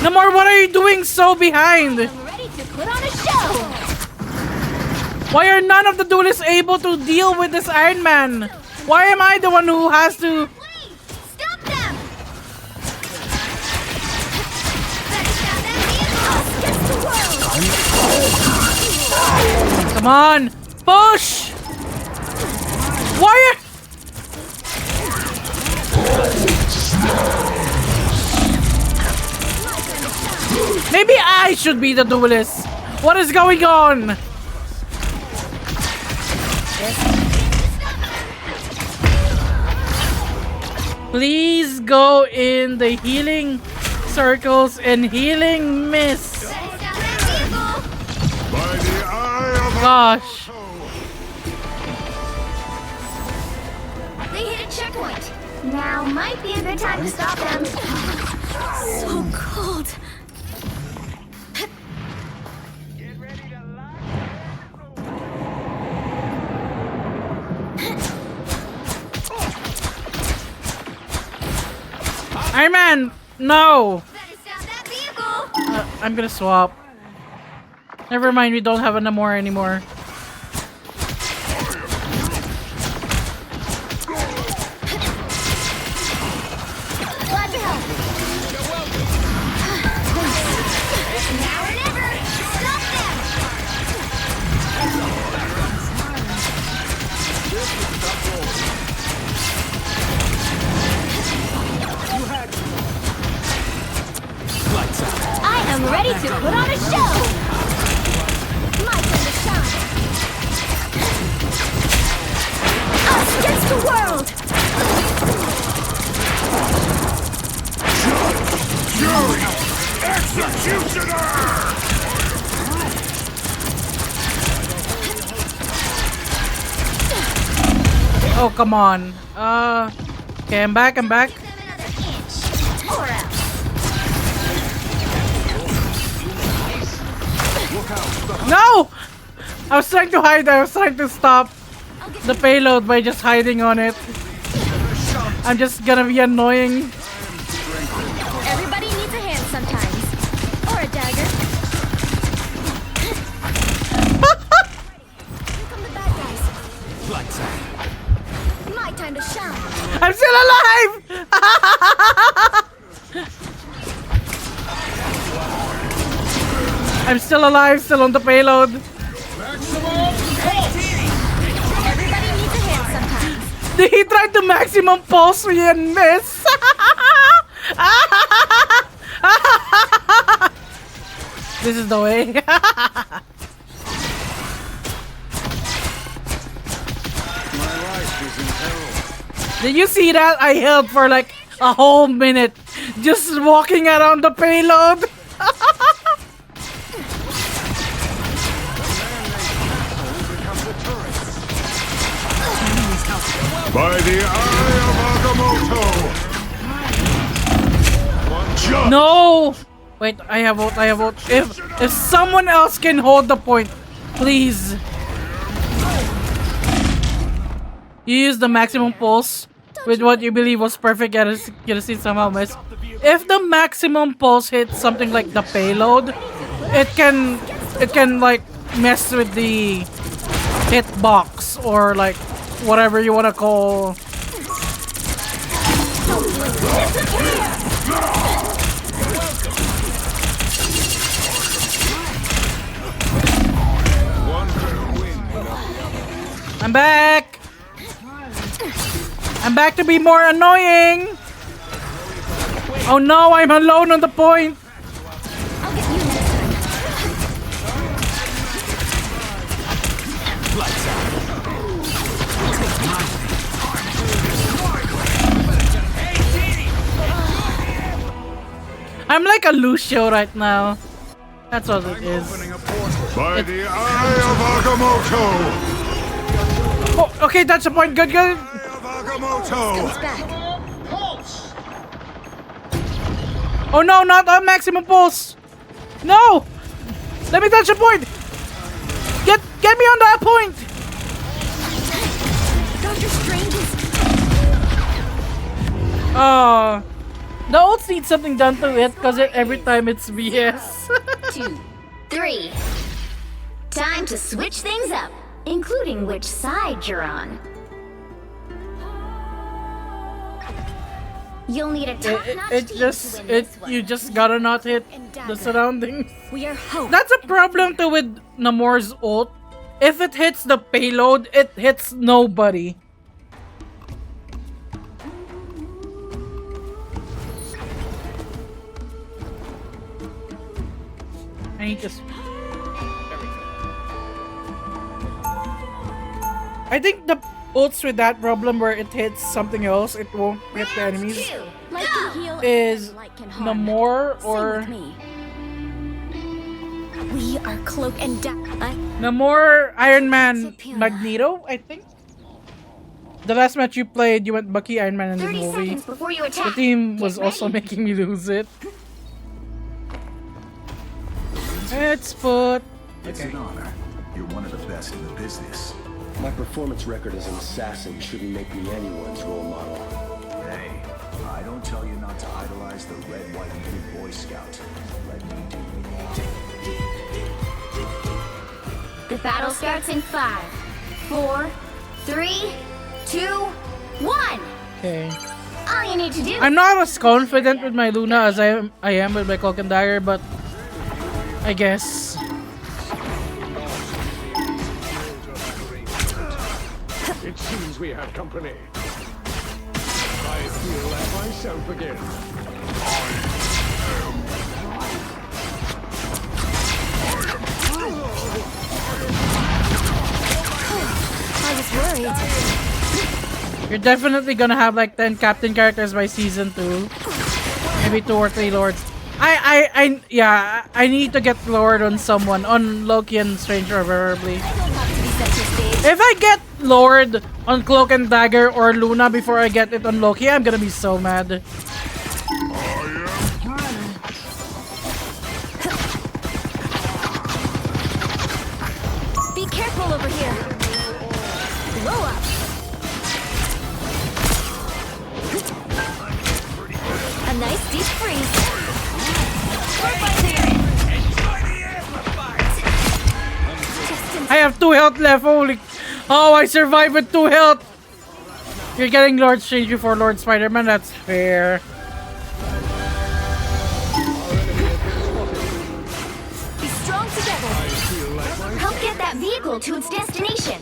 Namor, what are you doing so behind? Ready to put on a show. Why are none of the duelists able to deal with this Iron Man? Why am I the one who has to... Stop them! Come on! Push! Why are... Maybe I should be the duelist. What is going on? Please go in the healing circles and healing mist. Gosh. They hit a checkpoint. Now might be a good time to stop them. So cold. Iron Man! No! I'm gonna swap. Never mind, we don't have a Namor anymore. Glad to help. Now or never. Stop them. I am ready to put on a show. My turn to shine. Us against the world. Fury! Executioner! Oh, come on. Okay, I'm back. No! I was trying to hide. I was trying to stop the payload by just hiding on it. I'm just gonna be annoying. Everybody needs a hand sometimes. Or a dagger. Here come the bad guys. My time to shine. I'm still alive! I'm still alive, still on the payload. Everybody needs a hand sometimes. He tried to maximum pulse me and miss. This is the way. Did you see that? I held for like a whole minute just walking around the payload. By the eye of Agamotto! No! Wait, I have vote. If someone else can hold the point, please. You use the maximum pulse with what you believe was perfect. Gotta see somehow miss. If the maximum pulse hits something like the payload, it can like mess with the hitbox or like whatever you wanna call. I'm back! I'm back to be more annoying! Oh no, I'm alone on the point! I'll get you next time. I'm like a Lucio right now. That's what it is. By the eye of Agamotto! Oh, okay, that's the point. Good. Agamotto! Oh no, not a maximum pulse! No! Let me touch the point! Get me on that point! Doctor Strange is... The ults need something done to it because every time it's BS. 2, 3. Time to switch things up, including which side you're on. You'll need a top-notch team to win this one. You just gotta not hit the surroundings. We are hope. That's a problem too with Namor's ult. If it hits the payload, it hits nobody. I need to... I think the ults with that problem where it hits something else, it won't hit the enemies, is Namor or... We are Cloak and Dagger. Namor, Iron Man, Magneto, I think? The last match you played, you went Bucky, Iron Man in the movie. The team was also making me lose it. Let's put... It's an honor. You're one of the best in the business. My performance record as an assassin shouldn't make me anyone's role model. Hey, I don't tell you not to idle Red, white, and blue Boy Scout. Let me do The battle starts in 5, 4, 3, 2, 1. Okay. All you need to do. I'm not as confident with my Luna as I am with my Cloak and Dagger, but I guess. It seems we have company. I feel like myself again. I was worried. You're definitely gonna have like 10 captain characters by season 2. Maybe 2 or 3 lords. Yeah, I need to get lord on someone, on Loki and Stranger preferably. If I get lord on Cloak and Dagger or Luna before I get it on Loki, I'm gonna be so mad. Be careful over here. Blow up. A nice deep freeze. I have 2 health left. Holy! Oh, I survived with 2 health. You're getting Lord Strange before Lord Spider-Man. That's fair. Be strong together. Help get that vehicle to its destination.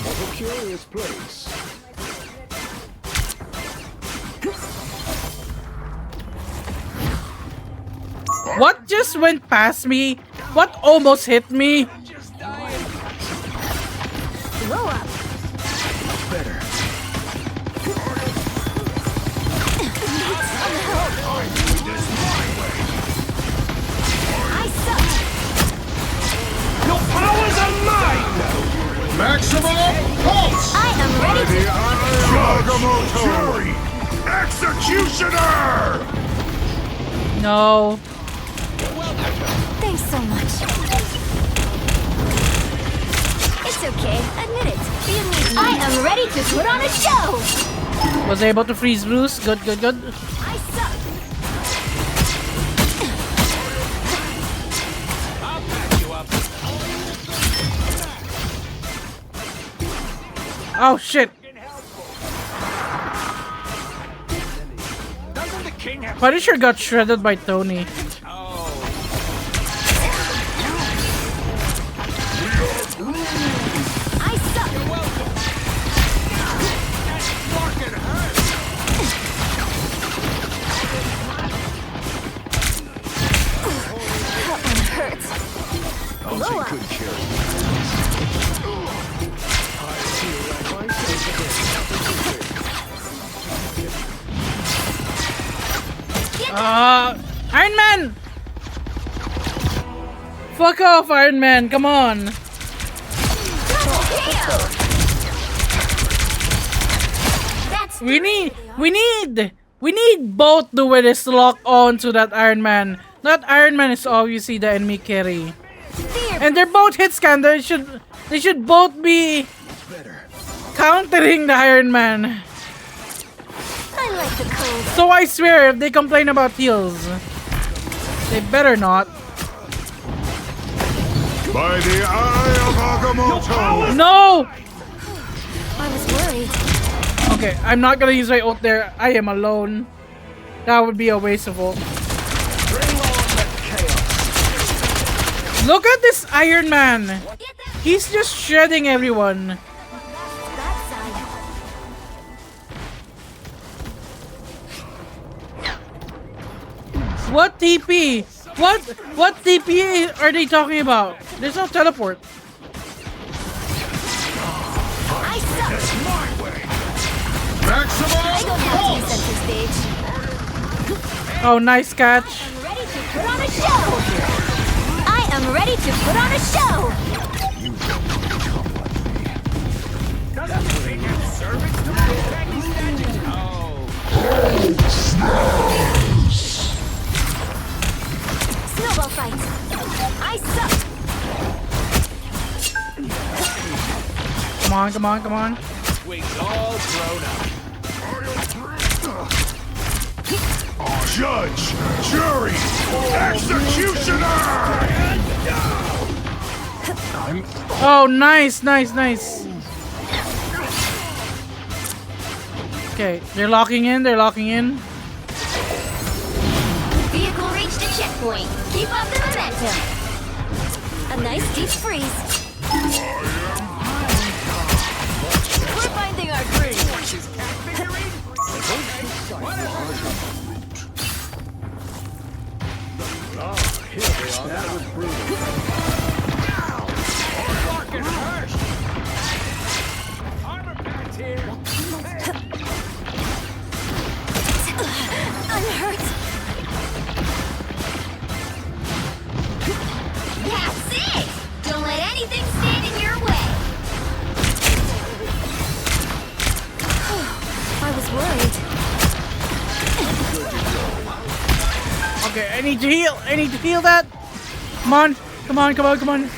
What a curious place. What just went past me? What almost hit me? Blow up. Better. I suck. Your powers are mine! Maximum pulse! I am ready to. Fury! Executioner! No. Thanks so much. It's okay. Admit it. I am ready to put on a show. Was able to freeze Bruce. Good, good, good. I suck. I'll patch you up. Oh shit. Doesn't the king have Punisher got shredded by Tony. I suck. fucking hurt? That one hurts. Blow up. Iron Man! Fuck off, Iron Man, come on! We need both the Willis to lock on to that Iron Man. That Iron Man is obviously the enemy carry. And they're both hit scan. They should both be countering the Iron Man. I like the cold. So I swear, if they complain about heals, they better not. By the eye of Agamotto! No! I was worried. Okay, I'm not gonna use my ult there. I am alone. That would be a waste of ult. Look at this Iron Man! He's just shredding everyone. What TP? What TP are they talking about? There's no teleport. I suck. Maximum I don't have to be center stage. Oh, nice catch. Ready to put on a show. I am ready to put on a show. Doesn't the king have servants to protect his statues? Snowball fight. I suck. Come on, come on, come on. Wings all grown up. Judge, jury, executioner! Oh, nice, nice, nice. Okay, they're locking in, they're locking in. Vehicle reached a checkpoint. Keep up the momentum. A nice deep freeze. We're finding our groove. Here they are. That was brutal. Fucking hurt. Armor pack's here. Unhurt. That's it. Don't let anything stand in your way. I was worried. Okay, I need to heal. I need to heal that. Come on, come on, come on, come on. Your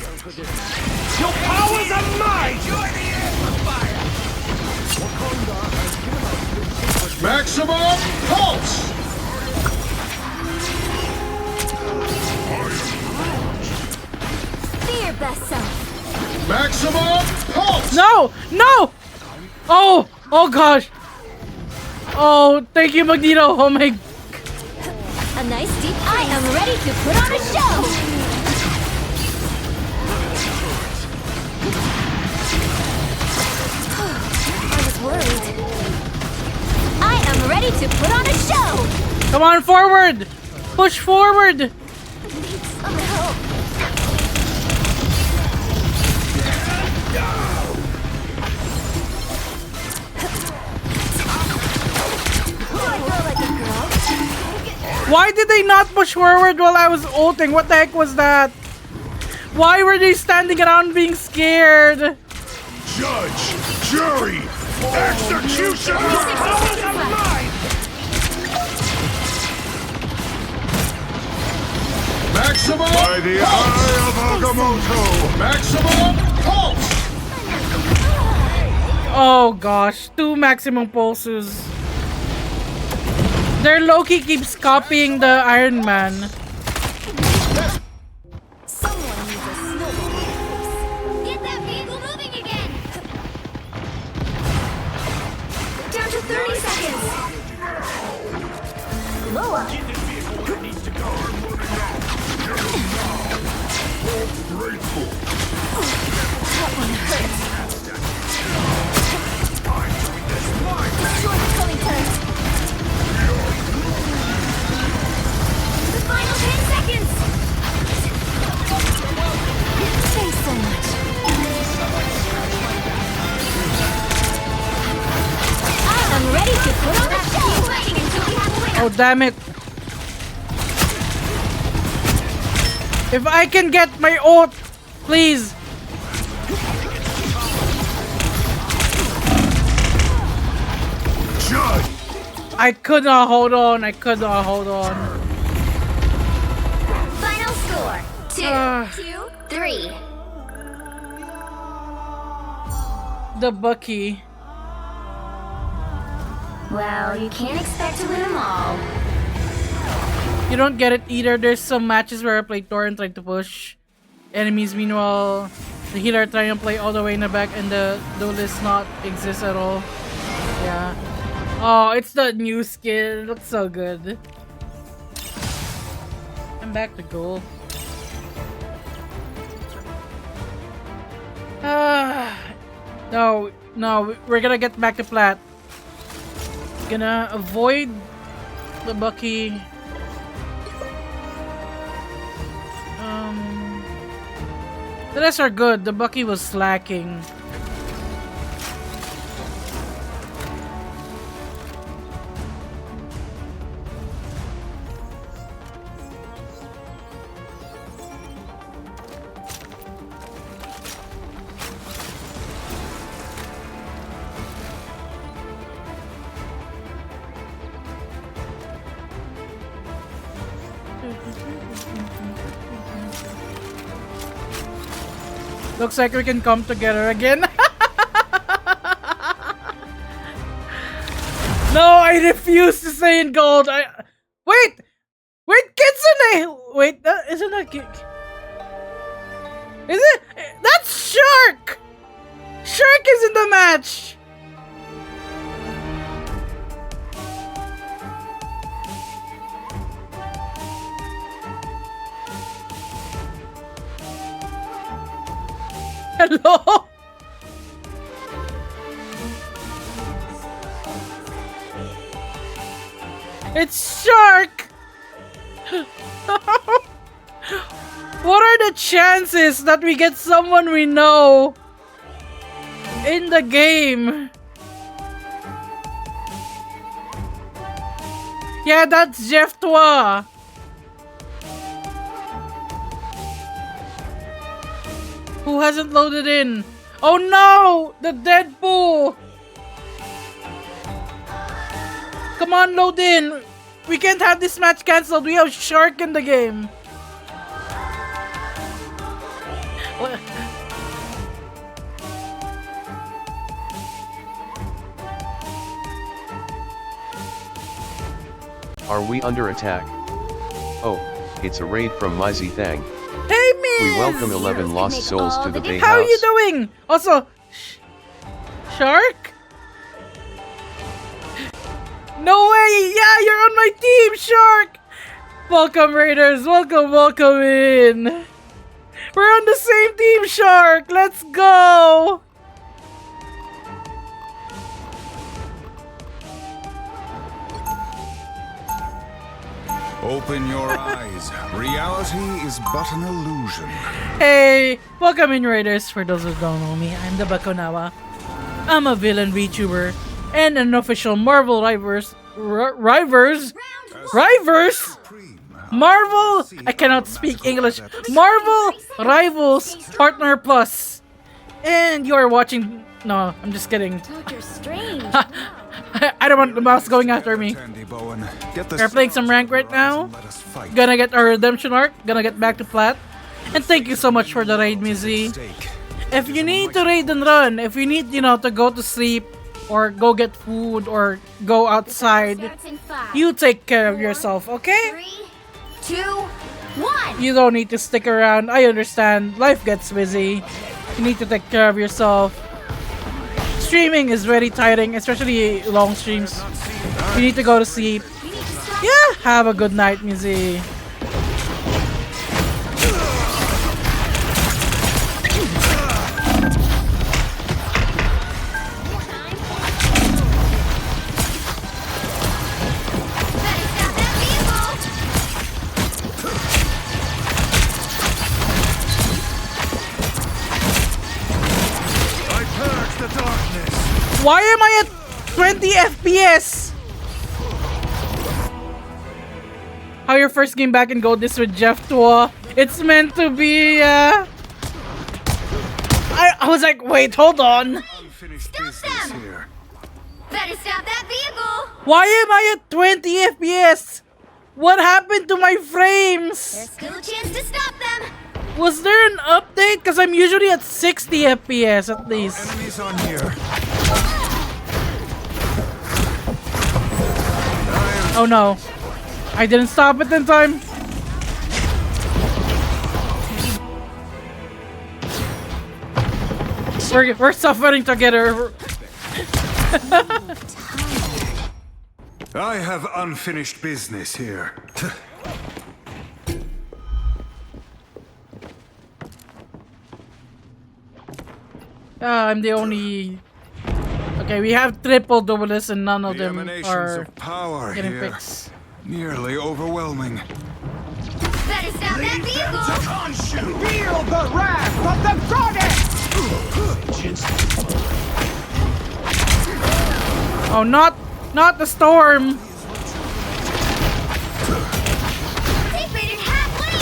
powers are mine! Maximum pulse! Be your best self. Maximum pulse! No, no. Oh, oh gosh. Oh, thank you, Magneto. Oh my. A nice deep freeze. I am ready to put on a show. I was worried. I am ready to put on a show. Come on, forward. Push forward. Need some help. Why did they not push forward while I was ulting? What the heck was that? Why were they standing around being scared? Judge, jury, executioner! Powers are mine! Maximum by the eye of Agamotto! Maximum pulse! Oh gosh, 2 maximum pulses. Their Loki keeps copying the Iron Man. Someone needs a snowball. Get that vehicle moving again. Down to 30 seconds. Lower. That one hurts. Destroy the coming turret. The final 10 seconds. Thanks so much. I am ready to put on a show. Keep fighting until we have a winner. Oh damn it. If I can get my ult, please. Judge! I could not hold on. I could not hold on. Final score. 2-3. The Bucky. Well, you can't expect to win them all. You don't get it either. There's some matches where I play Thor and try to push enemies. Meanwhile, the healer trying to play all the way in the back and the duelist not exist at all. Yeah. Oh, it's the new skin. It looks so good. I'm back to gold. No, no, we're gonna get back to plat. Gonna avoid the Bucky. The rest are good. The Bucky was slacking. Looks like we can come together again. No, I refuse to stay in gold. Wait, Kitsune. Wait, isn't that? Is it? That's Shark. Shark is in the match. Hello? It's Shark! What are the chances that we get someone we know in the game? Yeah, that's Jeff Twa. Who hasn't loaded in? Oh no! The Deadpool! Come on, load in! We can't have this match cancelled. We have Shark in the game. What? Are we under attack? Oh, it's a raid from Mizzy Thang. Hey, Miz! We welcome 11 lost souls to the Bay How are House. you doing? Also, Shark? No way! Yeah, you're on my team, Shark! Welcome, Raiders. Welcome in. We're on the same team, Shark. Let's go! Open your eyes. Reality is but an illusion. Hey, welcome in, Raiders. For those who don't know me, I'm the Bakunawa. I'm a villain VTuber and an official Marvel Rivals. Marvel. I cannot speak English. Marvel Rivals Partner Plus. And you are watching. No, I'm just kidding. Doctor Strange. I don't want the mouse going after me. We're playing some rank right now. Gonna get our redemption arc. Gonna get back to plat. And thank you so much for the raid, Mizzy. If you need to raid and run, if you need, to go to sleep or go get food or go outside, you take care of yourself, okay? 3, 2, 1. You don't need to stick around. I understand. Life gets busy. You need to take care of yourself. Streaming is very tiring, especially long streams. You need to go to sleep. Yeah, have a good night, Mizzy. Why am I at 20 FPS? How your first game back in Gold this with Jeff Twa? It's meant to be, I was like, wait, hold on. Stop them! Better stop that vehicle! Why am I at 20 FPS? What happened to my frames? There's still a chance to stop them! Was there an update? Because I'm usually at 60 FPS at least. Enemies on here. Oh no. I didn't stop it in time. We're suffering together. I have unfinished business here. I'm the only. Okay, we have triple doubles and none of them are power getting here. picks. Nearly overwhelming. Better stop that vehicle! Feel the wrath of the goddess! Oh, not the storm. They've made it halfway!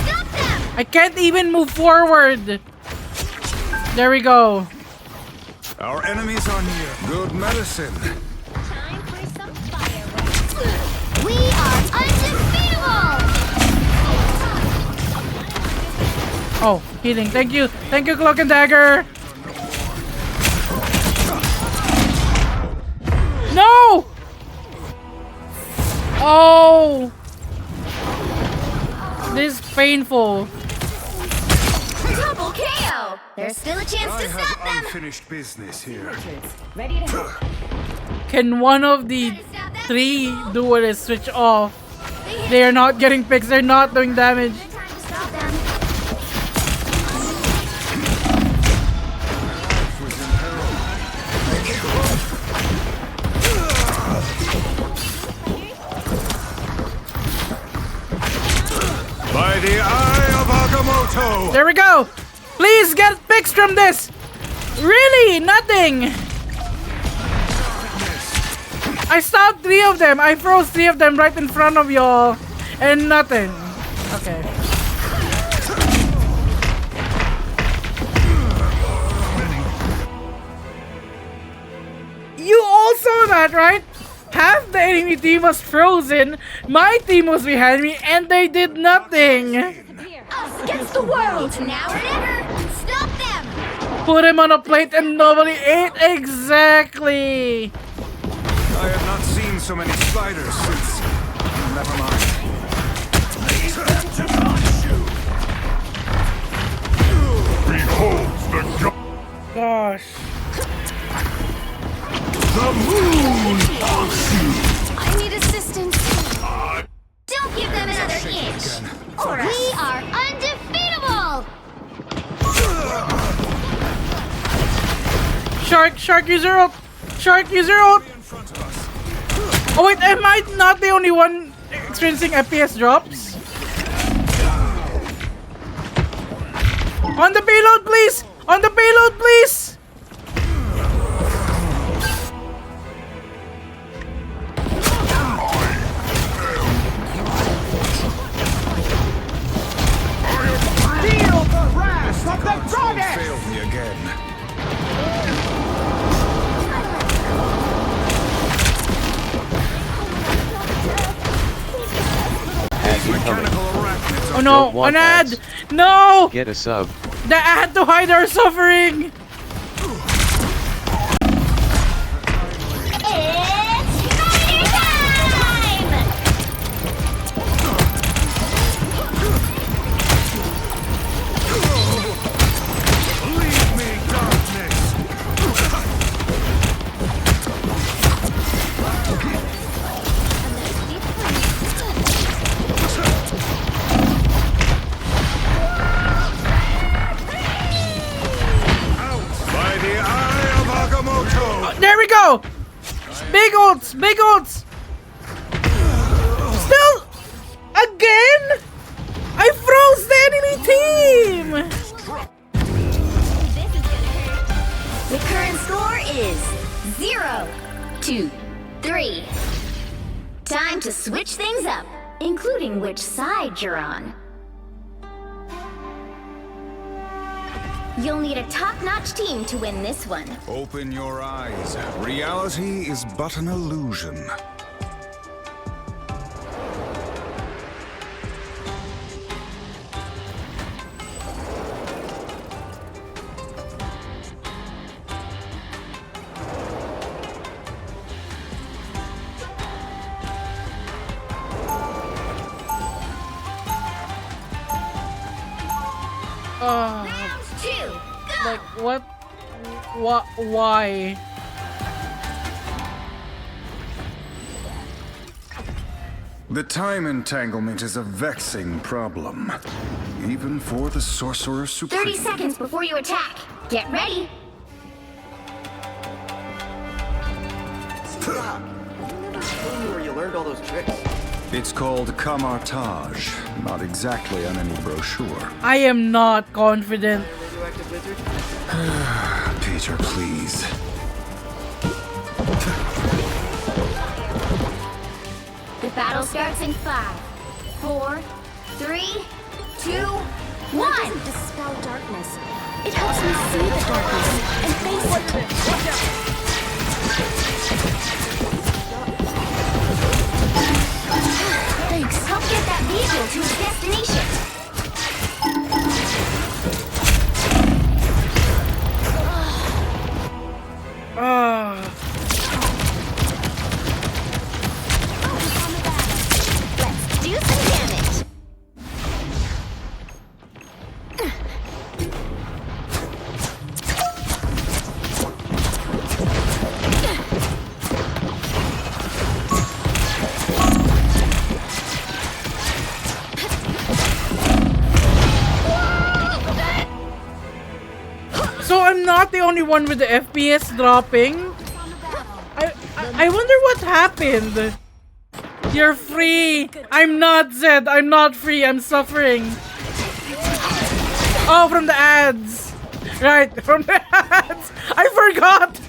Stop them! I can't even move forward. There we go. Our enemies are near. Good medicine. Time for some fireworks. We are undefeatable! Oh, healing. Thank you. Thank you, Cloak and Dagger. No! Oh! This is painful. Double KO! There's still a chance I to have stop them! unfinished business here. Ready to help. Can one of the three do what is switch off? They are not getting picks, they're not doing damage. Time to stop them. By the eye of Agamotto! There we go! Please get picks from this! Really? Nothing! I stopped 3 of them. I froze 3 of them right in front of y'all. And nothing. Okay. You all saw that, right? Half the enemy team was frozen. My team was behind me and they did nothing. Us against the world! Now or never! Stop them! Put him on a plate and nobody ate. Exactly. I have not seen so many spiders since. Never mind. Behold the Gosh. The moon haunts you! I need assistance. Don't give them another inch! Or we are undefeatable! Shark, you zeroed! Shark, you zeroed! Oh wait, am I not the only one experiencing FPS drops? On the payload, please! On the payload, please! Feel the wrath of the goddess! Failed me again. Mechanical arachnids Oh are no, Don't want an ad! ads. No! Get a sub. The ad to hide our suffering! It's fire time! Leave me, darkness! By the eye of Agamotto! There we go! Big ults! Big ults! Still! Again? I froze the enemy team! This is gonna hurt. The current score is 0-2-3. Time to switch things up, including which side you're on. You'll need a top-notch team to win this one. Open your eyes. Reality is but an illusion. Round 2, go! Like, what? Why? The time entanglement is a vexing problem, even for the Sorcerer Supreme. 30 seconds before you attack. Get ready. Stop! You never told me where you learned all those tricks. It's called camartage, not exactly on any brochure. I am not confident. Radioactive lizard? Peter, please. The battle starts in 5, 4, 3, 2, 1. Doesn't dispel darkness. It helps me see the darkness and face it. Thanks. Help get that vehicle to its destination. Ah. only one with the FPS dropping? I wonder what happened. You're free. I'm not, Zed. I'm not free. I'm suffering. Oh, from the ads. Right, from the ads. I forgot.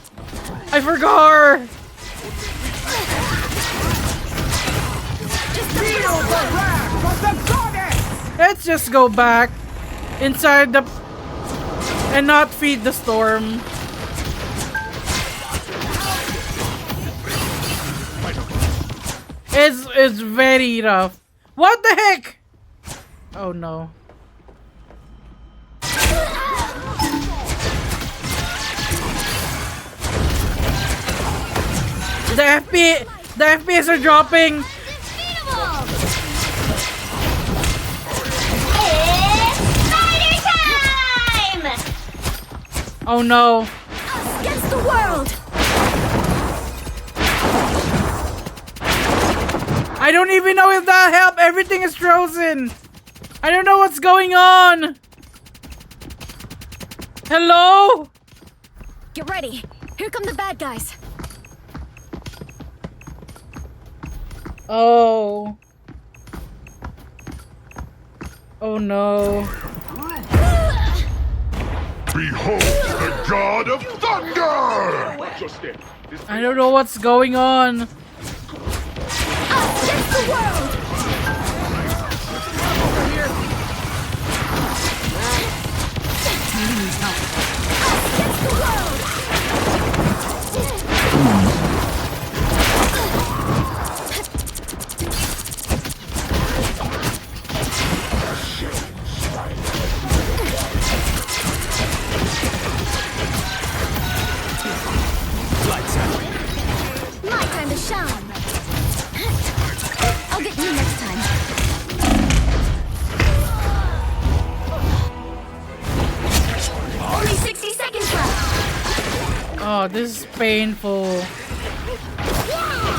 I forgot. Let's just go back inside the and not feed the storm. It's very rough. What the heck? Oh no. The FPS are dropping. Oh no. Us against the world. I don't even know if that helped. Everything is frozen. I don't know what's going on. Hello? Get ready. Here come the bad guys. Oh. Oh no. Behold the god of thunder! I don't know what's going on. Us against the world. Us against the world. My time to shine. I'll get you next time. Only 60 seconds left. Oh, this is painful.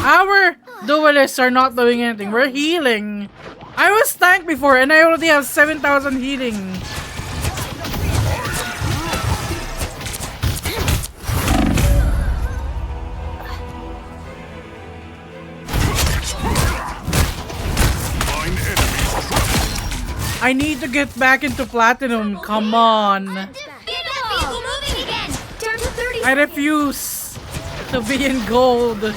Our duelists are not doing anything. We're healing. I was tanked before and I already have 7,000 healing. I need to get back into platinum. Come on. I refuse to be in gold.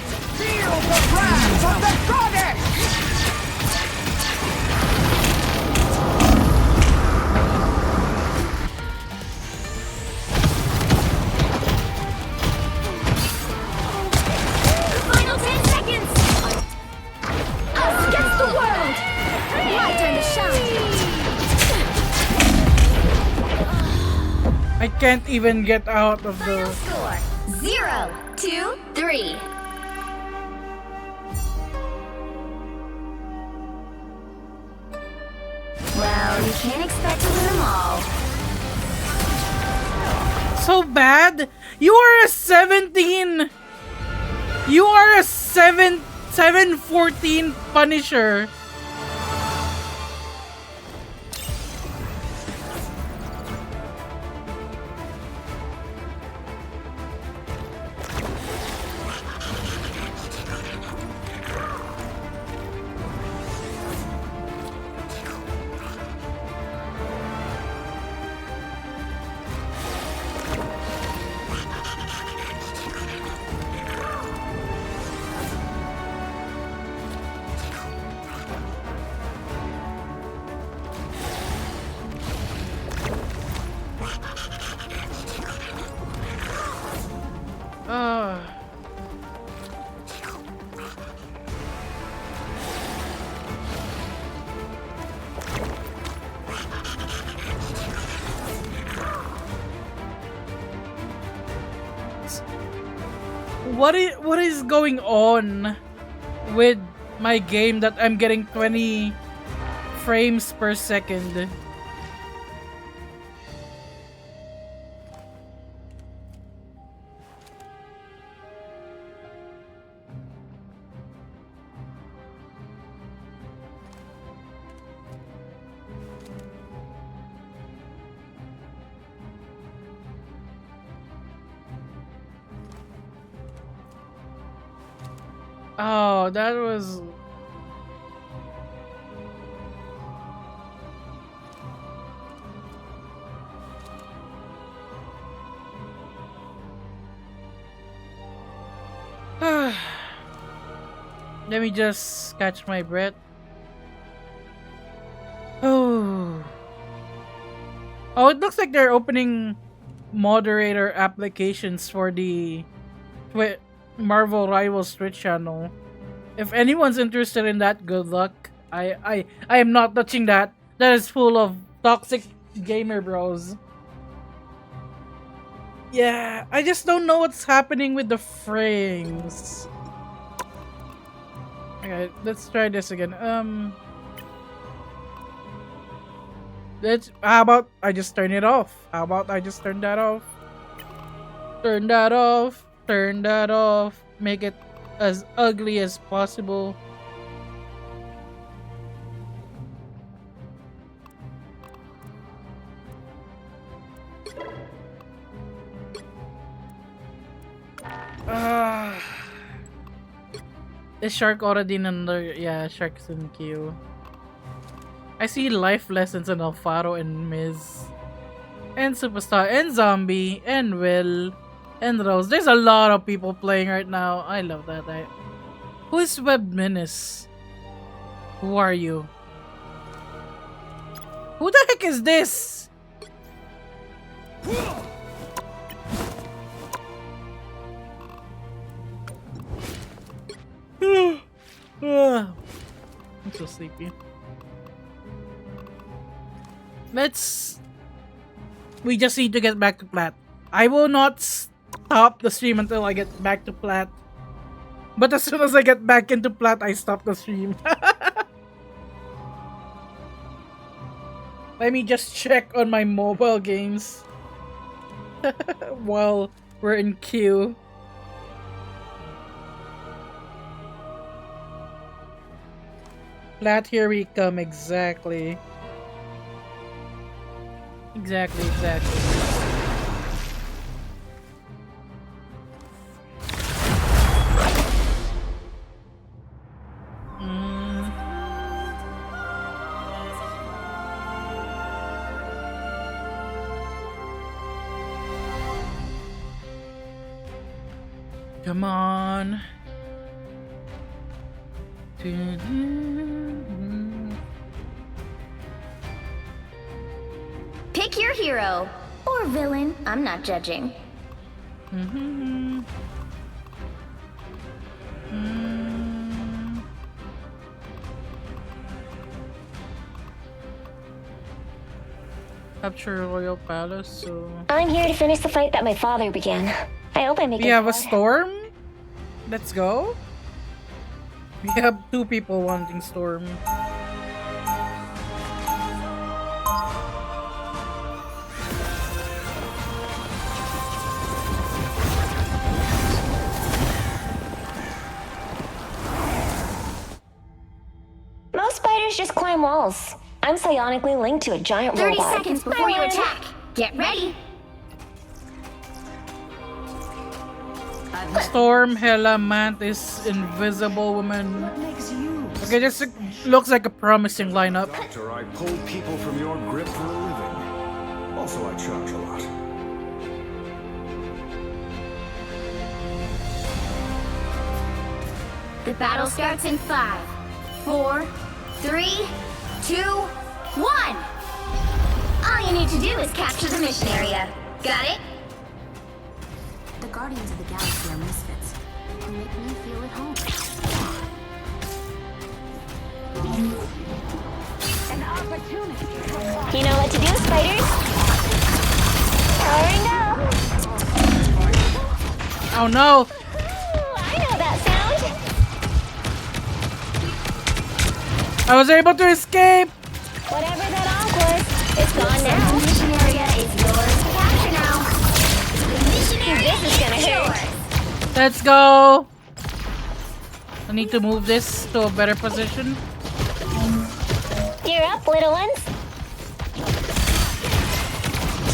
Final 10 seconds. Us against the world. My time to shine. I can't even get out of the... Score 0, 2, 3. Well, you can't expect to win them all. So bad? You are a 17. You are a 714 Punisher. What is going on with my game that I'm getting 20 frames per second? Oh, that was. Let me just catch my breath. Oh. Oh, it looks like they're opening moderator applications for the Marvel Rivals Twitch channel. If anyone's interested in that, good luck. I am not touching that. That is full of toxic gamer bros. Yeah, I just don't know what's happening with the frames. Okay, let's try this again. How about I just turn it off? How about I just turn that off? Turn that off. Turn that off. Make it as ugly as possible. Is Shark already in under? Yeah, Shark's in queue. I see Life Lessons and Alfaro and Miz. And Superstar and Zombie and Will and Rose. There's a lot of people playing right now. I love that. Who is Web Menace? Who are you? Who the heck is this? I'm so sleepy. We just need to get back to plat. I will not stop the stream until I get back to plat. But as soon as I get back into plat, I stop the stream. Let me just check on my mobile games while we're in queue. Plat, here we come. Exactly. Exactly. Come on. Pick your hero. Or villain. I'm not judging. Capture Royal Palace, so... I'm here to finish the fight that my father began. I hope I make it. We have a far. Storm? Let's go. We have 2 people wanting Storm. Most spiders just climb walls. I'm psionically linked to a giant 30 robot. seconds before you attack. Get ready. Storm, Hela, Mantis, Invisible Woman. Okay, this looks like a promising lineup. Doctor, I pull people from your grip for a living. Also, I charge a lot. The battle starts in 5, 4, 3, 2, 1. All you need to do is capture the mission area. Got it? The Guardians of the Galaxy are misfits who make me feel at home. An opportunity. You know what to do, spiders? Powering up. Oh no! I know that sound. I was able to escape! Whatever that onk was, it's gone now. The mission area is yours to capture now. The mission area This is gonna hurt. yours. Let's go! I need to move this to a better position. You're up, little ones.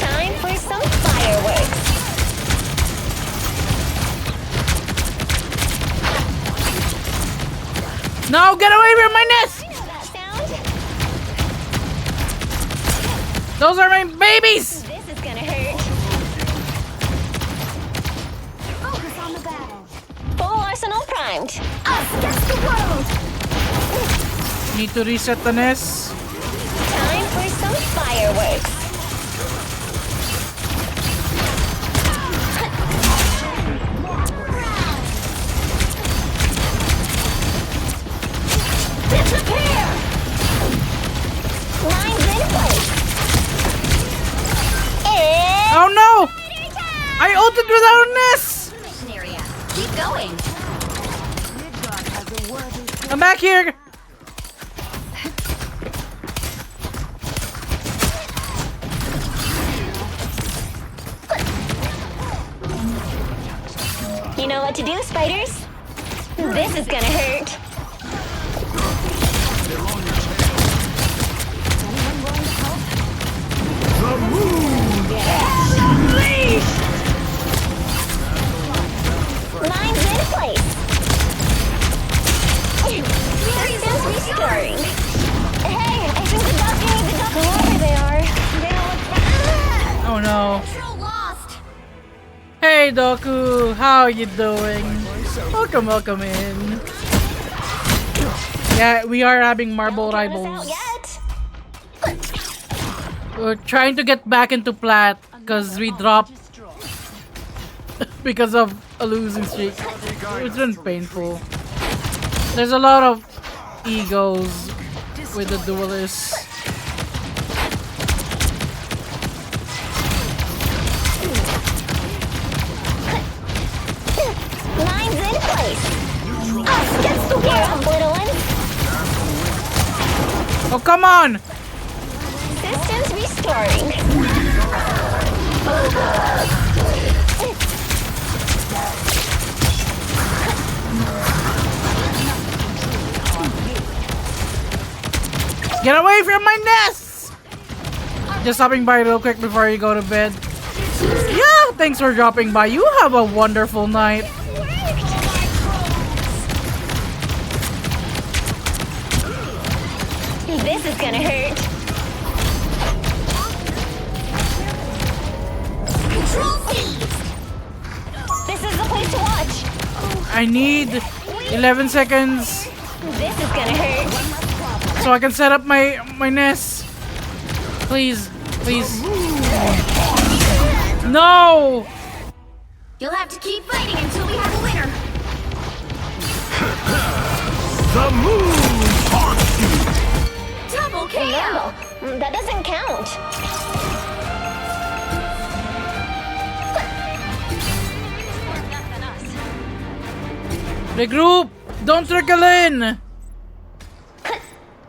Time for some fireworks. No, get away from my nest! Those are my babies! This is gonna hurt. Focus on the battle. Full arsenal primed. Us against the world. Need to reset the nest. Time for some fireworks. Disappear. Lines in place. And Oh no! I ulted without a nest! Mission area. Keep going. I'm back here! you know what to do, spiders? This is gonna hurt. Lines in place. Systems restoring. Hey, I think the doctor needs the doctor. Whoever they are, they all attack. Oh no. Control lost. Hey Doku, how you doing? Welcome, welcome in. Yeah, we are having marble Don't count us rivals. out yet. We're trying to get back into plat because we dropped because of a losing streak. It's been painful. There's a lot of egos with the duelists. Lines in place. Us against the world, little one. Oh, come on! Systems restoring. Get away from my nest! Just stopping by real quick before you go to bed. Yeah, thanks for dropping by. You have a wonderful night. This is gonna hurt. Control seized. This is the place to watch. I need 11 seconds This is gonna hurt. so I can set up my nest. Please, please. No! You'll have to keep fighting until we have a winner. The moon haunts you! Double No, KO. that doesn't count. Regroup! Don't trickle in!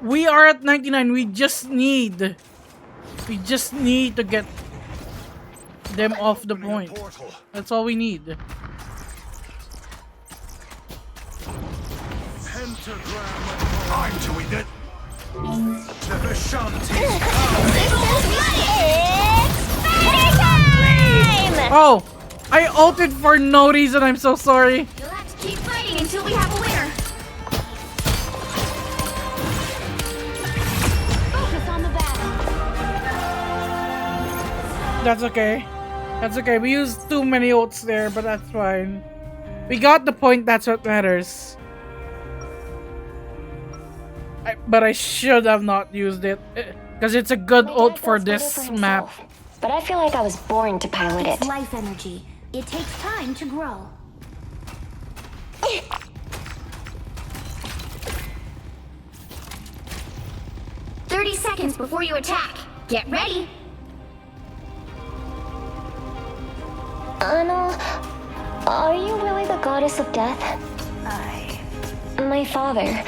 We are at 99. We just need to get them off the point. That's all we need. Pentagram. I'm doing it. The Vishanti. It's time! Oh! I ulted for no reason. I'm so sorry. You'll have to keep fighting until we have a winner. Focus on the battle. That's okay. That's okay. We used too many ults there, but that's fine. We got the point. That's what matters. But I should have not used it because it's a good ult for this map. But I feel like I was born to pilot it. It's life energy. It takes time to grow. "30 seconds before you attack. Get ready." Anna, are you really the goddess of death? My father,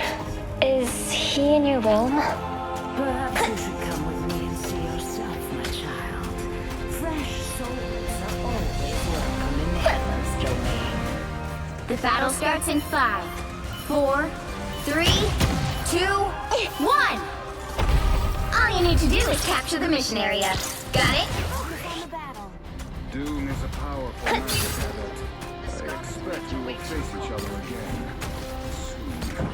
is he in your realm? Perhaps you should come with me and see yourself, my child. Fresh souls are always welcome in Heaven's domain. The battle starts in 5, 4, 3, 2, 1. All you need to do is capture the mission area. Got it? Focus on the battle. Doom is a powerful magic adept. I expect we will face each other again soon.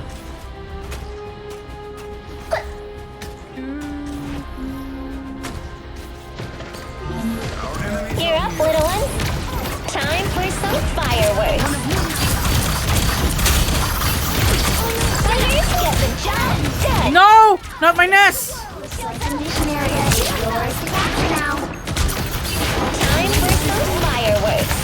fireworks. Spiders get the job done. No! Not my nest! The mission area is yours to capture now. Time for some fireworks.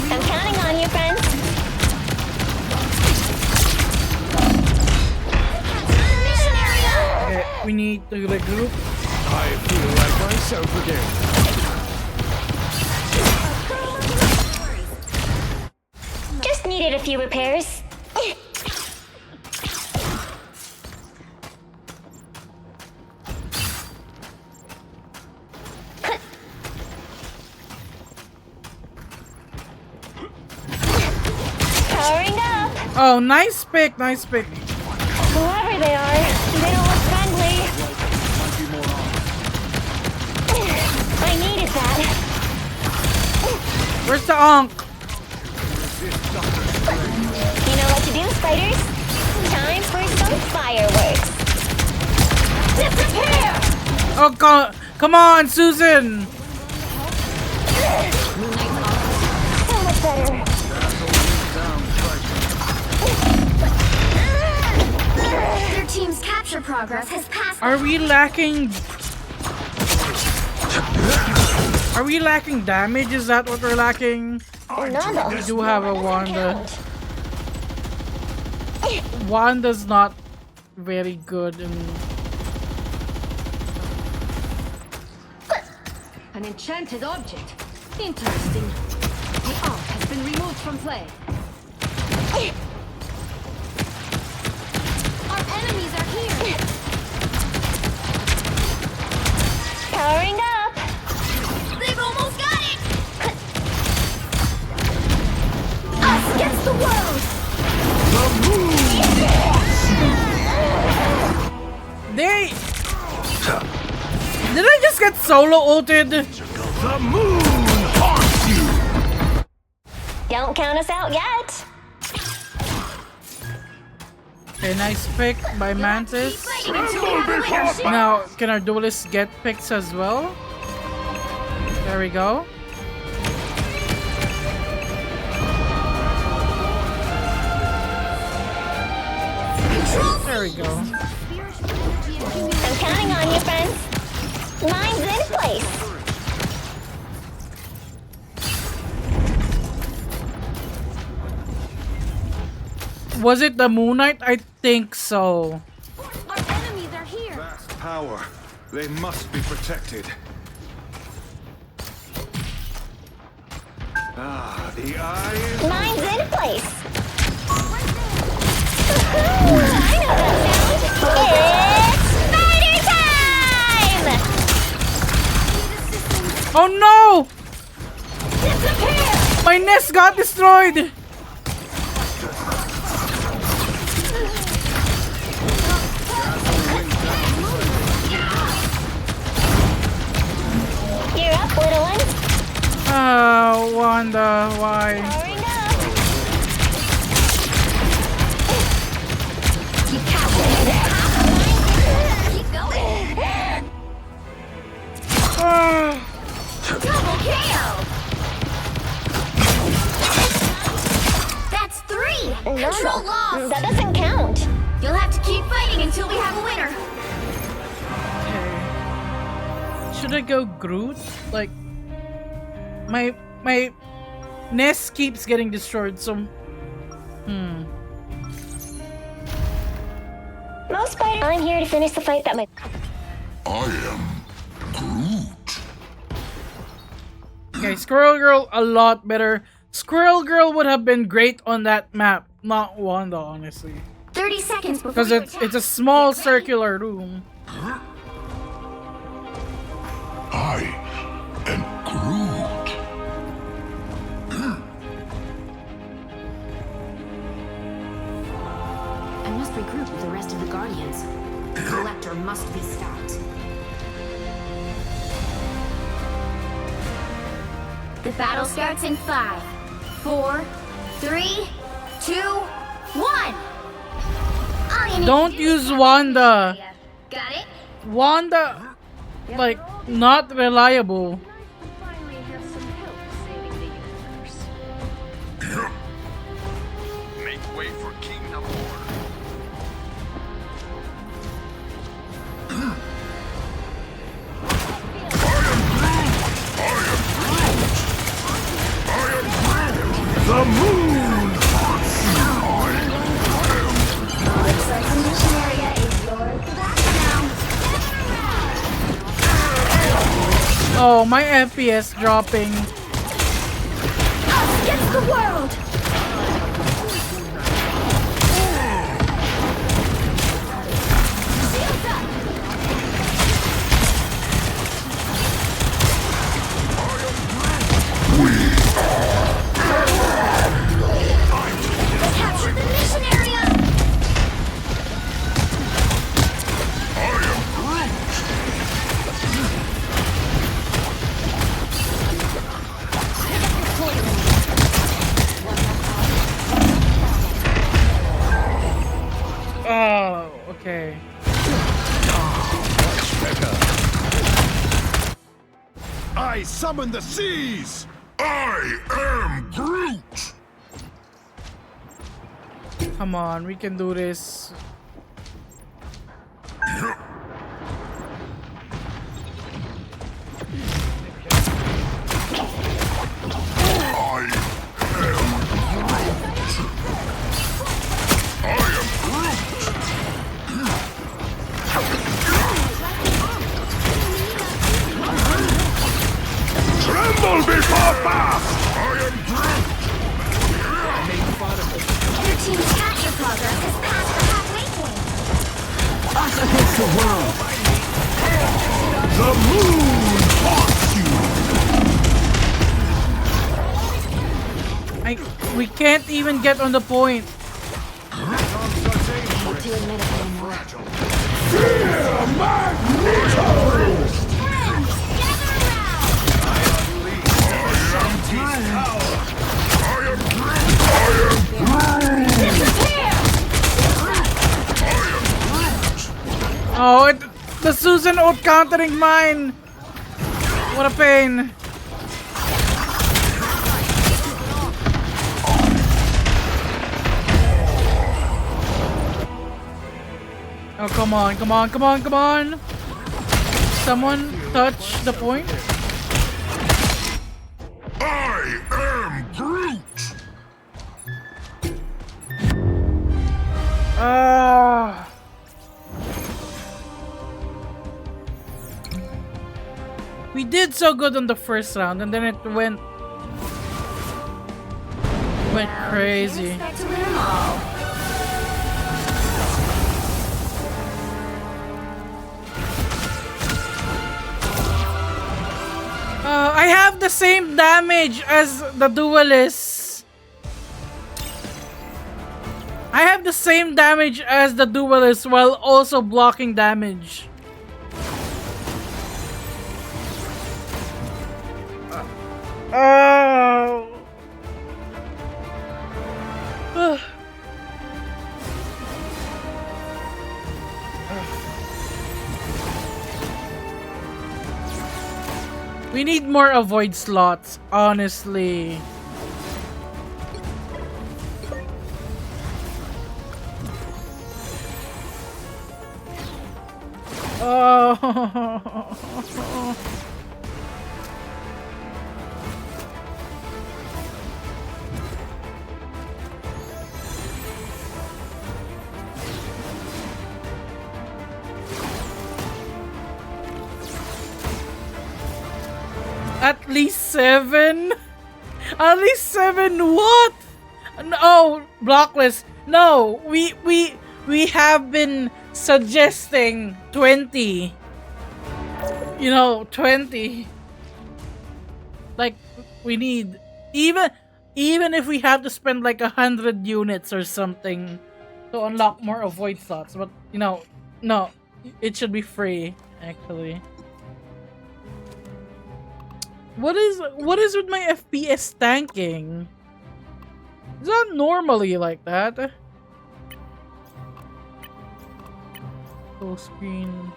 I'm counting on you, friends. Mission area. Okay, we need to regroup. I feel like myself again. Just needed a few repairs. Powering up. Oh, nice pick, nice pick. Whoever they are, they don't look friendly. I needed that. Where's the Ankh? You know what to do, spiders? Time for some fireworks. Disappear! Oh, come on, Susan! So much better. Your team's capture progress has passed. Are we lacking... Are we lacking damage? Is that what we're lacking? We do have a Wanda. Wanda's not very good in... An enchanted object. Interesting. The arc has been removed from play. Our enemies are here. Powering up. They've almost got it. Us against the world. They... Did I just get solo ulted? The moon haunts you! Don't count us out yet. Okay, nice pick by Mantis. Fighting until we have a winner. Now, can our duelists get picks as well? There we go. There we go. I'm counting on you, friends. Mine's in place. Was it the Moon Knight? I think so. Our enemies are here. Vast power. They must be protected. Ah, the eye is... Mine's in place. I know that sound. It's spider time! Oh no! Disappear! My nest got destroyed! You're up, little one. Oh, Wanda, why? Powering up. Keep capturing it. Keep going. Double KO. That's 3. Control lost. That doesn't count. You'll have to keep fighting until we have a winner. Okay. Should I go Groot? Like, my nest keeps getting destroyed, so... Most spiders. I'm here to finish the fight that my. I am Groot. Okay, Squirrel Girl a lot better. Squirrel Girl would have been great on that map, not Wanda, honestly. 30 seconds before Because you it's a small circular room. I am Groot. I must regroup with the rest of the Guardians. The Collector must be stopped. The battle starts in 5, 4, 3, 2, 1. All you you need Don't to do use is capture Wanda. the area. Got it? Wanda, like, not reliable. Finally have some help saving the universe. Make way for King Namor. The moon haunts Looks like the mission area is yours to back now. Oh, my FPS dropping. Us against the world! Shields up! Capture the mission area! Oh, okay. I summon the seas! I am Groot! Come on, we can do this. Tremble before fast! Your team's capture progress has passed the halfway point. Us against the world. The moon haunts you! We can't even get on the point. Oh, the Susan out countering mine. What a pain. Oh, come on, come on, come on, come on. Someone touch the point. I am Groot! We did so good on the first round, and then it went crazy. Expect to win them all. I have the same damage as the duelist. I have the same damage as the duelist while also blocking damage. Oh. We need more avoid slots, honestly. Oh. At least 7? At least 7 what? No, blocklist. No, we have been suggesting 20. You know, 20. Like, we need even if we have to spend like 100 units or something to unlock more avoid slots, but you know, no, it should be free actually. What is with my FPS tanking? It's not normally like that. Full screen.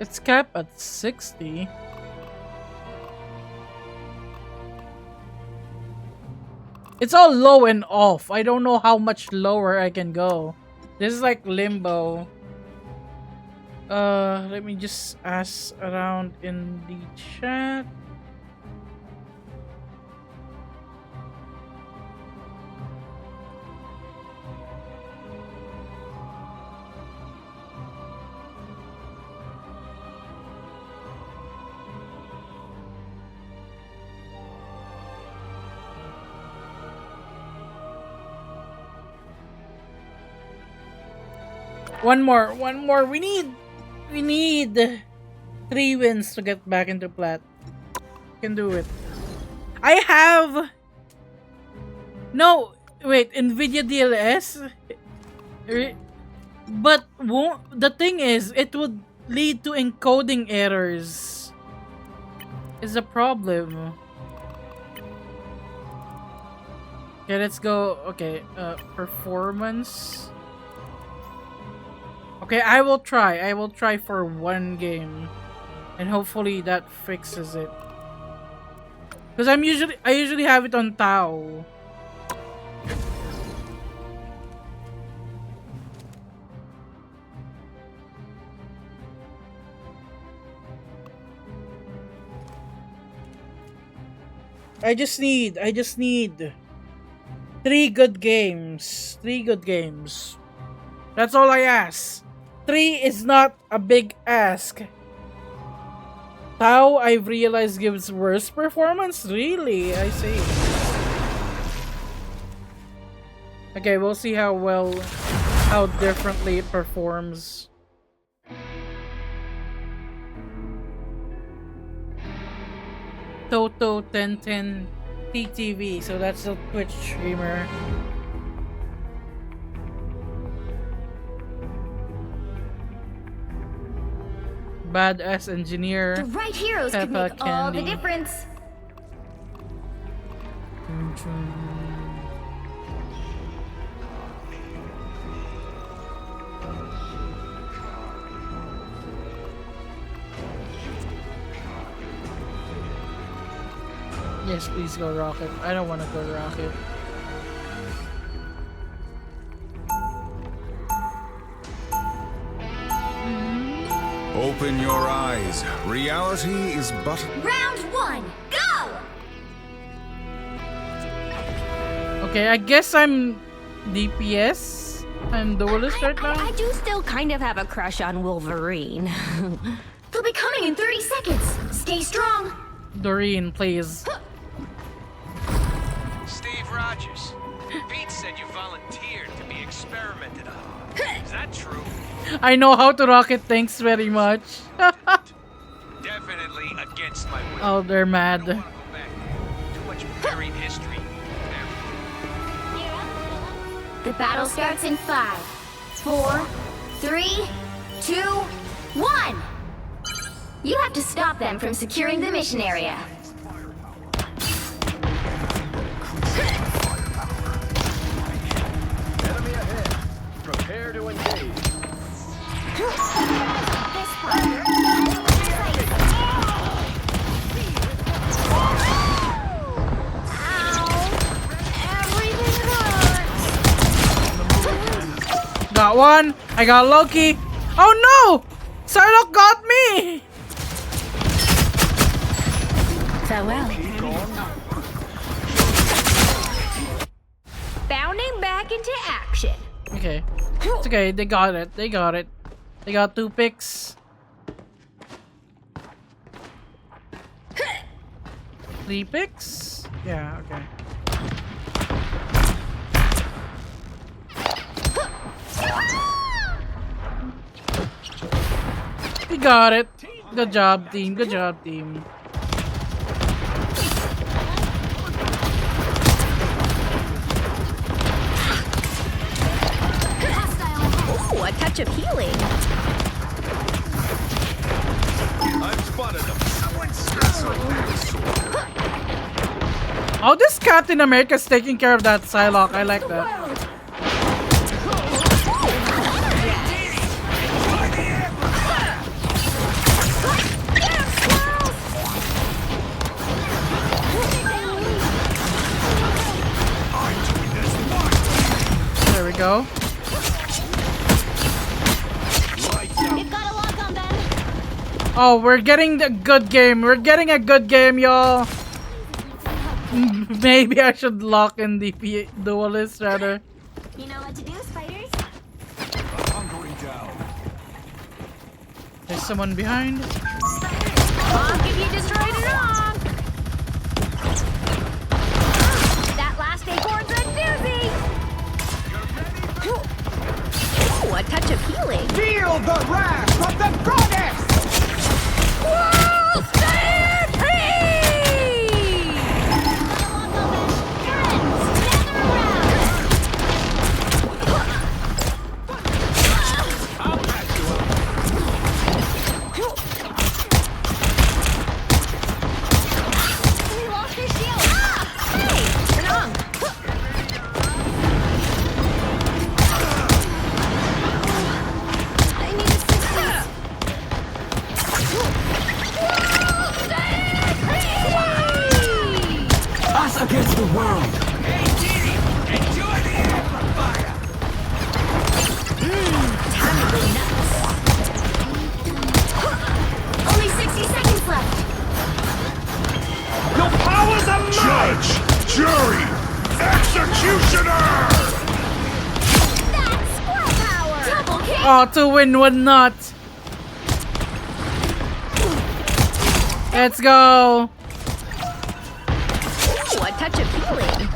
It's capped at 60. It's all low and off. I don't know how much lower I can go. This is like limbo. Let me just ask around in the chat. One more. We need 3 wins to get back into plat. Can do it. I have no wait, Nvidia DLS. But the thing is, it would lead to encoding errors. Is a problem. Okay, let's go. Okay, performance. Okay, I will try. I will try for 1 game, and hopefully that fixes it. Because I usually have it on Tau. I just need 3 good games. 3 good games. That's all I ask. 3 is not a big ask. Tau, I've realized, gives worse performance? Really? I see. Okay, we'll see how differently it performs. Toto 1010 TTV, so that's the Twitch streamer. Badass engineer. The right heroes can make all the difference. Yes, please go Rocket. I don't want to go Rocket. Open your eyes. Reality is but... Round 1, go! Okay, I guess I'm DPS. I'm duelist right now. I do still kind of have a crush on Wolverine. They'll be coming in 30 seconds. Stay strong. Doreen, please. Steve Rogers. Pete said you volunteered to be experimented on. Is that true? I know how to rocket, thanks very much. Definitely against my will. Oh, they're mad. Too much buried history. The battle starts in 5, 4, 3, 2, 1. You have to stop them from securing the mission area. Enemy ahead. Prepare to engage. Got one. I got Loki. Oh no! Psylocke got me! Farewell. Bounding back into action. Okay. It's okay. They got it. They got it. They got 2 picks. 3 picks? Yeah, okay. We got it. Good job, team. Good job, team. Ooh, a touch of healing. spotted them. That's a big soldier. Oh, this Captain America's taking care of that Psylocke. I like that. There we go. Oh, we're getting a good game. We're getting a good game, y'all. Maybe I should lock in the duelist rather. You know what to do, spiders? Hunkering down. There's someone behind. Honk if you destroyed it all. That last acorn's a doozy. Ooh, a touch of healing. Feel the wrath of the goddess! Whoa, stay free! I'll patch you up. We lost his shield. Ah! Hey! Wrong. I need assistance. Us against the world. Hey, Diddy, enjoy the amplifier. Time to go nuts. Only 60 seconds left. Your powers are mine! Judge, jury, executioner! That's squirrel power. Double kick. Oh, to win one not. Let's go. Ooh, a touch of healing.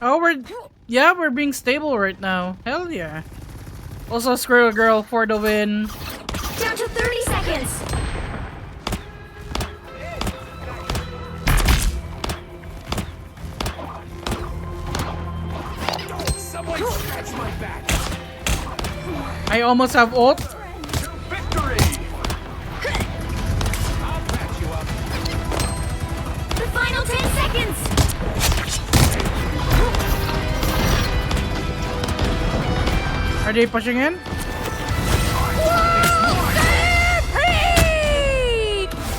Oh, we're being stable right now. Hell yeah. Also, Squirrel Girl for the win. Down to 30 seconds. Someone scratch my back. I almost have ult. Victory! I'll patch you up. The final 10 seconds. Are they pushing in?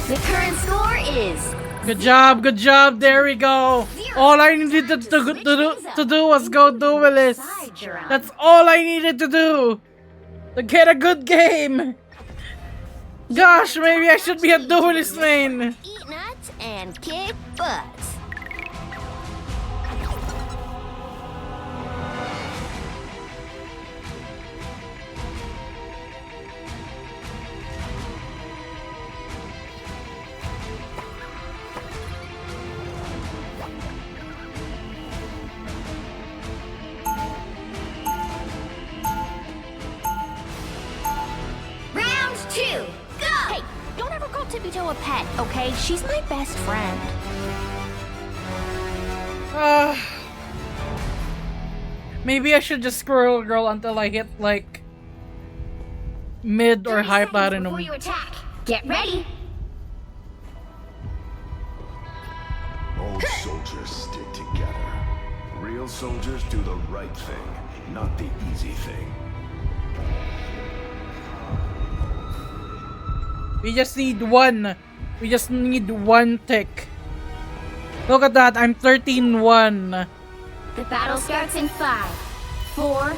The current score is Good job. There we go. All I needed to do was go duelist. That's all I needed to do to get a good game. Gosh, maybe I should be a duelist main. eat nuts and kick butts. Round 2, go! Hey, don't ever call Tippy Toe a pet, okay? She's my best friend. Maybe I should just Squirrel Girl until I hit like mid or 30 high seconds platinum. before you attack. Get ready. All soldiers stick together. Real soldiers do the right thing, not the easy thing. We just need one. We just need one tick. Look at that. I'm 13-1. The battle starts in 5, 4,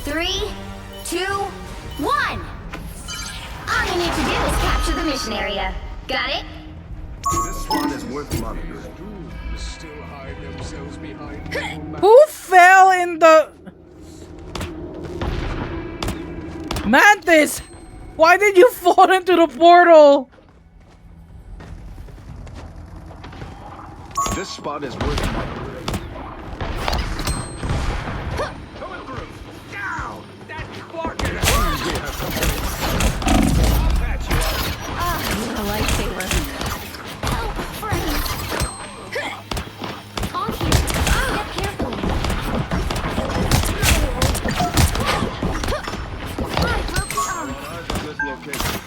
3, 2, 1. All you need to do is capture the mission area. Got it? This spot is worth monitoring. Still hide themselves behind Who fell in the... Mantis! Why did you fall into the portal? This spot is worth monitoring. Coming through. Down! That barking! I'll patch you up. Ah, a lifesaver. Help, friends. On here. Step carefully. I broke the arm. This location.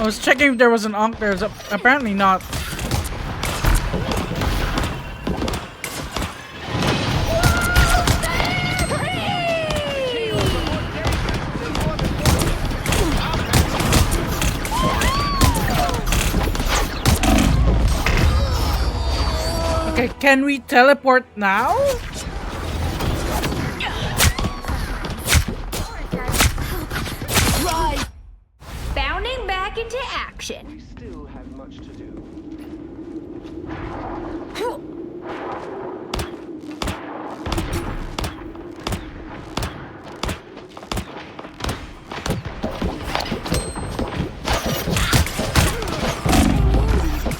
I was checking if there was an Ankh there. Apparently not. Okay, can we teleport now? Right. Bounding back into action. We still have much to do.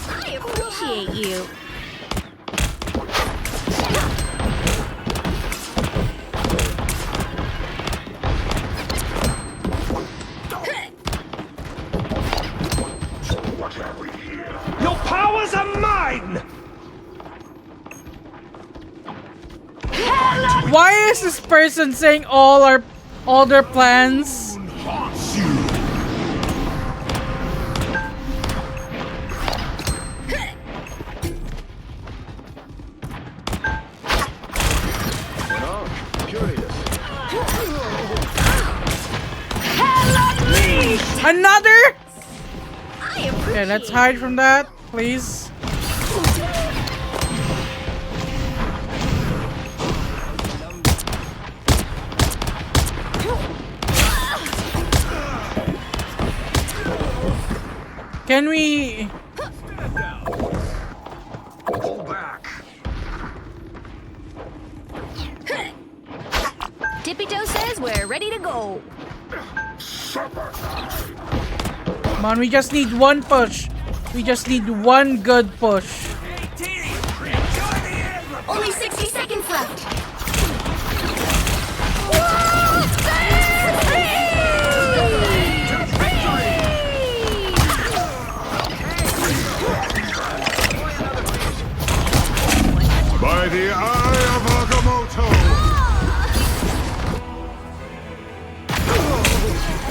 I appreciate you. Your powers are mine! Why is this person saying all their plans? Another? Okay, let's hide from that, please. Can we... Pull back. Tippy Toe says we're ready to go. Come on, we just need one push. We just need one good push. Only 60 seconds left. By the eye of Agamotto.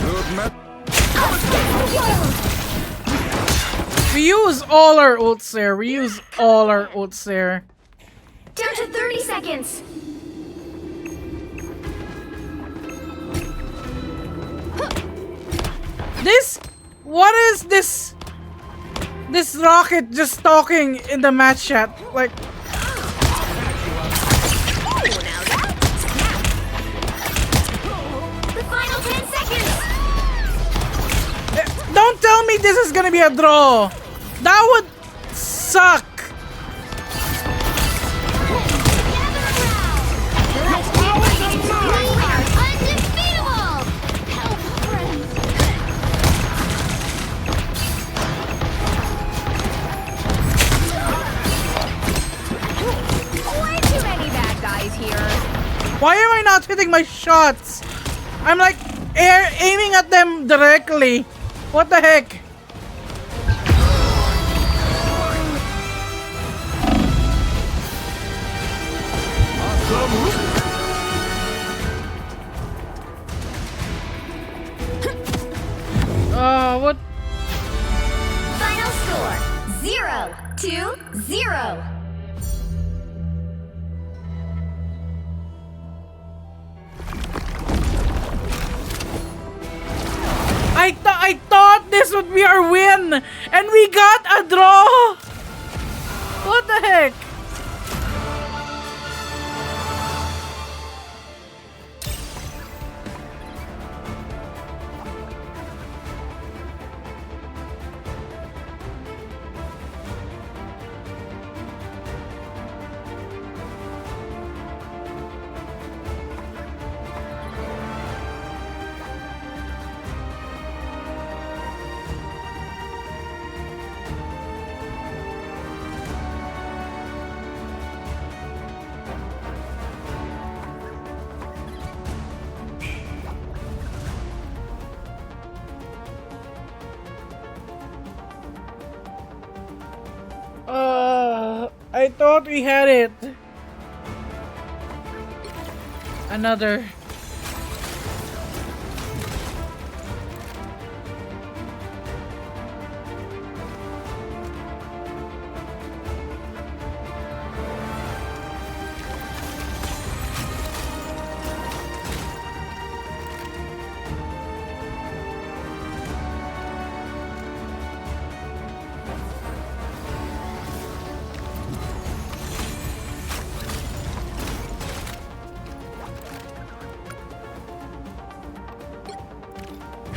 Good met. We use all our ults there. We use all our ults there. Down to 30 seconds. This... What is this? This rocket just talking in the match chat. Like... The final 10 seconds. Don't tell me this is gonna be a draw. That would suck. Why am I not hitting my shots? I'm like aiming at them directly. What the heck? What? Final score 0-0. I thought this would be our win, and we got a draw. What the heck? I thought we had it. Another.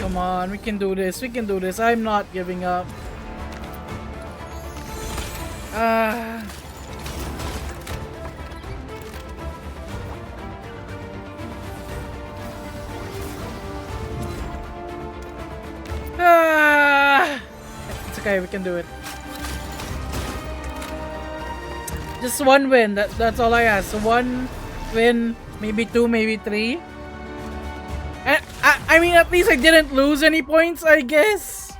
Come on, we can do this. We can do this. I'm not giving up. It's okay, we can do it. Just one win. That's all I ask. So one win, maybe two, maybe three. And I mean, at least I didn't lose any points, I guess.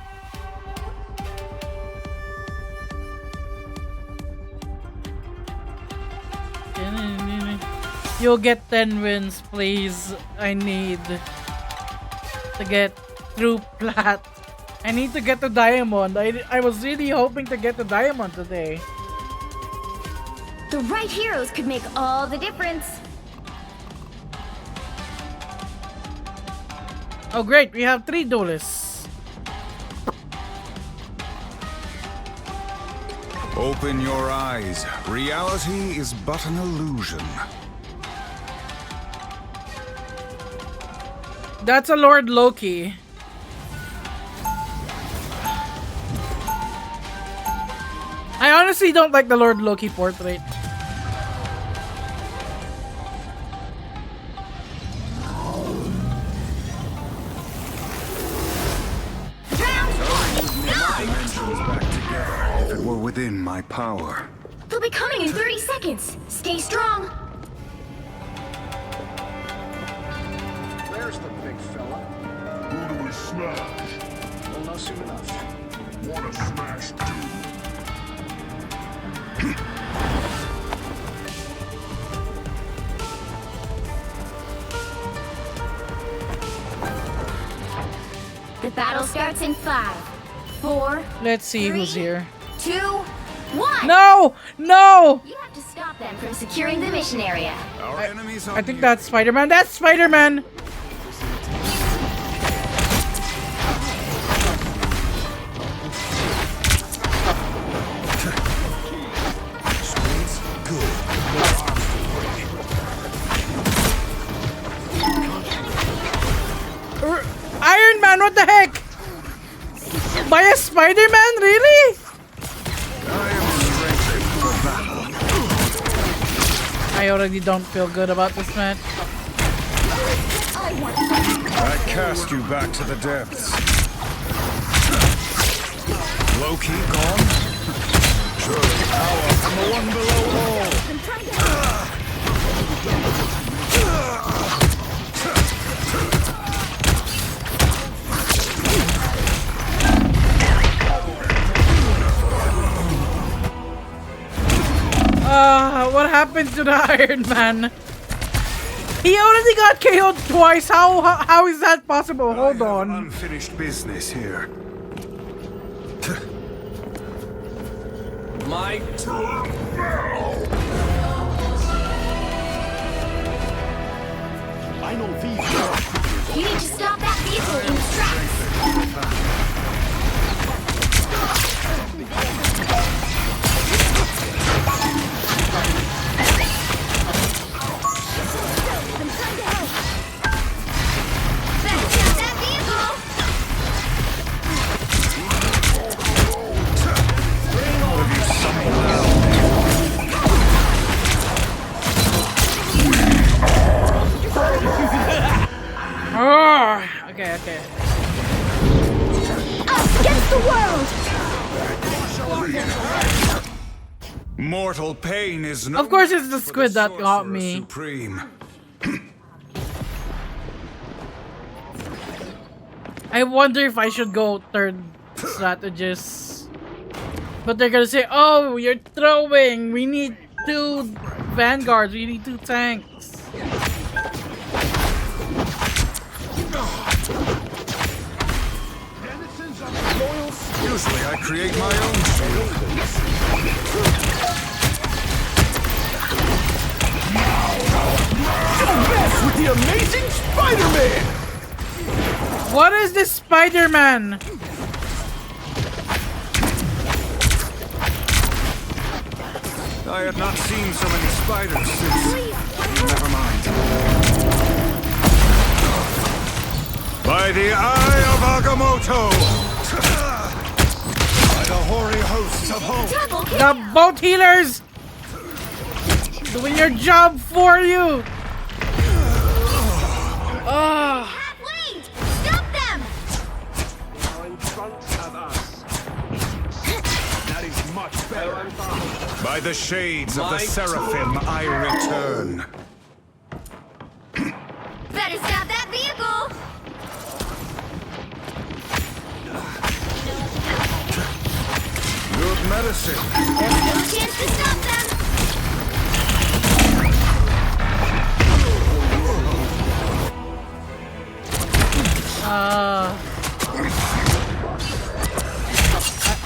You'll get 10 wins, please. I need to get through plat. I need to get the diamond. I was really hoping to get the diamond today. The right heroes could make all the difference. Oh great, we have 3 duelists. Open your eyes. Reality is but an illusion. That's a Lord Loki. I honestly don't like the Lord Loki portrait. If it were within my power. They'll be coming in 30 seconds. Stay strong. There's the big fella. Who do we smash? We'll know soon enough. Wanna smash dude? The battle starts in 5, 4. Let's see 3, who's here. 2, 1. No! No! You have to stop them from securing the mission area. Our enemies are I think that's Spider-Man. That's Spider-Man! Iron Man, what the heck? By a Spider-Man, really? I already don't feel good about this match. I cast you back to the depths. Loki gone? Surely power from the one below all. What happened to the Iron Man? He already got KO'd twice. How is that possible? Hold on. Unfinished business here. My I know these. You need to stop that vehicle in its tracks. Okay. Us against the world! Mortal pain is no. Of course it's the squid that got me. Supreme. I wonder if I should go third strategist. But they're gonna say, oh, you're throwing. We need 2 vanguards. We need 2 tanks. Usually I create my own shield. Don't mess with the amazing Spider-Man! What is this Spider-Man? I have not seen so many spiders since. Never mind. By the eye of Agamotto! By the hoary hosts of hope! The boat healers! Doing your job for you! Wait! Stop them! Now in front of us. That is much better. By the shades of the Seraphim, I return. Better stop that vehicle! Good medicine. There's no chance to stop them!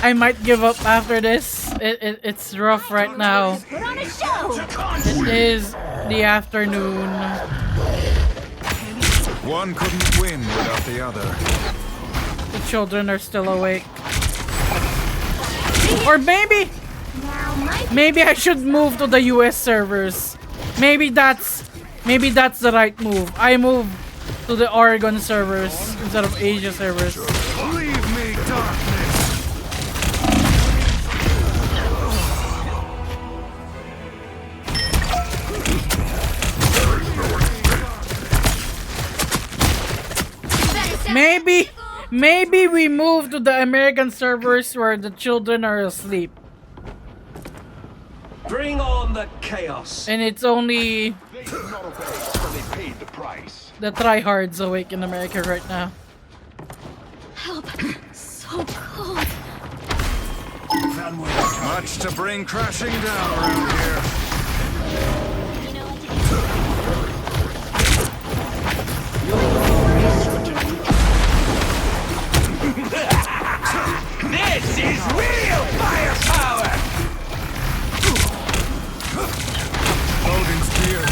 I might give up after this. It's rough right now. Put on a show! It is the afternoon. One couldn't win without the other. The children are still awake. Or maybe I should move to the US servers. Maybe that's the right move. I move to the Oregon servers instead of Asia servers. Leave me, darkness! Maybe we move to the American servers where the children are asleep. Bring on the chaos. And it's only They did not obey, so they paid the price. the tryhards awake in America right now. Help! So cold. Much to bring crashing down around here. This is real firepower! Odin's spear.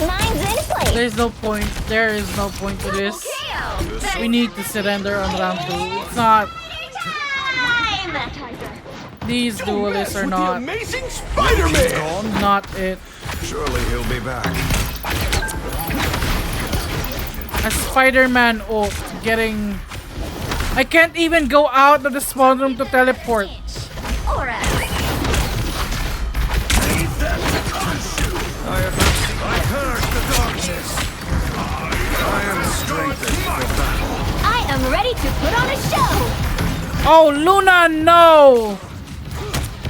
Mine's in place! There's no point. There is no point to this. We need to surrender on round 2. It's not. These duelists are not. Amazing Spider-Man! Not it. Surely he'll be back. A Spider-Man ult getting. I can't even go out of the spawn room to teleport. Or else. I heard the darkness. I am strengthened for battle. I am ready to put on a show! Oh, Luna, no!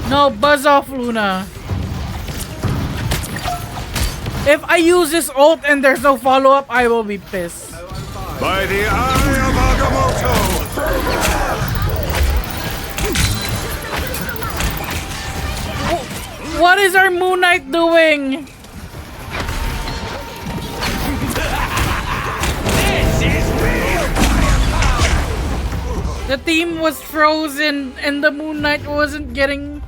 No, buzz off, Luna. If I use this ult and there's no follow-up, I will be pissed. By the eye of Agamotto! What is our Moon Knight doing? The team was frozen and the Moon Knight wasn't getting.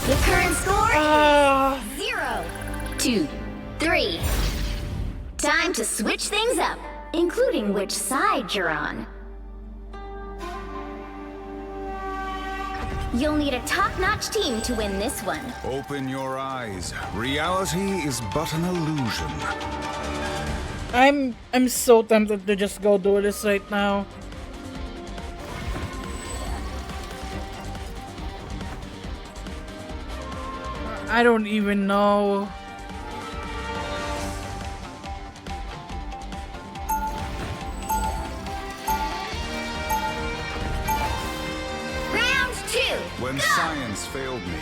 The current score is 0, 2, 3. Time to switch things up, including which side you're on. You'll need a top-notch team to win this one. Open your eyes. Reality is but an illusion. I'm so tempted to just go do this right now. I don't even know. Round 2. When science failed me,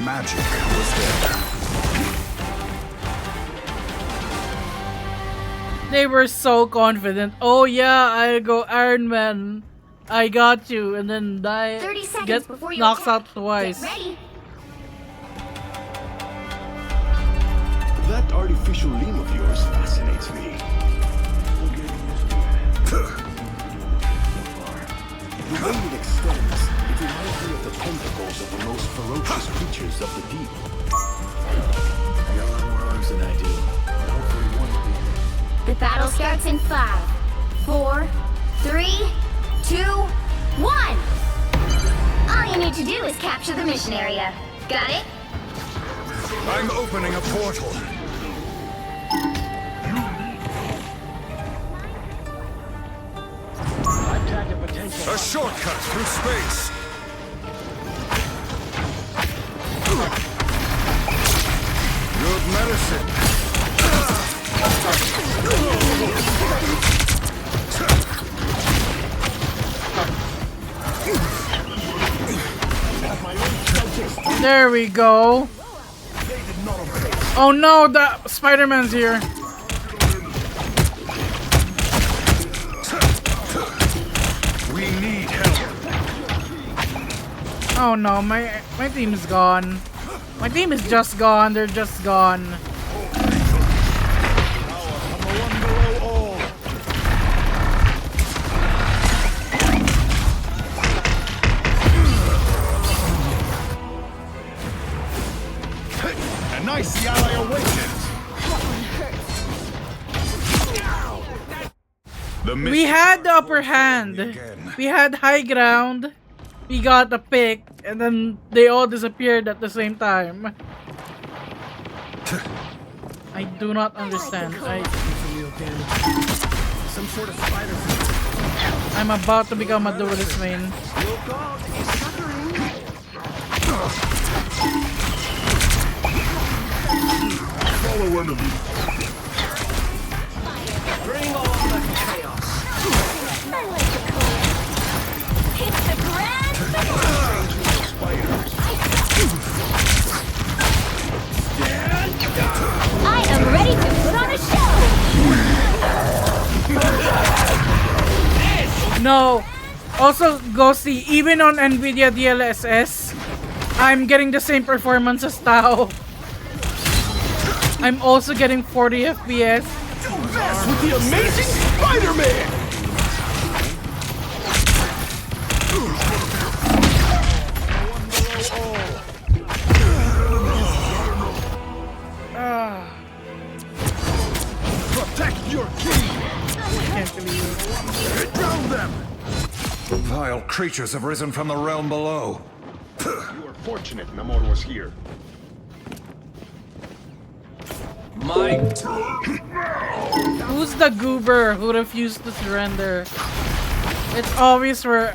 magic was there. They were so confident. Oh yeah, I'll go Iron Man. I got you, and then die. 30 seconds Get before you knocked attack. out twice. Get ready. That artificial limb of yours fascinates me. The way it extends, it reminds me of the tentacles of the most ferocious creatures of the deep. I got a lot more arms than I do. But hopefully one will be. The battle starts in 5, 4, 3, 2, 1. All you need to do is capture the mission area. Got it? I'm opening a portal. I've tagged a potential. A shortcut through space. Good medicine. There we go. Oh no, the Spider-Man's here. We need help. Oh no, my team is gone. My team is just gone. They're just gone. A nice ally awakens. We had the upper hand. We had high ground. We got the pick, and then they all disappeared at the same time. I do not understand. Some sort of spider. I'm about to become a duelist main. Follow enemy. Bring on the chaos. It's the grand I am ready to put on a show! No. Also, Ghosty, even on Nvidia DLSS, I'm getting the same performance as Tao. I'm also getting 40 FPS. With the amazing Spider-Man! Protect your king! Can't believe it. Drown them! Vile creatures have risen from the realm below. You were fortunate Namor was here. My Who's the goober who refused to surrender? It's obvious we're...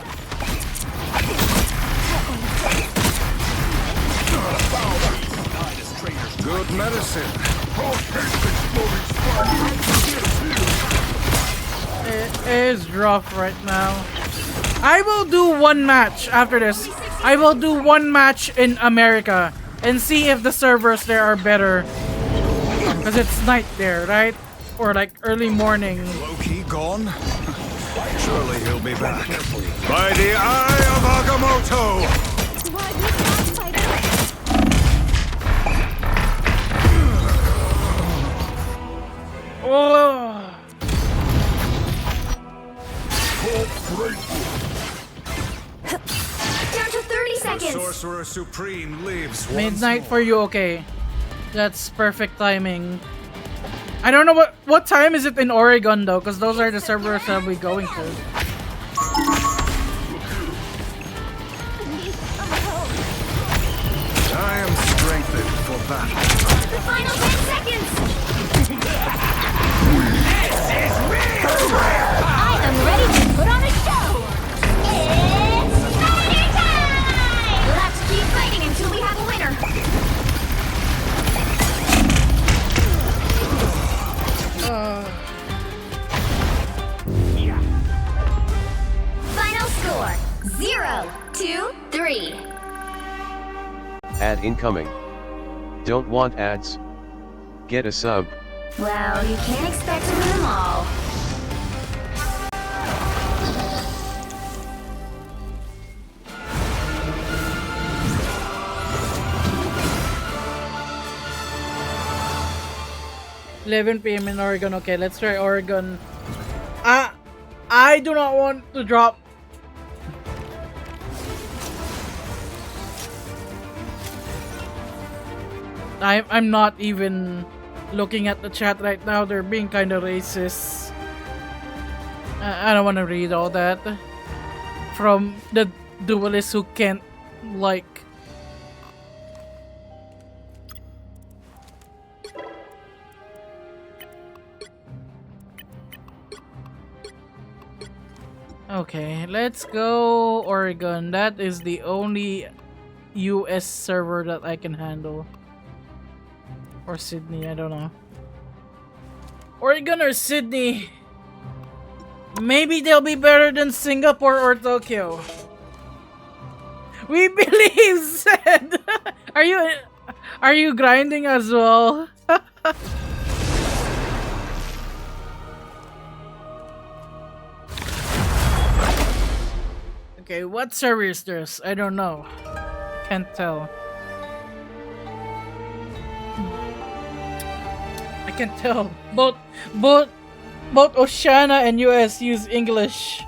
Good medicine. It is rough right now. I will do one match after this. I will do one match in America and see if the servers there are better. Because it's night there, right? Or like early morning. Loki gone? Surely he'll be back. By the eye of Agamotto! Oh. Down to 30 The seconds! Sorcerer Supreme lives once Midnight more. for you, okay. That's perfect timing. I don't know what time is it in Oregon though, because those are the servers I'll be going to. I am strengthened for battle. The final 10 seconds! I am ready to put on a show! It's Spider time! We'll have to keep fighting until we have a winner. Final score 0-3. Ad incoming. Don't want ads? Get a sub. Well, you can't expect to win them all. $11 p.m. in Oregon. Okay, let's try Oregon. I do not want to drop. I'm not even looking at the chat right now. They're being kind of racist. I don't want to read all that from the duelists who can't like Okay, let's go Oregon. That is the only US server that I can handle. Or Sydney, I don't know. Oregon or Sydney. Maybe they'll be better than Singapore or Tokyo. We believe, said. Are you grinding as well? Okay, what server is this? I don't know. Can't tell. I can't tell. Both Oceania and US use English.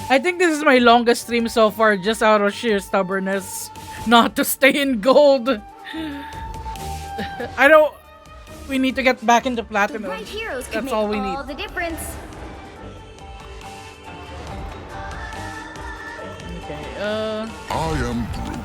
I think this is my longest stream so far, just out of sheer stubbornness not to stay in gold. I don't. We need to get back into platinum. Right heroes can That's make all we need. all the difference. Okay. I am Groot.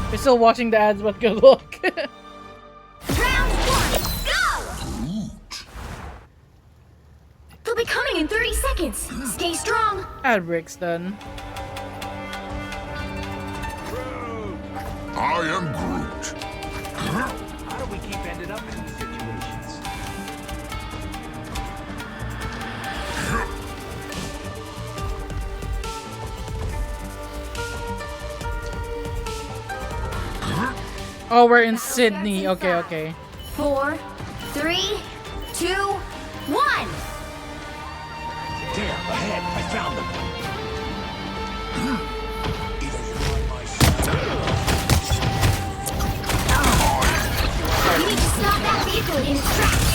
We're still watching the ads, but good luck. Round one, go! They'll be coming in 30 seconds. Stay strong. Ad break's done. I am Groot. How do we keep ending up in these situations? Oh, we're in Sydney. Okay, okay. 4, 3, 2, 1. There, ahead. I found them. You need to stop that vehicle in its tracks.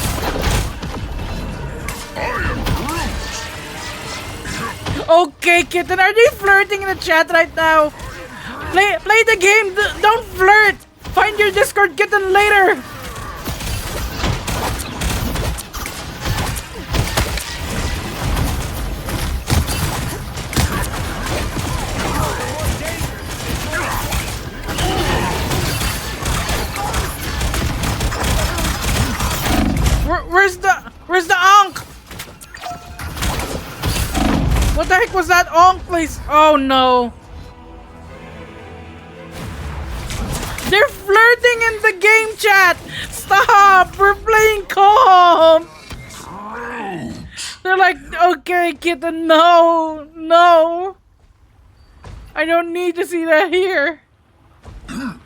Okay, kitten, are they flirting in the chat right now? Play the game. Don't flirt. Find your Discord kitten later. Where's the Ankh? What the heck was that Ankh place? Oh no. They're flirting in the game chat! Stop! We're playing co-op! They're like, okay, kitten, no! No! I don't need to see that here! They've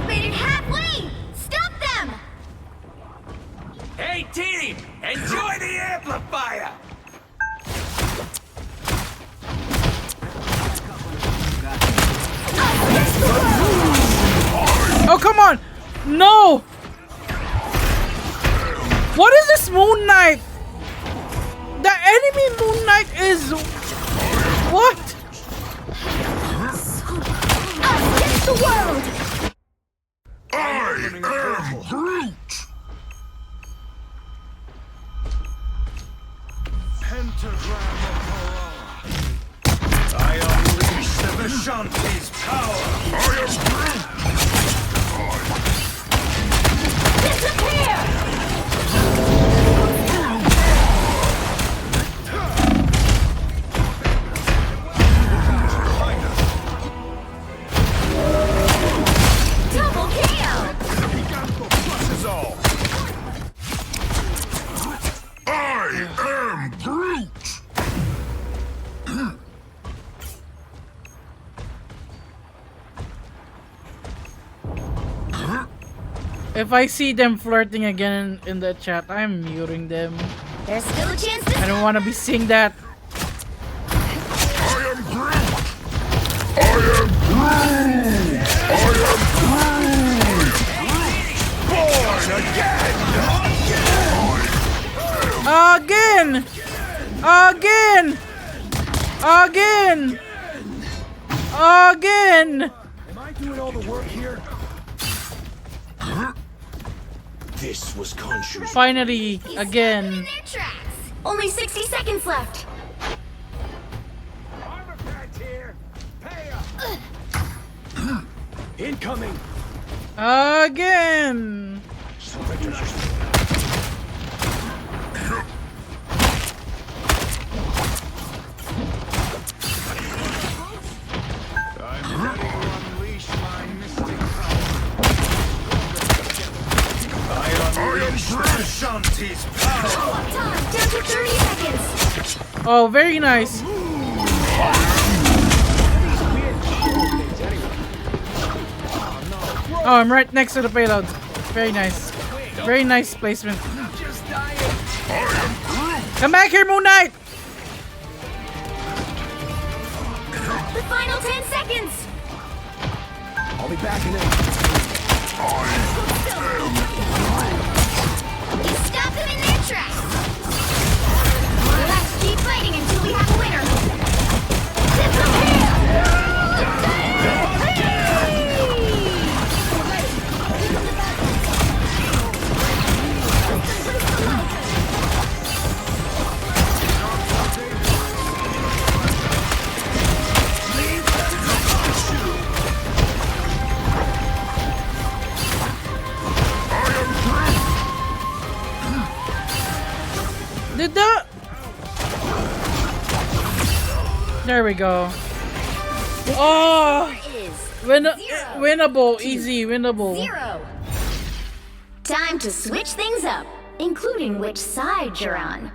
made it halfway! Stop them! Hey team! Enjoy the amplifier! Oh, come on! No! What is this Moon Knight? The enemy Moon Knight is... What? Against the world! I am Groot. Pentagram of horror. I unleash the Vishanti's power. I am Groot. Disappear! This is all. If I see them flirting again in the chat, I'm muting them. There's still a chance to I don't want to be seeing that. I am Groot! I am Groot! I am Born again! Again! Again! Again! Am I doing all the work here? This was Khonshu's. Finally, again. In their tracks. Only 60 seconds left. Armor patch here. Pay up. Incoming. Again! I'm ready to unleash my mystic power. I unleash the Shanti's power. Time down to 30 seconds. Oh, very nice. Oh, I'm right next to the payload. Very nice. Very nice placement. Come back here, Moon Knight! The final 10 seconds. I'll be back in a You stop them in their tracks. Let's keep fighting until we have a winner. Did that? There we go. Oh! Winnable, easy, winnable. 0. Time to switch things up, including which side you're on.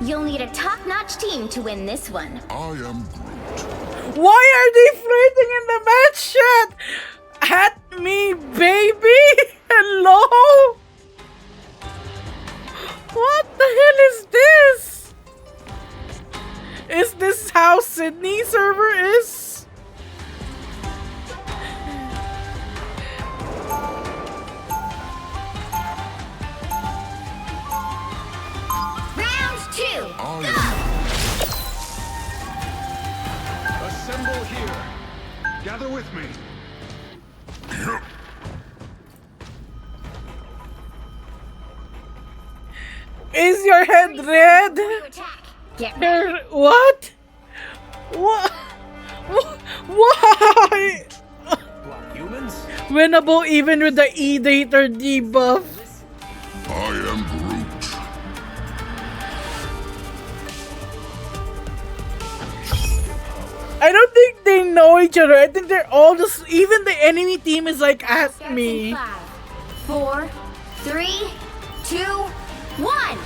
You'll need a top-notch team to win this one. I am Groot. Why are they flirting in the match chat? At me, baby! Hello? What the hell is this? Is this how Sydney server is? Round 2. Assemble here. Gather with me. Is your head red? Get ready. What? What? Why? What, humans? Winnable even with the E-Dater debuff. I am Groot. I don't think they know each other. I think they're all just, even the enemy team is like at me. 5, 4, 3, 2, 1.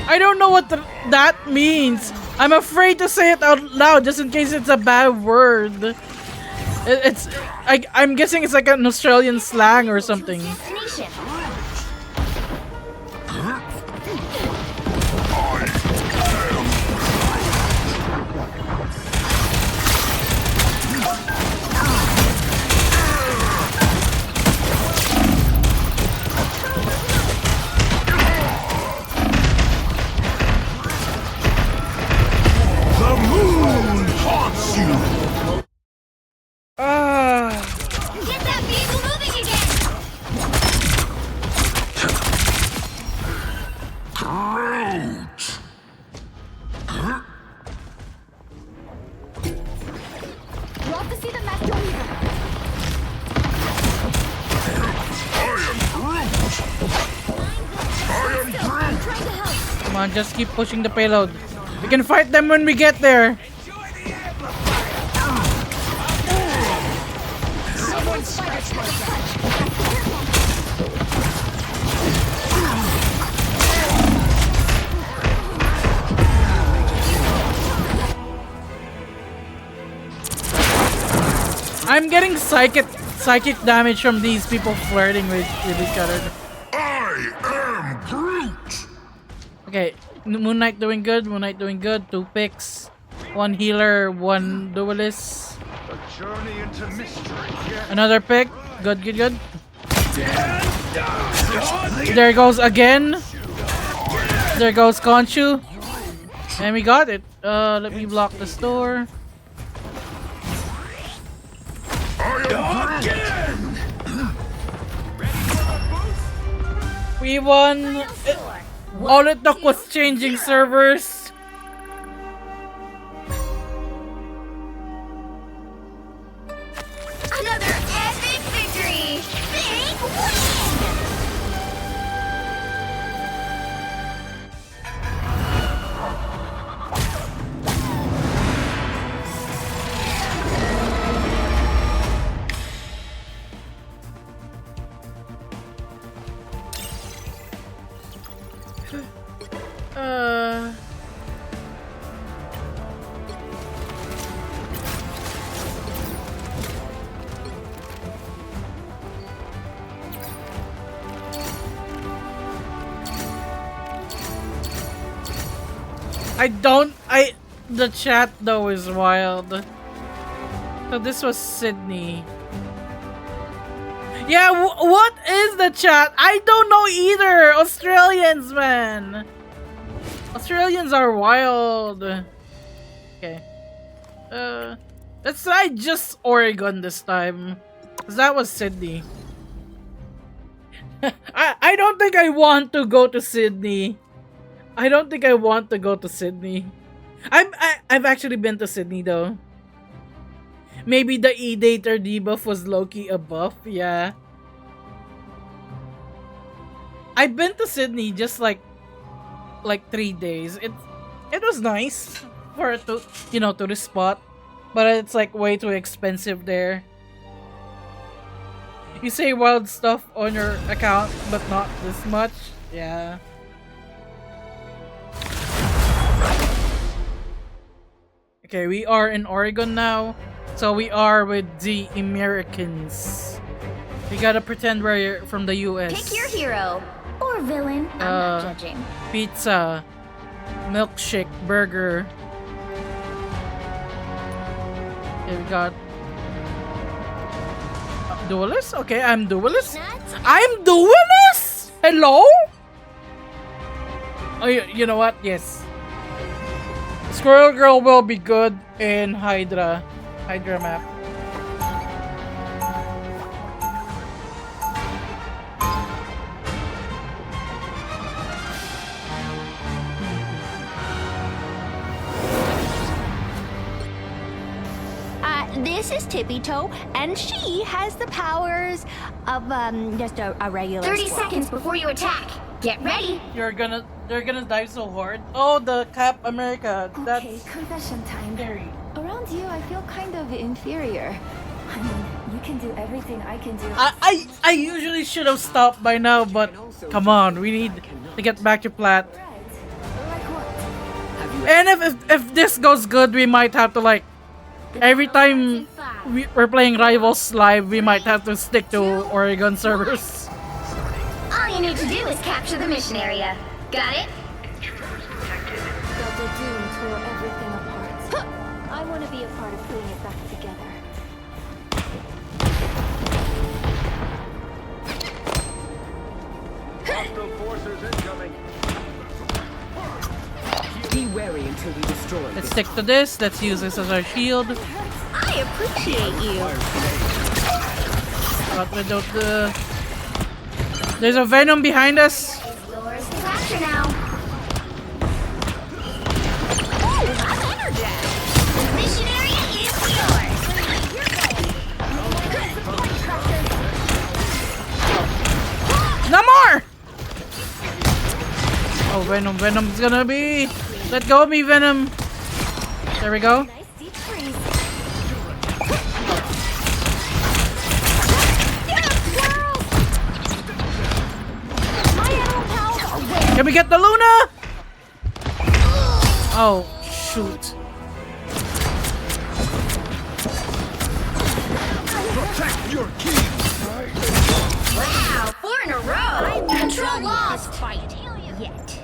I don't know what that means. I'm afraid to say it out loud just in case it's a bad word. I'm guessing it's like an Australian slang or something. Destination. The moon haunts you. Get that vehicle moving again. Groot. You have to see the master weaver. I'm trying to help. Come on, just keep pushing the payload. We can fight them when we get there. Someone scratch my back. I'm getting psychic damage from these people flirting with each other. I am Groot! Okay, Moon Knight doing good. Moon Knight doing good. 2 picks, 1 healer, 1 duelist. A journey into mystery. Yeah. Another pick. Good. There goes again. There goes Khonshu. And we got it. Let me block this door. We won. All it took was changing servers. Another epic victory! Big win! The chat though is wild. So this was Sydney. Yeah, what is the chat? I don't know either. Australians, man. Australians are wild. Okay. Let's try just Oregon this time. Cause that was Sydney. I don't think I want to go to Sydney. I don't think I want to go to Sydney. I've actually been to Sydney though. Maybe the E-Dater debuff was low-key a buff, yeah. I've been to Sydney just like 3 days. It was nice for it to, you know, to the spot, but it's like way too expensive there. You say wild stuff on your account, but not this much. Yeah. Okay, we are in Oregon now. So we are with the Americans. We gotta pretend we're from the US. Pick your hero or villain. I'm not judging. Pizza, milkshake, burger. Okay, we got duelist. Okay, I'm duelist. I'm duelist. Hello. Oh, you know what? Yes. Squirrel Girl will be good in Hydra map. This is Tippy Toe, and she has the powers of just a regular 30 squirrel. seconds before you attack. Get ready. They're gonna dive so hard. Oh, the Cap America. That's okay, confession time. scary. Around you, I feel kind of inferior. I mean, you can do everything I can do. I usually should have stopped by now, but come on, we need to get back to plat. And if this goes good, we might have to like every time we're playing Rivals live, we might have to stick to Oregon servers. All you need to do is capture the mission area. Got it? Delta Doom tore everything apart. I want to be a part of putting it back together. Hostile forces incoming. Be wary until we destroy. Let's stick to this. Let's use this as our shield. I appreciate you. Got rid of the. There's a Venom behind us. Yours to capture now. Ooh, I'm energized. The mission area is yours. No more! Oh, Venom's gonna be. Let go of me, Venom. There we go. Nice deep freeze. Can we get the Luna? Oh, shoot. Protect your king! Wow, 4 in a row! Control lost! Fight yet.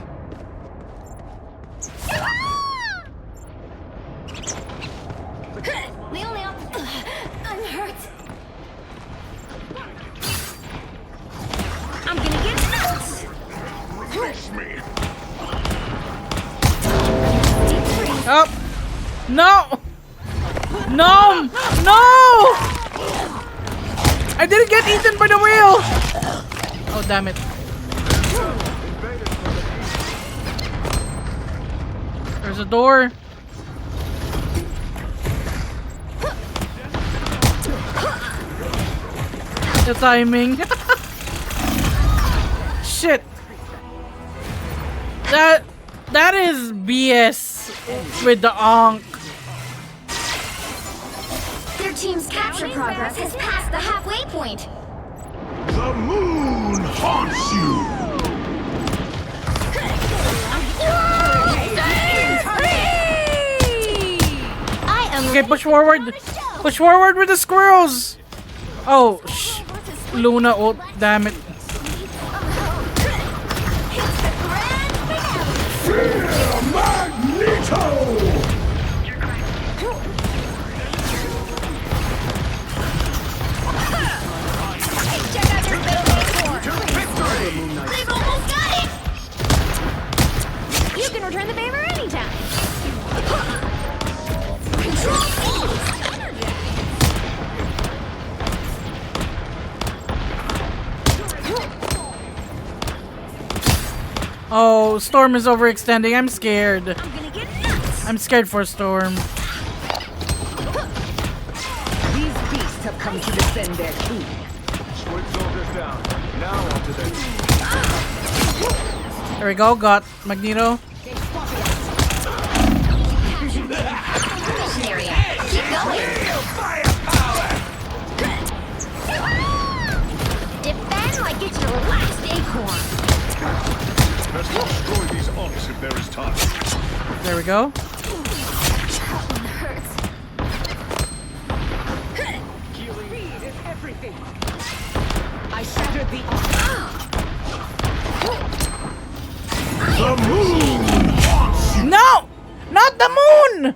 Leon, I'm hurt. I'm gonna get nuts. Trust me. Oh! No! No! No! I didn't get eaten by the wheel! Oh, damn it. There's a door. The timing. Shit. That is BS with the Ankh. Their team's capture progress has passed the halfway point. The moon haunts you! I am Okay, push forward. Push forward with the squirrels. Oh, Luna, oh, damn it. Magneto! They've almost got it! You can return the favor anytime. Oh, Storm is overextending. I'm scared. I'm gonna get nuts. I'm scared for Storm. These beasts have come to defend their king. Sword soldiers down. Now onto their There we go. Got Magneto. Mission area. Keep going. Defend like it's your last acorn. Let's destroy these Onks if there is time. There we go. Speed is everything. I shattered the The moon haunts you! No! Not the moon!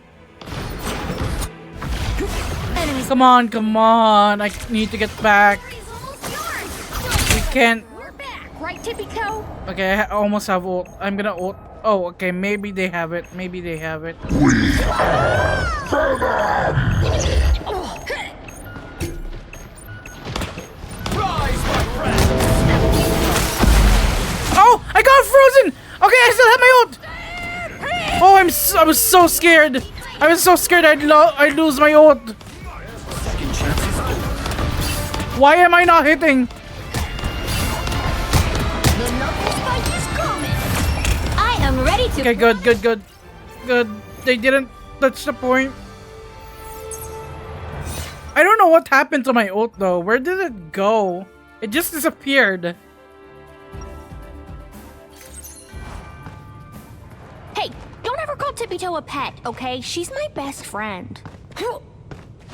Come on, come on. I need to get back. We can't. We're back, right, Tippy Toe? Okay, I almost have ult. I'm gonna ult. Oh, okay. Maybe they have it. Maybe they have it. Oh, I got frozen. Okay, I still have my ult. Oh, I was so scared. I was so scared I'd lose my ult. Why am I not hitting? The knuckle spike is coming. I am ready to. Okay, good. They didn't touch the point. I don't know what happened to my ult though. Where did it go? It just disappeared. Hey, don't ever call Tippy Toe a pet, okay? She's my best friend.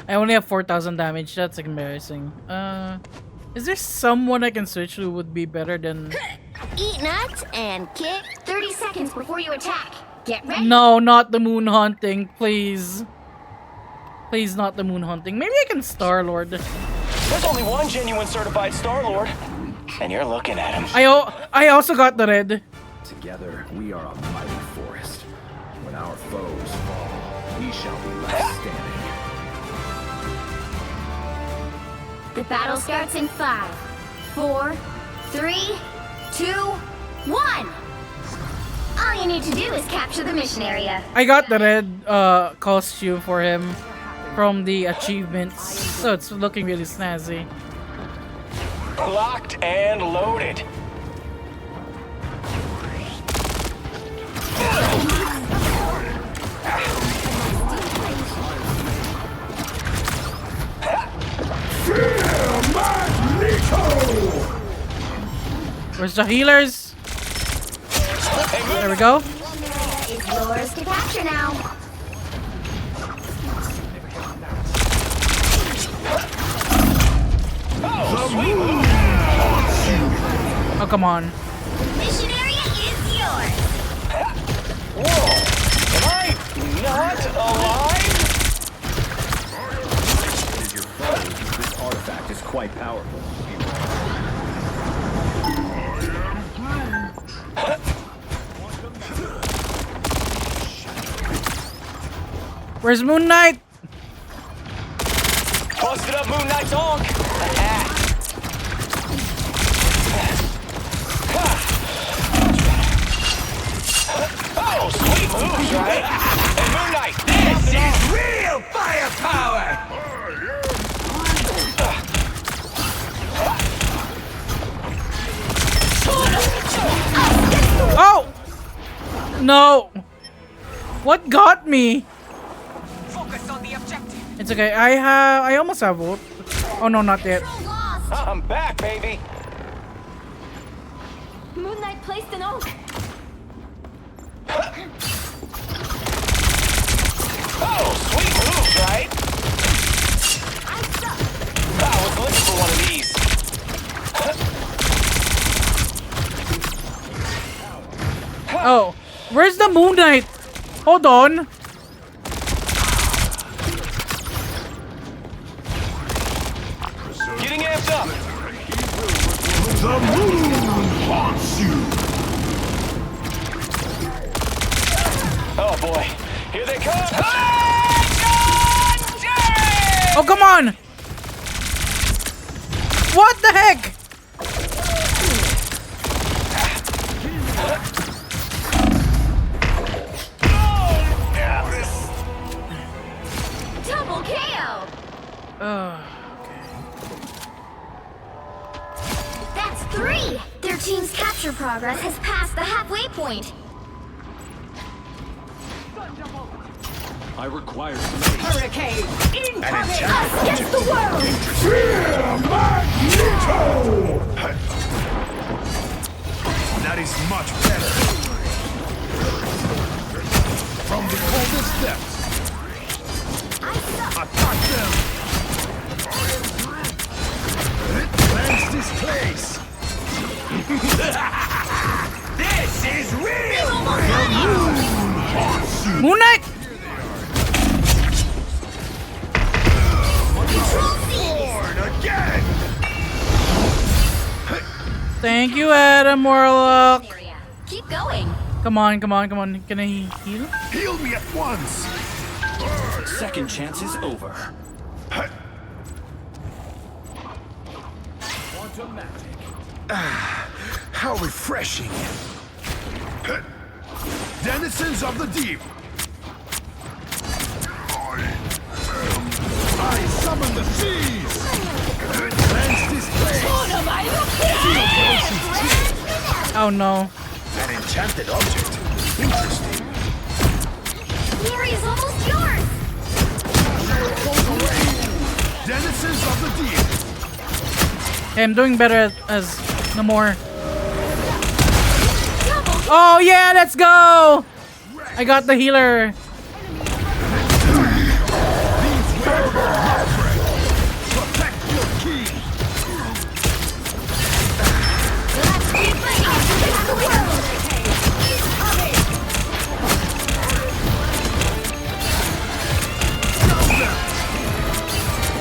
I only have 4,000 damage. That's embarrassing. Is there someone I can switch to would be better than... Eat nuts and kick. 30 seconds before you attack. Get ready. No, not the moon hunting, please. Please, not the moon hunting. Maybe I can Star-Lord. There's only one genuine certified Star-Lord, and you're looking at him. I also got the red. Together, we are a mighty forest. When our foes fall, we shall be left standing. The battle starts in 5, 4, 3, 2, 1. All you need to do is capture the mission area. I got the red costume for him from the achievements, so it's looking really snazzy. Locked and loaded. Where's the healers? There we go. It's yours to capture now. Oh, come on. Mission area is yours. Whoa! Am I not alive? Is your foe, this artifact is quite powerful. Where's Moon Knight? Busted up Moon Knight's honk! Oh, sweet moves, right? Hey, Moon Knight! This is real firepower! Oh! No! What got me? Focus on the objective. It's okay. I almost have vote. Oh no, not yet. I'm back, baby. Moon Knight placed an oak. Oh, sweet moves, right? I was looking for one of these. Oh, where's the Moon Knight? Hold on. Getting amped up. The moon haunts you. Oh boy, here they come. Oh, come on. What the heck? Double KO. That's 3. Their team's capture progress has passed the halfway point. I require some aid. Hurricane incoming! Us against the world! That is much better. From the coldest depths. Attack them! Cleanse this place! This is real. Moon Knight! Born again! Thank you, Adam Warlock. Keep going. Come on, come on, come on. Can I heal? Heal me at once! Second chance is over. How refreshing! Denizens of the deep! I summon the seas! Cleanse this place! Oh no. An enchanted object. Interesting. The area is almost yours. Denizens of the deep! Okay, I'm doing better as no more. Oh yeah, let's go! I got the healer. Protect your key!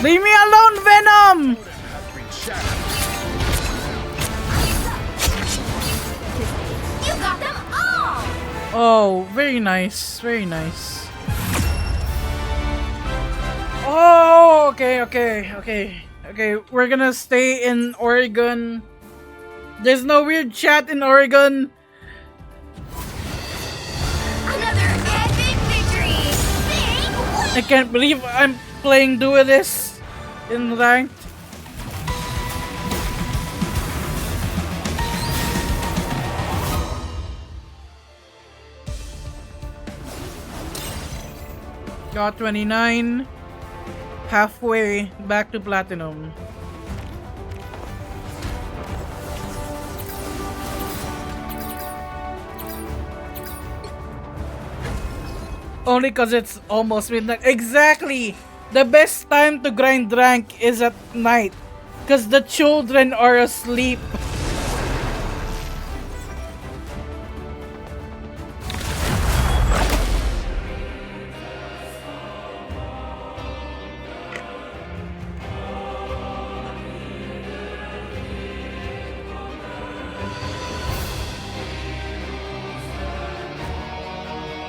Leave me alone, Venom! You got them all. Oh, very nice, very nice. Oh, okay. We're gonna stay in Oregon. There's no weird chat in Oregon. Another epic victory. Big I can't believe I'm playing Duelist in ranked. Got 29. Halfway back to platinum. Only cause it's almost midnight. Exactly! The best time to grind rank is at night. Because the children are asleep.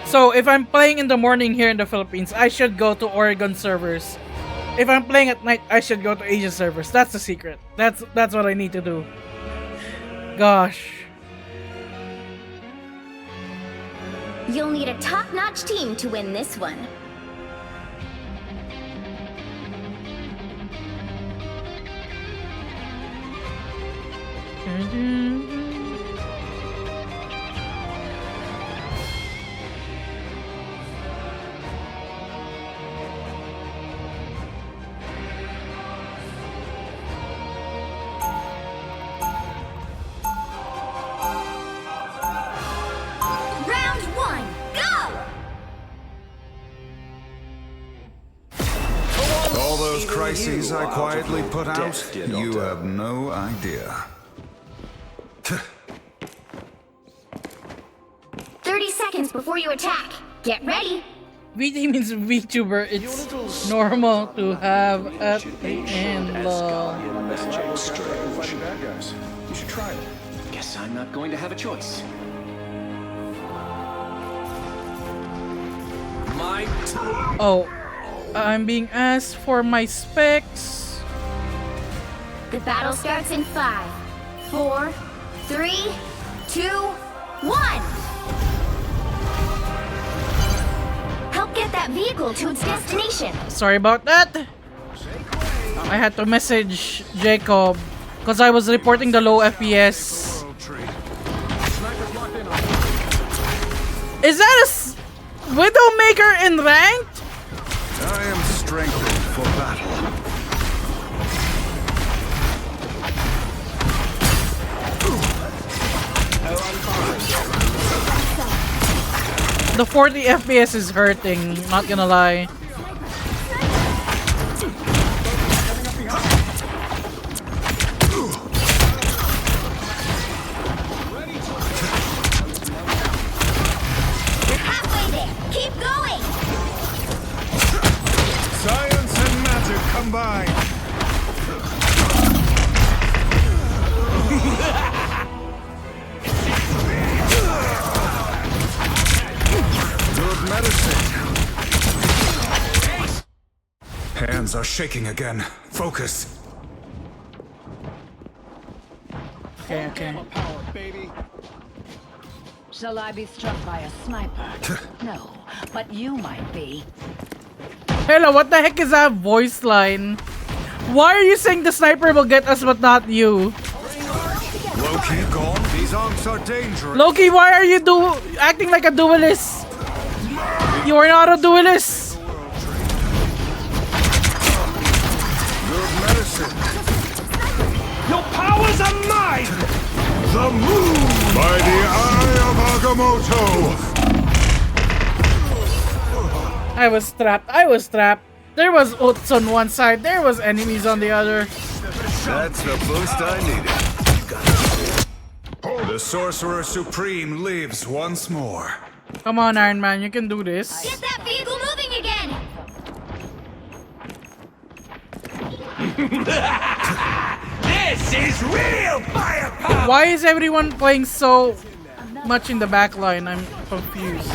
So if I'm playing in the morning here in the Philippines, I should go to Oregon servers. If I'm playing at night, I should go to Asian servers. That's the secret. That's what I need to do. Gosh. You'll need a top-notch team to win this one. Round one, go! All those crises I quietly put out, you have no idea. 30 seconds before you attack. Get ready. VD means VTuber. It's normal to have at the end. Fighting bad guys. You should try it. Guess I'm not going to have a choice. Oh, I'm being asked for my specs. The battle starts in 5, 4, 3, 2, 1. Help get that vehicle to its destination. Sorry about that. I had to message Jacob because I was reporting the low FPS. Is that a Widowmaker in ranked? I am strengthened for battle. The 40 FPS is hurting, not gonna lie. You're halfway there. Keep going. Science and magic combined. Good medicine. Hands are shaking again. Focus. Okay, okay. Shall I be struck by a sniper? No, but you might be. Hello, what the heck is that voice line? Why are you saying the sniper will get us but not you? Loki gone. These arms are dangerous. Loki, why are you acting like a duelist? You are not a duelist. Good medicine. Your powers are mine! The moon by the eye of Agamotto. I was trapped. I was trapped. There was Oats on one side. There was enemies on the other. That's the boost I needed. The Sorcerer Supreme lives once more. Come on, Iron Man. You can do this. Get that vehicle moving again. This is real firepower! Why is everyone playing so much in the back line? I'm confused.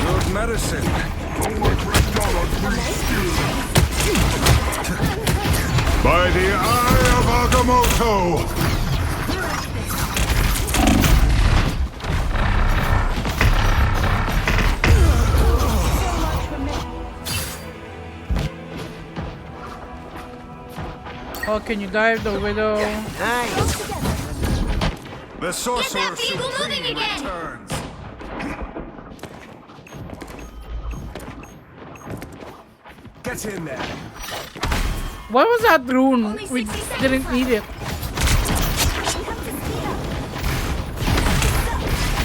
Good medicine. By the eye of Agamotto. Oh, can you dive the widow? The Sorcerer vehicle moving Supreme again. returns. Get in there. What was that rune? We didn't need it.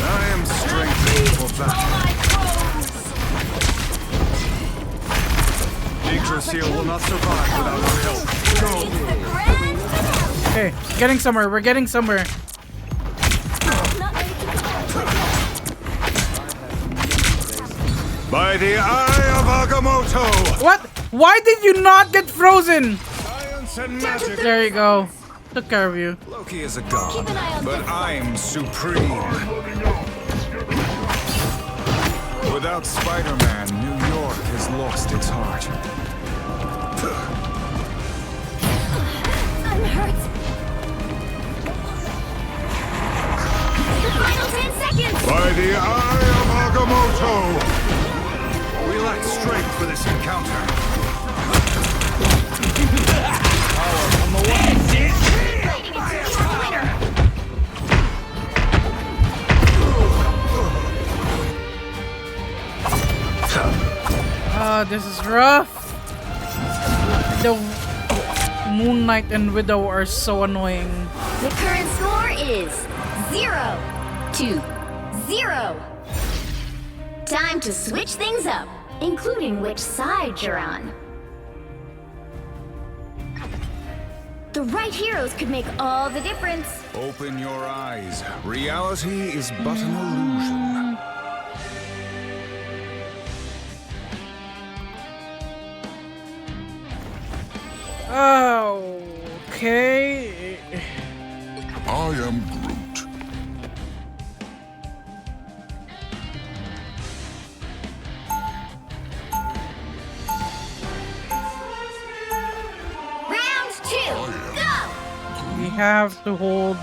I am strengthened for battle. Ultra Seal will not survive without our help. Go! Okay, getting somewhere. We're getting somewhere. By the eye of Agamotto! What? Why did you not get frozen? Science and magic. There you go. Took care of you. Loki is a god, but I'm supreme. Without Spider-Man, New York has lost its heart. I'm hurt. The final 10 seconds. By the eye of Agamotto! We lack strength for this encounter. Power from the one. This is rough. The Moon Knight and Widow are so annoying. The current score is 0-0. Time to switch things up, including which side you're on. The right heroes could make all the difference. Open your eyes. Reality is but an illusion. Okay. I am Groot. Round 2, go! We have to hold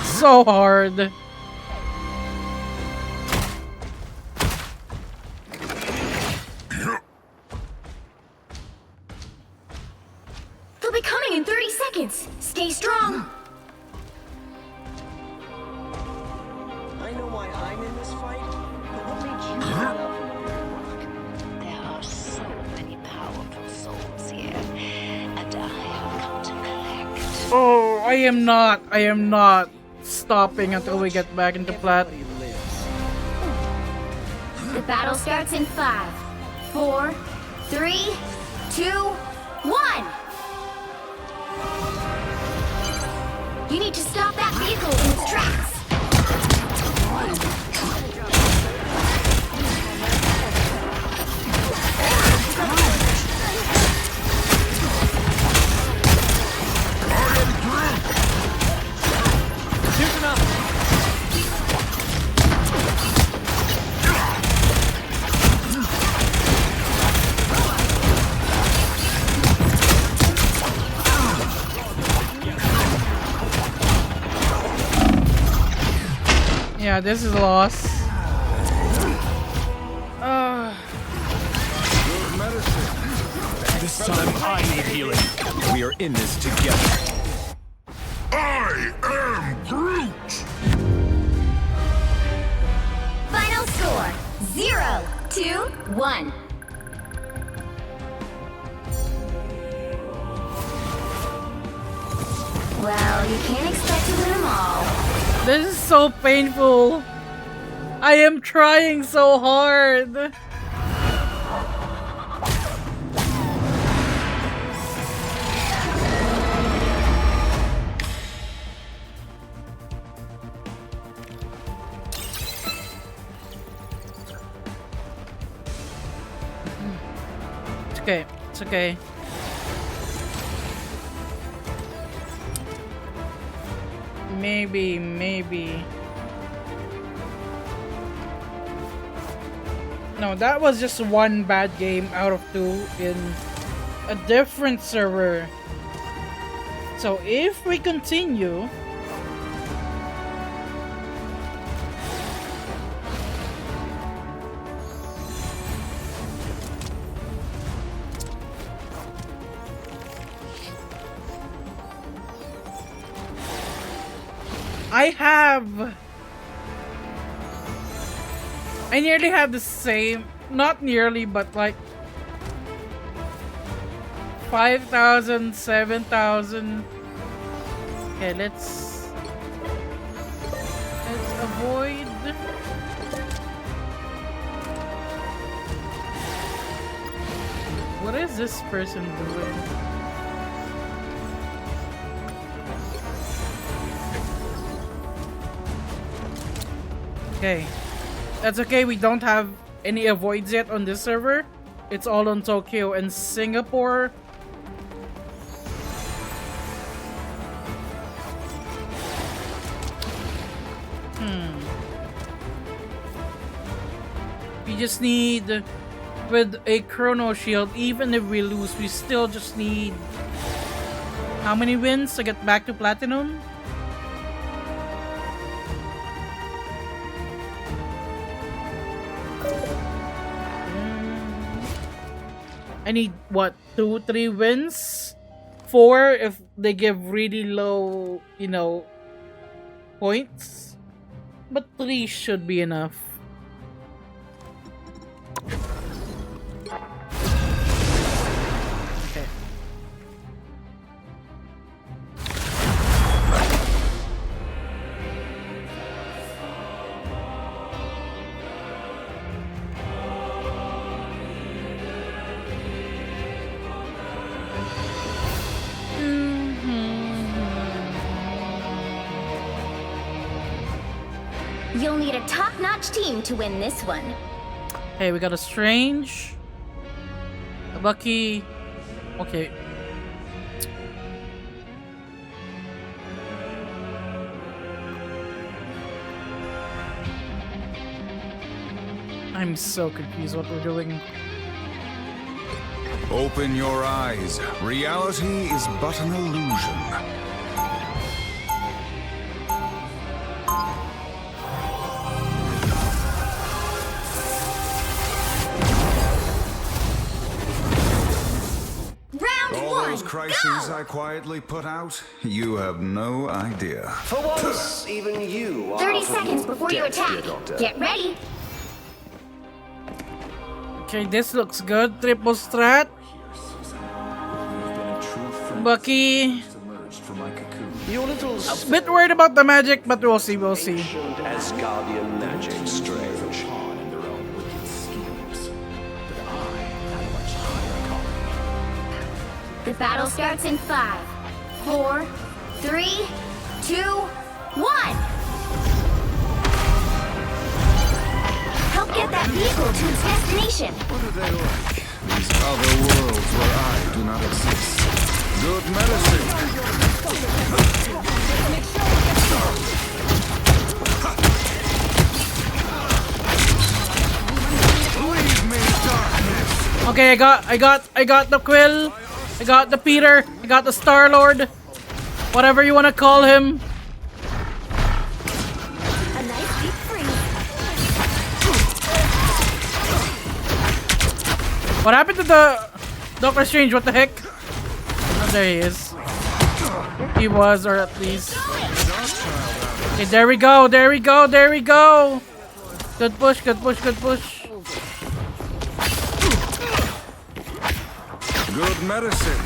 so hard. They'll be coming in 30 seconds. Stay strong. I know why I'm in this fight, but what made you run up from the rock? There are so many powerful souls here, and I have come to collect. Oh, I am not stopping until we get back into plat. The battle starts in 5, 4, 3, 2, 1. You need to stop that vehicle in its tracks. Yeah, this is a loss. This time I need healing. We are in this together. I am Groot! Final score 0-1. Well, you can't expect to win them all. This is so painful. I am trying so hard. It's okay. It's okay. Maybe. No, that was just one bad game out of 2 in a different server. So if we continue, I nearly have the same, not nearly, but like 5,000, 7,000. Okay, let's avoid. What is this person doing? Okay. That's okay, we don't have any avoids yet on this server. It's all on Tokyo and Singapore. We just need, with a Chrono Shield, even if we lose, we still just need how many wins to get back to Platinum? I need what, 2-3 wins? 4 if they give really low, you know, points. But 3 should be enough. Okay. You'll need a top-notch team to win this one. Hey, we got a Strange, a Bucky. Okay. I'm so confused what we're doing. Open your eyes. Reality is but an illusion. All those crises I quietly put out, you have no idea. For once, even you are 30 seconds before you attack. Get ready. Okay, this looks good. Triple strat. Bucky. Your little A bit worried about the magic, but we'll see, we'll see. Asgardian magic strange. The battle starts in 5, 4, 3, 2, 1. Help get that vehicle to its destination. What are they like? These other worlds where I do not exist. Good Leave me, darkness. Okay, I got the Quill. I got the Peter. I got the Star-Lord. Whatever you want to call him. A nice deep freeze. What happened to the Doctor Strange? What the heck? Oh, there he is. He was, or at least. Okay, there we go. There we go. There we go. Good push. Good push. Good push. Good medicine.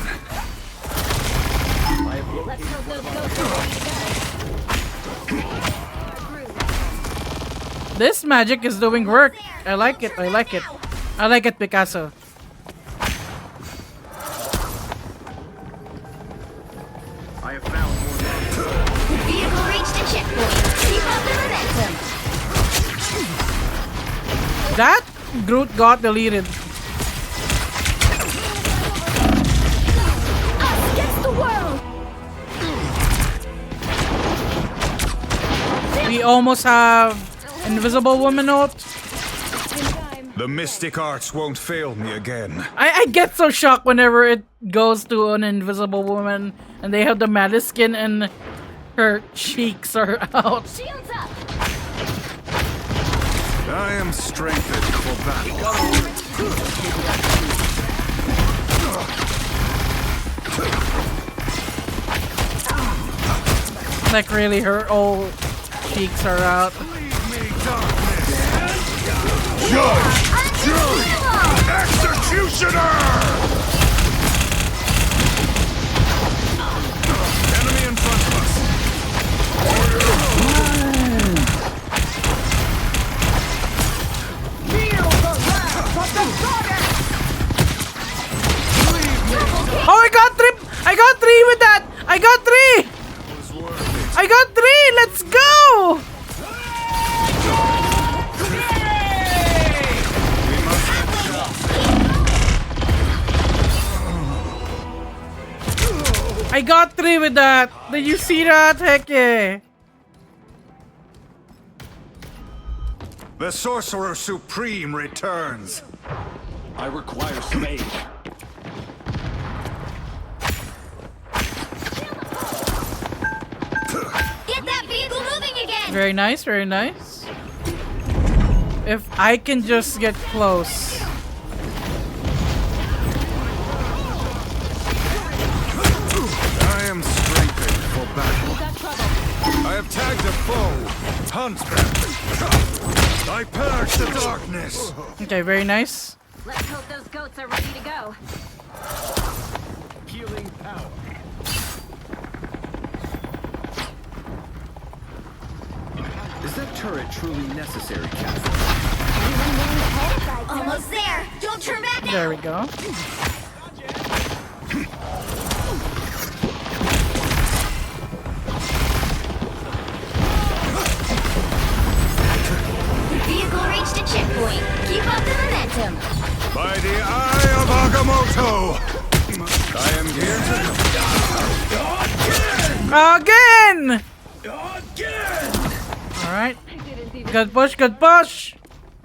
This magic is doing work. I like it. I like it. I like it, Picasso. I have found more The vehicle reached a checkpoint. Keep up the momentum. That Groot got deleted. Us against the world. We almost have Invisible Woman out. The mystic arts won't fail me again. I get so shocked whenever it goes to an Invisible Woman and they have the Malice skin and her cheeks are out. Shields up. I am strengthened for battle. Like really, her old cheeks are out. Judge! Jury! Executioner! Enemy in front of us. Feel the wrath of the goddess! I got 3 with that! I got 3! I got 3! Let's go! I got 3 with that! Did you see that? Heck yeah! The Sorcerer Supreme returns. I require space. Get that vehicle moving again! Very nice, very nice. If I can just get close. I am strengthened for battle. I have tagged a foe. Huntsman. I purge the darkness. Okay, very nice. Let's hope those goats are ready to go. Healing power. Is that turret truly necessary, Captain? Almost there! Don't turn back now! There we go. The vehicle reached a checkpoint. Keep up the momentum. By the eye of Agamotto, I am here Again! Alright. Good push, good push!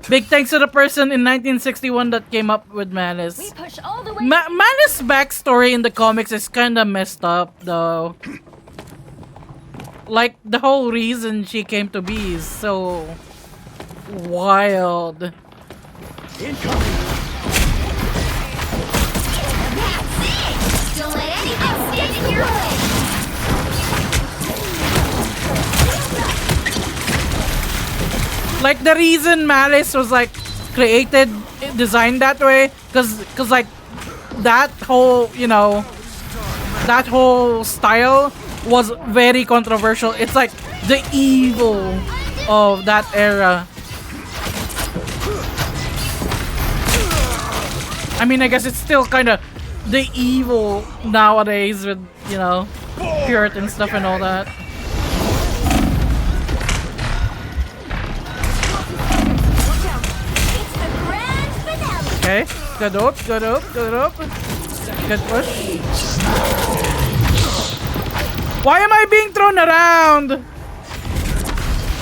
Big thanks to the person in 1961 that came up with Malice. We push all the way. Malice's backstory in the comics is kinda messed up, though. Like, the whole reason she came to be is so wild. Incoming. That's it! Don't let anything stand in your way! Like, the reason Malice was like created, designed that way, cause like that whole, you know, that whole style was very controversial. It's like the evil of that era. I mean, I guess it's still kind of the evil nowadays with, you know, Puritan stuff and all that. Okay, good up, good up, good up. Good push. Why am I being thrown around?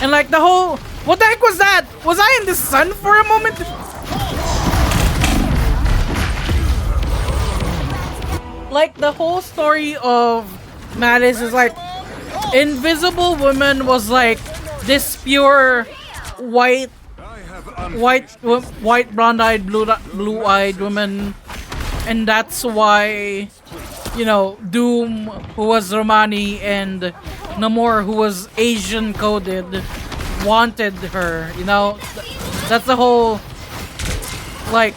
And like the whole... What the heck was that? Was I in the sun for a moment? Like the whole story of Malice is like... Invisible Woman was like this pure white blonde-eyed, blue-eyed woman, and that's why, you know, Doom, who was Romani, and Namor, who was Asian coded, wanted her. You know, that's the whole like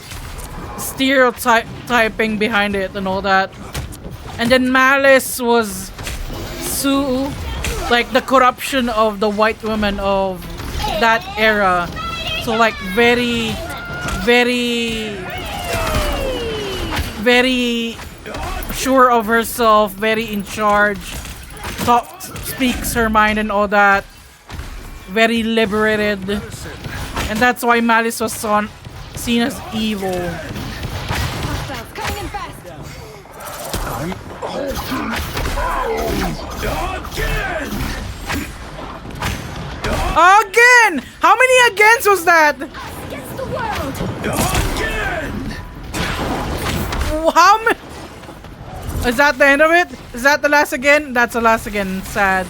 stereotyping behind it and all that. And then Malice was Sue, like the corruption of the white women of that era. So like very sure of herself, very in charge, speaks her mind and all that, very liberated, and that's why Malice was seen as evil. Again! How many agains was that? Against the world! How many? Is that the end of it? Is that the last again? That's the last again. Sad.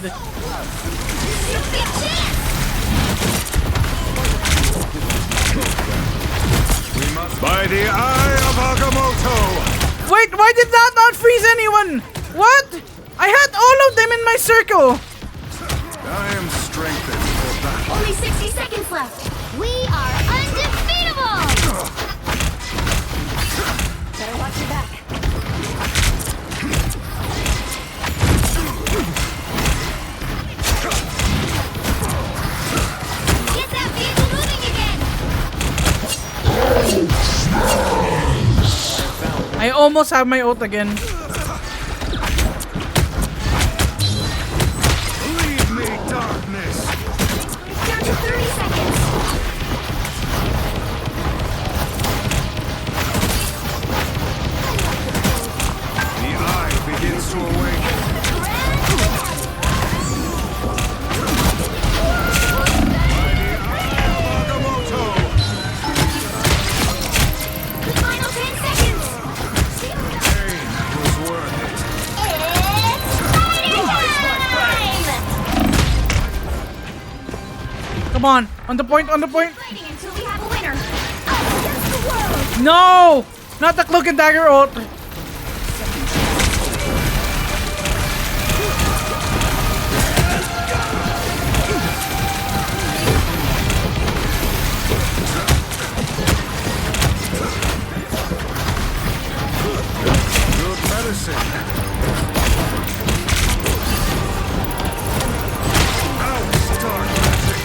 By the eye of Agamotto! Wait, why did that not freeze anyone? What? I had all of them in my circle. I am strengthened for battle. Only 60 seconds left. We are undefeatable! Better watch your back. Get that vehicle moving again! I almost have my ult again. Come on, on the point, on the point. Fighting until we have a winner. Up against the world. No, not the cloak and dagger ult. Good medicine. Outstar magic.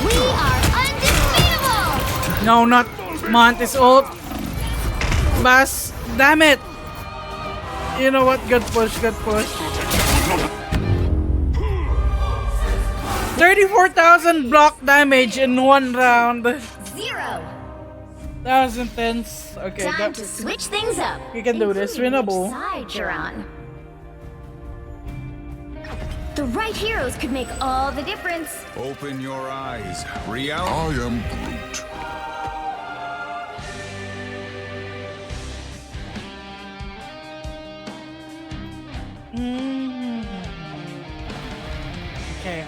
We are undefeatable. No, not Montes ult. Bass, damn it. You know what? Good push, good push. 34,000 block damage in one round. 0. That was intense. Okay, Time to switch things up. we can do this. including which Winnable. side you're on. The right heroes could make all the difference. Open your eyes. Reality. I am Groot. Okay.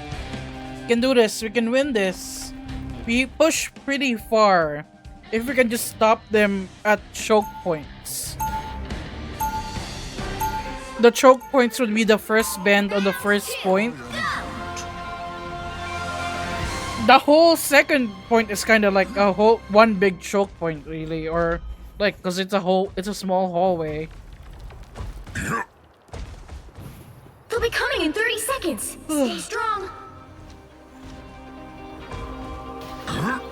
We can do this. We can win this. We push pretty far. If we can just stop them at choke points. The choke points would be the first bend on the first point. The whole second point is kind of like a whole one big choke point, really, or like because it's a small hallway. They'll be coming in 30 seconds. Stay strong.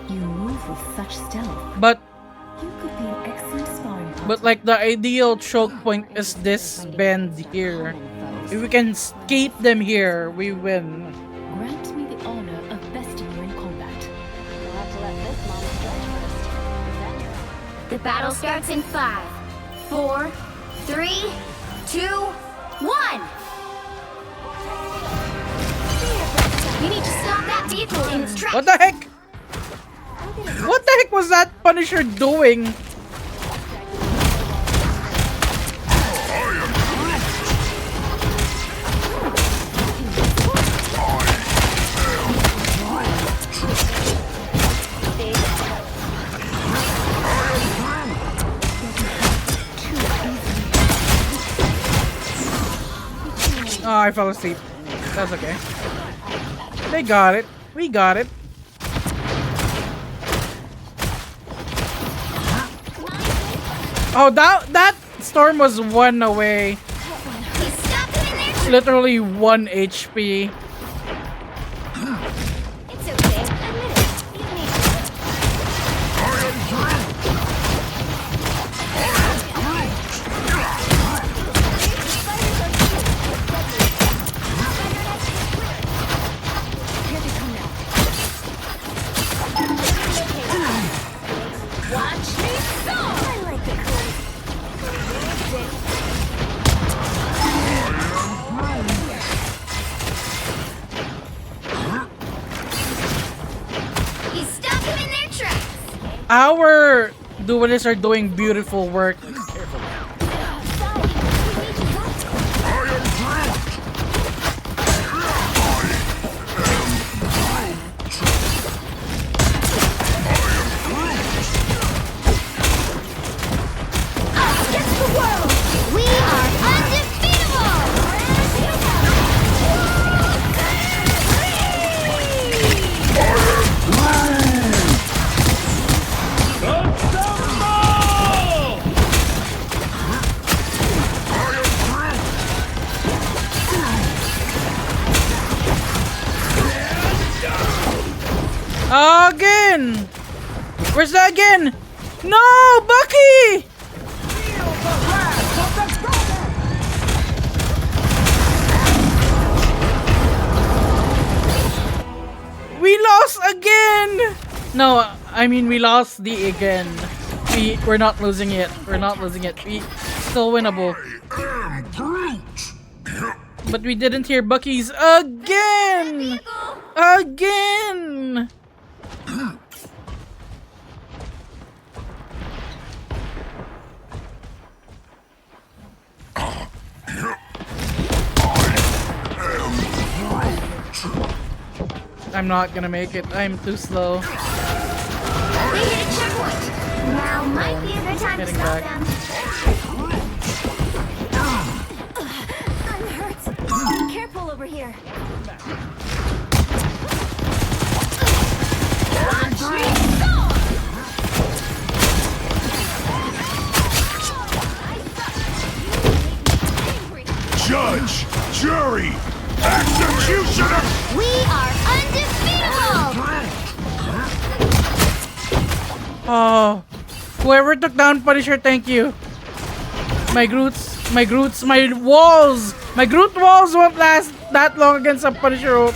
You move with such stealth. But You could be an excellent sparring partner. But like the ideal choke point is this bend here. If we can escape them here, we win. Grant me the honor of besting you in combat. You'll have to let this mom stretch first. Then you're on. The battle starts in 5, 4, 3, 2, 1. You need to stop that vehicle in its tracks. What the heck? What the heck was that Punisher doing? Oh, I fell asleep. That's okay. They got it. We got it. Oh, that storm was 1 away. Literally 1 HP. It's okay. Admit it. You need Watch me go! I like the You stop them in their tracks! Our duelists are doing beautiful work. Against the world! We are undefeatable! Again! Where's that again? No, Bucky! We lost again! No, I mean we lost the again. We're not losing it. We're not losing it. We still winnable. But we didn't hear Bucky's again! Again! I'm not gonna make it. I'm too slow. They hit a checkpoint. Now might be a good time to Getting stop back. them. I'm hurt. Careful over here. Watch me go! Judge, jury, executioner! We are undefeatable! Oh, whoever took down Punisher, thank you. My Groots, my walls, my Groot walls won't last that long against a Punisher ult.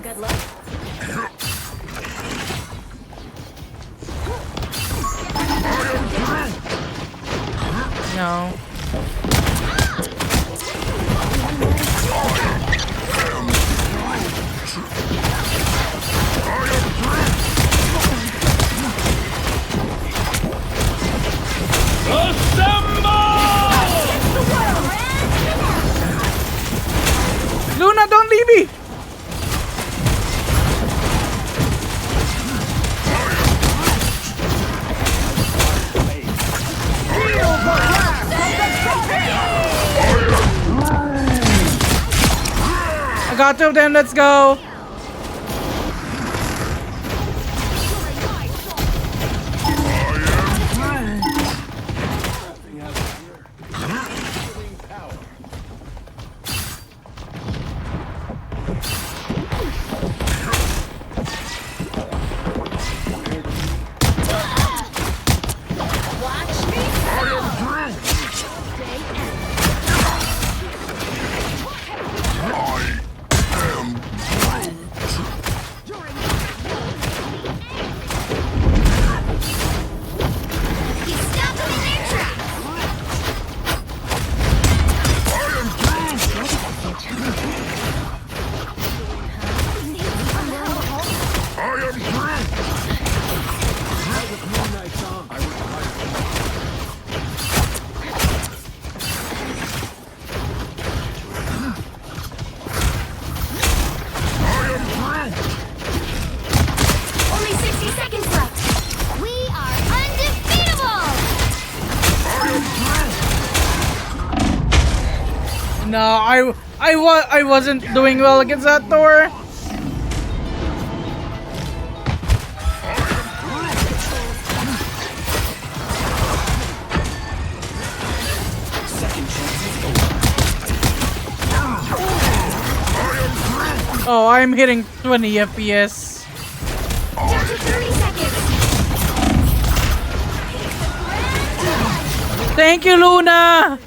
Good luck. No. Luna, don't leave me! I got two of them, let's go! Watch me You stopped them in their tracks! Only 60 seconds left! We are undefeatable! No, I wasn't doing well against that Thor. Oh, I'm hitting 20 FPS. Down to 30 seconds! Thank you, Luna!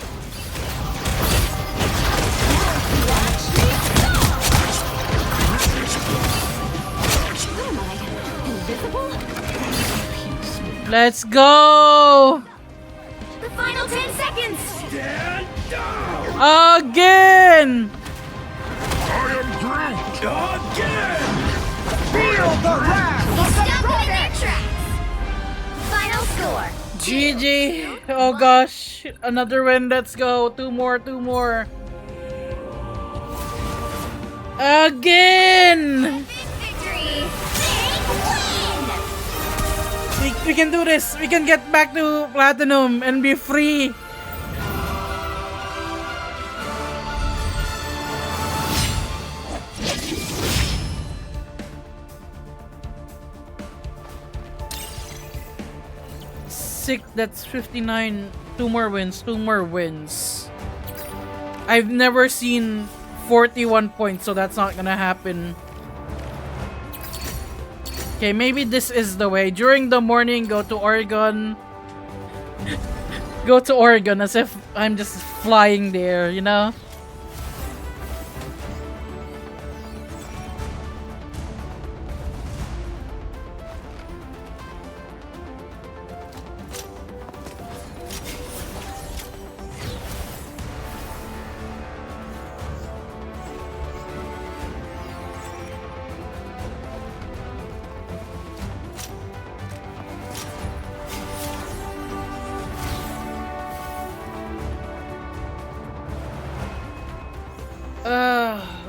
Let's go! The final 10 seconds! Again! Feel the wrath You stopped them in their tracks! Final score. GG! Oh gosh, another win, let's go. Two more. Again! Victory! Big win! We can do this. We can get back to Platinum and be free. Six, that's 59. Two more wins. I've never seen 41 points, so that's not gonna happen. Okay, maybe this is the way. During the morning, go to Oregon. Go to Oregon as if I'm just flying there, you know?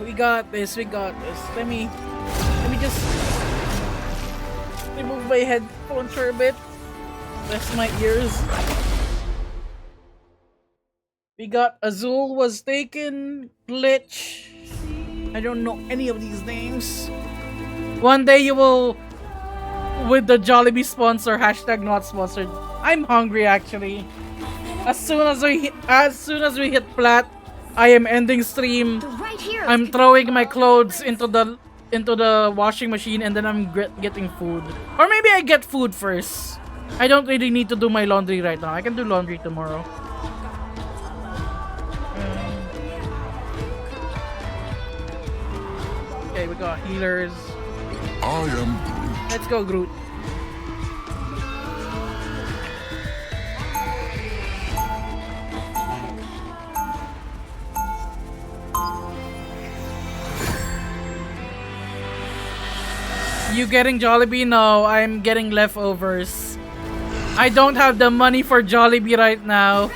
We got this. We got this. Let me just remove my headphones for a bit. Rest my ears. We got Azul was taken. Glitch. I don't know any of these names. One day you will, with the Jollibee sponsor, hashtag not sponsored. I'm hungry actually. As soon as we hit plat, I am ending stream. I'm throwing my clothes into the washing machine and then I'm getting food. Or maybe I get food first. I don't really need to do my laundry right now. I can do laundry tomorrow. Okay, we got healers. I am Groot. Let's go, Groot. You getting Jollibee? No, I'm getting leftovers. I don't have the money for Jollibee right now.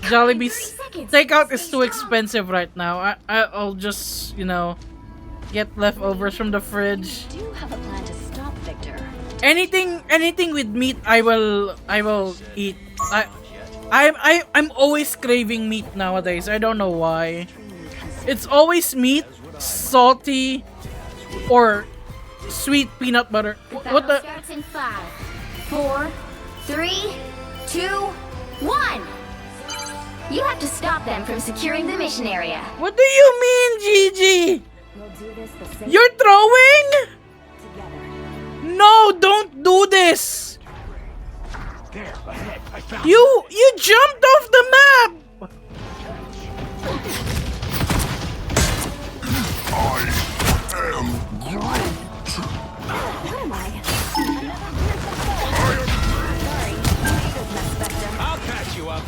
Jollibee's takeout is too expensive right now. I'll just, you know, get leftovers from the fridge. Do you have a plan to stop Victor? Anything with meat, I will eat. I'm always craving meat nowadays. I don't know why. It's always meat, salty, or sweet peanut butter. What the? Starts in 5, 4, 3, 2, 1. You have to stop them from securing the mission area. What do you mean, Gigi? You're throwing? No, don't do this. You jumped off the map. I'll catch you up.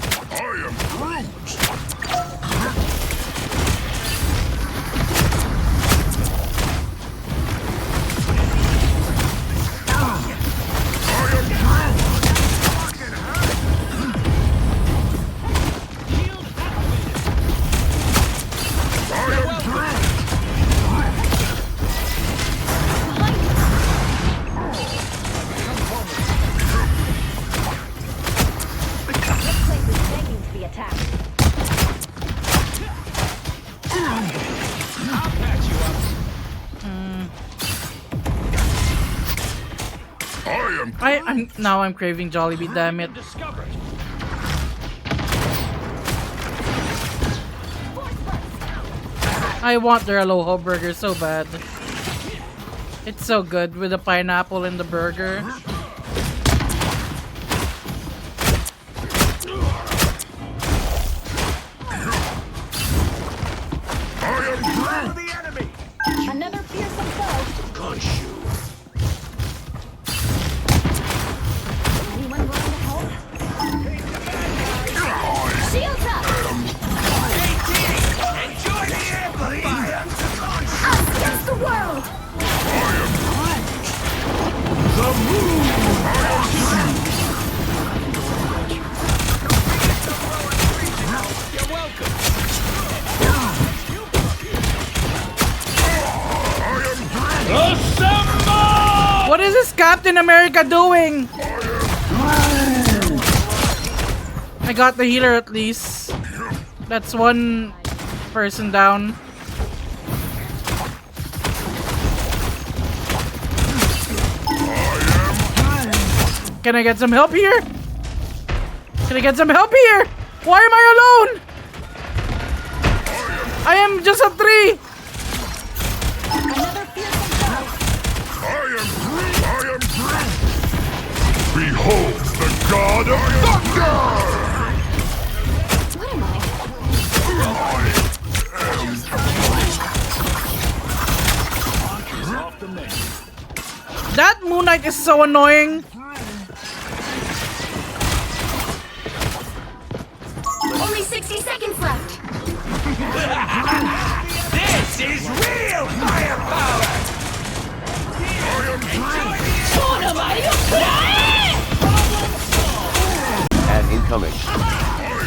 I am Groot. I'm craving Jollibee, damn it. I want their Aloha burger so bad. It's so good with the pineapple in the burger. Another fearsome foe. Punch you. Anyone willing to help? Shields up! Enjoy the amplifier! Us against the world! The moon. You're welcome. What is this Captain America doing? I got the healer at least. That's one person down. Can I get some help here? Can I get some help here? Why am I alone? I am just a 3. Another fearsome foe. I am Groot. Behold the God of Thunder. What am I? That Moon Knight is so annoying. Only 60 seconds left. This is real firepower! Ad incoming.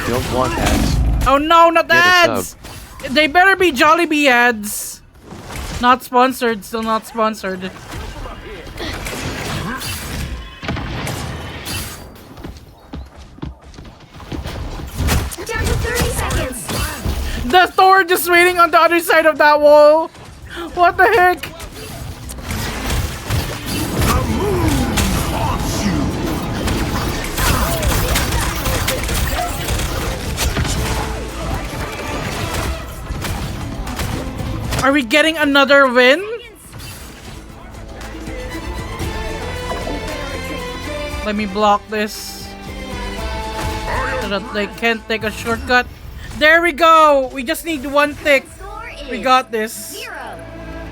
Don't want ads. Oh no, not the Get a ads! They better be Jollibee ads. Not sponsored, still not sponsored. Down to 30 seconds. The Thor just waiting on the other side of that wall. What the heck? Are we getting another win? Let me block this so that they can't take a shortcut. There we go. We just need one tick. We got this.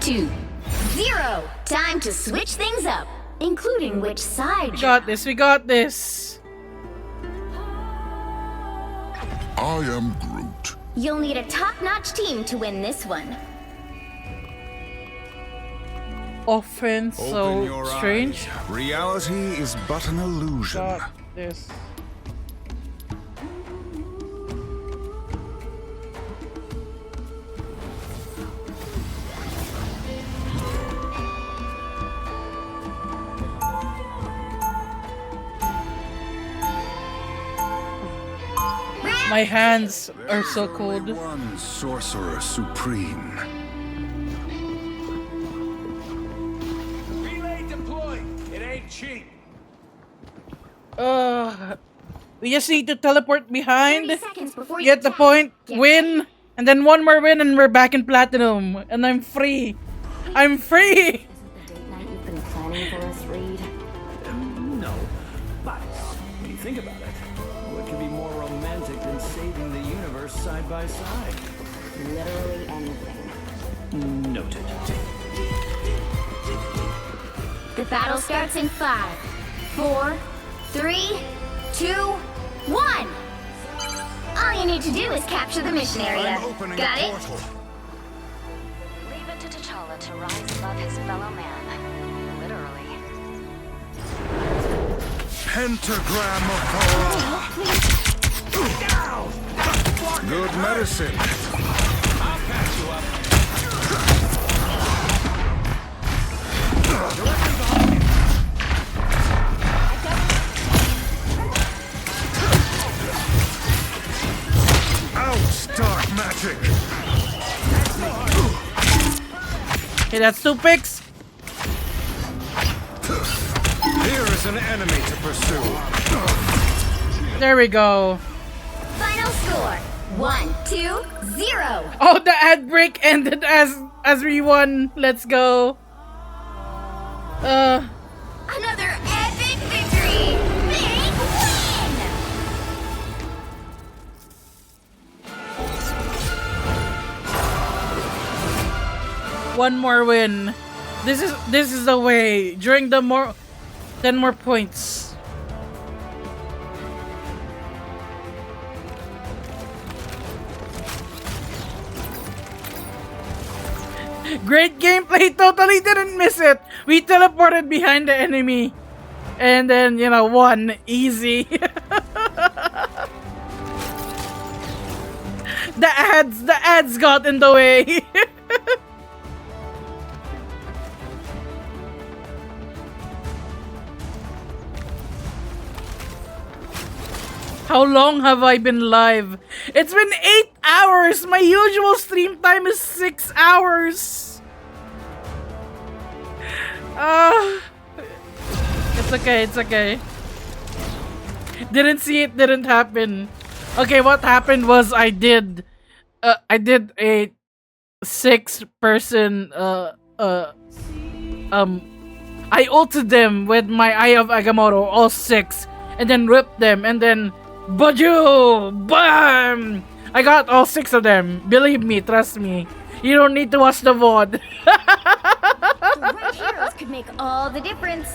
0-2-0. Time to switch things up, including which side. We got this. We got this. I am Groot. You'll need a top-notch team to win this one. Offense, Open so your strange. eyes. Reality is but an illusion. Got this. My hands are so cold. One sorcerer supreme. Relay deployed. It ain't cheap. We just need to teleport behind, 30 seconds before you get the point, win, and then one more win and we're back in platinum. And I'm free. I'm free! You've been planning for us, Reed. No. But when you think about it, what could be more romantic than saving the universe side by side? Literally anything. Noted. The battle starts in 5, 4, 3, 2, 1. All you need to do is capture the mission area. Got it? Leave it to T'Challa to rise above his fellow man. Literally. Pentagram of horror. Good medicine. I'll patch you up. Out, dark magic. Okay, that's 2 picks. Here is an enemy to pursue. There we go. Final score 1-2-0. Oh, the ad break ended as we won. Let's go. Another epic victory. Big win. One more win. This is the way. During the 10 more points. Great gameplay, totally didn't miss it. We teleported behind the enemy. And then, won. Easy. The ads got in the way. How long have I been live? It's been 8 hours! My usual stream time is 6 hours! It's okay, it's okay. Didn't see it, didn't happen. Okay, what happened was I did a 6-person, I ulted them with my Eye of Agamotto, all 6, and then ripped them, and then Baju! Bam! I got all 6 of them. Believe me, trust me. You don't need to watch the VOD. The right heroes could make all the difference.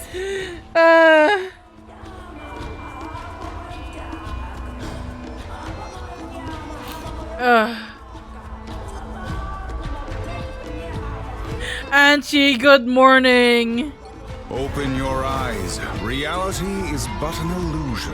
Anchi, good morning. Open your eyes. Reality is but an illusion.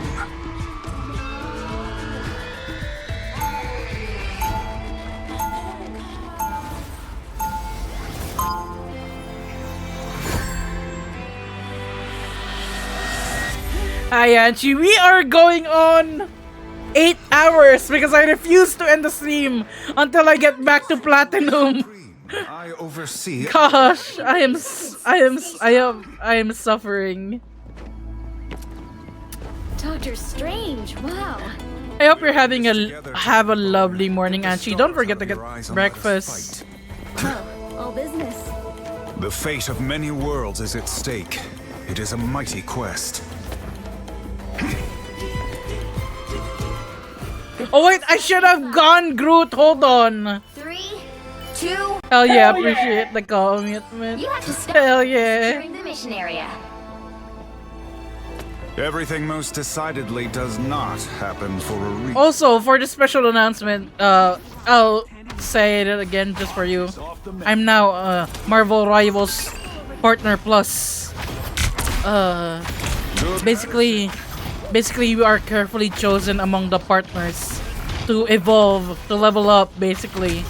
Hi, Anchi. We are going on 8 hours because I refuse to end the stream until I get back to platinum. I oversee. Gosh, I am suffering. Doctor Strange, wow. I hope you're having have a lovely morning, Anchi. Don't forget to get breakfast. Oh, all business. The fate of many worlds is at stake. It is a mighty quest. Oh wait, I should have gone Groot. Hold on. 3, 2. Hell yeah, appreciate the commitment. You have to stop Hell yeah. during the mission area. Everything most decidedly does not happen for a reason. Also, for the special announcement, I'll say it again just for you. I'm now Marvel Rivals Partner Plus. Basically we are carefully chosen among the partners to evolve, to level up, basically.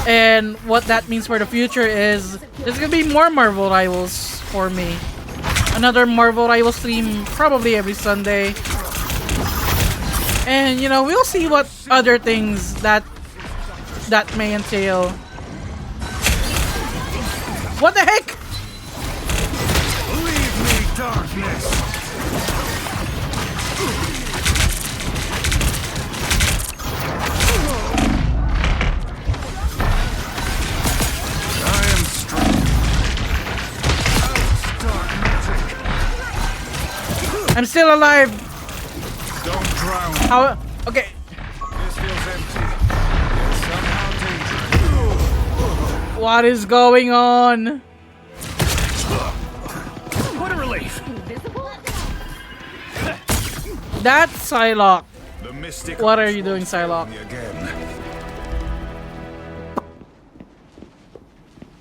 And what that means for the future is there's gonna be more Marvel Rivals for me. Another Marvel Rivals stream probably every Sunday. And you know, we'll see what other things that may entail. What the heck? Leave me, darkness. I am strong. I'm still alive. Don't drown. How? Okay. This feels empty. It's somehow dangerous. What is going on? What a relief! That's Psylocke. The mystic. What are you doing, Psylocke? Again.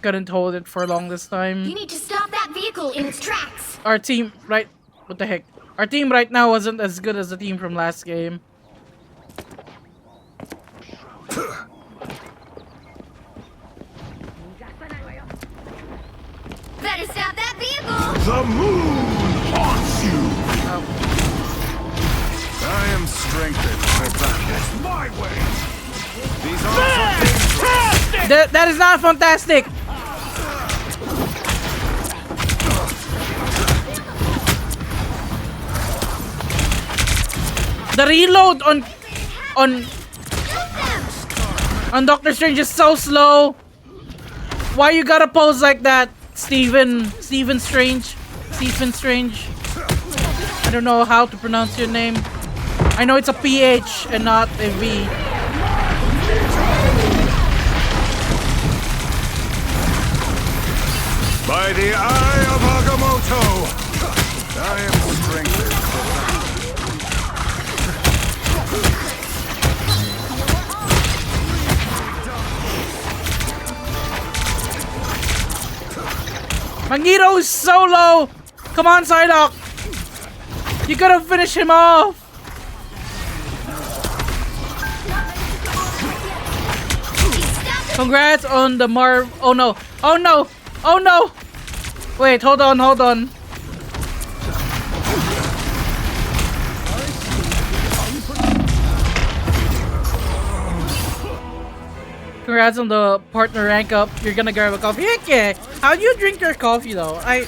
Couldn't hold it for long this You time. need to stop that vehicle in its tracks. Our team, right? What the heck? Our team right now wasn't as good as the team from last game. Better stop that vehicle. The moon haunts you. I am strengthened for battle. It's my way. These are dangerous. That is not fantastic. The reload on Doctor Strange is so slow. Why you gotta pose like that, Stephen Strange? I don't know how to pronounce your name. I know it's a PH and not a V. By the eye of Agamotto, I am strengthened for battle. Magneto is so low! Come on, Psylocke! You gotta finish him off! Congrats on the Oh no! Oh no! Oh no! Wait, hold on. Congrats on the partner rank up. You're gonna grab a coffee. Heck yeah! How do you drink your coffee though? I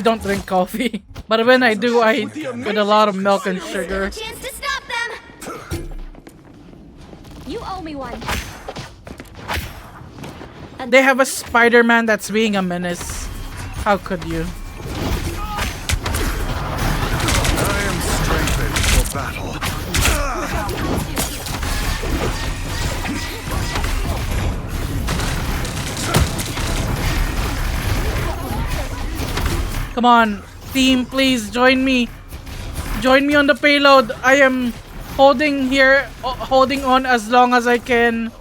don't drink coffee. But when I do, I with a lot of milk and sugar. Chance to stop them. You owe me one. They have a Spider-Man that's being a menace. How could you? I am strengthened for battle. Come on, team, please join me. Join me on the payload. I am holding on as long as I can.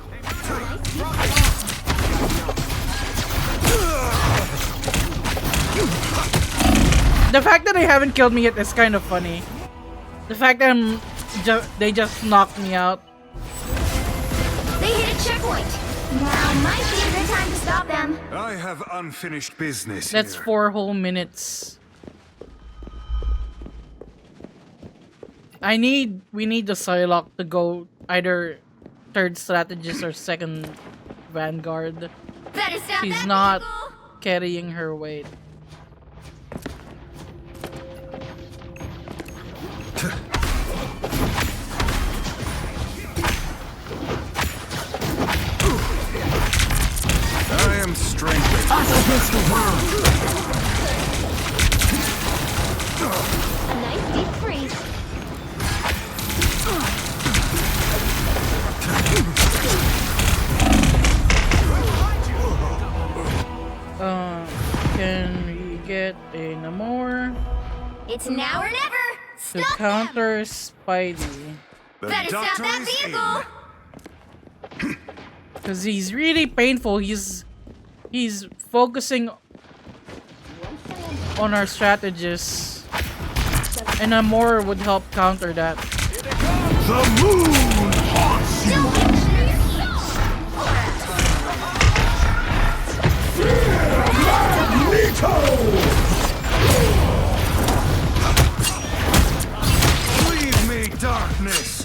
The fact that they haven't killed me yet is kind of funny. The fact that they just knocked me out. They hit a checkpoint. Now might be a good time to stop them. I have unfinished business. That's here. 4 whole minutes. We need the Psylocke to go either third strategist or second vanguard. Better stop She's that not vehicle. carrying her weight. I am strengthened. Us against the world. A nice deep freeze. Can we get a Namor It's now or never. to Stop them. counter Spidey? Better stop doctor that is vehicle. Because he's really painful. He's focusing on our strategists, and Namor would help counter that. The moon haunts you. Leave me, darkness.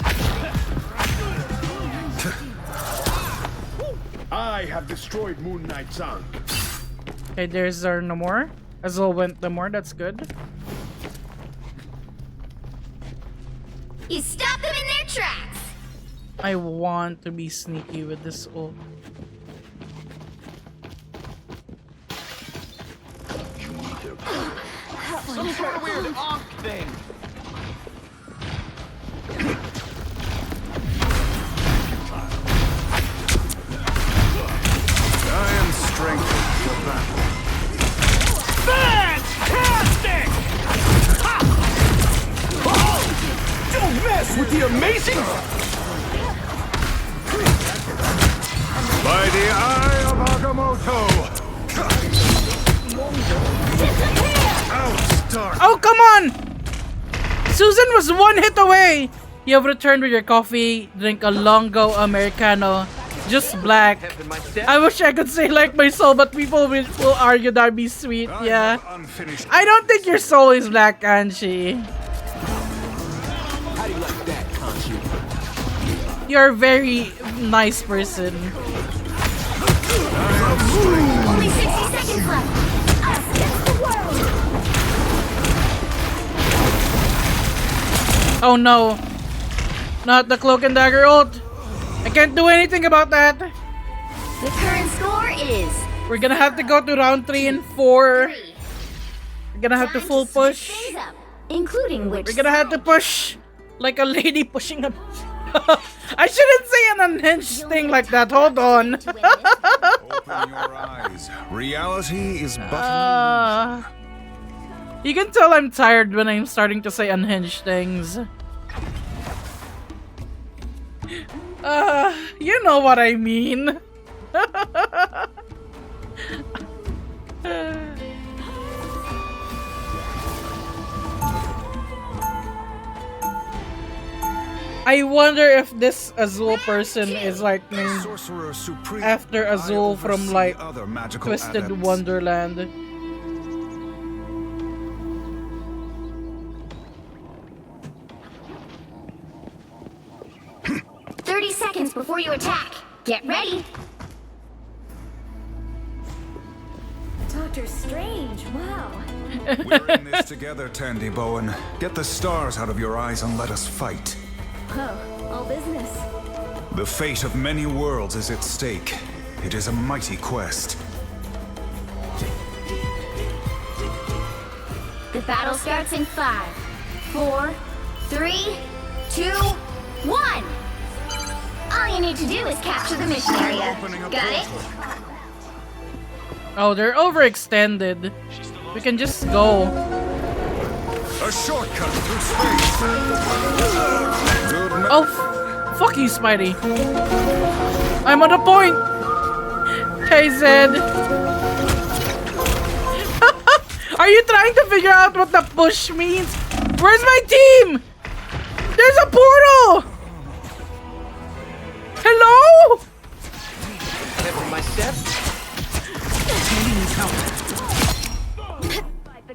I have destroyed Moon Knight's Ankh. Okay, there's our Namor. Azul went Namor. That's good. You stop them in their tracks. I want to be sneaky with this ult. Some sort of weird onk thing. I am strengthened for battle. Fantastic! Ha! Oh! Don't mess with the amazing. By the eye of Agamotto. Out, dark. Oh, come on! Susan was one hit away! You have returned with your coffee. Drink a Longo Americano. Just black. I wish I could say like my soul, but people will argue that'd be sweet. Yeah. I don't think your soul is black, Anshi. How do you like that, Conchu? You're a very nice person. Only 60 seconds left. Us against the world. Oh no. Not the cloak and dagger ult. I can't do anything about that. The current score is We're gonna have to go to round 3 and 4. We're gonna have to full push. things up, including which We're gonna have to push like a lady pushing a. I shouldn't say an unhinged thing like that. Hold on. Open your eyes. Reality is but You can tell I'm tired when I'm starting to say unhinged things. You know what I mean. I wonder if this Azul person is like named Sorcerer Supreme. after Azul from like Other magical Twisted adepts. Wonderland. seconds before you attack. Get ready. Doctor Strange, wow. We're in this together, Tandy Bowen. Get the stars out of your eyes and let us fight. Oh, all business. The fate of many worlds is at stake. It is a mighty quest. The battle starts in 5, 4, 3, 2, 1. All you need to do is capture the mission area. Got it? Oh, they're overextended. We can just go. A shortcut through space. Oh, fuck you, Spidey. I'm on the point. Hey, Zed. Are you trying to figure out what the push means? Where's my team? There's a portal. Hello? My step.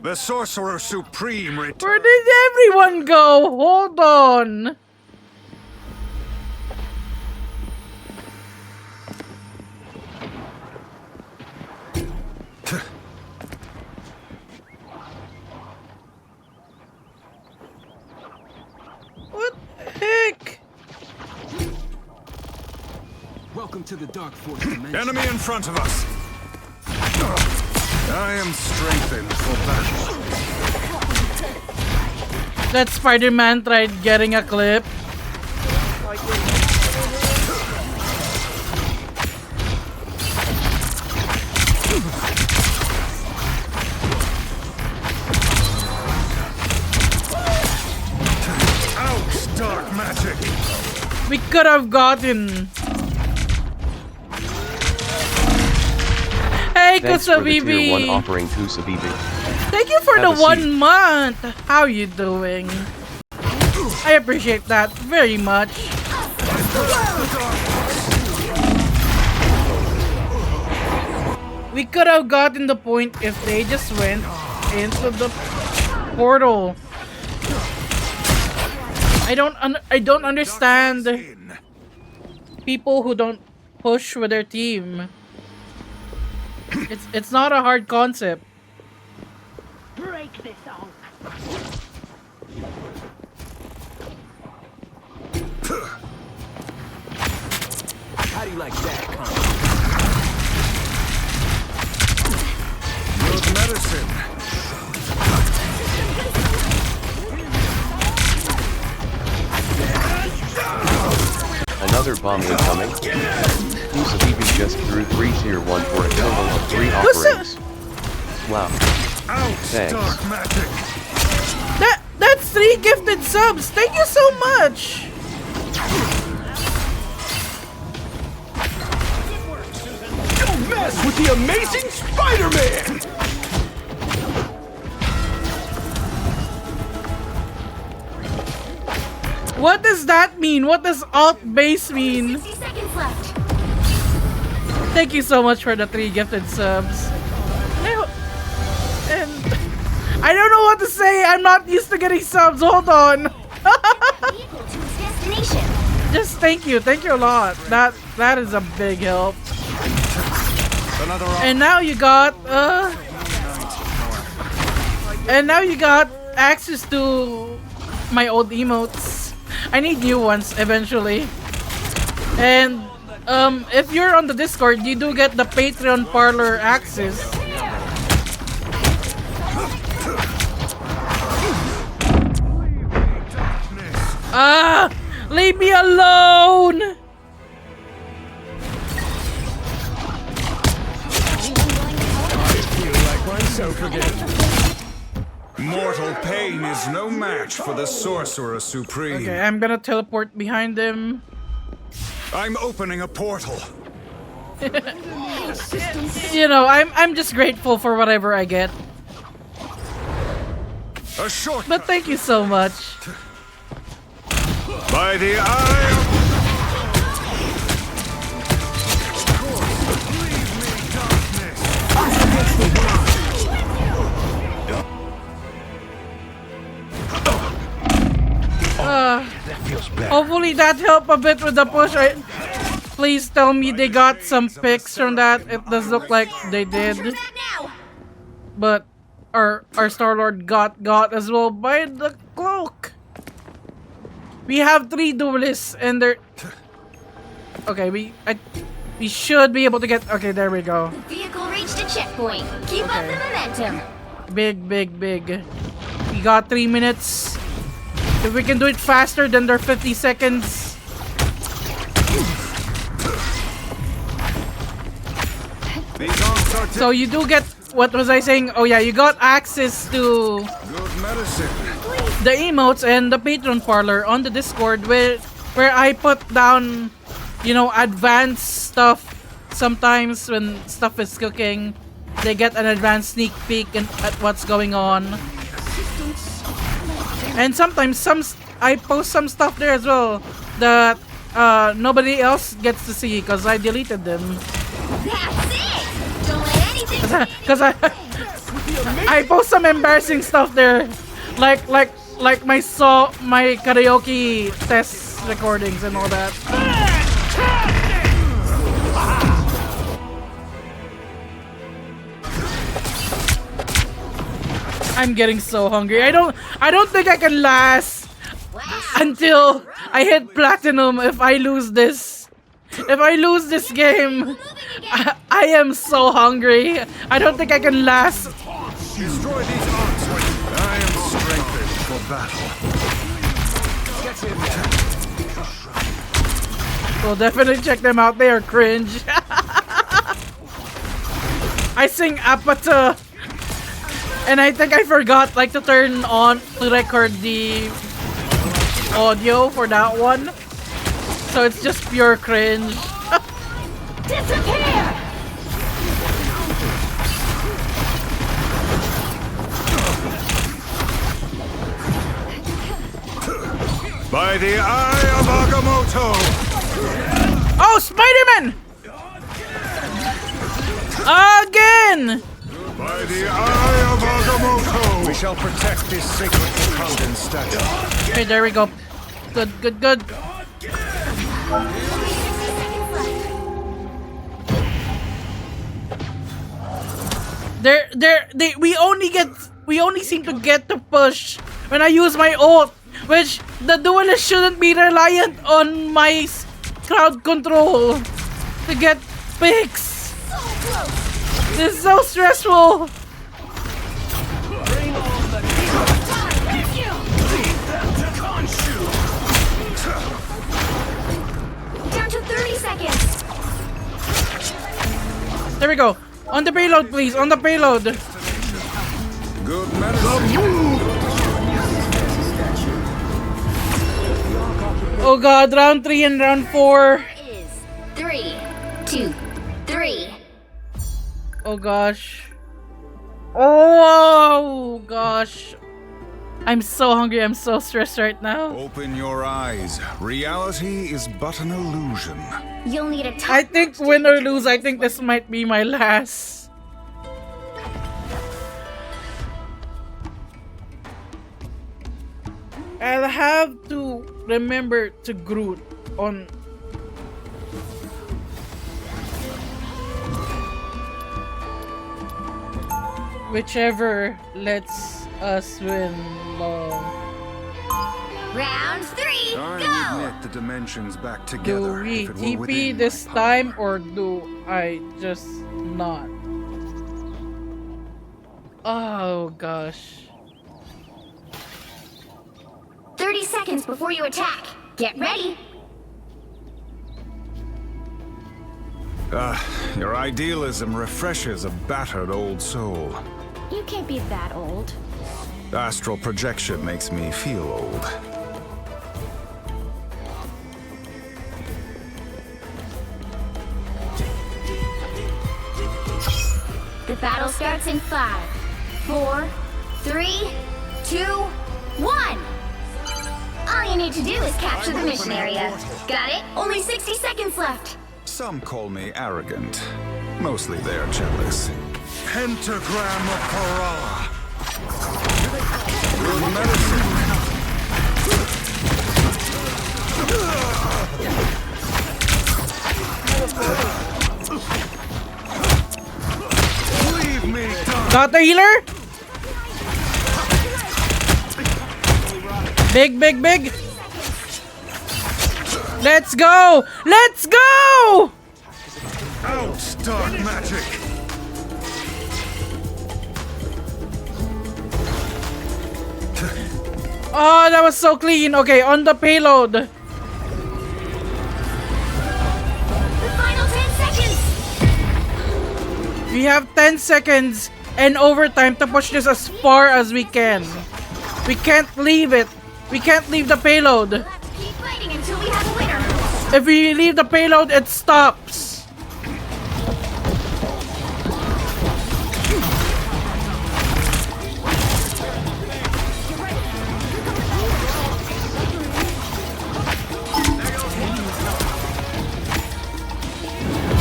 The Sorcerer Supreme returns. Where did everyone go? Hold on. What the heck? Welcome to the Dark Force dimension. Enemy in front of us. I am strengthened for battle. That Spider-Man tried getting a clip. Ouch, dark magic. We could have gotten. Hey, Thanks for the tier 1 Kusabibi. offering, Kusabibi. Thank you for Have the a 1 seat. month. How you doing? I appreciate that very much. We could have gotten the point if they just went into the portal. I don't understand people who don't push with their team. It's not a hard concept. Break this off. How do you like that, Colonel? Good medicine. Another bomb incoming. Kusabibi just threw 3 tier 1 for a total of 3 offerings. Wow. Ouch, Thanks. dark magic. That's 3 gifted subs. Thank you so much. Don't mess with the amazing Spider-Man! What does that mean? What does alt base mean? 60 seconds left. Thank you so much for the 3 gifted subs. And I don't know what to say. I'm not used to getting subs. Hold on. Vehicle to its destination. Just thank you a lot. That is a big help. Another And now you got access to my old emotes. I need new ones eventually. And if you're on the Discord, you do get the Patreon parlor access. Ah, leave me alone. I feel like myself again. Mortal pain is no match for the Sorcerer Supreme. Okay, I'm gonna teleport behind them. I'm opening a portal. You know, I'm just grateful for whatever I get. A short. But thank you so much. By the eye of... Hopefully that helped a bit with the push. Please tell me they got some pics from that. It does look like they did. But our Star-Lord got as well by the cloak. We have 3 duelists and they're... Okay, we should be able to get... Okay, there we go. The vehicle reached a checkpoint. Keep up the momentum. Big. We got 3 minutes. If we can do it faster than their 50 seconds. So you do get... What was I saying? Oh yeah, you got access to Good medicine. the emotes and the Patreon parlor on the Discord where I put down, you know, advanced stuff. Sometimes when stuff is cooking, they get an advanced sneak peek at what's going on. And sometimes I post some stuff there as well that nobody else gets to see because I deleted them. That's it. Don't let anything. Cause I I post some embarrassing stuff there, like my karaoke test recordings and all that. I'm getting so hungry. I don't think I can last until I hit platinum if I lose this. If I lose this game, I am so hungry. I don't think I can last. Destroy these arcs when I am strengthened for battle. We'll definitely check them out. They are cringe. I sing Apata, and I think I forgot like to turn on to record the audio for that one. So it's just pure cringe. Disappear! By the eye of Agamotto! Oh, Spider-Man! Again! By the eye of Agamotto! We shall protect this sacred Wakandan statue. Okay, there we go. Good, good, good. We only seem to get the push when I use my ult, which the duelist shouldn't be reliant on my crowd control to get picks. This is so stressful. Down to 30 seconds. There we go. On the payload, please. On the payload. Good medicine. Oh god, round 3 and round 4. Is 3, 2, 3. Oh gosh. Oh gosh. I'm so hungry. I'm so stressed right now. Open your eyes. Reality is but an illusion. You'll need a I think win or lose, I think this might be my last. I'll have to remember to Groot on whichever lets us win long. Round 3, I go! would knit the dimensions back Do together. we if it were TP within this my time or do I just not? Oh gosh. 30 seconds before you attack. Get ready. Your idealism refreshes a battered old soul. You can't be that old. Astral projection makes me feel old. The battle starts in 5, 4, 3, 2, 1. All you need to do is capture the mission area. Got it? Only 60 seconds left. Some call me arrogant. Mostly they're jealous. Pentagram of Parala. Good medicine. Leave me, Got the healer? Big, big, big. Let's go! Let's go! Out, dark magic. Oh, that was so clean. Okay, on the payload. The final 10 seconds. We have 10 seconds and overtime to push this as far as we can. We can't leave it. We can't leave the payload. We'll have to keep fighting until we have a winner. If we leave the payload, it stops.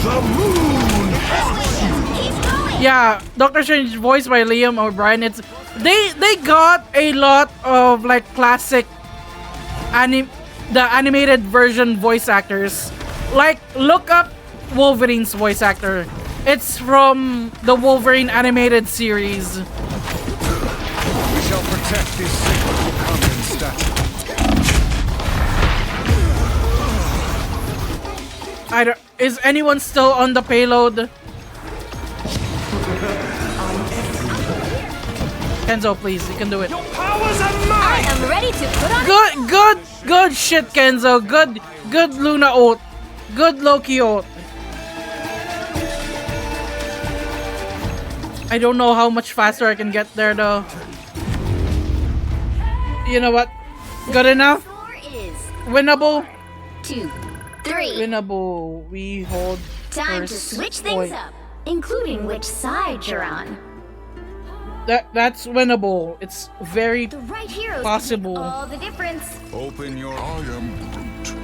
The moon haunts you. Keep going. Yeah, Doctor Strange voiced by Liam O'Brien. It's they got a lot of like classic the animated version voice actors. Like look up Wolverine's voice actor. It's from the Wolverine animated series. We shall protect this sacred Wakandan statue. Is anyone still on the payload? Kenzo, please, you can do it. I am ready to put on. Good shit, Kenzo. Good Luna ult. Good Loki ult. I don't know how much faster I can get there though. You know what? Good enough. Winnable. 2, 3. Winnable. We hold. Time to switch things up, including which side you're on. That's winnable. It's very The right heroes possible. can make all the difference. Open your I am Groot.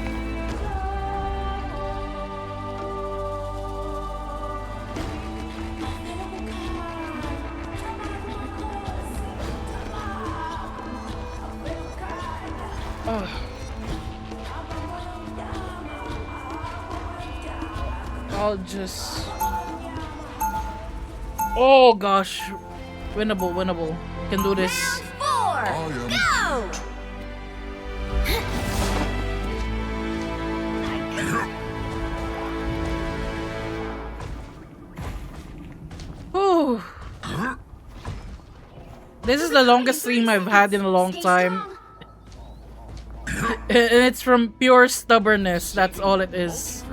I'll just. Oh gosh, winnable. We can do this. 4, go! Whew. This is the longest stream I've had in a long time. And it's from pure stubbornness. That's all it is.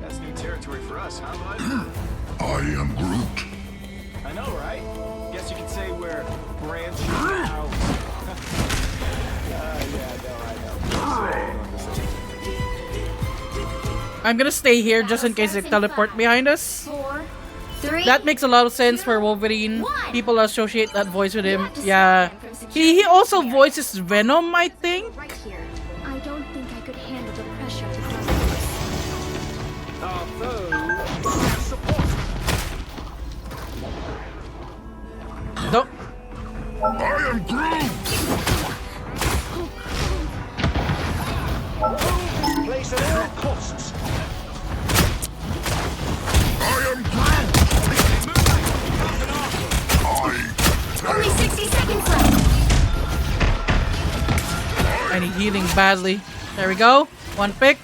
That's new territory for us, huh, bud? I am Groot. I know, right? Guess you could say we're branching out. I'm gonna stay here just in case they teleport behind us. 4, 3. That makes a lot of sense for Wolverine. People associate that voice with him. Yeah. He also voices Venom, I think. Right here. I don't think I could handle the pressure of the Don't. I am Groot. Place at all costs. I am Groot. Only 60 seconds left. I need healing badly. There we go. One pick.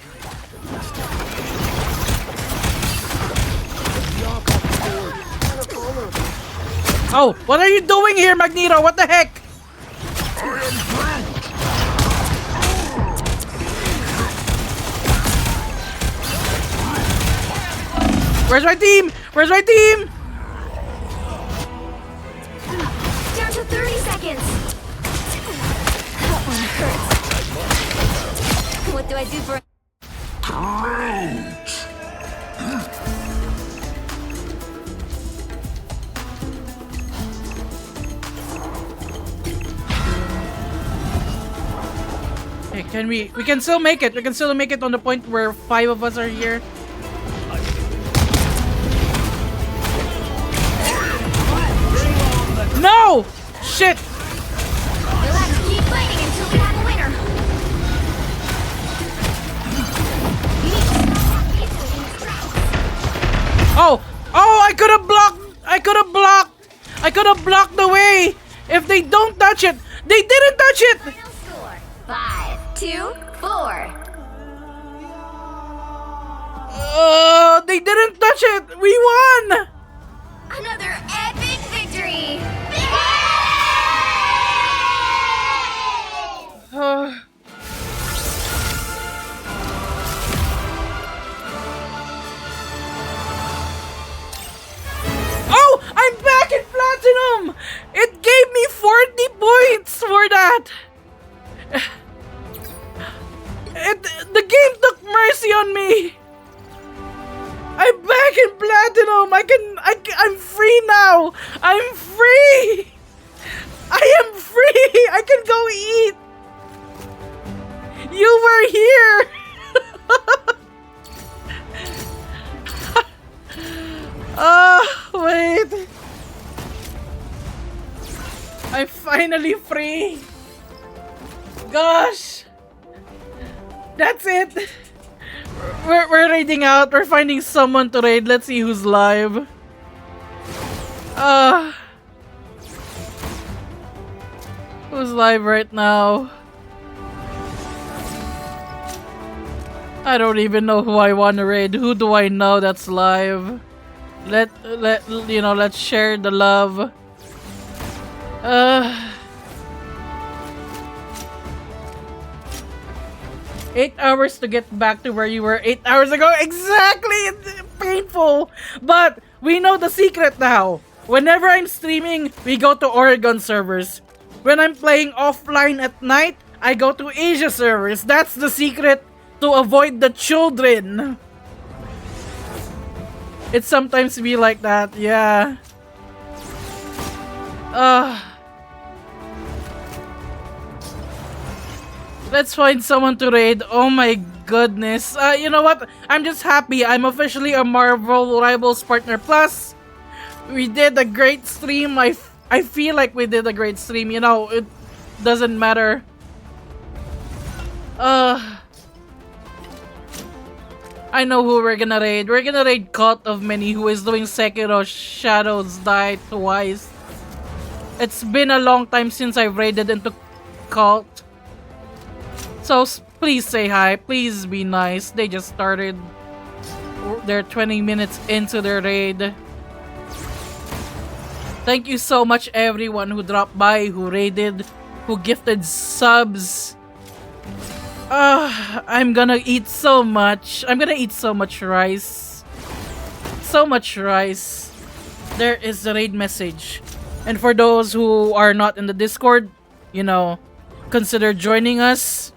Oh, what are you doing here, Magneto? What the heck? Where's my team? Where's my team? Down to 30 seconds. That one hurts. What do I do for? Hey, can we can still make it. We can still make it on the point where 5 of us are here. No! Shit! We'll have to keep fighting until we have a winner. Oh! Oh, I could have blocked the way! If they don't touch it! They didn't touch it! Final score: 5, 2, 4. They didn't touch it! We won! Another epic victory! Oh! I'm back in Platinum! It gave me 40 points for that! The game took mercy on me! I'm back in Platinum! I'm free now! I'm free! I am free! I can go eat! You were here! wait! I'm finally free! Gosh! That's it! We're raiding out. We're finding someone to raid. Let's see who's live. Who's live right now? I don't even know who I want to raid. Who do I know that's live? Let's share the love. 8 hours to get back to where you were 8 hours ago. Exactly! It's painful. But we know the secret now. Whenever I'm streaming, we go to Oregon servers. When I'm playing offline at night, I go to Asia servers. That's the secret to avoid the children. It sometimes be like that, yeah. Let's find someone to raid. Oh my goodness. You know what? I'm just happy. I'm officially a Marvel Rivals Partner Plus. We did a great stream. I feel like we did a great stream. You know, it doesn't matter. I know who we're gonna raid. We're gonna raid Cult of Many, who is doing Sekiro Shadows Die twice. It's been a long time since I've raided into Cult. So please say hi. Please be nice. They just started. They're 20 minutes into their raid. Thank you so much everyone who dropped by, who raided, who gifted subs. I'm gonna eat so much. I'm gonna eat so much rice. So much rice. There is the raid message. And for those who are not in the Discord, you know, consider joining us.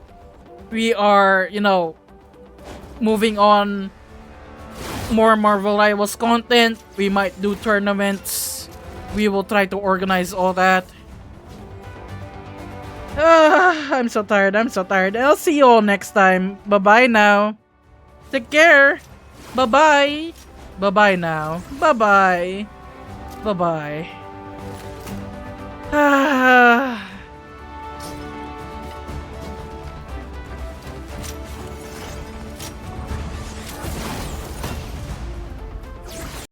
We are, you know, moving on more Marvel Rivals content. We might do tournaments. We will try to organize all that. I'm so tired. I'm so tired. I'll see you all next time. Bye-bye now. Take care. Bye-bye. Bye-bye now. Bye-bye. Bye-bye.